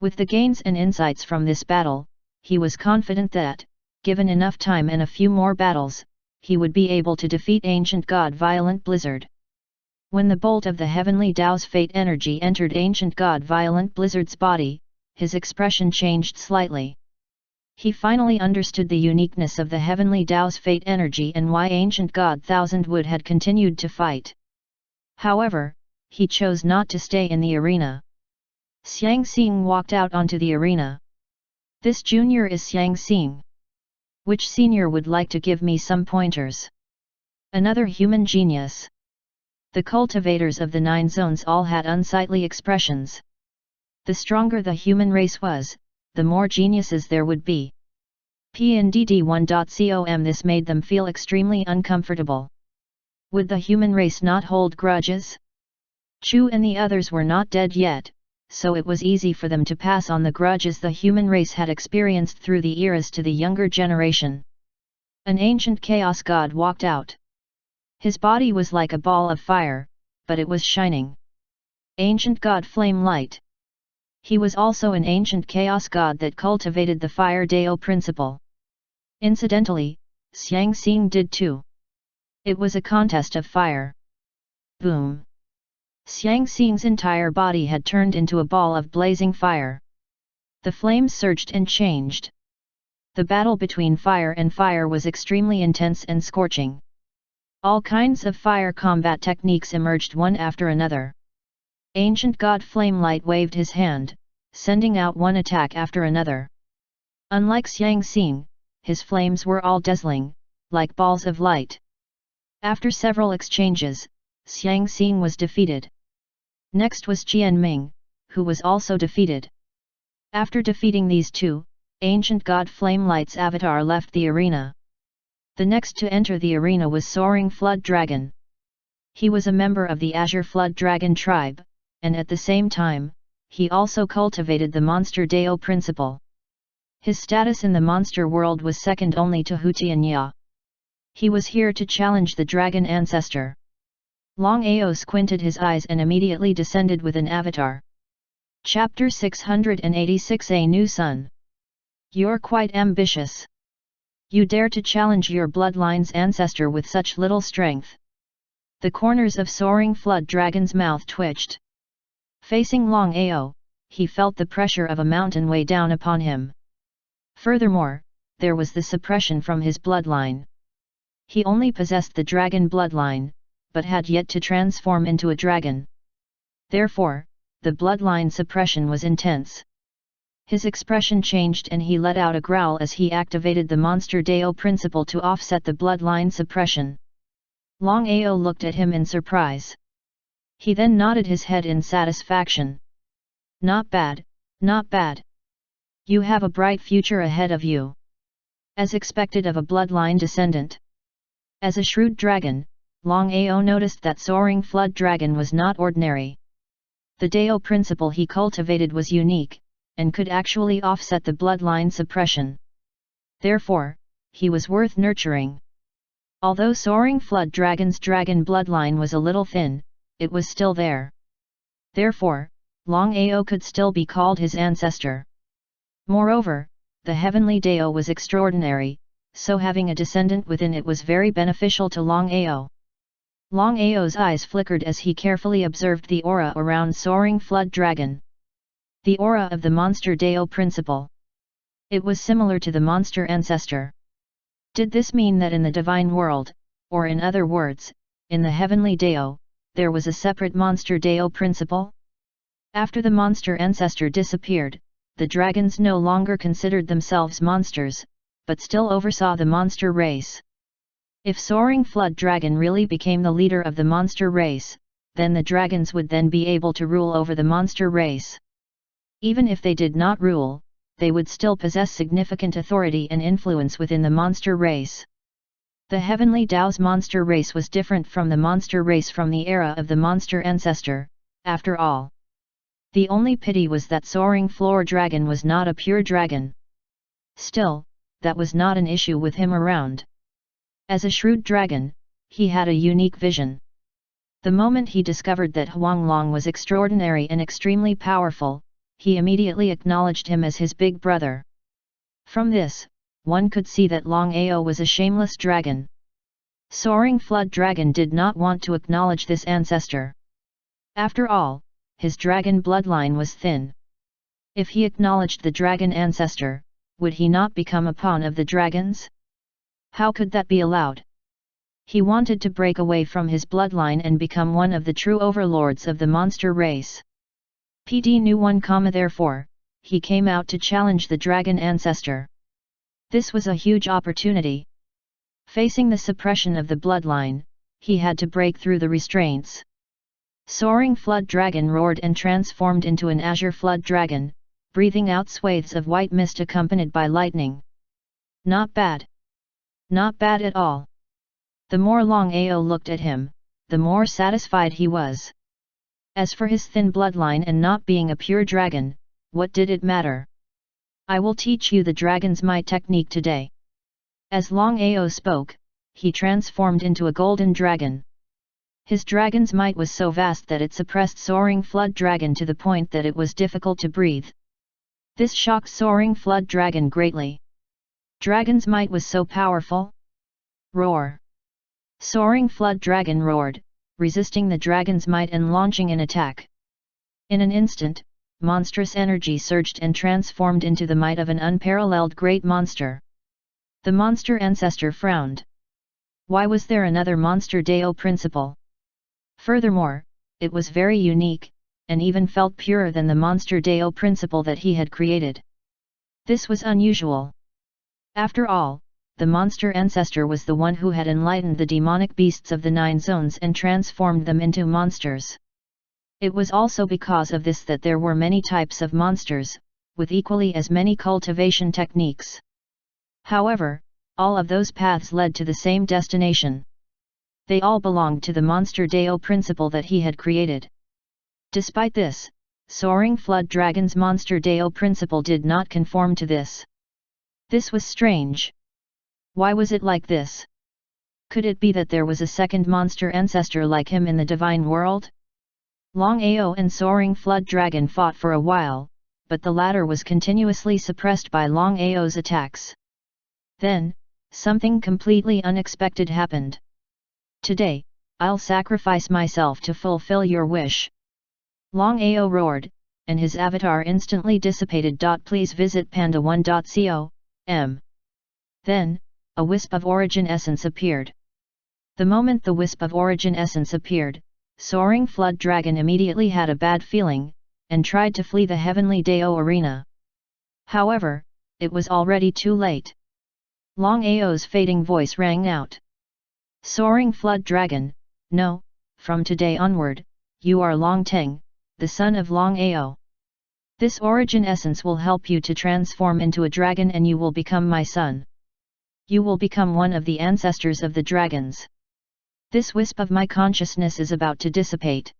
With the gains and insights from this battle, he was confident that, given enough time and a few more battles, he would be able to defeat ancient god Violent Blizzard. When the bolt of the heavenly Tao's fate energy entered ancient god Violent Blizzard's body, his expression changed slightly. He finally understood the uniqueness of the heavenly Tao's fate energy and why ancient god Thousandwood had continued to fight. However, he chose not to stay in the arena. Xiang Xing walked out onto the arena. This junior is Xiang Xing. Which senior would like to give me some pointers? Another human genius. The cultivators of the 9 zones all had unsightly expressions. The stronger the human race was, the more geniuses there would be. PNDD1.com. This made them feel extremely uncomfortable. Would the human race not hold grudges? Chu and the others were not dead yet, so it was easy for them to pass on the grudges the human race had experienced through the eras to the younger generation. An ancient chaos god walked out. His body was like a ball of fire, but it was shining. Ancient god Flame Light. He was also an ancient chaos god that cultivated the fire Dao principle. Incidentally, Xiang Xing did too. It was a contest of fire. Boom! Xiang Xing's entire body had turned into a ball of blazing fire. The flames surged and changed. The battle between fire and fire was extremely intense and scorching. All kinds of fire combat techniques emerged one after another. Ancient god Flamelight waved his hand, sending out one attack after another. Unlike Xiang Xing, his flames were all dazzling, like balls of light. After several exchanges, Xiang Xing was defeated. Next was Qian Ming, who was also defeated. After defeating these two, ancient god Flamelight's avatar left the arena. The next to enter the arena was Soaring Flood Dragon. He was a member of the Azure Flood Dragon tribe, and at the same time, he also cultivated the Monster Dao principle. His status in the monster world was second only to Hu Tianya. He was here to challenge the Dragon Ancestor. Long Ao squinted his eyes and immediately descended with an avatar. Chapter 686 A New Sun. You're quite ambitious. You dare to challenge your bloodline's ancestor with such little strength. The corners of Soaring Flood Dragon's mouth twitched. Facing Long Ao, he felt the pressure of a mountain weigh down upon him. Furthermore, there was the suppression from his bloodline. He only possessed the dragon bloodline, but had yet to transform into a dragon. Therefore, the bloodline suppression was intense. His expression changed and he let out a growl as he activated the Monster Dao principle to offset the bloodline suppression. Long Ao looked at him in surprise. He then nodded his head in satisfaction. Not bad, not bad. You have a bright future ahead of you. As expected of a bloodline descendant. As a shrewd dragon, Long Ao noticed that Soaring Flood Dragon was not ordinary. The Dao principle he cultivated was unique, and could actually offset the bloodline suppression. Therefore, he was worth nurturing. Although Soaring Flood Dragon's dragon bloodline was a little thin, it was still there. Therefore, Long Ao could still be called his ancestor. Moreover, the heavenly Dao was extraordinary, so having a descendant within it was very beneficial to Long Ao. Long Ao's eyes flickered as he carefully observed the aura around Soaring Flood Dragon. The aura of the monster Dao principle. It was similar to the monster ancestor. Did this mean that in the divine world, or in other words, in the heavenly Dao, there was a separate monster Dao principle? After the monster ancestor disappeared, the dragons no longer considered themselves monsters, but still oversaw the monster race. If Soaring Flood Dragon really became the leader of the monster race, then the dragons would then be able to rule over the monster race. Even if they did not rule, they would still possess significant authority and influence within the monster race. The heavenly Dao's monster race was different from the monster race from the era of the monster ancestor, after all. The only pity was that Soaring Floor Dragon was not a pure dragon. Still, that was not an issue with him around. As a shrewd dragon, he had a unique vision. The moment he discovered that Huanglong was extraordinary and extremely powerful, he immediately acknowledged him as his big brother. From this, one could see that Long Ao was a shameless dragon. Soaring Flood Dragon did not want to acknowledge this ancestor. After all, his dragon bloodline was thin. If he acknowledged the dragon ancestor, would he not become a pawn of the dragons? How could that be allowed? He wanted to break away from his bloodline and become one of the true overlords of the monster race. PD knew one, therefore, he came out to challenge the dragon ancestor. This was a huge opportunity. Facing the suppression of the bloodline, he had to break through the restraints. Soaring Flood Dragon roared and transformed into an azure flood dragon, breathing out swathes of white mist accompanied by lightning. Not bad. Not bad at all. The more Long Ao looked at him, the more satisfied he was. As for his thin bloodline and not being a pure dragon, what did it matter? I will teach you the dragon's might technique today. As Long Ao spoke, he transformed into a golden dragon. His dragon's might was so vast that it suppressed Soaring Flood Dragon to the point that it was difficult to breathe. This shocked Soaring Flood Dragon greatly. Dragon's might was so powerful? Roar! Soaring Flood Dragon roared, resisting the dragon's might and launching an attack. In an instant, monstrous energy surged and transformed into the might of an unparalleled great monster. The monster ancestor frowned. Why was there another monster Dao principle? Furthermore, it was very unique, and even felt purer than the monster Dao principle that he had created. This was unusual. After all, the monster ancestor was the one who had enlightened the demonic beasts of the 9 zones and transformed them into monsters. It was also because of this that there were many types of monsters, with equally as many cultivation techniques. However, all of those paths led to the same destination. They all belonged to the monster Dao principle that he had created. Despite this, Soaring Flood Dragon's monster Dao principle did not conform to this. This was strange. Why was it like this? Could it be that there was a second monster ancestor like him in the divine world? Long Ao and Soaring Flood Dragon fought for a while, but the latter was continuously suppressed by Long Ao's attacks. Then, something completely unexpected happened. Today, I'll sacrifice myself to fulfill your wish. Long Ao roared, and his avatar instantly dissipated. Please visit panda1.com. Then, a wisp of origin essence appeared. The moment the wisp of origin essence appeared, Soaring Flood Dragon immediately had a bad feeling, and tried to flee the heavenly Dao arena. However, it was already too late. Long Ao's fading voice rang out. Soaring Flood Dragon, no, from today onward, you are Long Teng, the son of Long Ao. This origin essence will help you to transform into a dragon and you will become my son. You will become one of the ancestors of the dragons. This wisp of my consciousness is about to dissipate.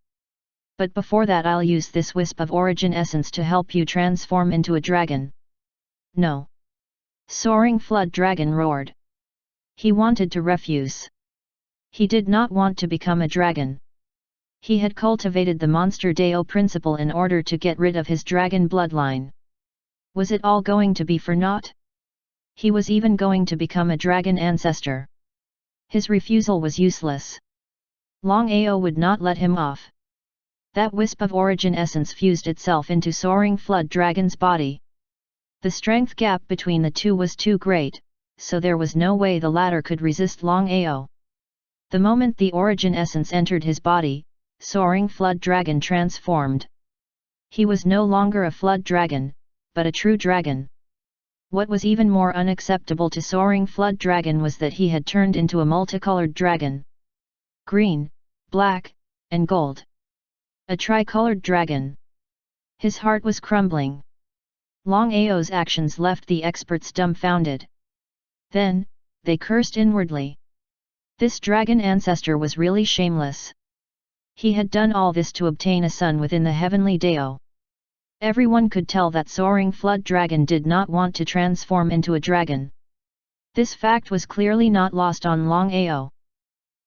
But before that I'll use this wisp of origin essence to help you transform into a dragon. No. Soaring Flood Dragon roared. He wanted to refuse. He did not want to become a dragon. He had cultivated the Monster Deo principle in order to get rid of his dragon bloodline. Was it all going to be for naught? He was even going to become a dragon ancestor. His refusal was useless. Long Ao would not let him off. That wisp of origin essence fused itself into soaring flood dragon's body. The strength gap between the two was too great, so there was no way the latter could resist Long Ao. The moment the origin essence entered his body, soaring flood dragon transformed. He was no longer a flood dragon, but a true dragon. What was even more unacceptable to soaring flood dragon was that he had turned into a multicolored dragon. Green, black, and gold. A tricolored dragon. His heart was crumbling. Long Ao's actions left the experts dumbfounded. Then, they cursed inwardly. This dragon ancestor was really shameless. He had done all this to obtain a son within the heavenly Deo. Everyone could tell that soaring flood dragon did not want to transform into a dragon. This fact was clearly not lost on Long Ao.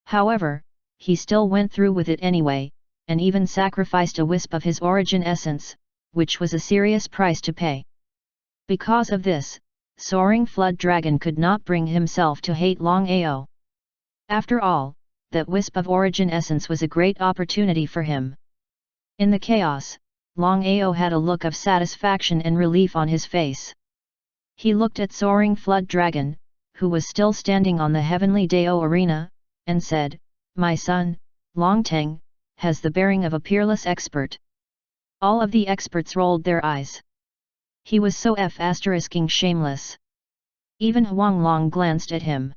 However, he still went through with it anyway, and even sacrificed a wisp of his origin essence, which was a serious price to pay. Because of this, soaring flood dragon could not bring himself to hate Long Ao. After all, that wisp of origin essence was a great opportunity for him. In the chaos, Long Ao had a look of satisfaction and relief on his face. He looked at soaring flood dragon, who was still standing on the heavenly Deo arena, and said, "My son, Long Teng, has the bearing of a peerless expert." All of the experts rolled their eyes. He was so shameless. Even Huang Long glanced at him.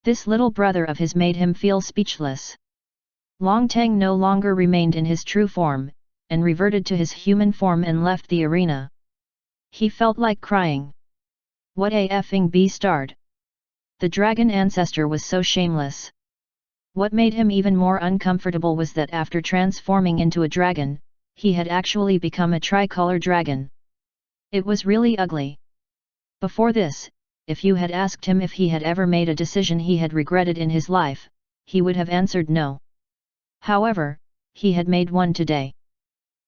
This little brother of his made him feel speechless. Long Teng no longer remained in his true form, and reverted to his human form and left the arena. He felt like crying. What a effing bastard! The dragon ancestor was so shameless. What made him even more uncomfortable was that after transforming into a dragon, he had actually become a tricolor dragon. It was really ugly. Before this, if you had asked him if he had ever made a decision he had regretted in his life, he would have answered no. However, he had made one today.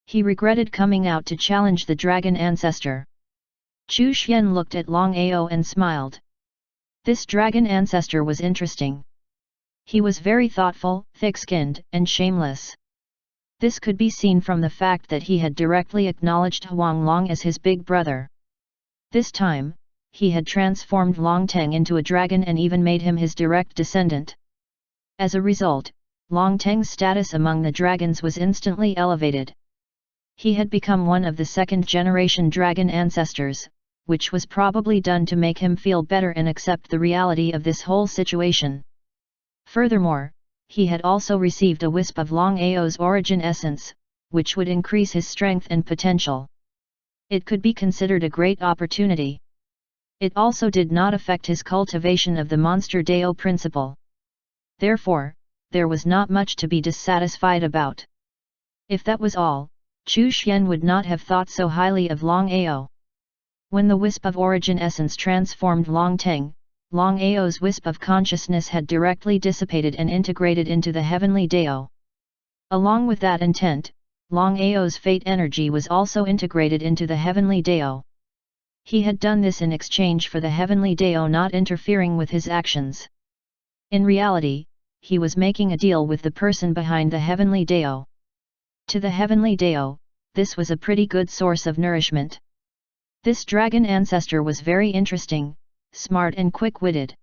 He regretted coming out to challenge the dragon ancestor. Chu Xian looked at Long Ao and smiled. This dragon ancestor was interesting. He was very thoughtful, thick-skinned, and shameless. This could be seen from the fact that he had directly acknowledged Huang Long as his big brother. This time, he had transformed Long Teng into a dragon and even made him his direct descendant. As a result, Long Teng's status among the dragons was instantly elevated. He had become one of the second-generation dragon ancestors, which was probably done to make him feel better and accept the reality of this whole situation. Furthermore, he had also received a wisp of Long Ao's origin essence, which would increase his strength and potential. It could be considered a great opportunity. It also did not affect his cultivation of the Monster Deo principle. Therefore, there was not much to be dissatisfied about. If that was all, Chu Xian would not have thought so highly of Long Ao. When the wisp of origin essence transformed Long Teng, Long Ao's wisp of consciousness had directly dissipated and integrated into the heavenly Deo. Along with that intent, Long Ao's fate energy was also integrated into the heavenly Deo. He had done this in exchange for the heavenly Deo not interfering with his actions. In reality, he was making a deal with the person behind the heavenly Deo. To the heavenly Deo, this was a pretty good source of nourishment. This dragon ancestor was very interesting, smart and quick-witted.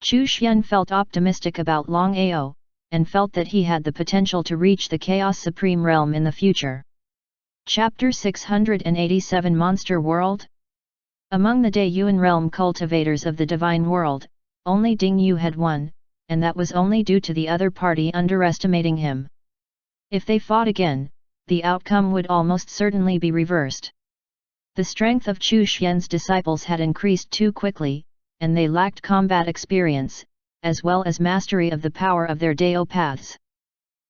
Chu Xian felt optimistic about Long Ao, and felt that he had the potential to reach the Chaos Supreme Realm in the future. Chapter 687 Monster World. Among the Daeyuan realm cultivators of the Divine World, only Ding Yu had won, and that was only due to the other party underestimating him. If they fought again, the outcome would almost certainly be reversed. The strength of Chu Xian's disciples had increased too quickly, and they lacked combat experience, as well as mastery of the power of their Deo paths.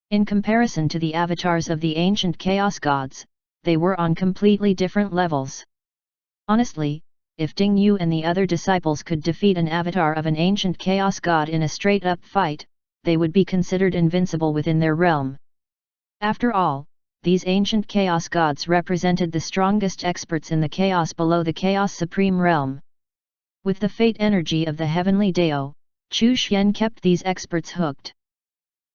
In comparison to the avatars of the ancient Chaos Gods, they were on completely different levels. Honestly, if Ding Yu and the other disciples could defeat an avatar of an ancient Chaos God in a straight-up fight, they would be considered invincible within their realm. After all, these ancient chaos gods represented the strongest experts in the chaos below the Chaos Supreme Realm. With the fate energy of the heavenly Dao, Chu Xian kept these experts hooked.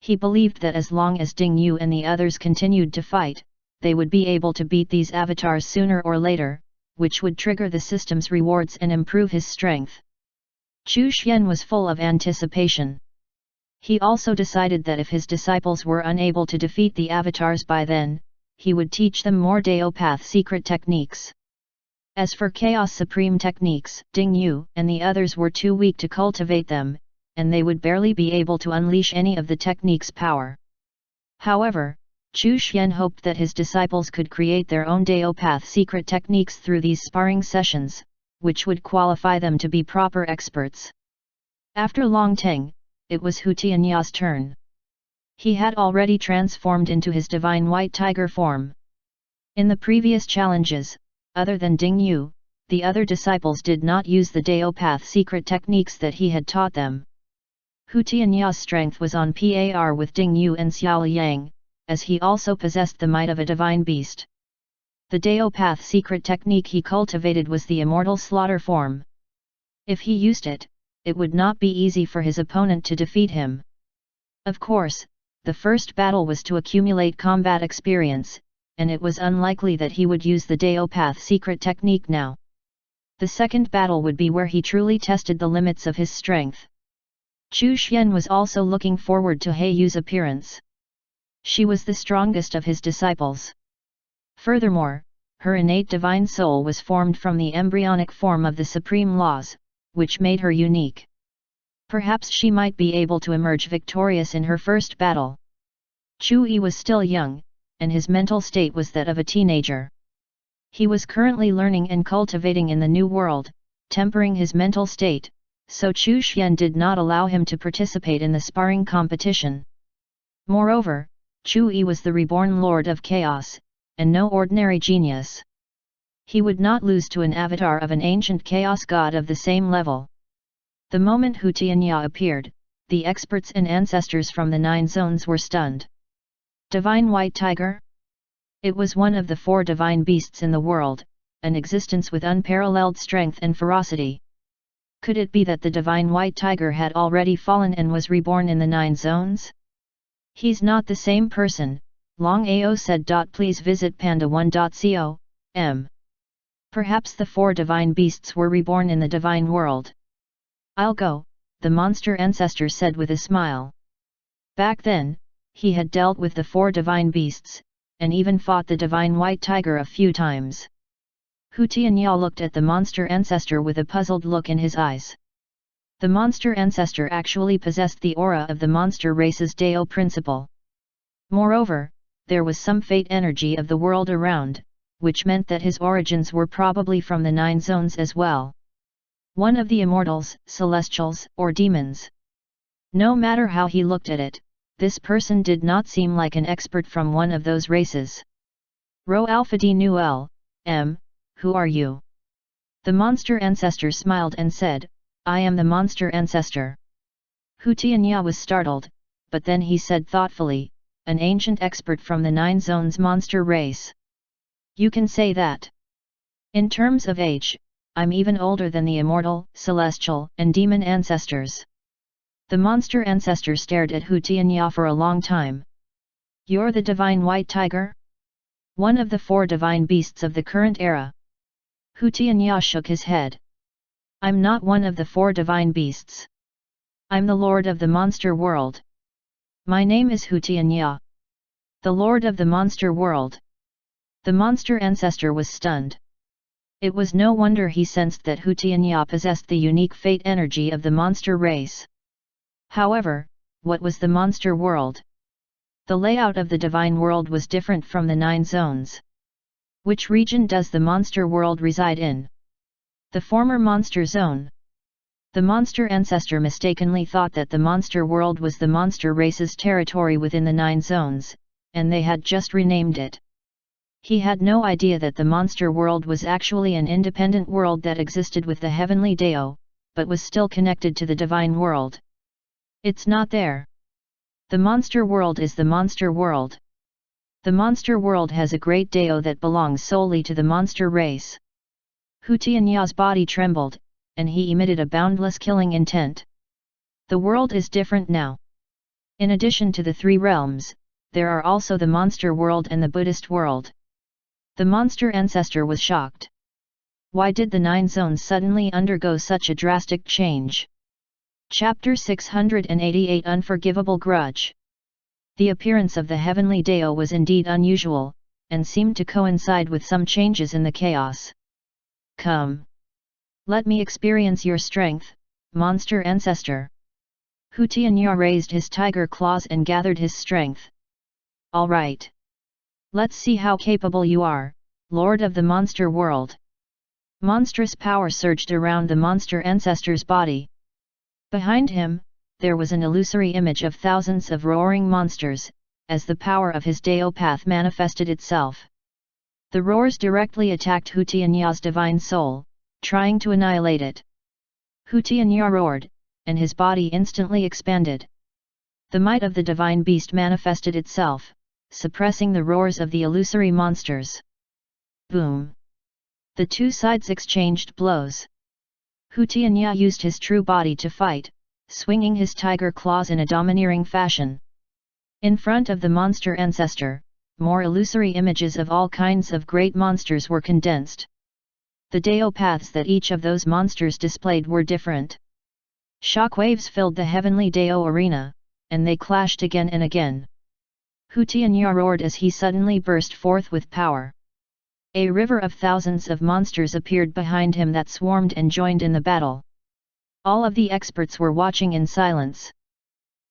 He believed that as long as Ding Yu and the others continued to fight, they would be able to beat these avatars sooner or later, which would trigger the system's rewards and improve his strength. Chu Xian was full of anticipation. He also decided that if his disciples were unable to defeat the avatars by then, he would teach them more Dao Path secret techniques. As for Chaos Supreme techniques, Ding Yu and the others were too weak to cultivate them, and they would barely be able to unleash any of the techniques' power. However, Chu Xian hoped that his disciples could create their own Dao Path secret techniques through these sparring sessions, which would qualify them to be proper experts. After Long Teng, it was Hu Tianya's turn. He had already transformed into his divine white tiger form. In the previous challenges, other than Ding Yu, the other disciples did not use the Dao Path secret techniques that he had taught them. Hu Tianya's strength was on par with Ding Yu and Xiao Yang, as he also possessed the might of a divine beast. The Dao Path secret technique he cultivated was the immortal slaughter form. If he used it, it would not be easy for his opponent to defeat him. Of course, the first battle was to accumulate combat experience, and it was unlikely that he would use the Dao Path secret technique now. The second battle would be where he truly tested the limits of his strength. Chu Xian was also looking forward to He Yu's appearance. She was the strongest of his disciples. Furthermore, her innate divine soul was formed from the embryonic form of the supreme laws, which made her unique. Perhaps she might be able to emerge victorious in her first battle. Chu Yi was still young, and his mental state was that of a teenager. He was currently learning and cultivating in the new world, tempering his mental state, so Chu Xian did not allow him to participate in the sparring competition. Moreover, Chu Yi was the reborn Lord of Chaos, and no ordinary genius. He would not lose to an avatar of an ancient chaos god of the same level. The moment Hu Tianya appeared, the experts and ancestors from the 9 zones were stunned. Divine White Tiger? It was one of the 4 divine beasts in the world, an existence with unparalleled strength and ferocity. Could it be that the divine white tiger had already fallen and was reborn in the 9 zones? He's not the same person, Long Ao said. Please visit panda1.com. Perhaps the 4 divine beasts were reborn in the divine world. I'll go, the monster ancestor said with a smile. Back then, he had dealt with the 4 divine beasts, and even fought the divine white tiger a few times. Hu Tianya looked at the monster ancestor with a puzzled look in his eyes. The monster ancestor actually possessed the aura of the monster race's Dao principle. Moreover, there was some fate energy of the world around, which meant that his origins were probably from the 9 zones as well. One of the immortals, celestials, or demons. No matter how he looked at it, this person did not seem like an expert from one of those races. Rho Alpha D Nu L, M, who are you? The monster ancestor smiled and said, I am the monster ancestor. Hu Tianya was startled, but then he said thoughtfully, an ancient expert from the 9 zones monster race. You can say that. In terms of age, I'm even older than the immortal, celestial, and demon ancestors. The monster ancestor stared at Hu Tianya for a long time. You're the divine white tiger? One of the 4 divine beasts of the current era. Hu Tianya shook his head. I'm not one of the 4 divine beasts. I'm the lord of the monster world. My name is Hu Tianya. The lord of the monster world. The monster ancestor was stunned. It was no wonder he sensed that Hu Tianya possessed the unique fate energy of the monster race. However, what was the monster world? The layout of the divine world was different from the 9 zones. Which region does the monster world reside in? The former monster zone. The monster ancestor mistakenly thought that the monster world was the monster race's territory within the 9 zones, and they had just renamed it. He had no idea that the monster world was actually an independent world that existed with the heavenly Dao, but was still connected to the divine world. It's not there. The monster world is the monster world. The monster world has a great Dao that belongs solely to the monster race. Hu Tianya's body trembled, and he emitted a boundless killing intent. The world is different now. In addition to the three realms, there are also the monster world and the Buddhist world. The monster ancestor was shocked. Why did the 9 zones suddenly undergo such a drastic change? Chapter 688 Unforgivable Grudge. The appearance of the heavenly Dao was indeed unusual, and seemed to coincide with some changes in the chaos. Come. Let me experience your strength, monster ancestor. Hu Tianya raised his tiger claws and gathered his strength. All right. Let's see how capable you are, Lord of the monster world. Monstrous power surged around the monster ancestor's body. Behind him, there was an illusory image of thousands of roaring monsters, as the power of his Dao path manifested itself. The roars directly attacked Hu Tianya's divine soul, trying to annihilate it. Hu Tianya roared, and his body instantly expanded. The might of the divine beast manifested itself, suppressing the roars of the illusory monsters. Boom! The two sides exchanged blows. Hu Tianya used his true body to fight, swinging his tiger claws in a domineering fashion. In front of the monster ancestor, more illusory images of all kinds of great monsters were condensed. The Dao paths that each of those monsters displayed were different. Shockwaves filled the heavenly Dao arena, and they clashed again and again. Hu Tianya roared as he suddenly burst forth with power. A river of thousands of monsters appeared behind him that swarmed and joined in the battle. All of the experts were watching in silence.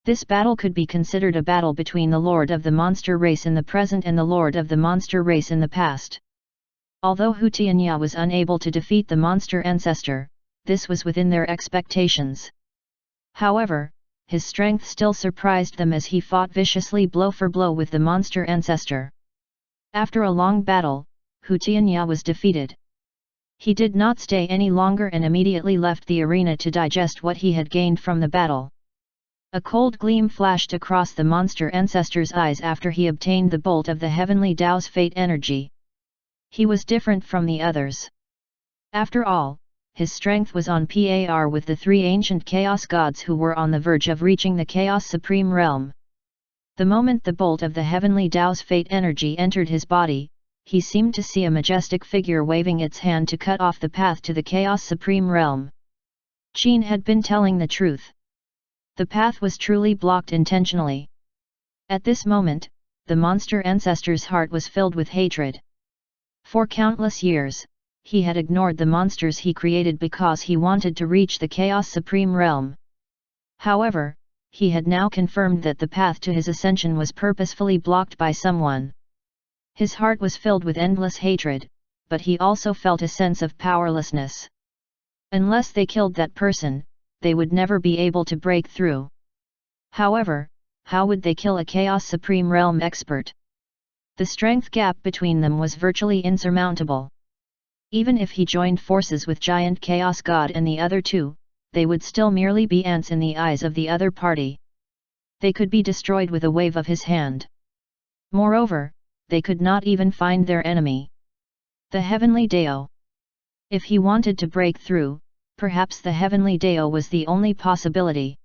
This battle could be considered a battle between the Lord of the monster race in the present and the Lord of the monster race in the past. Although Hu Tianya was unable to defeat the monster ancestor, this was within their expectations. However, his strength still surprised them as he fought viciously blow for blow with the monster ancestor. After a long battle, Hu Tianya was defeated. He did not stay any longer and immediately left the arena to digest what he had gained from the battle. A cold gleam flashed across the monster ancestor's eyes after he obtained the bolt of the heavenly Tao's fate energy. He was different from the others. After all, his strength was on par with the 3 ancient chaos gods who were on the verge of reaching the chaos supreme realm. The moment the bolt of the heavenly Tao's fate energy entered his body, he seemed to see a majestic figure waving its hand to cut off the path to the chaos supreme realm. Qin had been telling the truth. The path was truly blocked intentionally. At this moment, the monster ancestor's heart was filled with hatred. For countless years, he had ignored the monsters he created because he wanted to reach the Chaos Supreme Realm. However, he had now confirmed that the path to his ascension was purposefully blocked by someone. His heart was filled with endless hatred, but he also felt a sense of powerlessness. Unless they killed that person, they would never be able to break through. However, how would they kill a Chaos Supreme Realm expert? The strength gap between them was virtually insurmountable. Even if he joined forces with Giant Chaos God and the other two, they would still merely be ants in the eyes of the other party. They could be destroyed with a wave of his hand. Moreover, they could not even find their enemy. The Heavenly Dao. If he wanted to break through, perhaps the Heavenly Dao was the only possibility.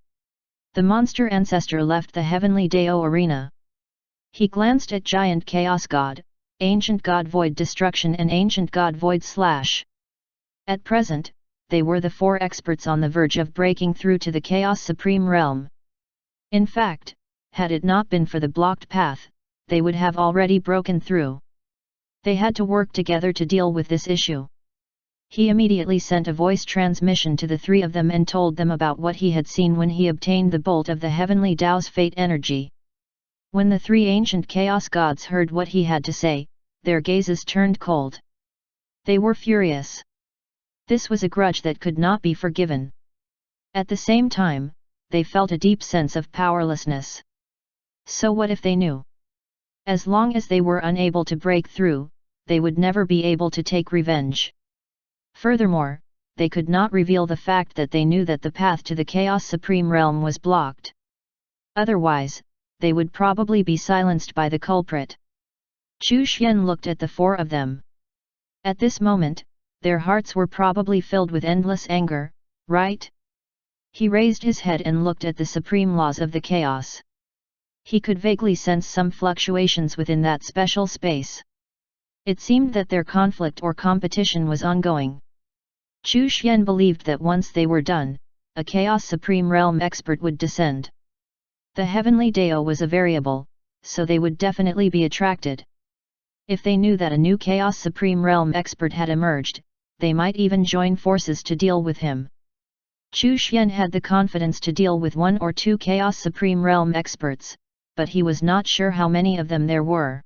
The monster ancestor left the Heavenly Dao arena. He glanced at Giant Chaos God, Ancient God Void Destruction and Ancient God Void Slash. At present, they were the 4 experts on the verge of breaking through to the Chaos Supreme Realm. In fact, had it not been for the blocked path, they would have already broken through. They had to work together to deal with this issue. He immediately sent a voice transmission to the 3 of them and told them about what he had seen when he obtained the bolt of the Heavenly Tao's fate energy. When the 3 ancient chaos gods heard what he had to say, their gazes turned cold. They were furious. This was a grudge that could not be forgiven. At the same time, they felt a deep sense of powerlessness. So what if they knew? As long as they were unable to break through, they would never be able to take revenge. Furthermore, they could not reveal the fact that they knew that the path to the Chaos Supreme Realm was blocked. Otherwise, they would probably be silenced by the culprit. Chu Xian looked at the four of them. At this moment, their hearts were probably filled with endless anger, right? He raised his head and looked at the supreme laws of the chaos. He could vaguely sense some fluctuations within that special space. It seemed that their conflict or competition was ongoing. Chu Xian believed that once they were done, a Chaos Supreme Realm expert would descend. The Heavenly Dao was a variable, so they would definitely be attracted. If they knew that a new Chaos Supreme Realm expert had emerged, they might even join forces to deal with him. Chu Xian had the confidence to deal with one or two Chaos Supreme Realm experts, but he was not sure how many of them there were.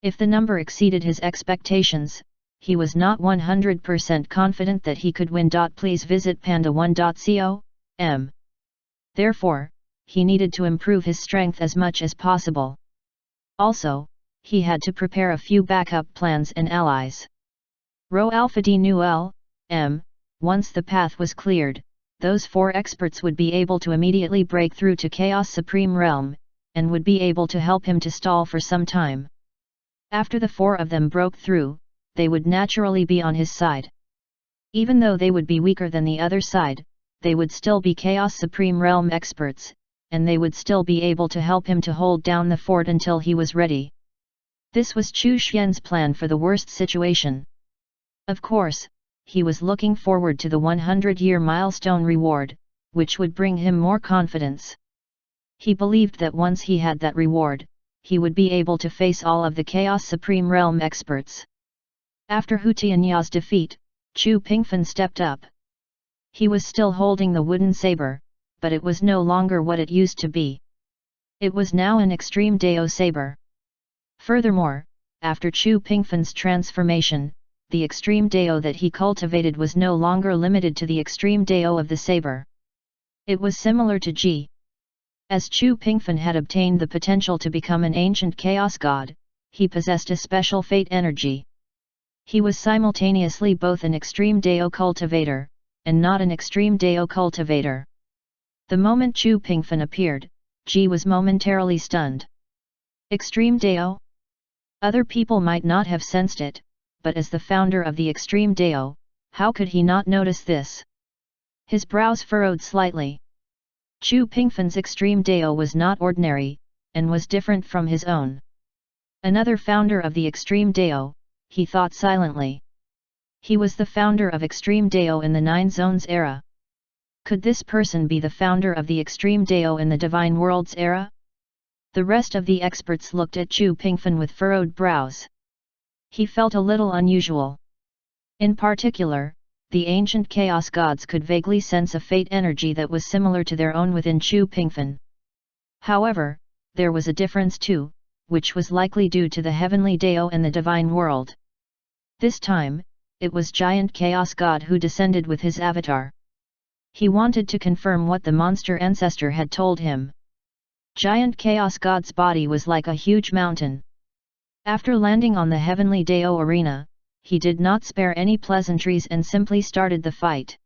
If the number exceeded his expectations, he was not 100% confident that he could win. Please visit panda1.com. Therefore, he needed to improve his strength as much as possible. Also, he had to prepare a few backup plans and allies. Rho Alpha D Nu L, M, once the path was cleared, those four experts would be able to immediately break through to Chaos Supreme Realm, and would be able to help him to stall for some time. After the four of them broke through, they would naturally be on his side. Even though they would be weaker than the other side, they would still be Chaos Supreme Realm experts, and they would still be able to help him to hold down the fort until he was ready. This was Chu Xian's plan for the worst situation. Of course, he was looking forward to the 100-year milestone reward, which would bring him more confidence. He believed that once he had that reward, he would be able to face all of the Chaos Supreme Realm experts. After Hu Tianya's defeat, Chu Pingfen stepped up. He was still holding the wooden saber, but it was no longer what it used to be. It was now an Extreme Dao saber. Furthermore, after Chu Pingfen's transformation, the Extreme Dao that he cultivated was no longer limited to the Extreme Dao of the saber. It was similar to Ji. As Chu Pingfen had obtained the potential to become an ancient chaos god, he possessed a special fate energy. He was simultaneously both an Extreme Dao cultivator, and not an Extreme Dao cultivator. The moment Chu Pingfen appeared, Ji was momentarily stunned. Extreme Dao? Other people might not have sensed it, but as the founder of the Extreme Dao, how could he not notice this? His brows furrowed slightly. Chu Pingfen's Extreme Dao was not ordinary, and was different from his own. Another founder of the Extreme Dao, he thought silently. He was the founder of Extreme Dao in the Nine Zones era. Could this person be the founder of the Extreme Dao in the Divine Worlds era? The rest of the experts looked at Chu Pingfen with furrowed brows. He felt a little unusual. In particular, the ancient chaos gods could vaguely sense a fate energy that was similar to their own within Chu Pingfen. However, there was a difference too, which was likely due to the Heavenly Dao and the Divine World. This time, it was Giant Chaos God who descended with his avatar. He wanted to confirm what the monster ancestor had told him. Giant Chaos God's body was like a huge mountain. After landing on the Heavenly Dao arena, he did not spare any pleasantries and simply started the fight.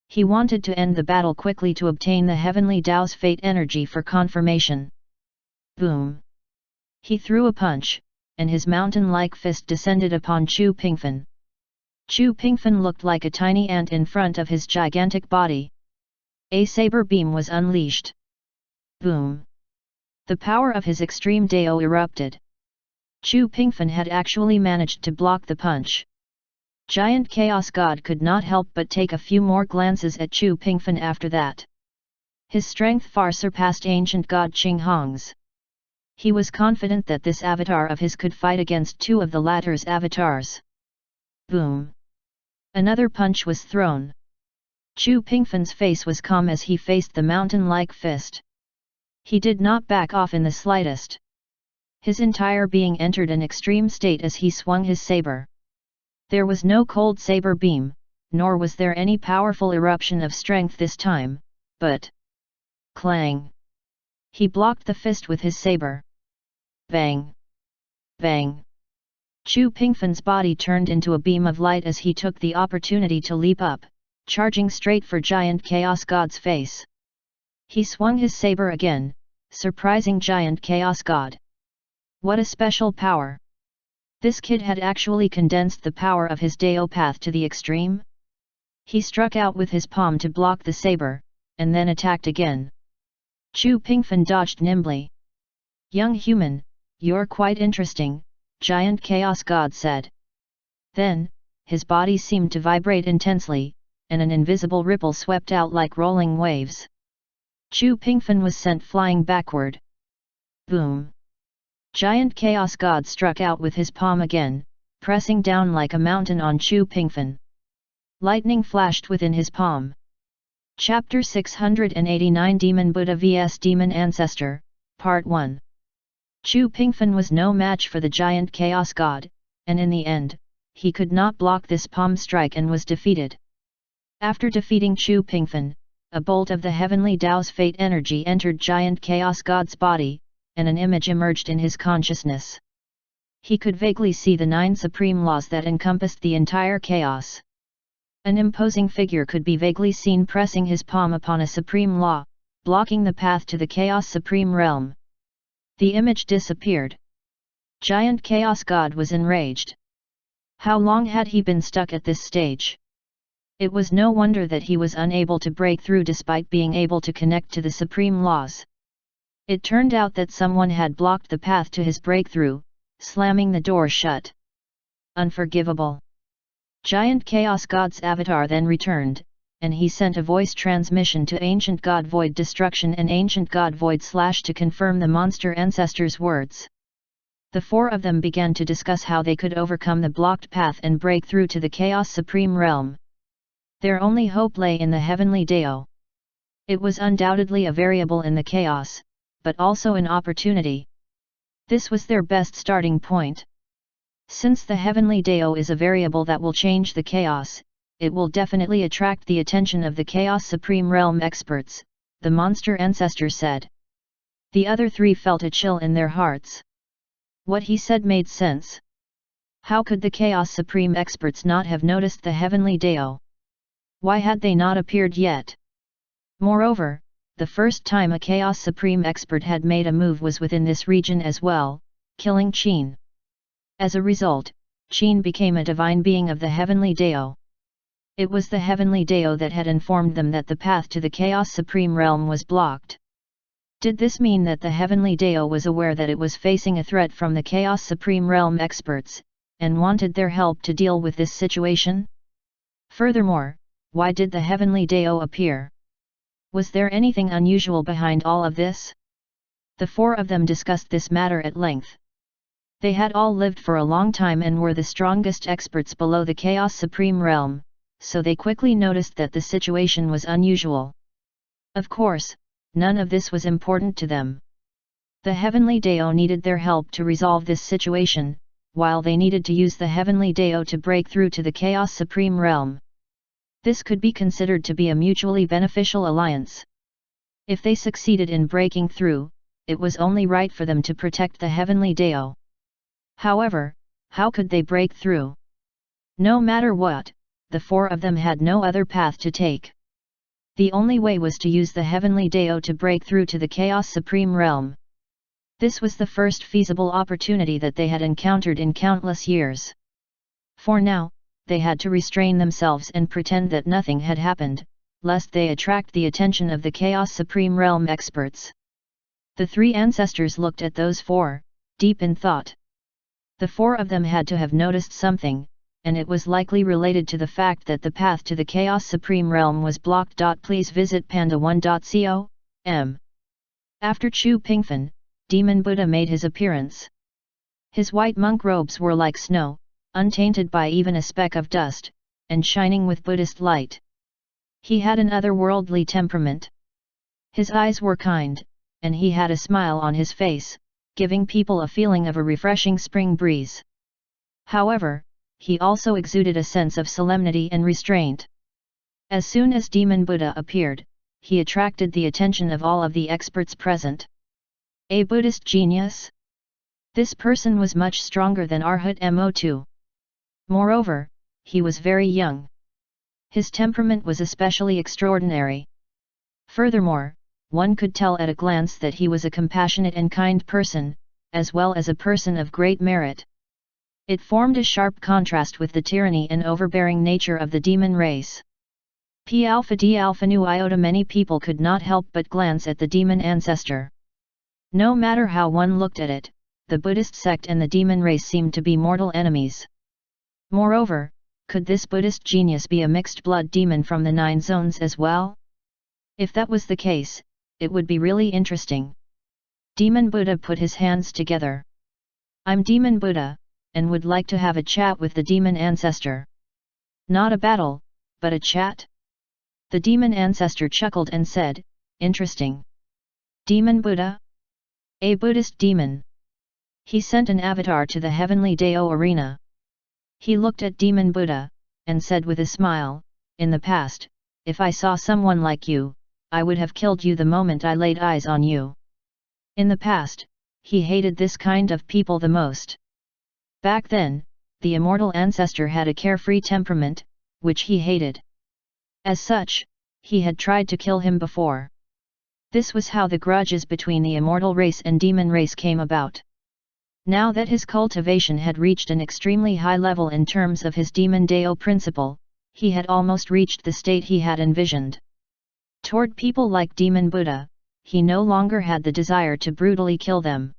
He wanted to end the battle quickly to obtain the Heavenly Dao's fate energy for confirmation. Boom! He threw a punch, and his mountain-like fist descended upon Chu Pingfen. Chu Pingfen looked like a tiny ant in front of his gigantic body. A saber beam was unleashed. Boom! The power of his Extreme Dao erupted. Chu Pingfen had actually managed to block the punch. Giant Chaos God could not help but take a few more glances at Chu Pingfen after that. His strength far surpassed ancient god Qing Hong's. He was confident that this avatar of his could fight against two of the latter's avatars. Boom! Another punch was thrown. Chu Pingfen's face was calm as he faced the mountain-like fist. He did not back off in the slightest. His entire being entered an extreme state as he swung his saber. There was no cold saber beam, nor was there any powerful eruption of strength this time, but... clang! He blocked the fist with his saber. Bang! Bang! Chu Pingfen's body turned into a beam of light as he took the opportunity to leap up, charging straight for Giant Chaos God's face. He swung his saber again, surprising Giant Chaos God. What a special power! This kid had actually condensed the power of his Dao path to the extreme. He struck out with his palm to block the saber, and then attacked again. Chu Pingfen dodged nimbly. "Young human, you're quite interesting," Giant Chaos God said. Then, his body seemed to vibrate intensely, and an invisible ripple swept out like rolling waves. Chu Pingfen was sent flying backward. Boom! Giant Chaos God struck out with his palm again, pressing down like a mountain on Chu Pingfen. Lightning flashed within his palm. Chapter 689 Demon Buddha vs Demon Ancestor, Part 1. Chu Pingfen was no match for the Giant Chaos God, and in the end, he could not block this palm strike and was defeated. After defeating Chu Pingfen, a bolt of the heavenly Tao's fate energy entered Giant Chaos God's body, and an image emerged in his consciousness. He could vaguely see the 9 supreme laws that encompassed the entire chaos. An imposing figure could be vaguely seen pressing his palm upon a supreme law, blocking the path to the Chaos Supreme Realm. The image disappeared. Giant Chaos God was enraged. How long had he been stuck at this stage? It was no wonder that he was unable to break through despite being able to connect to the supreme laws. It turned out that someone had blocked the path to his breakthrough, slamming the door shut. Unforgivable. Giant Chaos God's avatar then returned, and he sent a voice transmission to Ancient God Void Destruction and Ancient God Void / to confirm the monster ancestors' words. The 4 of them began to discuss how they could overcome the blocked path and break through to the Chaos Supreme Realm. Their only hope lay in the Heavenly Dao. It was undoubtedly a variable in the chaos, but also an opportunity. This was their best starting point. Since the Heavenly Dao is a variable that will change the chaos, it will definitely attract the attention of the Chaos Supreme Realm experts, the monster ancestor said. The other 3 felt a chill in their hearts. What he said made sense. How could the Chaos Supreme experts not have noticed the Heavenly Dao? Why had they not appeared yet? Moreover, the first time a Chaos Supreme expert had made a move was within this region as well, killing Qin. As a result, Qin became a divine being of the Heavenly Dao. It was the Heavenly Dao that had informed them that the path to the Chaos Supreme Realm was blocked. Did this mean that the Heavenly Dao was aware that it was facing a threat from the Chaos Supreme Realm experts, and wanted their help to deal with this situation? Furthermore, why did the Heavenly Dao appear? Was there anything unusual behind all of this? The 4 of them discussed this matter at length. They had all lived for a long time and were the strongest experts below the Chaos Supreme Realm, so they quickly noticed that the situation was unusual. Of course, none of this was important to them. The Heavenly Dao needed their help to resolve this situation, while they needed to use the Heavenly Dao to break through to the Chaos Supreme Realm. This could be considered to be a mutually beneficial alliance. If they succeeded in breaking through, it was only right for them to protect the Heavenly Dao. However, how could they break through? No matter what, the 4 of them had no other path to take. The only way was to use the Heavenly Dao to break through to the Chaos Supreme Realm. This was the first feasible opportunity that they had encountered in countless years. For now, they had to restrain themselves and pretend that nothing had happened, lest they attract the attention of the Chaos Supreme Realm experts. The 3 ancestors looked at those 4, deep in thought. The 4 of them had to have noticed something, and it was likely related to the fact that the path to the Chaos Supreme Realm was blocked. Please visit panda1.com. After Chu Pingfen, Demon Buddha made his appearance. His white monk robes were like snow, untainted by even a speck of dust, and shining with Buddhist light. He had an otherworldly temperament. His eyes were kind, and he had a smile on his face, giving people a feeling of a refreshing spring breeze. However, he also exuded a sense of solemnity and restraint. As soon as Demon Buddha appeared, he attracted the attention of all of the experts present. A Buddhist genius? This person was much stronger than Arhat Mo2. Moreover, he was very young. His temperament was especially extraordinary. Furthermore, one could tell at a glance that he was a compassionate and kind person, as well as a person of great merit. It formed a sharp contrast with the tyranny and overbearing nature of the demon race. P alpha d alpha nu iota. Many people could not help but glance at the demon ancestor. No matter how one looked at it, the Buddhist sect and the demon race seemed to be mortal enemies. Moreover, could this Buddhist genius be a mixed-blood demon from the 9 zones as well? If that was the case, it would be really interesting. Demon Buddha put his hands together. I'm Demon Buddha, and would like to have a chat with the demon ancestor. Not a battle, but a chat? The demon ancestor chuckled and said, interesting. Demon Buddha? A Buddhist demon. He sent an avatar to the heavenly Dao arena. He looked at Demon Buddha, and said with a smile, in the past, if I saw someone like you, I would have killed you the moment I laid eyes on you. In the past, he hated this kind of people the most. Back then, the immortal ancestor had a carefree temperament, which he hated. As such, he had tried to kill him before. This was how the grudges between the immortal race and demon race came about. Now that his cultivation had reached an extremely high level in terms of his demon Dao principle, he had almost reached the state he had envisioned. Toward people like Demon Buddha, he no longer had the desire to brutally kill them.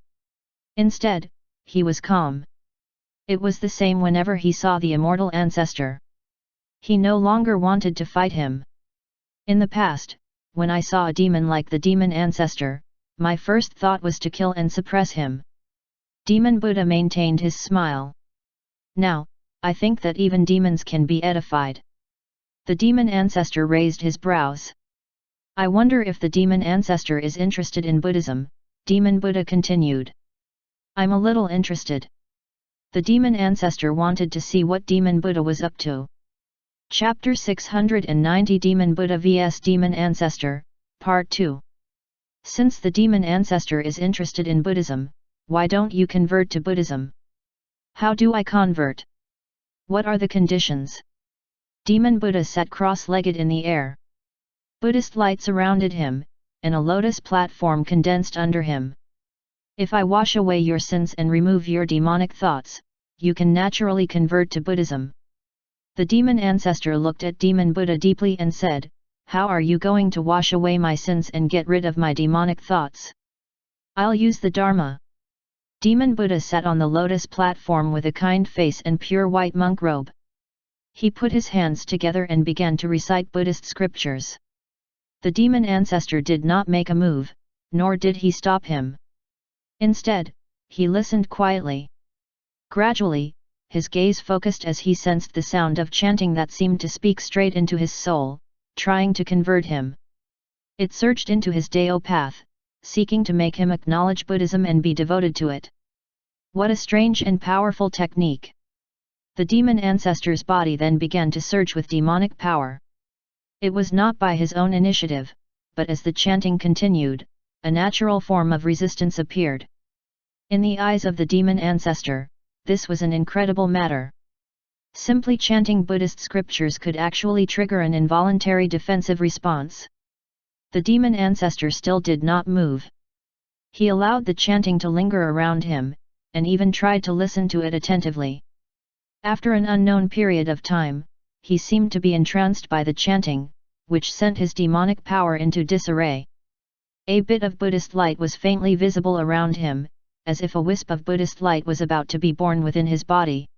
Instead, he was calm. It was the same whenever he saw the immortal ancestor. He no longer wanted to fight him. In the past, when I saw a demon like the demon ancestor, my first thought was to kill and suppress him. Demon Buddha maintained his smile. Now, I think that even demons can be edified. The demon ancestor raised his brows. I wonder if the demon ancestor is interested in Buddhism, Demon Buddha continued. I'm a little interested. The demon ancestor wanted to see what Demon Buddha was up to. Chapter 690 Demon Buddha vs Demon Ancestor, Part 2. Since the demon ancestor is interested in Buddhism, why don't you convert to Buddhism? How do I convert? What are the conditions? Demon Buddha sat cross-legged in the air. Buddhist light surrounded him, and a lotus platform condensed under him. If I wash away your sins and remove your demonic thoughts, you can naturally convert to Buddhism. The demon ancestor looked at Demon Buddha deeply and said, how are you going to wash away my sins and get rid of my demonic thoughts? I'll use the Dharma. Demon Buddha sat on the lotus platform with a kind face and pure white monk robe. He put his hands together and began to recite Buddhist scriptures. The demon ancestor did not make a move, nor did he stop him. Instead, he listened quietly. Gradually, his gaze focused as he sensed the sound of chanting that seemed to speak straight into his soul, trying to convert him. It surged into his Dao path, seeking to make him acknowledge Buddhism and be devoted to it. What a strange and powerful technique! The demon ancestor's body then began to surge with demonic power. It was not by his own initiative, but as the chanting continued, a natural form of resistance appeared. In the eyes of the demon ancestor, this was an incredible matter. Simply chanting Buddhist scriptures could actually trigger an involuntary defensive response. The demon ancestor still did not move. He allowed the chanting to linger around him, and even tried to listen to it attentively. After an unknown period of time, he seemed to be entranced by the chanting, which sent his demonic power into disarray. A bit of Buddhist light was faintly visible around him, as if a wisp of Buddhist light was about to be born within his body.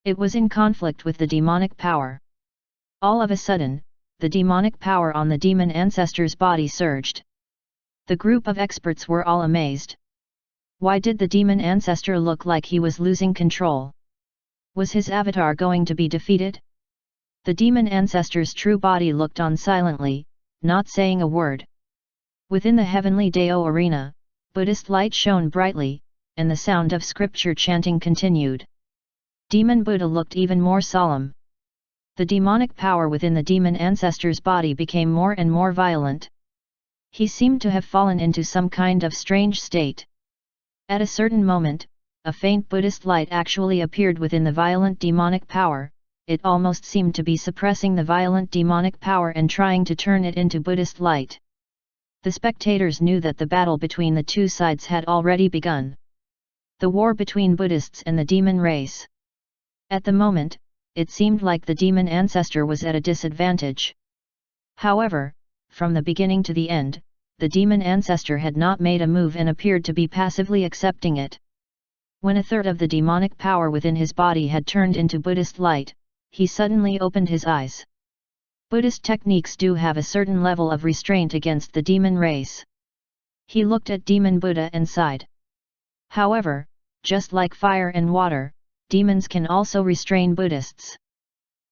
It was in conflict with the demonic power. All of a sudden, the demonic power on the demon ancestor's body surged. The group of experts were all amazed. Why did the demon ancestor look like he was losing control? Was his avatar going to be defeated? The demon ancestor's true body looked on silently, not saying a word. Within the heavenly Dao arena, Buddhist light shone brightly, and the sound of scripture chanting continued. Demon Buddha looked even more solemn. The demonic power within the demon ancestor's body became more and more violent. He seemed to have fallen into some kind of strange state. At a certain moment, a faint Buddhist light actually appeared within the violent demonic power. It almost seemed to be suppressing the violent demonic power and trying to turn it into Buddhist light. The spectators knew that the battle between the two sides had already begun. The war between Buddhists and the demon race. At the moment, it seemed like the demon ancestor was at a disadvantage. However, from the beginning to the end, the demon ancestor had not made a move and appeared to be passively accepting it. When a third of the demonic power within his body had turned into Buddhist light, he suddenly opened his eyes. Buddhist techniques do have a certain level of restraint against the demon race. He looked at Demon Buddha and sighed. However, just like fire and water, demons can also restrain Buddhists.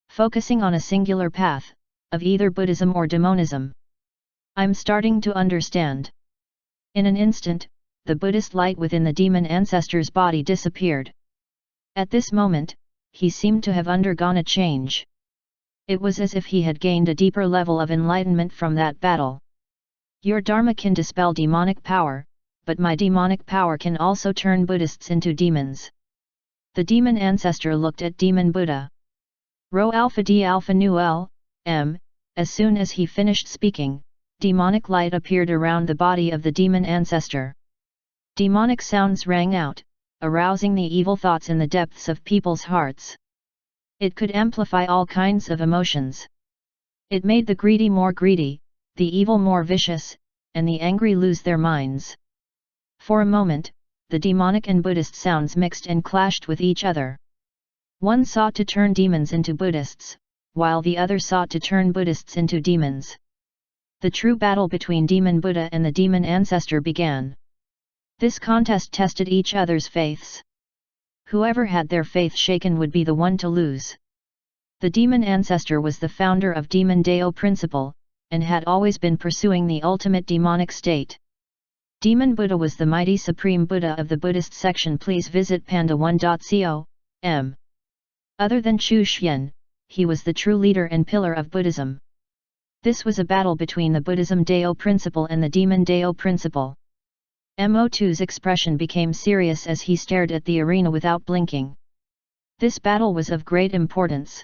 Focusing on a singular path, of either Buddhism or demonism. I'm starting to understand. In an instant, the Buddhist light within the demon ancestor's body disappeared. At this moment, he seemed to have undergone a change. It was as if he had gained a deeper level of enlightenment from that battle. Your Dharma can dispel demonic power, but my demonic power can also turn Buddhists into demons. The demon ancestor looked at Demon Buddha. Rho Alpha D Alpha Nu L, M. As soon as he finished speaking, demonic light appeared around the body of the demon ancestor. Demonic sounds rang out, arousing the evil thoughts in the depths of people's hearts. It could amplify all kinds of emotions. It made the greedy more greedy, the evil more vicious, and the angry lose their minds. For a moment, the demonic and Buddhist sounds mixed and clashed with each other. One sought to turn demons into Buddhists, while the other sought to turn Buddhists into demons. The true battle between Demon Buddha and the demon ancestor began. This contest tested each other's faiths. Whoever had their faith shaken would be the one to lose. The demon ancestor was the founder of Demon Dao principle, and had always been pursuing the ultimate demonic state. Demon Buddha was the mighty supreme Buddha of the Buddhist section. Please visit panda1.com. Other than Chu Xian, he was the true leader and pillar of Buddhism. This was a battle between the Buddhism Dao principle and the Demon Dao principle. Mo2's expression became serious as he stared at the arena without blinking. This battle was of great importance.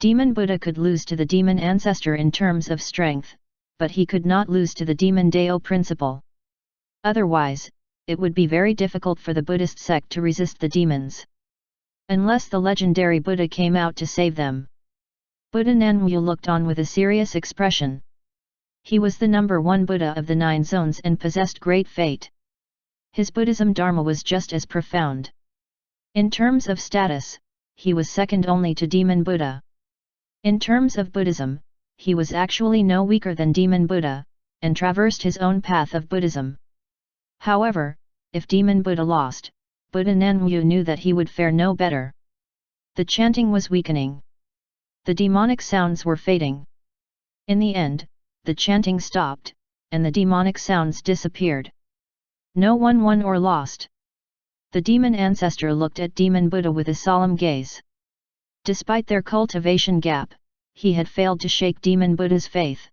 Demon Buddha could lose to the demon ancestor in terms of strength, but he could not lose to the Demon Dao principle. Otherwise, it would be very difficult for the Buddhist sect to resist the demons. Unless the legendary Buddha came out to save them. Buddha Nanwu looked on with a serious expression. He was the number one Buddha of the 9 zones and possessed great fate. His Buddhism Dharma was just as profound. In terms of status, he was second only to Demon Buddha. In terms of Buddhism, he was actually no weaker than Demon Buddha, and traversed his own path of Buddhism. However, if Demon Buddha lost, Buddha Nanwu knew that he would fare no better. The chanting was weakening. The demonic sounds were fading. In the end, the chanting stopped, and the demonic sounds disappeared. No one won or lost. The demon ancestor looked at Demon Buddha with a solemn gaze. Despite their cultivation gap, he had failed to shake Demon Buddha's faith.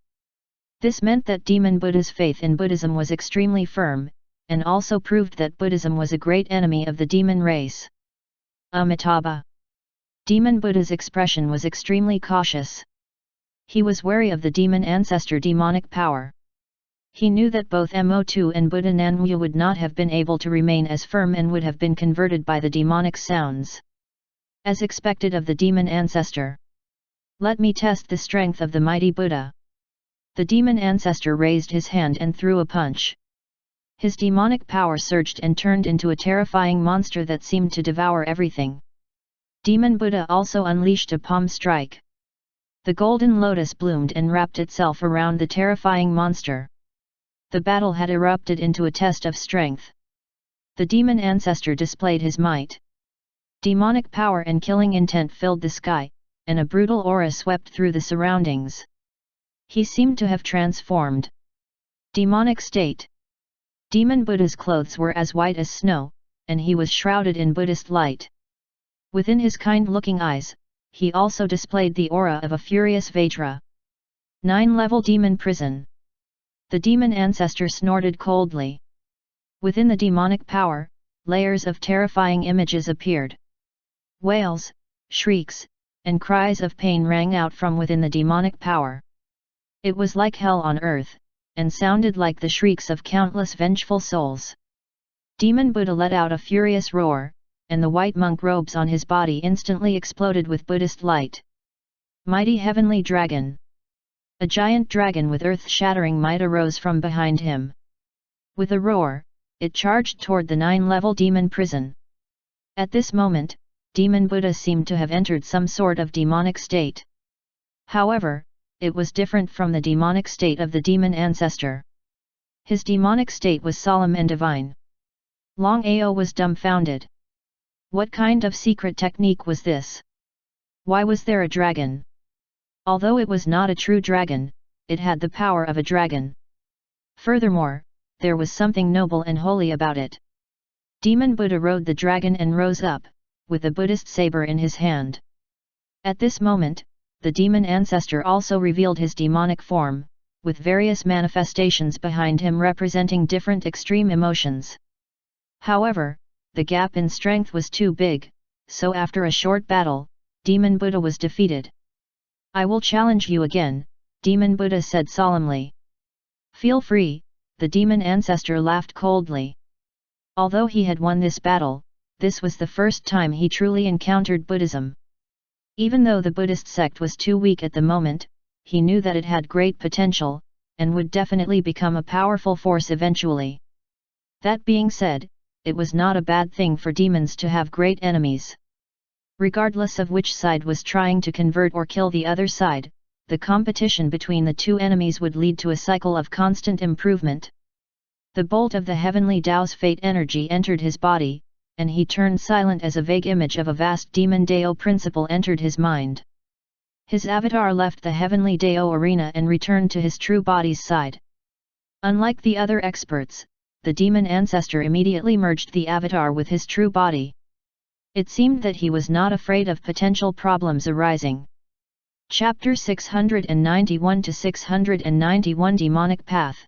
This meant that Demon Buddha's faith in Buddhism was extremely firm, and also proved that Buddhism was a great enemy of the demon race. Amitabha. Demon Buddha's expression was extremely cautious. He was wary of the demon ancestor demonic power. He knew that both Mo2 and Buddha Nanwu would not have been able to remain as firm and would have been converted by the demonic sounds. As expected of the demon ancestor. Let me test the strength of the mighty Buddha. The demon ancestor raised his hand and threw a punch. His demonic power surged and turned into a terrifying monster that seemed to devour everything. Demon Buddha also unleashed a palm strike. The golden lotus bloomed and wrapped itself around the terrifying monster. The battle had erupted into a test of strength. The demon ancestor displayed his might. Demonic power and killing intent filled the sky, and a brutal aura swept through the surroundings. He seemed to have transformed. Demonic state. Demon Buddha's clothes were as white as snow, and he was shrouded in Buddhist light. Within his kind-looking eyes, he also displayed the aura of a furious Vajra. 9-level demon prison. The demon ancestor snorted coldly. Within the demonic power, layers of terrifying images appeared. Wails, shrieks, and cries of pain rang out from within the demonic power. It was like hell on earth, and sounded like the shrieks of countless vengeful souls. Demon Buddha let out a furious roar, and the white monk robes on his body instantly exploded with Buddhist light. Mighty Heavenly Dragon! A giant dragon with earth-shattering might arose from behind him. With a roar, it charged toward the 9-level demon prison. At this moment, Demon Buddha seemed to have entered some sort of demonic state. However, it was different from the demonic state of the demon ancestor. His demonic state was solemn and divine. Long Ao was dumbfounded. What kind of secret technique was this? Why was there a dragon? Although it was not a true dragon, it had the power of a dragon. Furthermore, there was something noble and holy about it. Demon Buddha rode the dragon and rose up, with a Buddhist saber in his hand. At this moment, the demon ancestor also revealed his demonic form, with various manifestations behind him representing different extreme emotions. However, the gap in strength was too big, so after a short battle, Demon Buddha was defeated. "I will challenge you again," Demon Buddha said solemnly. "Feel free," the demon ancestor laughed coldly. Although he had won this battle, this was the first time he truly encountered Buddhism. Even though the Buddhist sect was too weak at the moment, he knew that it had great potential, and would definitely become a powerful force eventually. That being said, it was not a bad thing for demons to have great enemies. Regardless of which side was trying to convert or kill the other side, the competition between the two enemies would lead to a cycle of constant improvement. The bolt of the heavenly Tao's fate energy entered his body, and he turned silent as a vague image of a vast demon Dao principle entered his mind. His avatar left the heavenly Dao arena and returned to his true body's side. Unlike the other experts, the demon ancestor immediately merged the avatar with his true body. It seemed that he was not afraid of potential problems arising. Chapter 691-691 Demonic Path.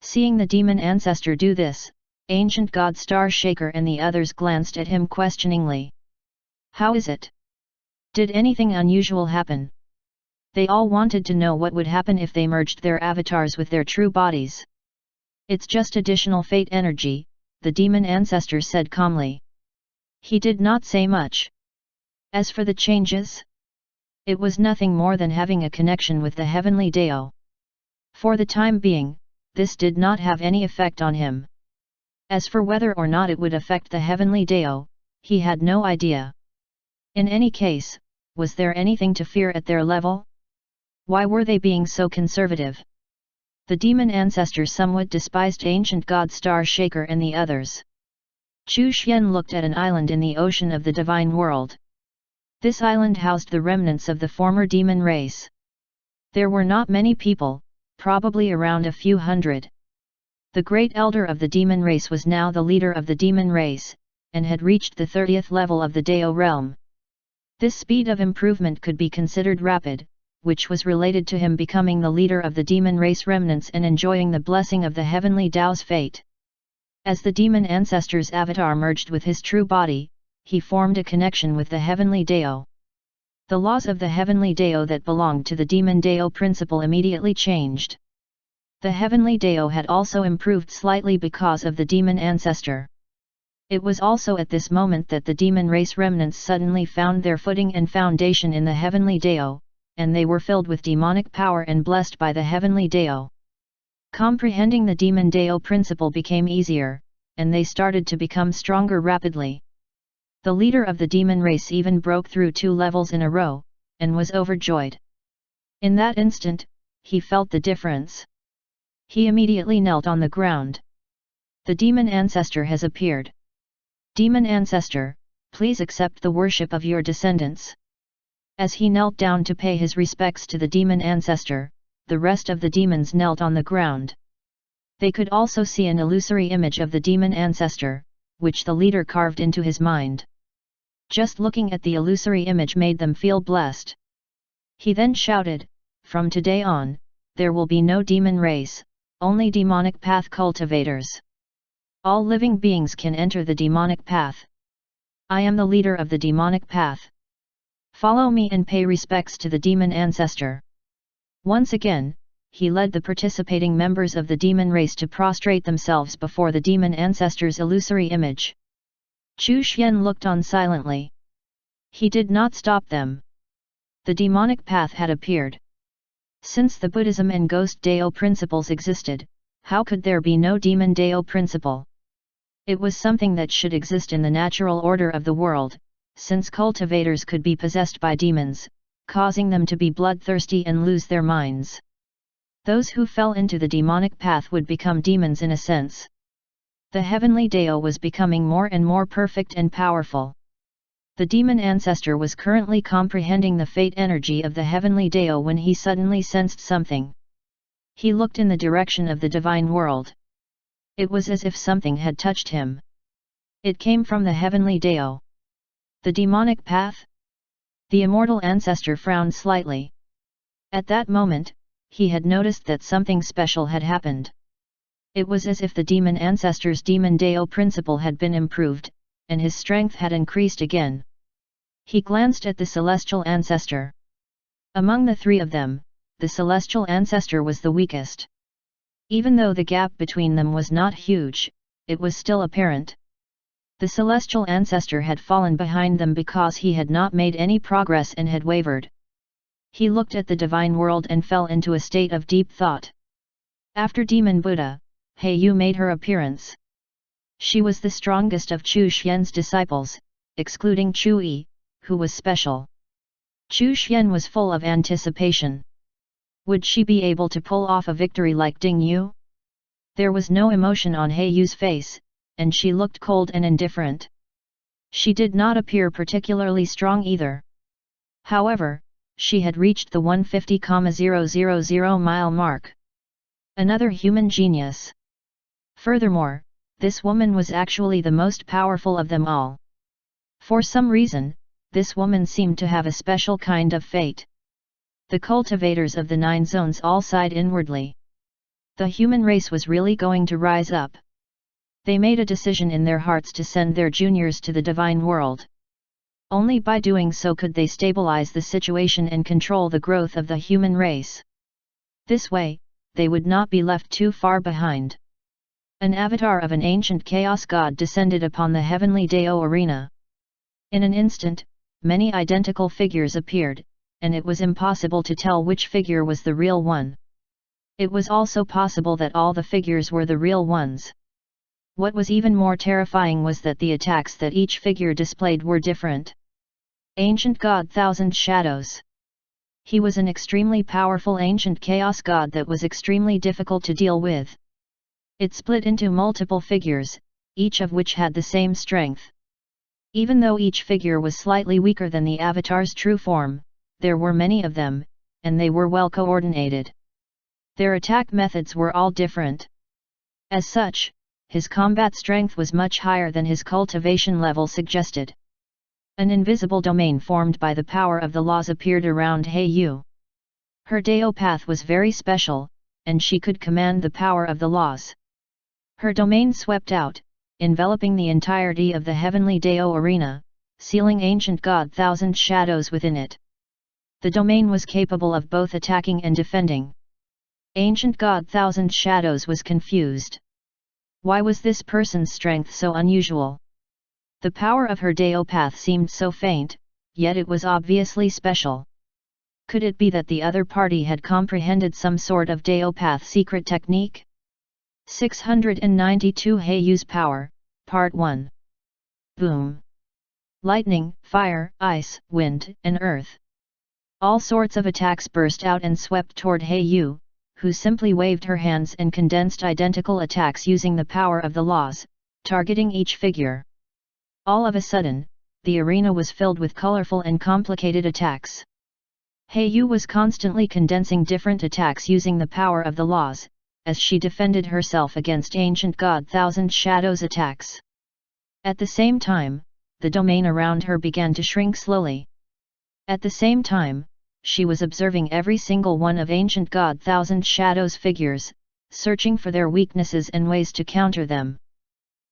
Seeing the demon ancestor do this, Ancient God Star Shaker and the others glanced at him questioningly. "How is it? Did anything unusual happen?" They all wanted to know what would happen if they merged their avatars with their true bodies. "It's just additional fate energy," the demon ancestor said calmly. He did not say much. As for the changes, it was nothing more than having a connection with the heavenly Dao. For the time being, this did not have any effect on him. As for whether or not it would affect the heavenly Dao, he had no idea. In any case, was there anything to fear at their level? Why were they being so conservative? The demon ancestor somewhat despised Ancient God Star Shaker and the others. Chu Xian looked at an island in the ocean of the divine world. This island housed the remnants of the former demon race. There were not many people, probably around a few hundred. The great elder of the demon race was now the leader of the demon race, and had reached the 30th level of the Dao realm. This speed of improvement could be considered rapid, which was related to him becoming the leader of the demon race remnants and enjoying the blessing of the heavenly Tao's fate. As the demon ancestor's avatar merged with his true body, he formed a connection with the heavenly Dao. The laws of the heavenly Dao that belonged to the demon Dao principle immediately changed. The heavenly Dao had also improved slightly because of the demon ancestor. It was also at this moment that the demon race remnants suddenly found their footing and foundation in the heavenly Dao, and they were filled with demonic power and blessed by the heavenly Dao. Comprehending the demon Dao principle became easier, and they started to become stronger rapidly. The leader of the demon race even broke through 2 levels in a row, and was overjoyed. In that instant, he felt the difference. He immediately knelt on the ground. The demon ancestor has appeared. Demon ancestor, please accept the worship of your descendants. As he knelt down to pay his respects to the demon ancestor, the rest of the demons knelt on the ground. They could also see an illusory image of the demon ancestor, which the leader carved into his mind. Just looking at the illusory image made them feel blessed. He then shouted, "From today on, there will be no demon race, only demonic path cultivators. All living beings can enter the demonic path. I am the leader of the demonic path. Follow me and pay respects to the demon ancestor." Once again, he led the participating members of the demon race to prostrate themselves before the demon ancestor's illusory image. Chu Xian looked on silently. He did not stop them. The demonic path had appeared. Since the Buddhism and Ghost Dao principles existed, how could there be no Demon Dao principle? It was something that should exist in the natural order of the world, since cultivators could be possessed by demons, causing them to be bloodthirsty and lose their minds. Those who fell into the demonic path would become demons in a sense. The heavenly Dao was becoming more and more perfect and powerful. The demon ancestor was currently comprehending the fate energy of the heavenly Dao when he suddenly sensed something. He looked in the direction of the divine world. It was as if something had touched him. It came from the heavenly Dao. The demonic path? The immortal ancestor frowned slightly. At that moment, he had noticed that something special had happened. It was as if the demon ancestor's Demon Dao principle had been improved, and his strength had increased again. He glanced at the celestial ancestor. Among the three of them, the celestial ancestor was the weakest. Even though the gap between them was not huge, it was still apparent. The celestial ancestor had fallen behind them because he had not made any progress and had wavered. He looked at the divine world and fell into a state of deep thought. After Demon Buddha, He Yu made her appearance. She was the strongest of Chu Xian's disciples, excluding Chu Yi, who was special. Chu Xian was full of anticipation. Would she be able to pull off a victory like Ding Yu? There was no emotion on He Yu's face, and she looked cold and indifferent. She did not appear particularly strong either. However, she had reached the 150,000 mile mark. Another human genius. Furthermore, this woman was actually the most powerful of them all. For some reason, this woman seemed to have a special kind of fate. The cultivators of the 9 zones all sighed inwardly. The human race was really going to rise up. They made a decision in their hearts to send their juniors to the divine world. Only by doing so could they stabilize the situation and control the growth of the human race. This way, they would not be left too far behind. An avatar of an ancient chaos god descended upon the heavenly Dao arena. In an instant, many identical figures appeared, and it was impossible to tell which figure was the real one. It was also possible that all the figures were the real ones. What was even more terrifying was that the attacks that each figure displayed were different. Ancient God Thousand Shadows. He was an extremely powerful ancient chaos god that was extremely difficult to deal with. It split into multiple figures, each of which had the same strength. Even though each figure was slightly weaker than the avatar's true form, there were many of them, and they were well coordinated. Their attack methods were all different. As such, his combat strength was much higher than his cultivation level suggested. An invisible domain formed by the power of the laws appeared around He Yu. Her Dao path was very special, and she could command the power of the laws. Her domain swept out, enveloping the entirety of the heavenly Dao arena, sealing ancient God Thousand Shadows within it. The domain was capable of both attacking and defending. Ancient God Thousand Shadows was confused. Why was this person's strength so unusual? The power of her Dao path seemed so faint, yet it was obviously special. Could it be that the other party had comprehended some sort of Dao path secret technique? 692 He Yu's Power, Part 1. Boom! Lightning, fire, ice, wind, and earth. All sorts of attacks burst out and swept toward He Yu, who simply waved her hands and condensed identical attacks using the power of the laws, targeting each figure. All of a sudden, the arena was filled with colorful and complicated attacks. He Yu was constantly condensing different attacks using the power of the laws, as she defended herself against ancient God Thousand Shadows attacks. At the same time, the domain around her began to shrink slowly. At the same time, she was observing every single one of ancient God Thousand Shadows figures, searching for their weaknesses and ways to counter them.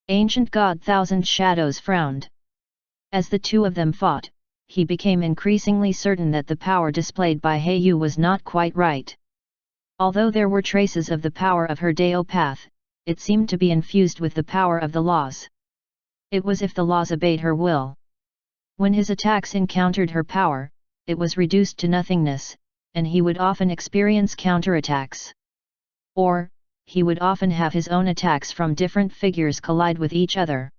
Ancient God Thousand Shadows frowned. As the two of them fought, he became increasingly certain that the power displayed by He Yu was not quite right. Although there were traces of the power of her Dao path, it seemed to be infused with the power of the laws. It was if the laws obeyed her will. When his attacks encountered her power, it was reduced to nothingness, and he would often experience counterattacks. Or, he would often have his own attacks from different figures collide with each other.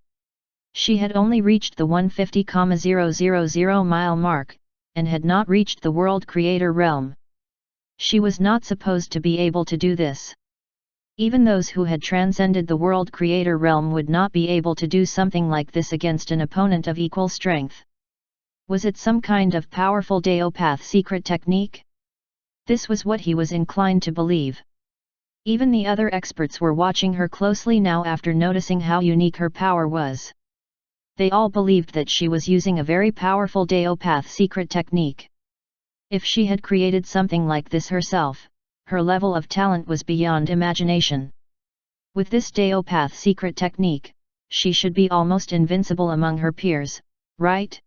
She had only reached the 150,000 mile mark, and had not reached the World Creator realm. She was not supposed to be able to do this. Even those who had transcended the World Creator realm would not be able to do something like this against an opponent of equal strength. Was it some kind of powerful Daopath secret technique? This was what he was inclined to believe. Even the other experts were watching her closely now after noticing how unique her power was. They all believed that she was using a very powerful Daopath secret technique. If she had created something like this herself, her level of talent was beyond imagination. With this Daopath secret technique, she should be almost invincible among her peers, right?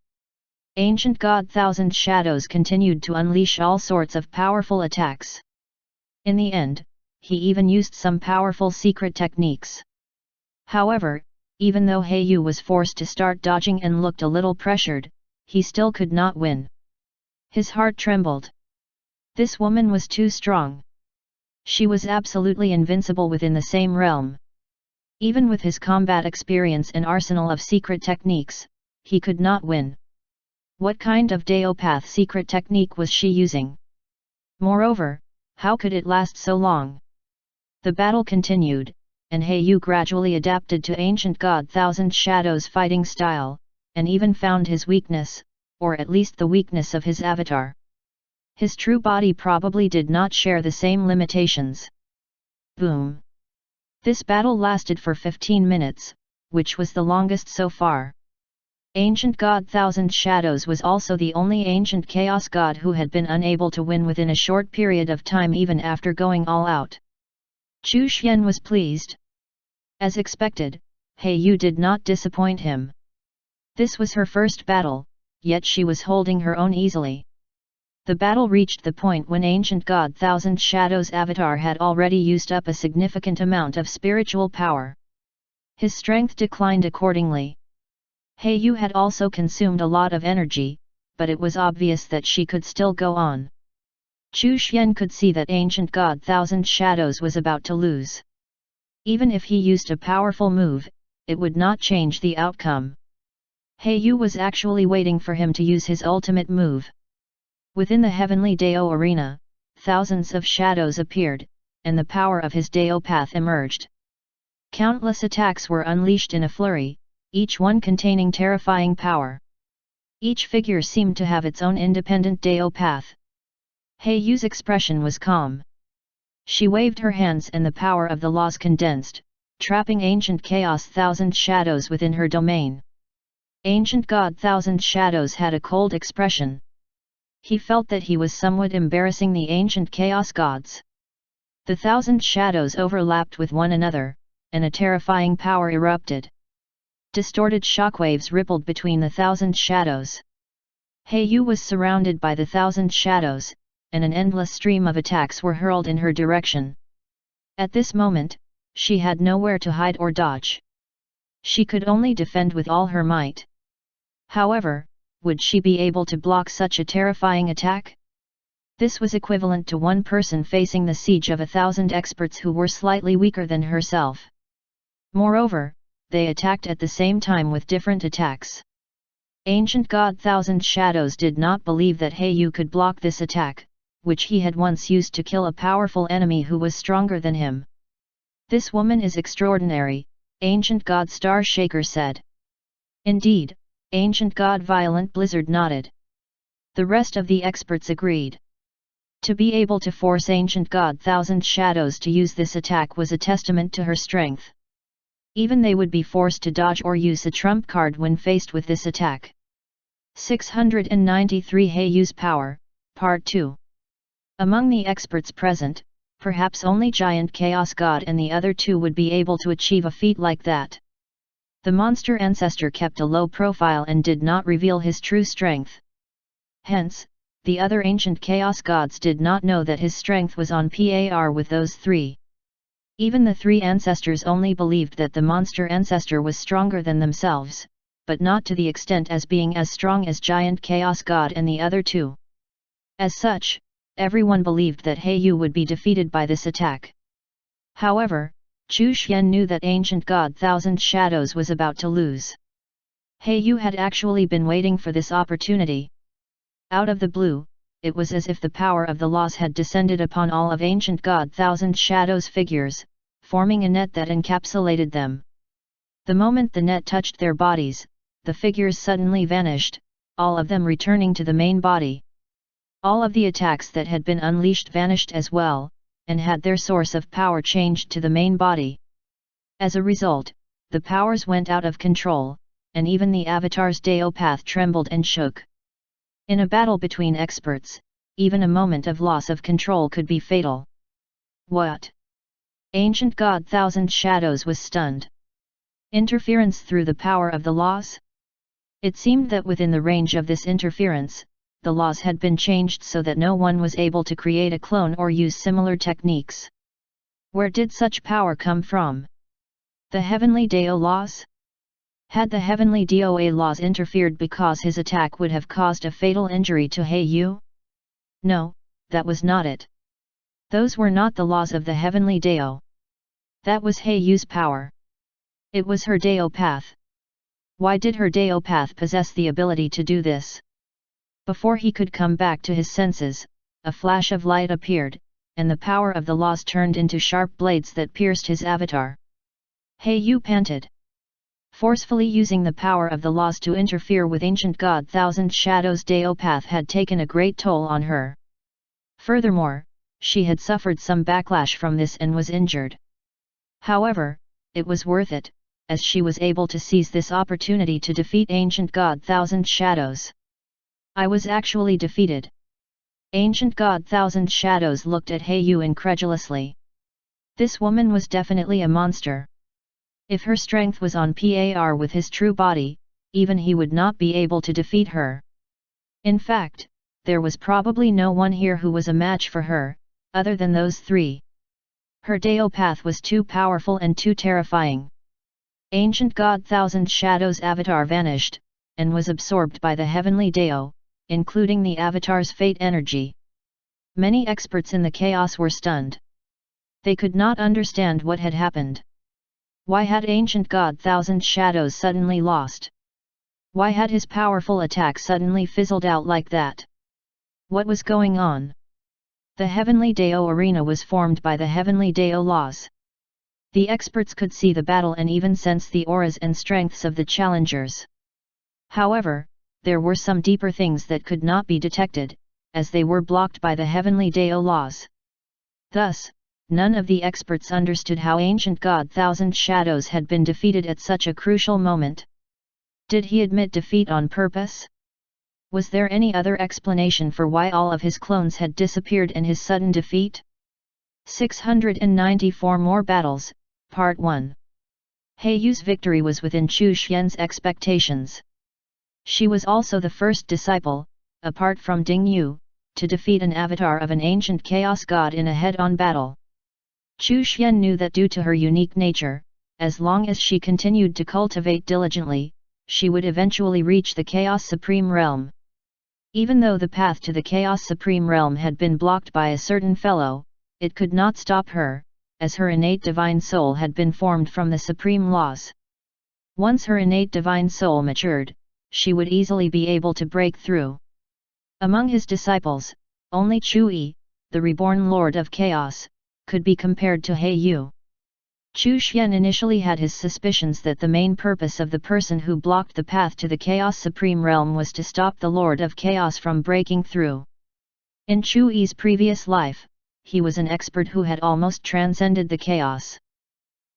Ancient God Thousand Shadows continued to unleash all sorts of powerful attacks. In the end, he even used some powerful secret techniques. However, even though Yu was forced to start dodging and looked a little pressured, he still could not win. His heart trembled. This woman was too strong. She was absolutely invincible within the same realm. Even with his combat experience and arsenal of secret techniques, he could not win. What kind of Daopath secret technique was she using? Moreover, how could it last so long? The battle continued, and Yu gradually adapted to Ancient God Thousand Shadows fighting style, and even found his weakness, or at least the weakness of his avatar. His true body probably did not share the same limitations. Boom! This battle lasted for 15 minutes, which was the longest so far. Ancient God Thousand Shadows was also the only ancient Chaos God who had been unable to win within a short period of time even after going all out. Chu Xian was pleased. As expected, Yu did not disappoint him. This was her first battle, yet she was holding her own easily. The battle reached the point when Ancient God Thousand Shadows' avatar had already used up a significant amount of spiritual power. His strength declined accordingly. Yu had also consumed a lot of energy, but it was obvious that she could still go on. Chu Xian could see that Ancient God Thousand Shadows was about to lose. Even if he used a powerful move, it would not change the outcome. Yu was actually waiting for him to use his ultimate move. Within the heavenly Dao arena, thousands of shadows appeared, and the power of his Daopath emerged. Countless attacks were unleashed in a flurry, each one containing terrifying power. Each figure seemed to have its own independent Daopath. Yu's expression was calm. She waved her hands and the power of the laws condensed, trapping Ancient Chaos Thousand Shadows within her domain. Ancient God Thousand Shadows had a cold expression. He felt that he was somewhat embarrassing the ancient Chaos Gods. The thousand shadows overlapped with one another, and a terrifying power erupted. Distorted shockwaves rippled between the thousand shadows. Yu was surrounded by the thousand shadows, and an endless stream of attacks were hurled in her direction. At this moment, she had nowhere to hide or dodge. She could only defend with all her might. However, would she be able to block such a terrifying attack? This was equivalent to one person facing the siege of 1,000 experts who were slightly weaker than herself. Moreover, they attacked at the same time with different attacks. Ancient God Thousand Shadows did not believe that Yu could block this attack, which he had once used to kill a powerful enemy who was stronger than him. This woman is extraordinary, Ancient God Star Shaker said. Indeed, Ancient God Violent Blizzard nodded. The rest of the experts agreed. To be able to force Ancient God Thousand Shadows to use this attack was a testament to her strength. Even they would be forced to dodge or use a trump card when faced with this attack. 693 Yu's Power, Part 2. Among the experts present, perhaps only Giant Chaos God and the other two would be able to achieve a feat like that. The monster ancestor kept a low profile and did not reveal his true strength. Hence, the other ancient Chaos Gods did not know that his strength was on par with those three. Even the three ancestors only believed that the monster ancestor was stronger than themselves, but not to the extent as being as strong as giant chaos god and the other two. As such, everyone believed that Yu would be defeated by this attack. However, Chu Xian knew that ancient god Thousand Shadows was about to lose. Yu had actually been waiting for this opportunity. Out of the blue, it was as if the power of the loss had descended upon all of ancient god Thousand Shadows figures, forming a net that encapsulated them. The moment the net touched their bodies, the figures suddenly vanished, all of them returning to the main body. All of the attacks that had been unleashed vanished as well, and had their source of power changed to the main body. As a result, the powers went out of control, and even the avatar's Dao path trembled and shook. In a battle between experts, even a moment of loss of control could be fatal. What? Ancient god Thousand Shadows was stunned. Interference through the power of the laws? It seemed that within the range of this interference, the laws had been changed so that no one was able to create a clone or use similar techniques. Where did such power come from? The heavenly Dao laws? Had the heavenly DOA laws interfered because his attack would have caused a fatal injury to Yu? No, that was not it. Those were not the laws of the heavenly Dao. That was Yu's power. It was her Dao path. Why did her Dao path possess the ability to do this? Before he could come back to his senses, a flash of light appeared, and the power of the laws turned into sharp blades that pierced his avatar. Yu panted. Forcefully using the power of the laws to interfere with ancient god Thousand Shadows' Dao path had taken a great toll on her. Furthermore, she had suffered some backlash from this and was injured. However, it was worth it, as she was able to seize this opportunity to defeat ancient god Thousand Shadows. I was actually defeated. Ancient god Thousand Shadows looked at Yu incredulously. This woman was definitely a monster. If her strength was on par with his true body, even he would not be able to defeat her. In fact, there was probably no one here who was a match for her, other than those three. Her Dao path was too powerful and too terrifying. Ancient god Thousand Shadows' avatar vanished, and was absorbed by the heavenly Dao, including the avatar's fate energy. Many experts in the chaos were stunned. They could not understand what had happened. Why had ancient god Thousand Shadows suddenly lost? Why had his powerful attack suddenly fizzled out like that? What was going on? The heavenly Dao arena was formed by the heavenly Dao laws. The experts could see the battle and even sense the auras and strengths of the challengers. However, there were some deeper things that could not be detected, as they were blocked by the heavenly Dao laws. Thus, none of the experts understood how ancient god Thousand Shadows had been defeated at such a crucial moment. Did he admit defeat on purpose? Was there any other explanation for why all of his clones had disappeared and his sudden defeat? 694 More Battles, Part 1. Yu's victory was within Chu Xian's expectations. She was also the first disciple, apart from Ding Yu, to defeat an avatar of an ancient chaos god in a head-on battle. Chu Xian knew that due to her unique nature, as long as she continued to cultivate diligently, she would eventually reach the Chaos Supreme Realm. Even though the path to the Chaos Supreme Realm had been blocked by a certain fellow, it could not stop her, as her innate divine soul had been formed from the supreme laws. Once her innate divine soul matured, she would easily be able to break through. Among his disciples, only Chu Yi, the reborn Lord of Chaos, could be compared to Yu. Chu Xian initially had his suspicions that the main purpose of the person who blocked the path to the Chaos Supreme Realm was to stop the Lord of Chaos from breaking through. In Chu Yi's previous life, he was an expert who had almost transcended the chaos.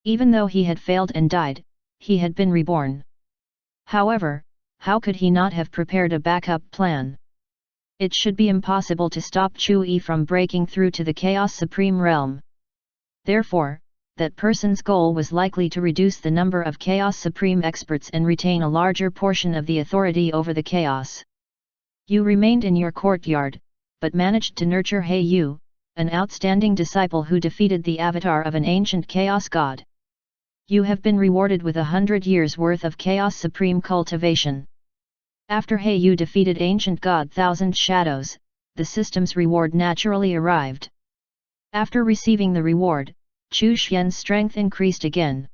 Even though he had failed and died, he had been reborn. However, how could he not have prepared a backup plan? It should be impossible to stop Chu Yi from breaking through to the Chaos Supreme Realm. Therefore, that person's goal was likely to reduce the number of Chaos Supreme experts and retain a larger portion of the authority over the chaos. You remained in your courtyard, but managed to nurture Yu, an outstanding disciple who defeated the avatar of an ancient chaos god. You have been rewarded with 100 years worth of chaos supreme cultivation. After Yu defeated ancient god Thousand Shadows, the system's reward naturally arrived. After receiving the reward, Chu Xian's strength increased again.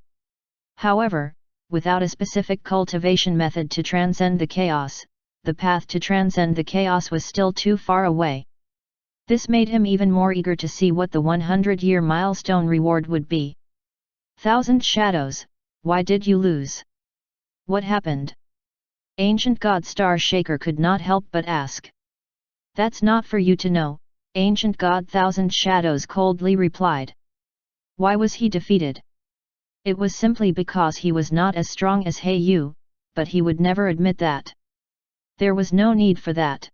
However, without a specific cultivation method to transcend the chaos, the path to transcend the chaos was still too far away. This made him even more eager to see what the 100-year milestone reward would be. Thousand Shadows, why did you lose? What happened? Ancient God Star Shaker could not help but ask. That's not for you to know, Ancient God Thousand Shadows coldly replied. Why was he defeated? It was simply because he was not as strong as Yu, but he would never admit that. There was no need for that.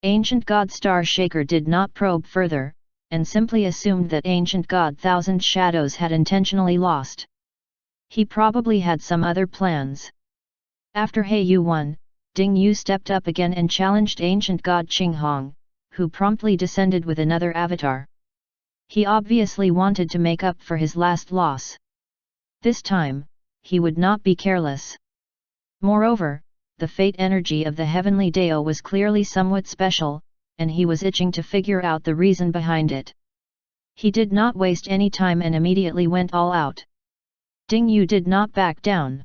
Ancient God Star Shaker did not probe further, and simply assumed that Ancient God Thousand Shadows had intentionally lost. He probably had some other plans. After Yu won, Ding Yu stepped up again and challenged Ancient God Qinghong, who promptly descended with another avatar. He obviously wanted to make up for his last loss. This time, he would not be careless. Moreover, the fate energy of the heavenly Dao was clearly somewhat special, and he was itching to figure out the reason behind it. He did not waste any time and immediately went all out. Ding Yu did not back down.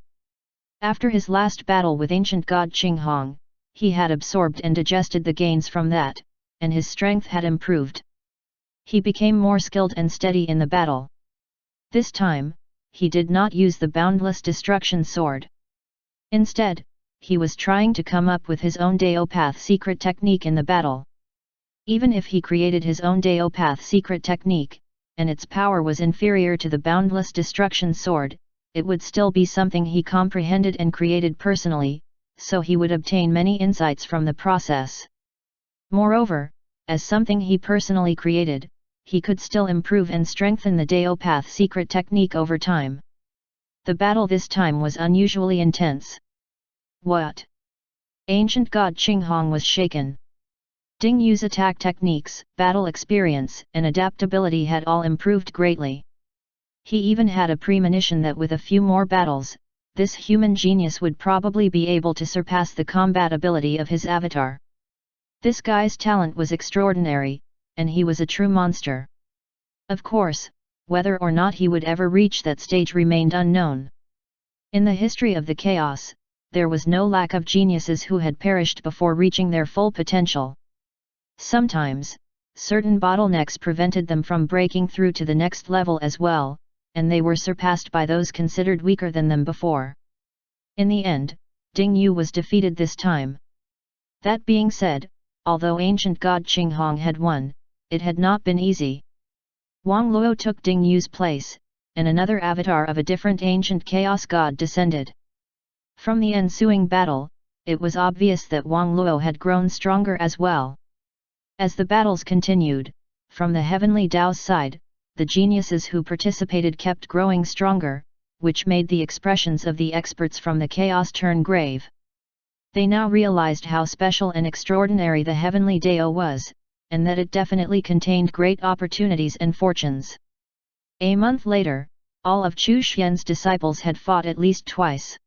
After his last battle with ancient god Qinghong, he had absorbed and digested the gains from that, and his strength had improved. He became more skilled and steady in the battle. This time, he did not use the boundless destruction sword. Instead, he was trying to come up with his own Dao Path secret technique in the battle. Even if he created his own Dao Path secret technique, and its power was inferior to the boundless destruction sword, it would still be something he comprehended and created personally, so he would obtain many insights from the process. Moreover, as something he personally created, he could still improve and strengthen the Dao Path secret technique over time. The battle this time was unusually intense. What? Ancient God Qinghong was shaken. Ding Yu's attack techniques, battle experience, and adaptability had all improved greatly. He even had a premonition that with a few more battles, this human genius would probably be able to surpass the combat ability of his avatar. This guy's talent was extraordinary, and he was a true monster. Of course, whether or not he would ever reach that stage remained unknown. In the history of the chaos, there was no lack of geniuses who had perished before reaching their full potential. Sometimes, certain bottlenecks prevented them from breaking through to the next level as well, and they were surpassed by those considered weaker than them before. In the end, Ding Yu was defeated this time. That being said, although ancient god Qinghong had won, it had not been easy. Wang Luo took Ding Yu's place, and another avatar of a different ancient chaos god descended. From the ensuing battle, it was obvious that Wang Luo had grown stronger as well. As the battles continued, from the heavenly Dao's side, the geniuses who participated kept growing stronger, which made the expressions of the experts from the chaos turn grave. They now realized how special and extraordinary the heavenly Dao was, and that it definitely contained great opportunities and fortunes. A month later, all of Chu Xian's disciples had fought at least twice.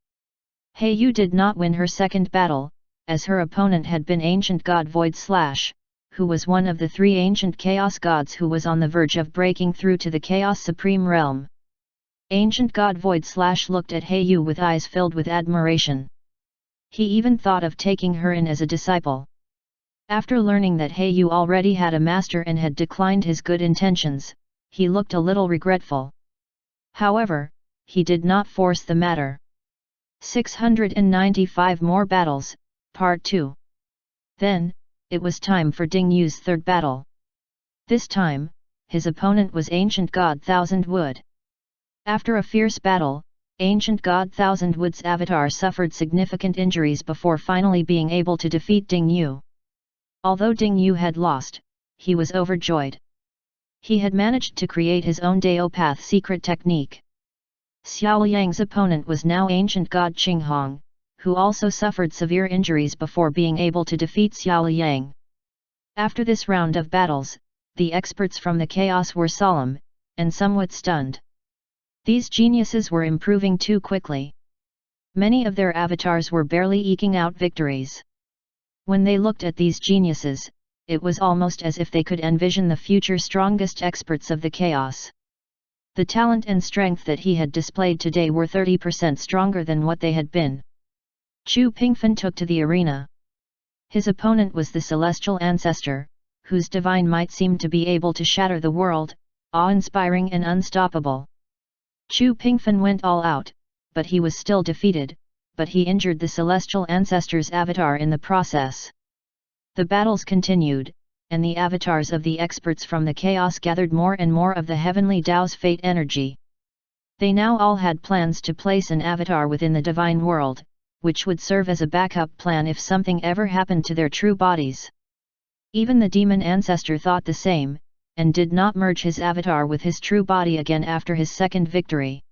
Yu did not win her second battle, as her opponent had been ancient god Void Slash, who was one of the three ancient chaos gods who was on the verge of breaking through to the chaos supreme realm. Ancient god Void Slash looked at Yu with eyes filled with admiration. He even thought of taking her in as a disciple. After learning that Yu already had a master and had declined his good intentions, he looked a little regretful. However, he did not force the matter. 695 more battles, Part 2. Then, it was time for Ding Yu's third battle. This time, his opponent was Ancient God Thousand Wood. After a fierce battle, Ancient God Thousand Wood's avatar suffered significant injuries before finally being able to defeat Ding Yu. Although Ding Yu had lost, he was overjoyed. He had managed to create his own Dao Path secret technique. Xiao Yang's opponent was now ancient god Qinghong, who also suffered severe injuries before being able to defeat Xiao Yang. After this round of battles, the experts from the chaos were solemn, and somewhat stunned. These geniuses were improving too quickly. Many of their avatars were barely eking out victories. When they looked at these geniuses, it was almost as if they could envision the future strongest experts of the chaos. The talent and strength that he had displayed today were 30% stronger than what they had been. Chu Pingfen took to the arena. His opponent was the celestial ancestor, whose divine might seemed to be able to shatter the world, awe-inspiring and unstoppable. Chu Pingfen went all out, but he was still defeated, but he injured the celestial ancestor's avatar in the process. The battles continued, and the avatars of the experts from the chaos gathered more and more of the heavenly Tao's fate energy. They now all had plans to place an avatar within the divine world, which would serve as a backup plan if something ever happened to their true bodies. Even the demon ancestor thought the same, and did not merge his avatar with his true body again after his second victory.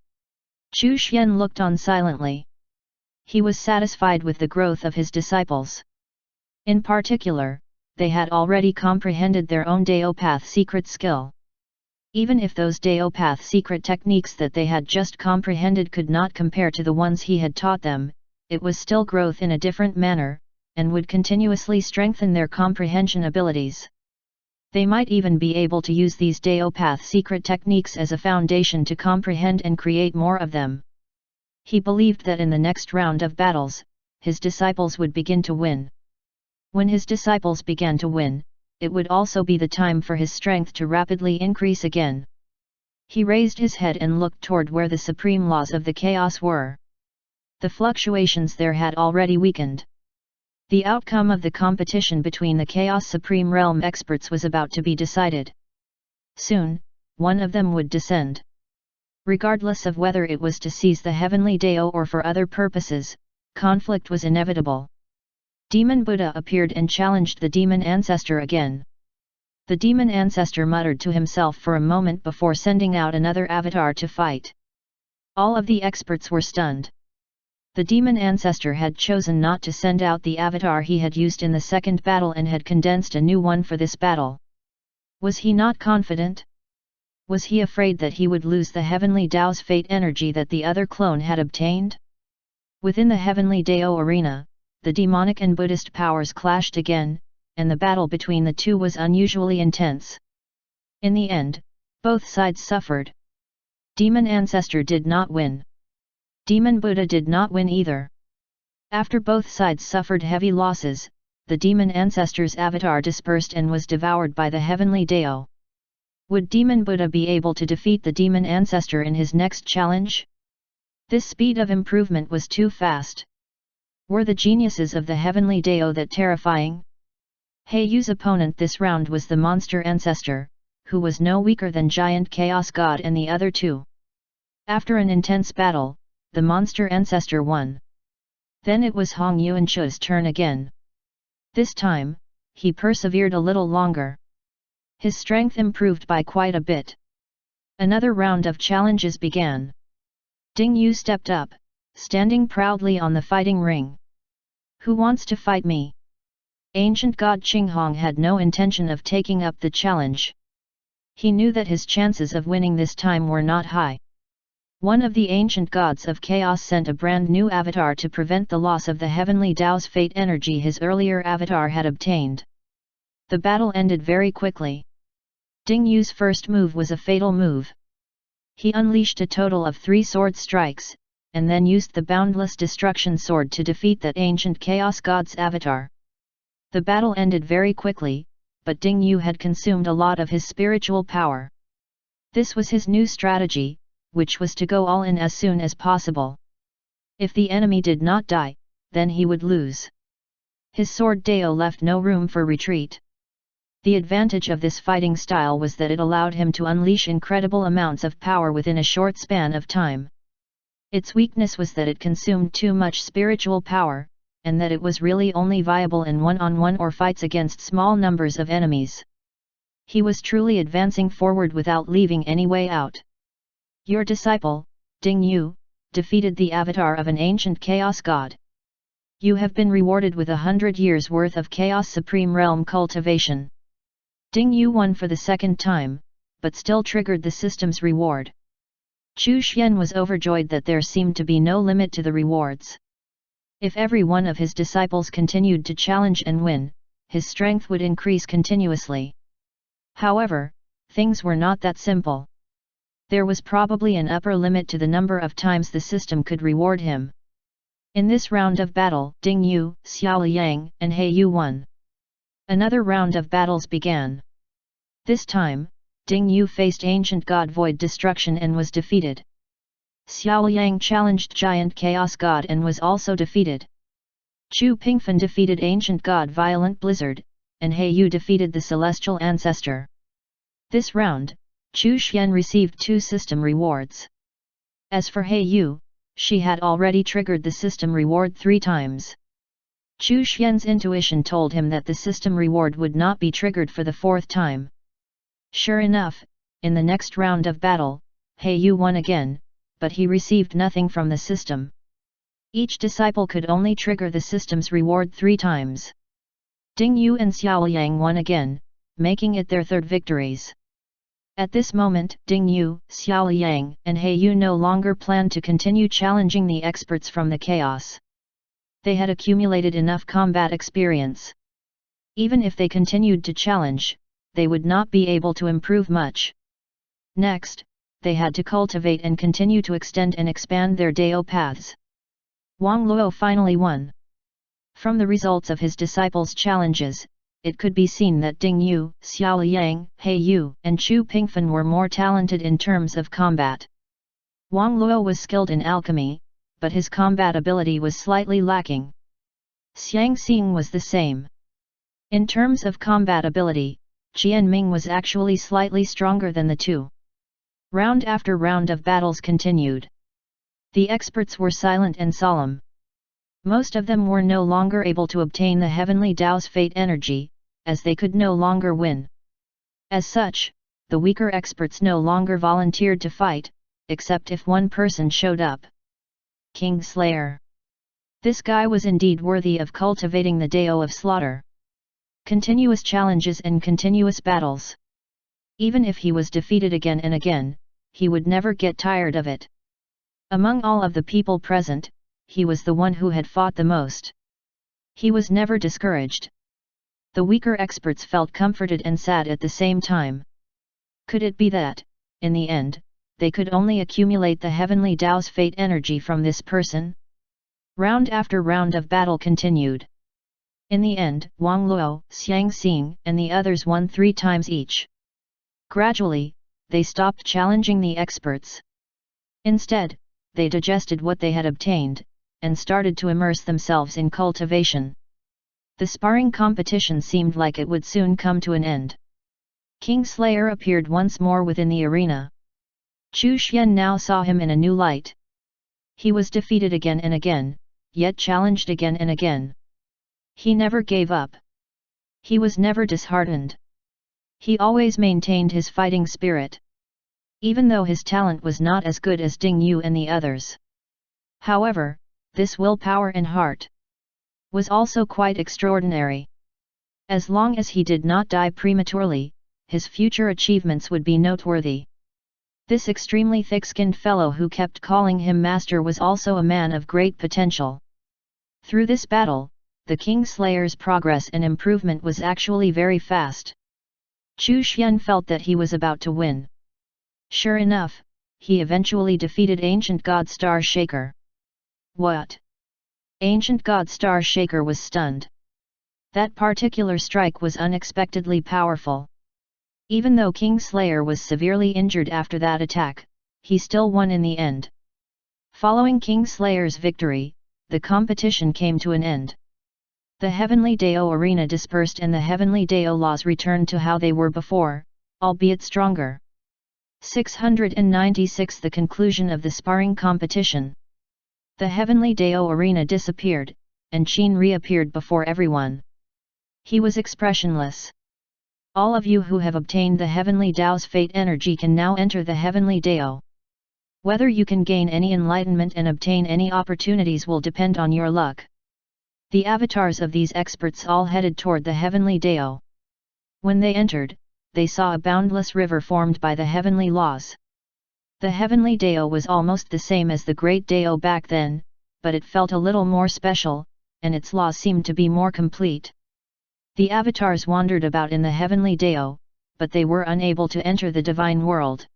Chu Xian looked on silently. He was satisfied with the growth of his disciples. In particular, they had already comprehended their own Daopath secret skill. Even if those Daopath secret techniques that they had just comprehended could not compare to the ones he had taught them, it was still growth in a different manner, and would continuously strengthen their comprehension abilities. They might even be able to use these Daopath secret techniques as a foundation to comprehend and create more of them. He believed that in the next round of battles, his disciples would begin to win. When his disciples began to win, it would also be the time for his strength to rapidly increase again. He raised his head and looked toward where the supreme laws of the chaos were. The fluctuations there had already weakened. The outcome of the competition between the Chaos Supreme Realm experts was about to be decided. Soon, one of them would descend. Regardless of whether it was to seize the heavenly Dao or for other purposes, conflict was inevitable. Demon Buddha appeared and challenged the demon ancestor again. The demon ancestor muttered to himself for a moment before sending out another avatar to fight. All of the experts were stunned. The demon ancestor had chosen not to send out the avatar he had used in the second battle and had condensed a new one for this battle. Was he not confident? Was he afraid that he would lose the heavenly Tao's fate energy that the other clone had obtained? Within the heavenly Dao arena, the demonic and Buddhist powers clashed again, and the battle between the two was unusually intense. In the end, both sides suffered. Demon ancestor did not win. Demon Buddha did not win either. After both sides suffered heavy losses, the demon ancestor's avatar dispersed and was devoured by the heavenly Dao. Would Demon Buddha be able to defeat the demon ancestor in his next challenge? This speed of improvement was too fast. Were the geniuses of the heavenly Dao that terrifying? He Yu's opponent this round was the monster ancestor, who was no weaker than giant chaos god and the other two. After an intense battle, the monster ancestor won. Then it was Hong Yuanchu's turn again. This time, he persevered a little longer. His strength improved by quite a bit. Another round of challenges began. Ding Yu stepped up, standing proudly on the fighting ring. Who wants to fight me? Ancient god Qinghong had no intention of taking up the challenge. He knew that his chances of winning this time were not high. One of the ancient gods of chaos sent a brand new avatar to prevent the loss of the heavenly Tao's fate energy his earlier avatar had obtained. The battle ended very quickly. Ding Yu's first move was a fatal move. He unleashed a total of 3 sword strikes, and then used the boundless destruction sword to defeat that ancient chaos god's avatar. The battle ended very quickly, but Ding Yu had consumed a lot of his spiritual power. This was his new strategy, which was to go all in as soon as possible. If the enemy did not die, then he would lose. His sword Dao left no room for retreat. The advantage of this fighting style was that it allowed him to unleash incredible amounts of power within a short span of time. Its weakness was that it consumed too much spiritual power, and that it was really only viable in one-on-one or fights against small numbers of enemies. He was truly advancing forward without leaving any way out. Your disciple, Ding Yu, defeated the avatar of an ancient chaos god. You have been rewarded with 100 years worth of Chaos Supreme Realm cultivation. Ding Yu won for the second time, but still triggered the system's reward. Chu Xian was overjoyed that there seemed to be no limit to the rewards. If every one of his disciples continued to challenge and win, his strength would increase continuously. However, things were not that simple. There was probably an upper limit to the number of times the system could reward him. In this round of battle, Ding Yu, Xiao Liang, and He Yu won. Another round of battles began. This time, Ding Yu faced ancient god Void Destruction and was defeated. Xiao Liang challenged Giant Chaos God and was also defeated. Chu Pingfen defeated ancient god Violent Blizzard, and He Yu defeated the Celestial Ancestor. This round, Chu Xian received 2 system rewards. As for He Yu, she had already triggered the system reward 3 times. Chu Xian's intuition told him that the system reward would not be triggered for the 4th time. Sure enough, in the next round of battle, He Yu won again, but he received nothing from the system. Each disciple could only trigger the system's reward 3 times. Ding Yu and Xiao Liang won again, making it their 3rd victories. At this moment, Ding Yu, Xiao Liang, and He Yu no longer planned to continue challenging the experts from the chaos. They had accumulated enough combat experience. Even if they continued to challenge, they would not be able to improve much. Next, they had to cultivate and continue to extend and expand their Dao paths. Wang Luo finally won. From the results of his disciples' challenges, it could be seen that Ding Yu, Xiao Liang, He Yu, and Chu Pingfen were more talented in terms of combat. Wang Luo was skilled in alchemy, but his combat ability was slightly lacking. Xiang Xing was the same. In terms of combat ability, Jian Ming was actually slightly stronger than the two. Round after round of battles continued. The experts were silent and solemn. Most of them were no longer able to obtain the heavenly Tao's fate energy, as they could no longer win. As such, the weaker experts no longer volunteered to fight, except if one person showed up. King Slayer. This guy was indeed worthy of cultivating the Dao of slaughter. Continuous challenges and continuous battles. Even if he was defeated again and again, he would never get tired of it. Among all of the people present, he was the one who had fought the most. He was never discouraged. The weaker experts felt comforted and sad at the same time. Could it be that, in the end, they could only accumulate the heavenly Tao's fate energy from this person? Round after round of battle continued. In the end, Wang Luo, Xiang Xing, and the others won 3 times each. Gradually, they stopped challenging the experts. Instead, they digested what they had obtained, and started to immerse themselves in cultivation. The sparring competition seemed like it would soon come to an end. King Slayer appeared once more within the arena. Chu Xian now saw him in a new light. He was defeated again and again, yet challenged again and again. He never gave up. He was never disheartened. He always maintained his fighting spirit. Even though his talent was not as good as Ding Yu and the others. However, this willpower and heart was also quite extraordinary. As long as he did not die prematurely, his future achievements would be noteworthy. This extremely thick-skinned fellow who kept calling him master was also a man of great potential. Through this battle, the King Slayer's progress and improvement was actually very fast. Chu Xian felt that he was about to win. Sure enough, he eventually defeated Ancient God Star Shaker. What? Ancient God Star Shaker was stunned. That particular strike was unexpectedly powerful. Even though King Slayer was severely injured after that attack, he still won in the end. Following King Slayer's victory, the competition came to an end. The Heavenly Dao arena dispersed and the Heavenly Dao laws returned to how they were before, albeit stronger. 696 The conclusion of the sparring competition. The Heavenly Dao arena disappeared, and Qin reappeared before everyone. He was expressionless. All of you who have obtained the Heavenly Dao's fate energy can now enter the Heavenly Dao. Whether you can gain any enlightenment and obtain any opportunities will depend on your luck. The avatars of these experts all headed toward the Heavenly Dao. When they entered, they saw a boundless river formed by the heavenly laws. The heavenly Dao was almost the same as the great Dao back then, but it felt a little more special, and its laws seemed to be more complete. The avatars wandered about in the heavenly Dao, but they were unable to enter the divine world.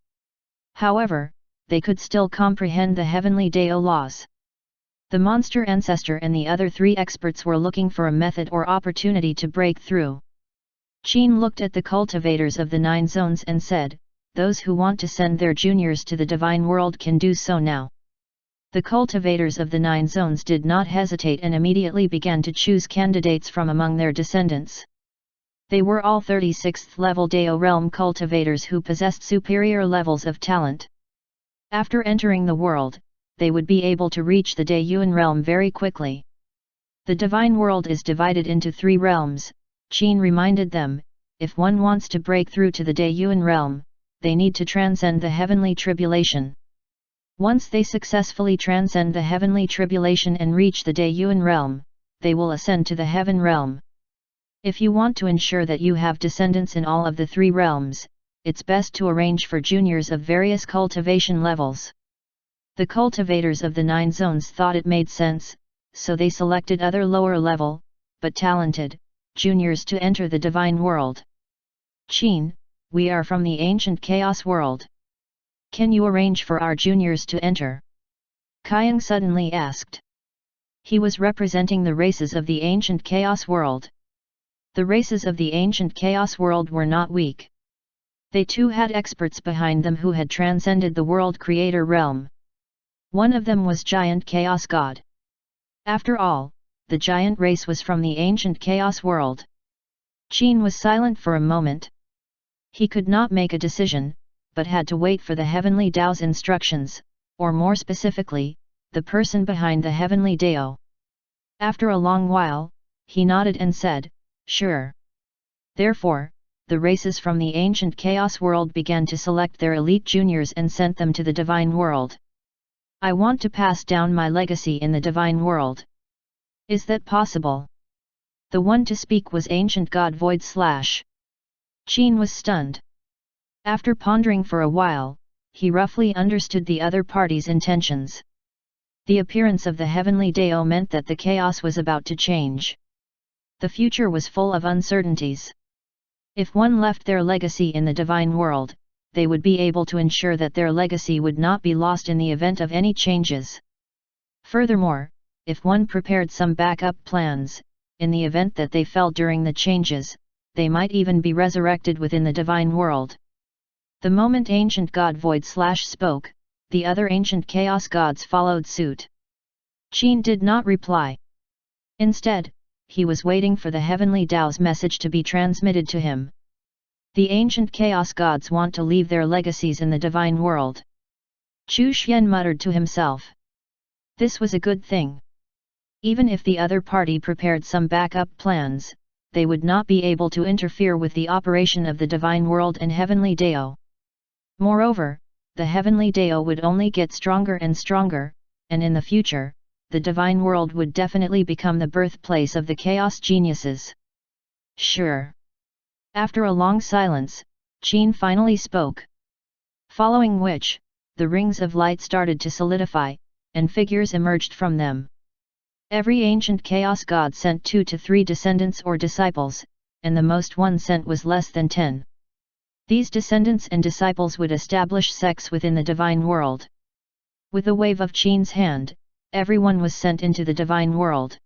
However, they could still comprehend the heavenly Dao laws. The monster ancestor and the other 3 experts were looking for a method or opportunity to break through. Qin looked at the cultivators of the 9 zones and said, "Those who want to send their juniors to the divine world can do so now." The cultivators of the 9 zones did not hesitate and immediately began to choose candidates from among their descendants. They were all 36th level Dao realm cultivators who possessed superior levels of talent. After entering the world, they would be able to reach the Dayuan realm very quickly. The divine world is divided into 3 realms, Qin reminded them. If one wants to break through to the Dayuan realm, they need to transcend the heavenly tribulation. Once they successfully transcend the heavenly tribulation and reach the Dayuan realm, they will ascend to the heaven realm. If you want to ensure that you have descendants in all of the 3 realms, it's best to arrange for juniors of various cultivation levels. The cultivators of the 9 zones thought it made sense, so they selected other lower level, but talented, juniors to enter the divine world. Qin, we are from the ancient chaos world. Can you arrange for our juniors to enter? Qiang suddenly asked. He was representing the races of the ancient chaos world. The races of the ancient chaos world were not weak. They too had experts behind them who had transcended the world creator realm. One of them was Giant Chaos God. After all, the giant race was from the ancient chaos world. Qin was silent for a moment. He could not make a decision, but had to wait for the heavenly Dao's instructions, or more specifically, the person behind the heavenly Dao. After a long while, he nodded and said, "Sure." Therefore, the races from the ancient chaos world began to select their elite juniors and sent them to the divine world. I want to pass down my legacy in the divine world. Is that possible? The one to speak was ancient god Void Slash. Qin was stunned. After pondering for a while, he roughly understood the other party's intentions. The appearance of the heavenly Dao meant that the chaos was about to change. The future was full of uncertainties. If one left their legacy in the divine world, they would be able to ensure that their legacy would not be lost in the event of any changes. Furthermore, if one prepared some backup plans, in the event that they fell during the changes, they might even be resurrected within the divine world. The moment ancient god Void Slash spoke, the other ancient chaos gods followed suit. Qin did not reply. Instead, he was waiting for the heavenly Dao's message to be transmitted to him. The ancient chaos gods want to leave their legacies in the divine world. Chu Xian muttered to himself. This was a good thing. Even if the other party prepared some backup plans, they would not be able to interfere with the operation of the divine world and heavenly Dao. Moreover, the heavenly Dao would only get stronger and stronger, and in the future, the divine world would definitely become the birthplace of the chaos geniuses. Sure. After a long silence, Qin finally spoke. Following which, the rings of light started to solidify, and figures emerged from them. Every ancient chaos god sent 2 to 3 descendants or disciples, and the most one sent was less than 10. These descendants and disciples would establish sects within the divine world. With a wave of Qin's hand, everyone was sent into the divine world.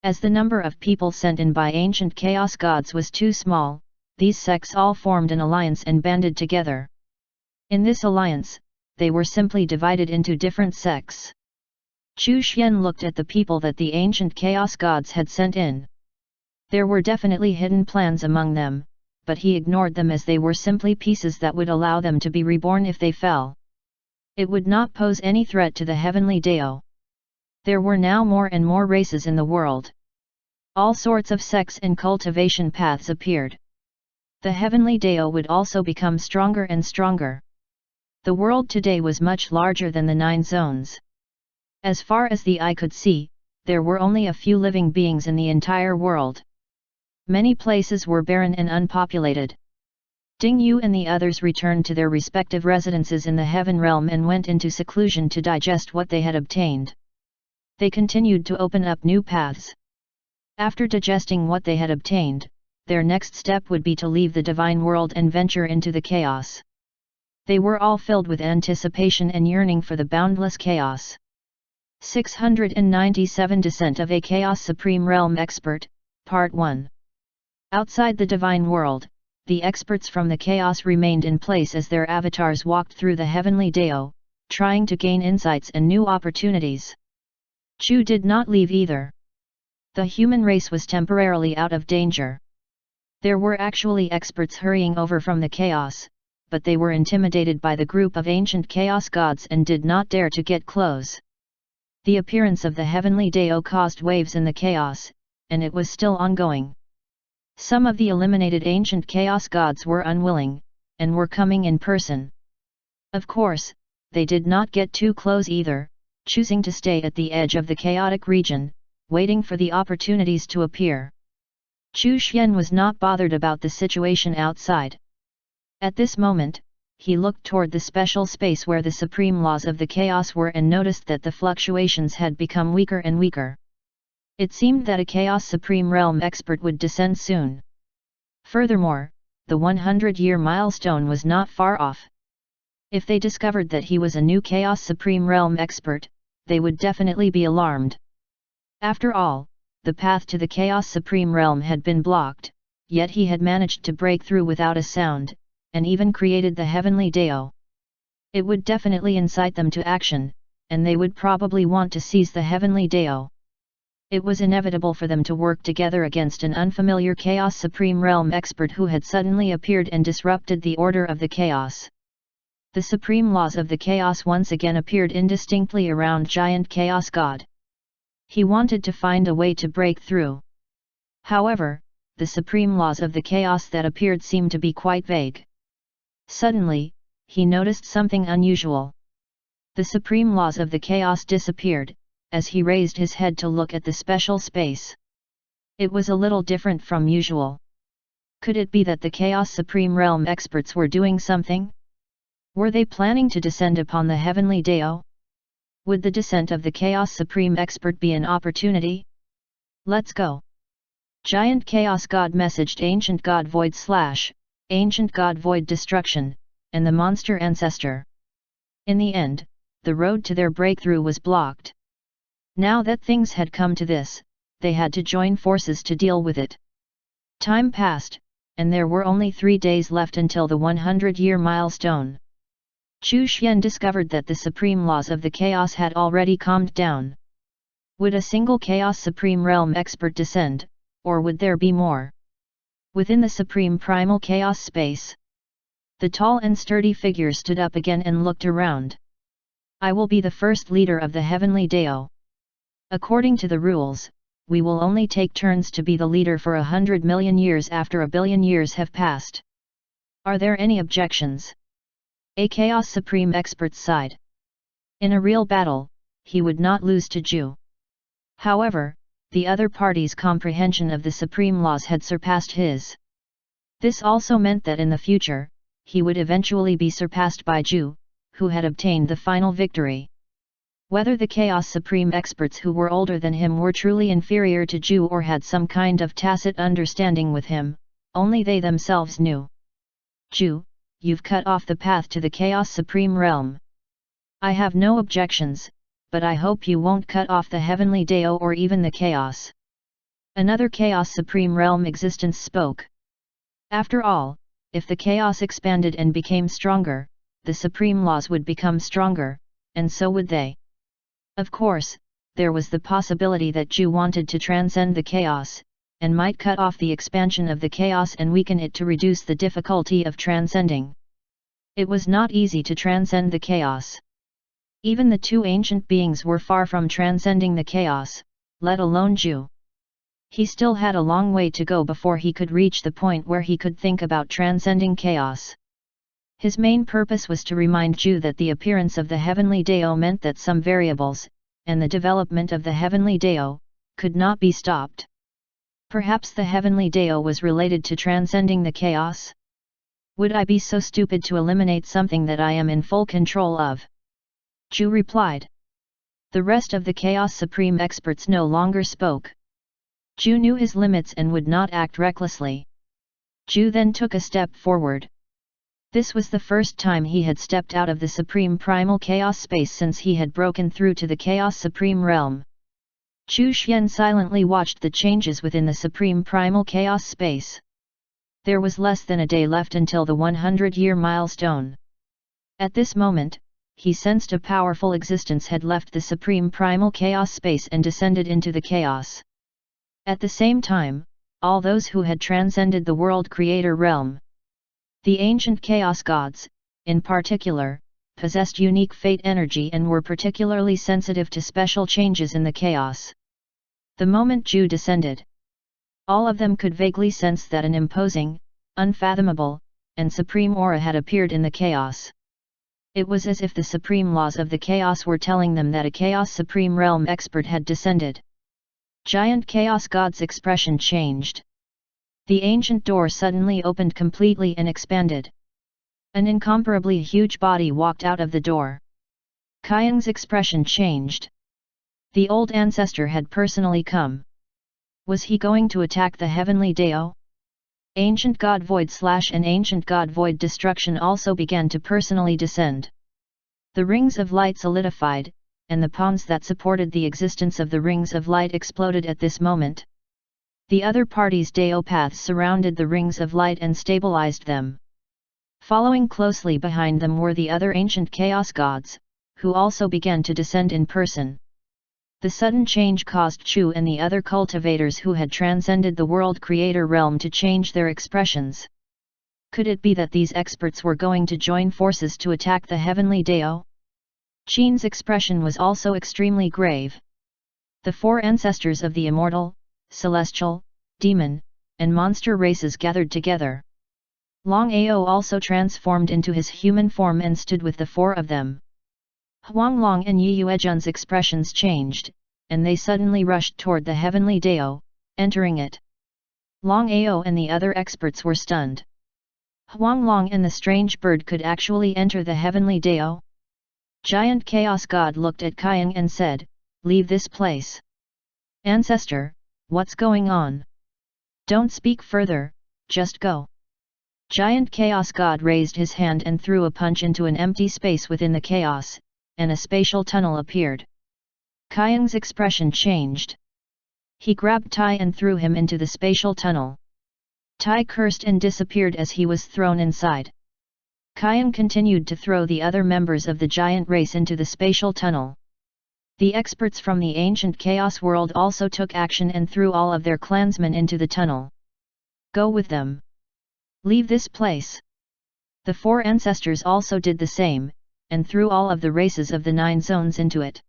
As the number of people sent in by ancient chaos gods was too small, these sects all formed an alliance and banded together. In this alliance, they were simply divided into different sects. Chu Xian looked at the people that the ancient chaos gods had sent in. There were definitely hidden plans among them, but he ignored them as they were simply pieces that would allow them to be reborn if they fell. It would not pose any threat to the heavenly Dao. There were now more and more races in the world. All sorts of sects and cultivation paths appeared. The heavenly Dao would also become stronger and stronger. The world today was much larger than the 9 zones. As far as the eye could see, there were only a few living beings in the entire world. Many places were barren and unpopulated. Ding Yu and the others returned to their respective residences in the heaven realm and went into seclusion to digest what they had obtained. They continued to open up new paths. After digesting what they had obtained, their next step would be to leave the divine world and venture into the chaos. They were all filled with anticipation and yearning for the boundless chaos. 697 Descent of a Chaos Supreme Realm Expert, Part 1. Outside the divine world, the experts from the chaos remained in place as their avatars walked through the heavenly Dao, trying to gain insights and new opportunities. Chu did not leave either. The human race was temporarily out of danger. There were actually experts hurrying over from the chaos, but they were intimidated by the group of ancient chaos gods and did not dare to get close. The appearance of the heavenly Dao caused waves in the chaos, and it was still ongoing. Some of the eliminated ancient chaos gods were unwilling, and were coming in person. Of course, they did not get too close either, choosing to stay at the edge of the chaotic region, waiting for the opportunities to appear. Chu Xian was not bothered about the situation outside. At this moment, he looked toward the special space where the supreme laws of the chaos were and noticed that the fluctuations had become weaker and weaker. It seemed that a Chaos Supreme Realm expert would descend soon. Furthermore, the 100-year milestone was not far off. If they discovered that he was a new Chaos Supreme Realm expert, they would definitely be alarmed. After all, the path to the Chaos Supreme Realm had been blocked, yet he had managed to break through without a sound, and even created the heavenly Dao. It would definitely incite them to action, and they would probably want to seize the heavenly Dao. It was inevitable for them to work together against an unfamiliar Chaos Supreme Realm expert who had suddenly appeared and disrupted the order of the chaos. The supreme laws of the chaos once again appeared indistinctly around Giant Chaos God. He wanted to find a way to break through. However, the supreme laws of the chaos that appeared seemed to be quite vague. Suddenly, he noticed something unusual. The supreme laws of the chaos disappeared, as he raised his head to look at the special space. It was a little different from usual. Could it be that the Chaos Supreme Realm experts were doing something? Were they planning to descend upon the heavenly Dao? Would the descent of the Chaos Supreme Expert be an opportunity? Let's go! Giant Chaos God messaged Ancient God Void / Ancient God Void Destruction, and the Monster Ancestor. In the end, the road to their breakthrough was blocked. Now that things had come to this, they had to join forces to deal with it. Time passed, and there were only 3 days left until the 100-year milestone. Chu Xian discovered that the supreme laws of the chaos had already calmed down. Would a single Chaos Supreme Realm expert descend, or would there be more? Within the supreme primal chaos space, the tall and sturdy figure stood up again and looked around. I will be the first leader of the heavenly Dao. According to the rules, we will only take turns to be the leader for 100 million years after 1 billion years have passed. Are there any objections? A Chaos Supreme Expert's sighed. In a real battle, he would not lose to Zhu. However, the other party's comprehension of the supreme laws had surpassed his. This also meant that in the future, he would eventually be surpassed by Zhu, who had obtained the final victory. Whether the Chaos Supreme Experts who were older than him were truly inferior to Zhu or had some kind of tacit understanding with him, only they themselves knew. Zhu, you've cut off the path to the Chaos Supreme Realm. I have no objections, but I hope you won't cut off the heavenly Dao or even the chaos. Another Chaos Supreme Realm existence spoke. After all, if the chaos expanded and became stronger, the supreme laws would become stronger, and so would they. Of course, there was the possibility that Zhu wanted to transcend the chaos, and might cut off the expansion of the chaos and weaken it to reduce the difficulty of transcending. It was not easy to transcend the chaos. Even the two ancient beings were far from transcending the chaos, let alone Zhu. He still had a long way to go before he could reach the point where he could think about transcending chaos. His main purpose was to remind Zhu that the appearance of the heavenly Dao meant that some variables, and the development of the heavenly Dao, could not be stopped. Perhaps the heavenly Dao was related to transcending the chaos? Would I be so stupid to eliminate something that I am in full control of? Chu replied. The rest of the Chaos Supreme experts no longer spoke. Chu knew his limits and would not act recklessly. Chu then took a step forward. This was the first time he had stepped out of the Supreme Primal Chaos space since he had broken through to the Chaos Supreme realm. Chu Xian silently watched the changes within the Supreme Primal Chaos space. There was less than a day left until the 100-year milestone. At this moment, he sensed a powerful existence had left the Supreme Primal Chaos space and descended into the chaos. At the same time, all those who had transcended the World Creator realm. The ancient Chaos Gods, in particular, possessed unique fate energy and were particularly sensitive to special changes in the chaos. The moment Chu descended, all of them could vaguely sense that an imposing, unfathomable, and supreme aura had appeared in the chaos. It was as if the supreme laws of the chaos were telling them that a Chaos Supreme Realm expert had descended. Giant Chaos God's expression changed. The ancient door suddenly opened completely and expanded. An incomparably huge body walked out of the door. Kayang's expression changed. The old ancestor had personally come. Was he going to attack the heavenly Dao? Ancient God Void / and Ancient God Void Destruction also began to personally descend. The rings of light solidified, and the pawns that supported the existence of the rings of light exploded at this moment. The other party's Dao paths surrounded the rings of light and stabilized them. Following closely behind them were the other ancient chaos gods, who also began to descend in person. The sudden change caused Chu and the other cultivators who had transcended the World Creator realm to change their expressions. Could it be that these experts were going to join forces to attack the heavenly Dao? Qin's expression was also extremely grave. The four ancestors of the immortal, celestial, demon, and monster races gathered together. Long Ao also transformed into his human form and stood with the four of them. Huanglong and Yi Yuejun's expressions changed, and they suddenly rushed toward the heavenly Dao, entering it. Long Ao and the other experts were stunned. Huanglong and the strange bird could actually enter the heavenly Dao? Giant Chaos God looked at Kayang and said, "Leave this place." "Ancestor, what's going on? Don't speak further, just go." Giant Chaos God raised his hand and threw a punch into an empty space within the chaos, and a spatial tunnel appeared. Kayang's expression changed. He grabbed Tai and threw him into the spatial tunnel. Tai cursed and disappeared as he was thrown inside. Kayang continued to throw the other members of the giant race into the spatial tunnel. The experts from the ancient chaos world also took action and threw all of their clansmen into the tunnel. "Go with them. Leave this place." The four ancestors also did the same, and threw all of the races of the 9 zones into it.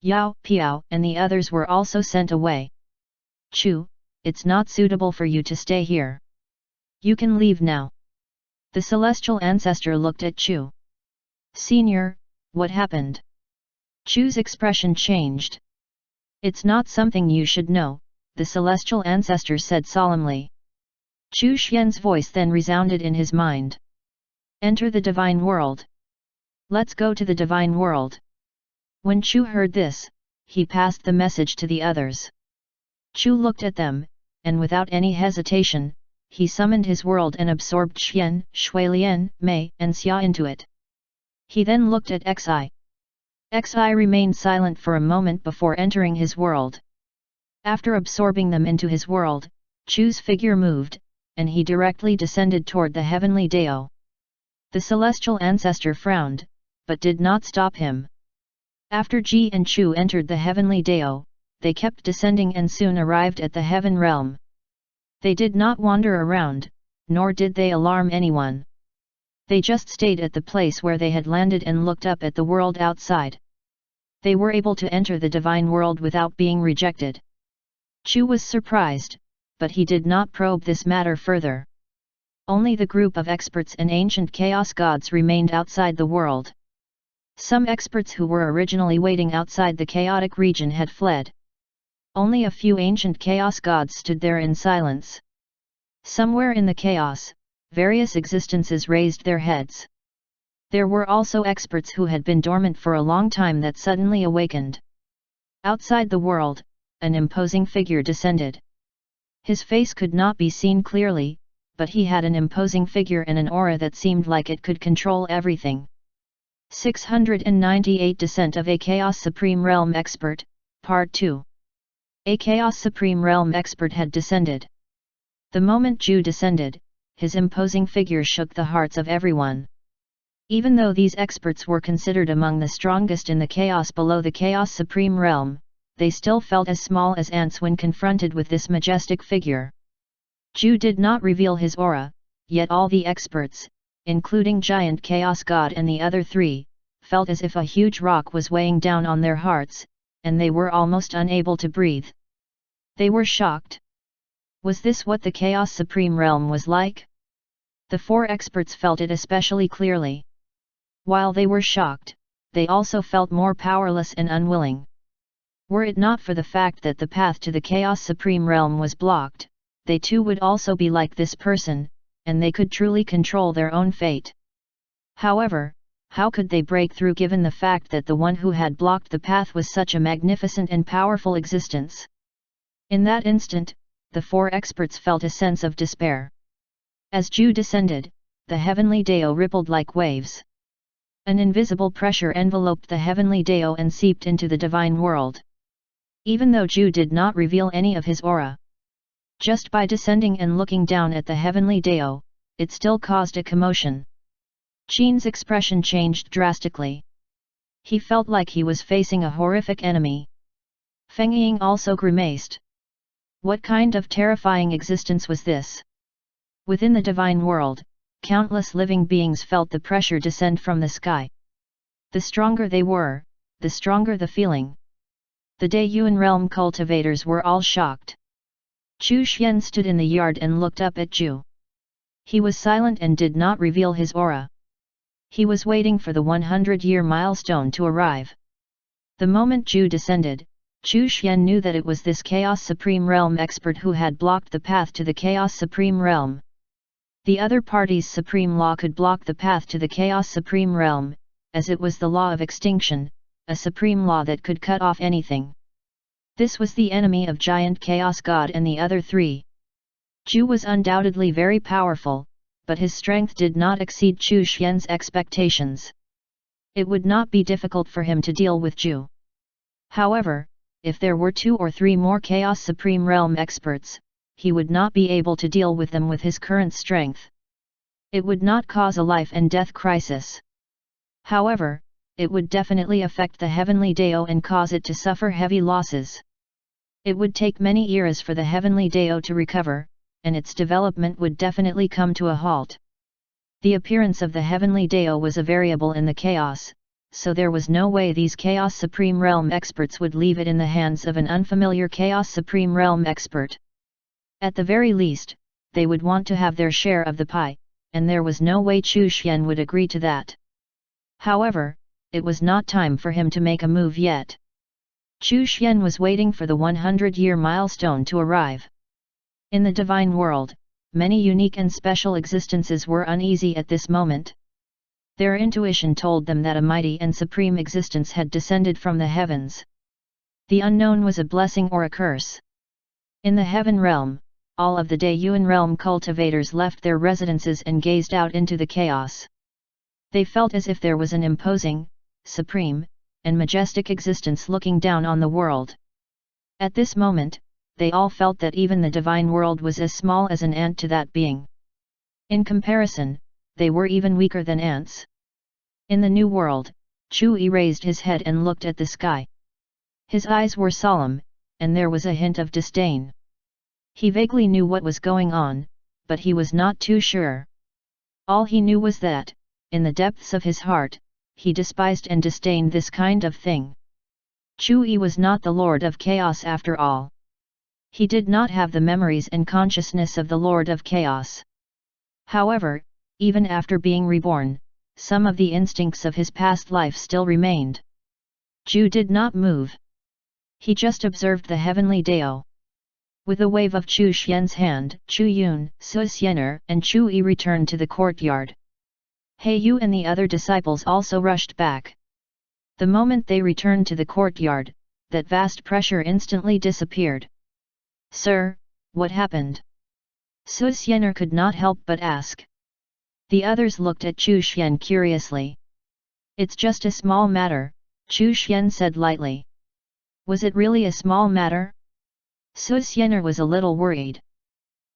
Yao, Piao, and the others were also sent away. "Chu, it's not suitable for you to stay here. You can leave now." The celestial ancestor looked at Chu. "Senior, what happened?" Chu's expression changed. "It's not something you should know," the celestial ancestor said solemnly. Chu Xian's voice then resounded in his mind. "Enter the divine world. Let's go to the divine world." When Chu heard this, he passed the message to the others. Chu looked at them, and without any hesitation, he summoned his world and absorbed Xian, Shuilian, Mei, and Xia into it. He then looked at Xi. Xi remained silent for a moment before entering his world. After absorbing them into his world, Chu's figure moved, and he directly descended toward the heavenly Dao. The celestial ancestor frowned, but did not stop him. After Ji and Chu entered the heavenly Dao, they kept descending and soon arrived at the heaven realm. They did not wander around, nor did they alarm anyone. They just stayed at the place where they had landed and looked up at the world outside. They were able to enter the divine world without being rejected. Chu was surprised, but he did not probe this matter further. Only the group of experts and ancient chaos gods remained outside the world. Some experts who were originally waiting outside the chaotic region had fled. Only a few ancient chaos gods stood there in silence. Somewhere in the chaos, various existences raised their heads. There were also experts who had been dormant for a long time that suddenly awakened. Outside the world, an imposing figure descended. His face could not be seen clearly, but he had an imposing figure and an aura that seemed like it could control everything. 698 Descent of a Chaos Supreme Realm Expert, Part 2. A Chaos Supreme Realm Expert had descended. The moment Ju descended, his imposing figure shook the hearts of everyone. Even though these experts were considered among the strongest in the chaos below the Chaos Supreme Realm, they still felt as small as ants when confronted with this majestic figure. Ju did not reveal his aura, yet all the experts, including Giant Chaos God and the other three, felt as if a huge rock was weighing down on their hearts, and they were almost unable to breathe. They were shocked. Was this what the Chaos Supreme Realm was like? The four experts felt it especially clearly. While they were shocked, they also felt more powerless and unwilling. Were it not for the fact that the path to the Chaos Supreme Realm was blocked, they too would also be like this person, and they could truly control their own fate. However, how could they break through given the fact that the one who had blocked the path was such a magnificent and powerful existence? In that instant, the four experts felt a sense of despair. As Ju descended, the heavenly Dao rippled like waves. An invisible pressure enveloped the heavenly Dao and seeped into the divine world. Even though Ju did not reveal any of his aura, just by descending and looking down at the heavenly Dao, it still caused a commotion. Qin's expression changed drastically. He felt like he was facing a horrific enemy. Feng Ying also grimaced. What kind of terrifying existence was this? Within the divine world, countless living beings felt the pressure descend from the sky. The stronger they were, the stronger the feeling. The Daiyuan realm cultivators were all shocked. Chu Xian stood in the yard and looked up at Ju. He was silent and did not reveal his aura. He was waiting for the 100-year milestone to arrive. The moment Ju descended, Chu Xian knew that it was this Chaos Supreme Realm expert who had blocked the path to the Chaos Supreme Realm. The other party's supreme law could block the path to the Chaos Supreme Realm, as it was the law of extinction, a supreme law that could cut off anything. This was the enemy of Giant Chaos God and the other three. Ju was undoubtedly very powerful, but his strength did not exceed Chu Xian's expectations. It would not be difficult for him to deal with Ju. However, if there were 2 or 3 more Chaos Supreme Realm experts, he would not be able to deal with them with his current strength. It would not cause a life and death crisis. However, it would definitely affect the heavenly Dao and cause it to suffer heavy losses. It would take many eras for the heavenly Dao to recover, and its development would definitely come to a halt. The appearance of the heavenly Dao was a variable in the chaos, so there was no way these Chaos Supreme Realm experts would leave it in the hands of an unfamiliar Chaos Supreme Realm expert. At the very least, they would want to have their share of the pie, and there was no way Chu Xian would agree to that. However, it was not time for him to make a move yet. Chu Xian was waiting for the 100-year milestone to arrive. In the divine world, many unique and special existences were uneasy at this moment. Their intuition told them that a mighty and supreme existence had descended from the heavens. The unknown was a blessing or a curse. In the heaven realm, all of the Daiyuan realm cultivators left their residences and gazed out into the chaos. They felt as if there was an imposing, supreme, and majestic existence looking down on the world. At this moment, they all felt that even the divine world was as small as an ant to that being. In comparison, they were even weaker than ants. In the new world, Chu raised his head and looked at the sky. His eyes were solemn, and there was a hint of disdain. He vaguely knew what was going on, but he was not too sure. All he knew was that, in the depths of his heart, he despised and disdained this kind of thing. Chu was not the Lord of Chaos after all. He did not have the memories and consciousness of the Lord of Chaos. However, even after being reborn, some of the instincts of his past life still remained. Chu did not move. He just observed the heavenly Dao. With a wave of Chu Xian's hand, Chu Yun, Su Xianer, and Chu Yi returned to the courtyard. He Yu and the other disciples also rushed back. The moment they returned to the courtyard, that vast pressure instantly disappeared. "Sir, what happened?" Su Xianer could not help but ask. The others looked at Chu Xian curiously. "It's just a small matter," Chu Xian said lightly. "Was it really a small matter?" Su Xianer was a little worried.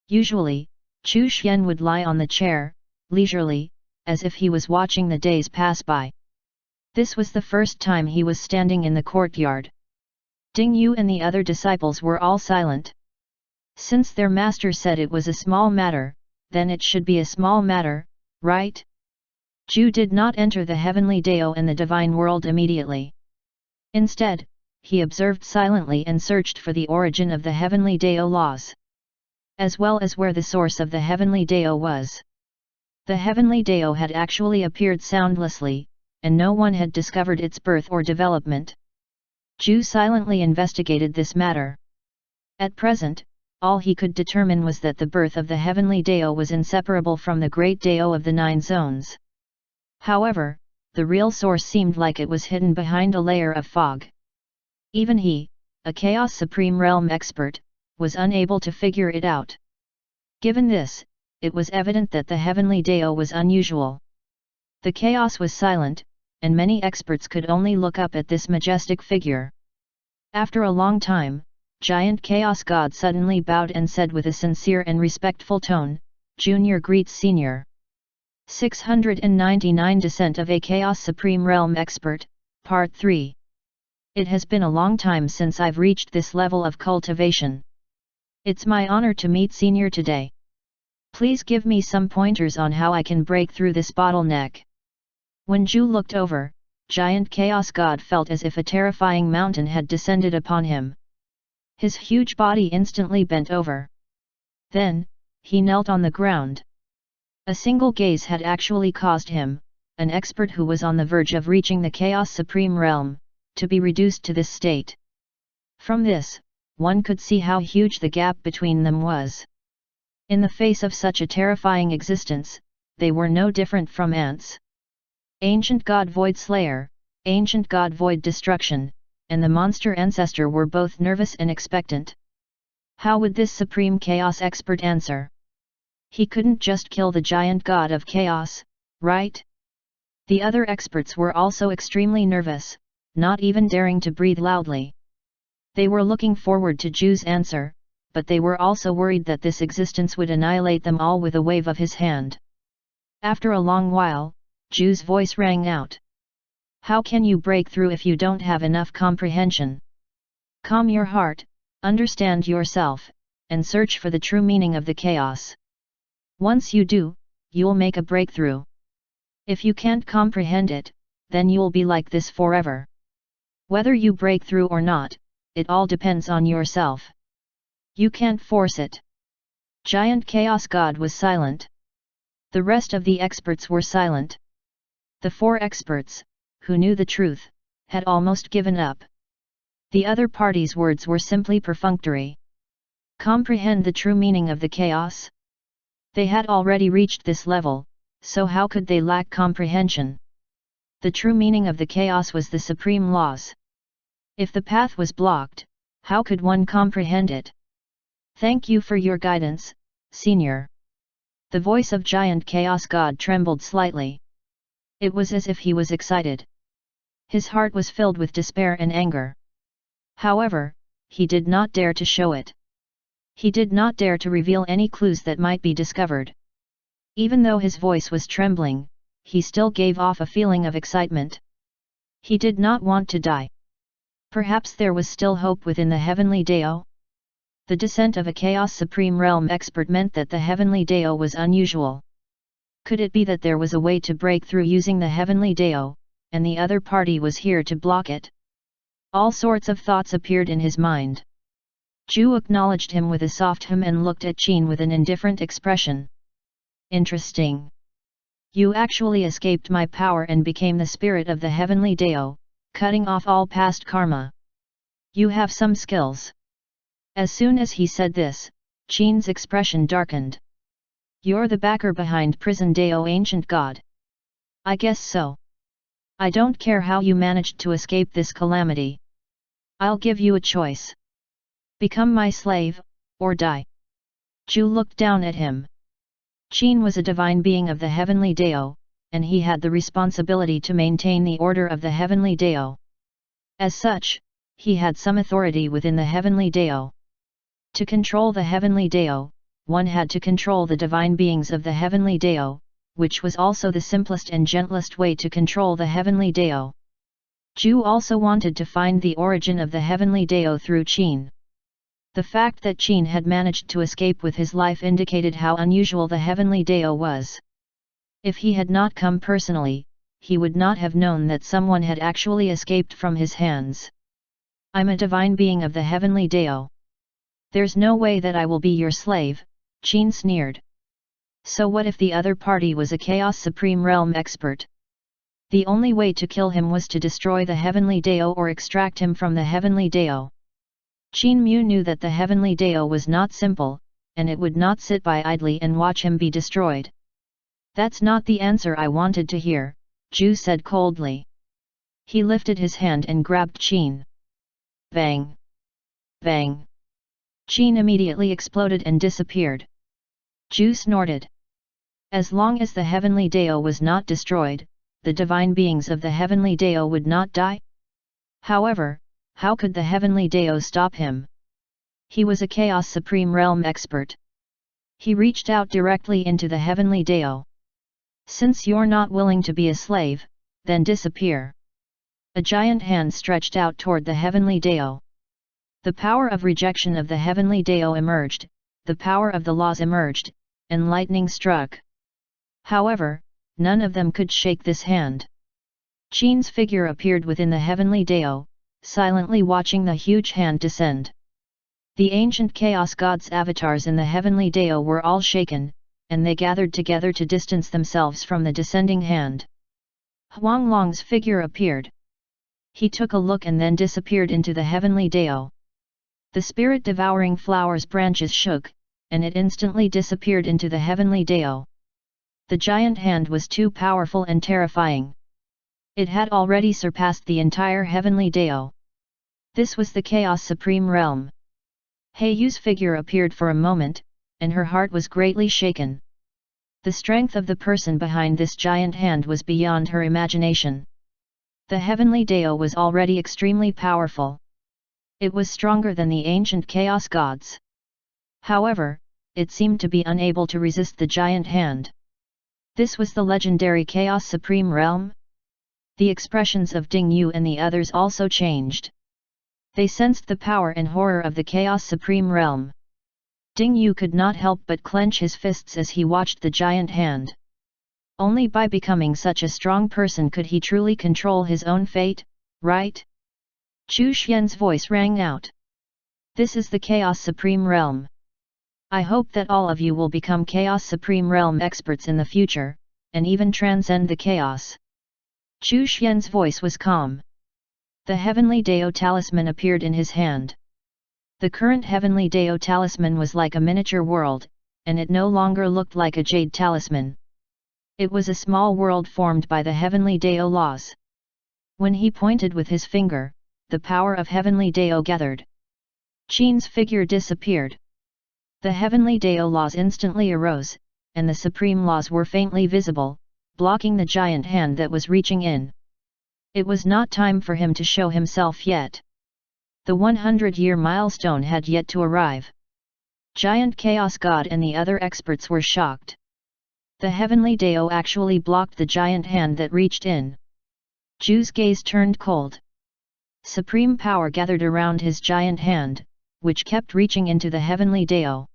Usually, Chu Xian would lie on the chair, leisurely, as if he was watching the days pass by. This was the first time he was standing in the courtyard. Ding Yu and the other disciples were all silent. Since their master said it was a small matter, then it should be a small matter, right? Ju did not enter the heavenly Dao and the divine world immediately. Instead, he observed silently and searched for the origin of the heavenly Dao laws, as well as where the source of the heavenly Dao was. The heavenly Dao had actually appeared soundlessly, and no one had discovered its birth or development. Ju silently investigated this matter. At present, all he could determine was that the birth of the heavenly Dao was inseparable from the great Dao of the 9 zones. However, the real source seemed like it was hidden behind a layer of fog. Even he, a Chaos Supreme Realm expert, was unable to figure it out. Given this, it was evident that the heavenly Dao was unusual. The chaos was silent, and many experts could only look up at this majestic figure. After a long time, Giant Chaos God suddenly bowed and said with a sincere and respectful tone, "Junior greets Senior." 699 Descent of a Chaos Supreme Realm Expert, Part 3. It has been a long time since I've reached this level of cultivation. It's my honor to meet Senior today. Please give me some pointers on how I can break through this bottleneck. When Ju looked over, Giant Chaos God felt as if a terrifying mountain had descended upon him. His huge body instantly bent over. Then, he knelt on the ground. A single gaze had actually caused him, an expert who was on the verge of reaching the Chaos Supreme Realm, to be reduced to this state. From this, one could see how huge the gap between them was. In the face of such a terrifying existence, they were no different from ants. Ancient God Void Slayer, Ancient God Void Destruction, and the Monster Ancestor were both nervous and expectant. How would this Supreme Chaos expert answer? He couldn't just kill the giant God of Chaos, right? The other experts were also extremely nervous, not even daring to breathe loudly. They were looking forward to Ju's answer, but they were also worried that this existence would annihilate them all with a wave of his hand. After a long while, Ju's voice rang out. "How can you break through if you don't have enough comprehension? Calm your heart, understand yourself, and search for the true meaning of the chaos. Once you do, you'll make a breakthrough. If you can't comprehend it, then you'll be like this forever. Whether you break through or not, it all depends on yourself. You can't force it." Giant Chaos God was silent. The rest of the experts were silent. The 4 experts, who knew the truth, had almost given up. The other party's words were simply perfunctory. Comprehend the true meaning of the chaos? They had already reached this level, so how could they lack comprehension? The true meaning of the chaos was the supreme laws. If the path was blocked, how could one comprehend it? "Thank you for your guidance, Senior." The voice of Giant Chaos God trembled slightly. It was as if he was excited. His heart was filled with despair and anger. However, he did not dare to show it. He did not dare to reveal any clues that might be discovered. Even though his voice was trembling, he still gave off a feeling of excitement. He did not want to die. Perhaps there was still hope within the heavenly Dao? The descent of a Chaos Supreme Realm expert meant that the heavenly Dao was unusual. Could it be that there was a way to break through using the heavenly Dao, and the other party was here to block it? All sorts of thoughts appeared in his mind. Ju acknowledged him with a soft hum and looked at Qin with an indifferent expression. "Interesting. You actually escaped my power and became the spirit of the heavenly Dao, cutting off all past karma. You have some skills." As soon as he said this, Qin's expression darkened. You're the backer behind Prison Dao, ancient god. I guess so. I don't care how you managed to escape this calamity. I'll give you a choice. Become my slave, or die. Zhu looked down at him. Qin was a divine being of the heavenly Dao, and he had the responsibility to maintain the order of the heavenly Dao. As such, he had some authority within the heavenly Dao. To control the heavenly Dao, one had to control the divine beings of the heavenly Dao, which was also the simplest and gentlest way to control the heavenly Dao. Zhu also wanted to find the origin of the heavenly Dao through Qin. The fact that Qin had managed to escape with his life indicated how unusual the heavenly Dao was. If he had not come personally, he would not have known that someone had actually escaped from his hands. I'm a divine being of the heavenly Dao. There's no way that I will be your slave, Qin sneered. So what if the other party was a Chaos Supreme Realm expert? The only way to kill him was to destroy the heavenly Dao or extract him from the heavenly Dao. Qin Mu knew that the heavenly Dao was not simple, and it would not sit by idly and watch him be destroyed. That's not the answer I wanted to hear, Zhu said coldly. He lifted his hand and grabbed Qin. Bang! Bang! Qin immediately exploded and disappeared. Zhu snorted. As long as the heavenly Dao was not destroyed, the divine beings of the heavenly Dao would not die? However, how could the heavenly Dao stop him? He was a Chaos Supreme Realm expert. He reached out directly into the heavenly Dao. Since you're not willing to be a slave, then disappear. A giant hand stretched out toward the heavenly Dao. The power of rejection of the heavenly Dao emerged, the power of the laws emerged, and lightning struck. However, none of them could shake this hand. Qin's figure appeared within the heavenly Dao, silently watching the huge hand descend. The ancient chaos gods' avatars in the heavenly Dao were all shaken, and they gathered together to distance themselves from the descending hand. Huanglong's figure appeared. He took a look and then disappeared into the heavenly Dao. The spirit-devouring flower's branches shook, and it instantly disappeared into the heavenly Dao. The giant hand was too powerful and terrifying. It had already surpassed the entire heavenly Dao. This was the Chaos Supreme Realm. Heiyu's figure appeared for a moment, and her heart was greatly shaken. The strength of the person behind this giant hand was beyond her imagination. The heavenly Dao was already extremely powerful. It was stronger than the ancient chaos gods. However, it seemed to be unable to resist the giant hand. This was the legendary Chaos Supreme Realm? The expressions of Ding Yu and the others also changed. They sensed the power and horror of the Chaos Supreme Realm. Ding Yu could not help but clench his fists as he watched the giant hand. Only by becoming such a strong person could he truly control his own fate, right? Chu Xian's voice rang out. This is the Chaos Supreme Realm. I hope that all of you will become Chaos Supreme Realm experts in the future, and even transcend the chaos. Chu Xian's voice was calm. The heavenly Dao talisman appeared in his hand. The current heavenly Dao talisman was like a miniature world, and it no longer looked like a jade talisman. It was a small world formed by the heavenly Dao laws. When he pointed with his finger, the power of heavenly Dao gathered. Qin's figure disappeared. The heavenly Dao laws instantly arose, and the supreme laws were faintly visible, blocking the giant hand that was reaching in. It was not time for him to show himself yet. The 100-year milestone had yet to arrive. Giant Chaos God and the other experts were shocked. The heavenly Dao actually blocked the giant hand that reached in. Zhu's gaze turned cold. Supreme power gathered around his giant hand, which kept reaching into the heavenly Dao.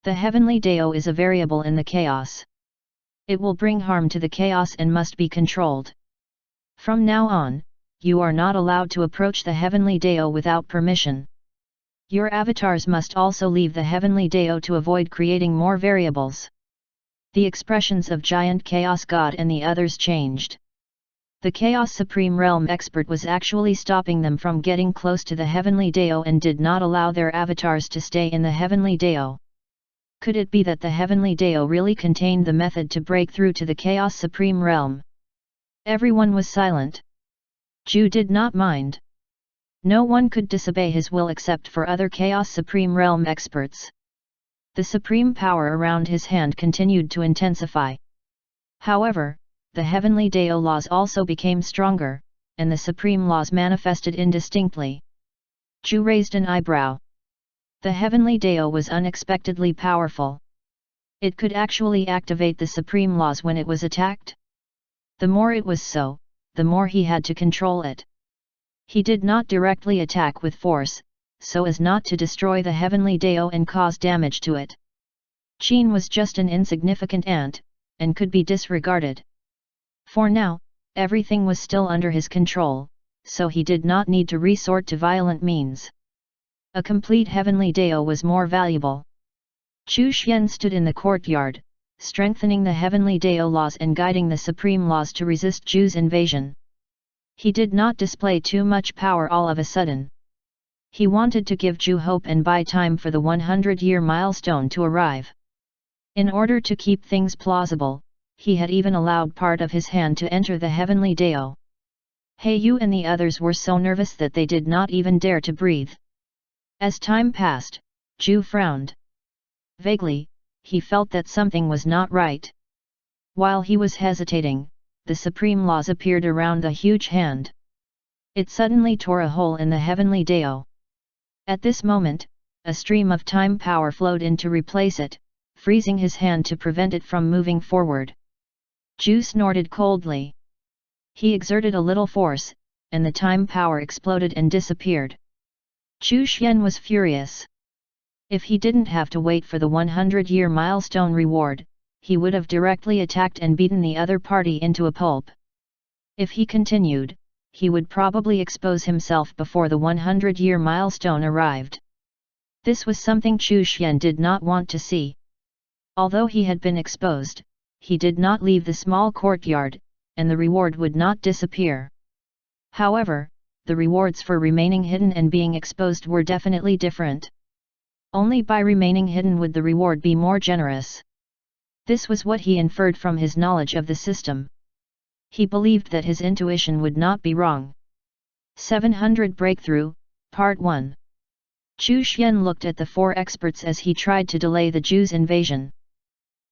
The heavenly Dao is a variable in the chaos. It will bring harm to the chaos and must be controlled. From now on, you are not allowed to approach the heavenly Dao without permission. Your avatars must also leave the heavenly Dao to avoid creating more variables. The expressions of Giant Chaos God and the others changed. The Chaos Supreme Realm expert was actually stopping them from getting close to the Heavenly Dao and did not allow their avatars to stay in the Heavenly Dao. Could it be that the Heavenly Dao really contained the method to break through to the Chaos Supreme Realm? Everyone was silent. Zhu did not mind. No one could disobey his will except for other Chaos Supreme Realm experts. The supreme power around his hand continued to intensify. However, the Heavenly Dao laws also became stronger, and the supreme laws manifested indistinctly. Zhu raised an eyebrow. The Heavenly Dao was unexpectedly powerful. It could actually activate the supreme laws when it was attacked. The more it was so, the more he had to control it. He did not directly attack with force, so as not to destroy the Heavenly Dao and cause damage to it. Qin was just an insignificant ant, and could be disregarded. For now, everything was still under his control, so he did not need to resort to violent means. A complete Heavenly Dao was more valuable. Chu Xian stood in the courtyard, strengthening the Heavenly Dao laws and guiding the supreme laws to resist Zhu's invasion. He did not display too much power all of a sudden. He wanted to give Zhu hope and buy time for the 100-year milestone to arrive. In order to keep things plausible, he had even allowed part of his hand to enter the Heavenly Dao. He Yu and the others were so nervous that they did not even dare to breathe. As time passed, Zhu frowned. Vaguely, he felt that something was not right. While he was hesitating, the supreme laws appeared around the huge hand. It suddenly tore a hole in the Heavenly Dao. At this moment, a stream of time power flowed in to replace it, freezing his hand to prevent it from moving forward. Zhu snorted coldly. He exerted a little force, and the time power exploded and disappeared. Chu Xian was furious. If he didn't have to wait for the 100-year milestone reward, he would have directly attacked and beaten the other party into a pulp. If he continued, he would probably expose himself before the 100-year milestone arrived. This was something Chu Xian did not want to see. Although he had been exposed, he did not leave the small courtyard, and the reward would not disappear. However, the rewards for remaining hidden and being exposed were definitely different. Only by remaining hidden would the reward be more generous. This was what he inferred from his knowledge of the system. He believed that his intuition would not be wrong. 700 Breakthrough, Part 1. Chu Xian looked at the four experts as he tried to delay the Zhu's invasion.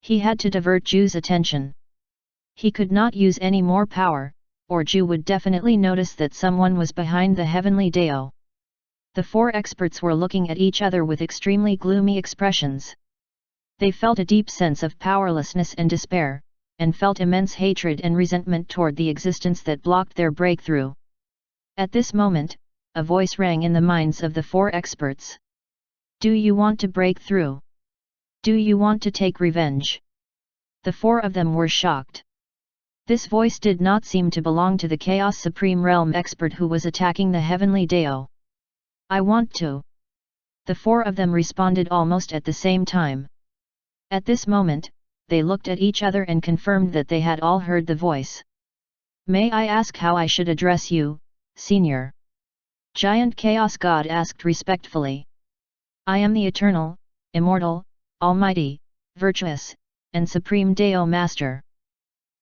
He had to divert Zhu's attention. He could not use any more power, or Zhu would definitely notice that someone was behind the Heavenly Dao. The four experts were looking at each other with extremely gloomy expressions. They felt a deep sense of powerlessness and despair, and felt immense hatred and resentment toward the existence that blocked their breakthrough. At this moment, a voice rang in the minds of the four experts. Do you want to break through? Do you want to take revenge? The four of them were shocked. This voice did not seem to belong to the Chaos Supreme Realm expert who was attacking the Heavenly Dao. I want to. The four of them responded almost at the same time. At this moment, they looked at each other and confirmed that they had all heard the voice. May I ask how I should address you, Senior? Giant Chaos God asked respectfully. I am the Eternal, Immortal, Almighty, Virtuous, and Supreme Dao Master.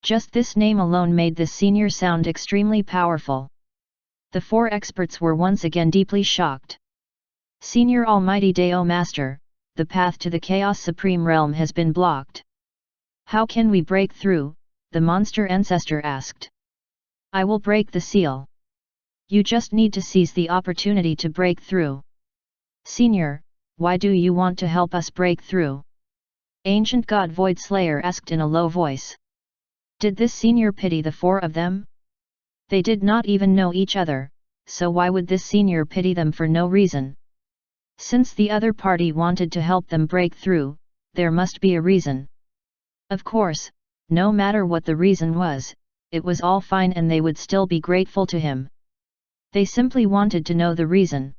Just this name alone made this senior sound extremely powerful. The four experts were once again deeply shocked. Senior Almighty Dao Master, the path to the Chaos Supreme Realm has been blocked. How can we break through? The monster ancestor asked. I will break the seal. You just need to seize the opportunity to break through. Senior, why do you want to help us break through? Ancient God Void Slayer asked in a low voice. Did this senior pity the four of them? They did not even know each other, so why would this senior pity them for no reason? Since the other party wanted to help them break through, there must be a reason. Of course, no matter what the reason was, it was all fine and they would still be grateful to him. They simply wanted to know the reason.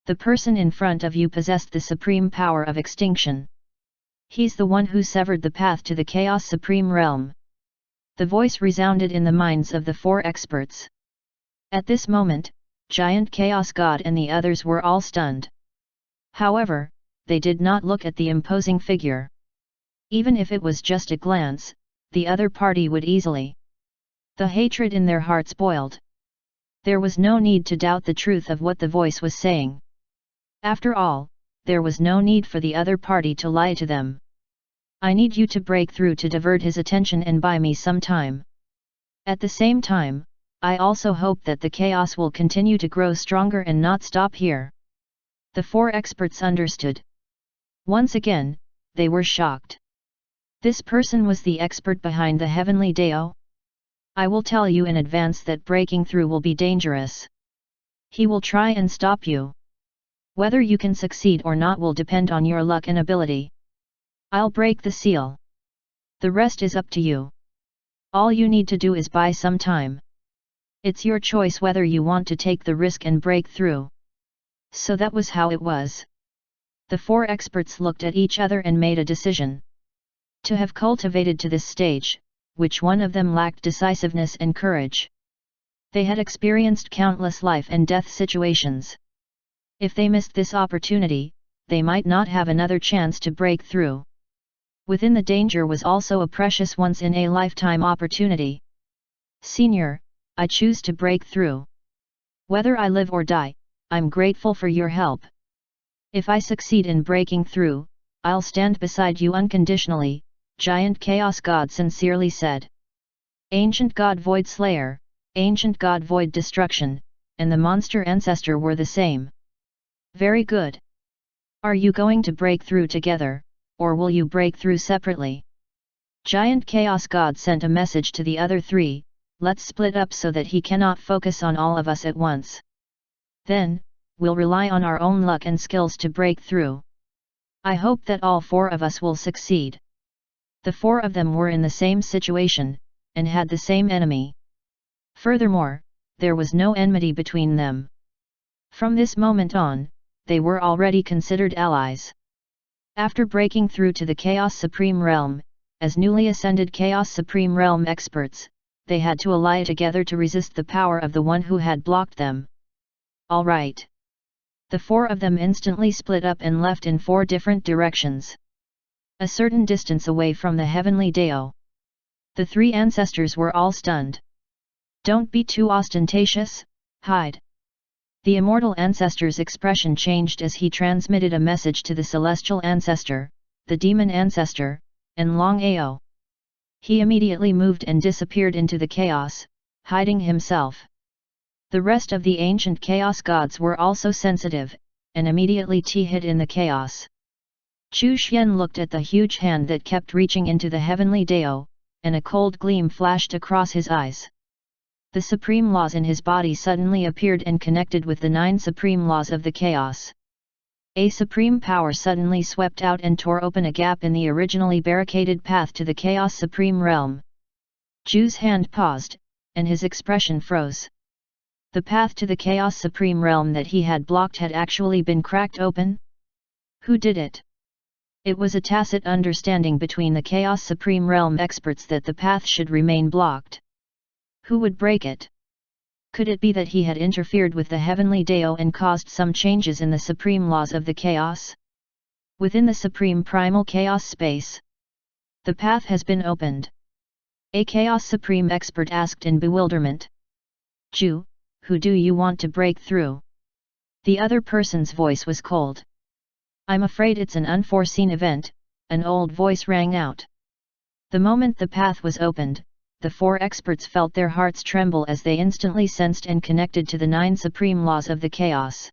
The person in front of you possessed the supreme power of extinction. He's the one who severed the path to the Chaos Supreme Realm. The voice resounded in the minds of the 4 experts. At this moment, Giant Chaos God and the others were all stunned. However, they did not look at the imposing figure. Even if it was just a glance, the other party would easily. The hatred in their hearts boiled. There was no need to doubt the truth of what the voice was saying. After all, there was no need for the other party to lie to them. I need you to break through to divert his attention and buy me some time. At the same time, I also hope that the chaos will continue to grow stronger and not stop here. The 4 experts understood. Once again, they were shocked. This person was the expert behind the heavenly Dao? I will tell you in advance that breaking through will be dangerous. He will try and stop you. Whether you can succeed or not will depend on your luck and ability. I'll break the seal. The rest is up to you. All you need to do is buy some time. It's your choice whether you want to take the risk and break through. So that was how it was. The 4 experts looked at each other and made a decision. To have cultivated to this stage, which one of them lacked decisiveness and courage? They had experienced countless life and death situations. If they missed this opportunity, they might not have another chance to break through. Within the danger was also a precious once-in-a-lifetime opportunity. Senior, I choose to break through. Whether I live or die, I'm grateful for your help. If I succeed in breaking through, I'll stand beside you unconditionally, Giant Chaos God sincerely said. Ancient God Void Slayer, Ancient God Void Destruction, and the Monster Ancestor were the same. Very good. Are you going to break through together, or will you break through separately? Giant Chaos God sent a message to the other 3, let's split up so that he cannot focus on all of us at once. Then, we'll rely on our own luck and skills to break through. I hope that all 4 of us will succeed. The 4 of them were in the same situation, and had the same enemy. Furthermore, there was no enmity between them. From this moment on, they were already considered allies. After breaking through to the Chaos Supreme Realm, as newly ascended Chaos Supreme Realm experts, they had to ally together to resist the power of the one who had blocked them. All right. The 4 of them instantly split up and left in 4 different directions. A certain distance away from the heavenly Dao. The 3 ancestors were all stunned. Don't be too ostentatious, hide. The immortal ancestor's expression changed as he transmitted a message to the celestial ancestor, the demon ancestor, and Long Ao. He immediately moved and disappeared into the chaos, hiding himself. The rest of the ancient chaos gods were also sensitive, and immediately hid in the chaos. Chu Xian looked at the huge hand that kept reaching into the heavenly Dao, and a cold gleam flashed across his eyes. The supreme laws in his body suddenly appeared and connected with the 9 supreme laws of the chaos. A supreme power suddenly swept out and tore open a gap in the originally barricaded path to the Chaos Supreme Realm. Ju's hand paused, and his expression froze. The path to the Chaos Supreme Realm that he had blocked had actually been cracked open? Who did it? It was a tacit understanding between the Chaos Supreme Realm experts that the path should remain blocked. Who would break it? Could it be that he had interfered with the heavenly Dao and caused some changes in the supreme laws of the chaos? Within the supreme primal chaos space, the path has been opened. A chaos supreme expert asked in bewilderment. Ju, who do you want to break through? The other person's voice was cold. I'm afraid it's an unforeseen event, an old voice rang out. The moment the path was opened, the 4 experts felt their hearts tremble as they instantly sensed and connected to the 9 supreme laws of the chaos.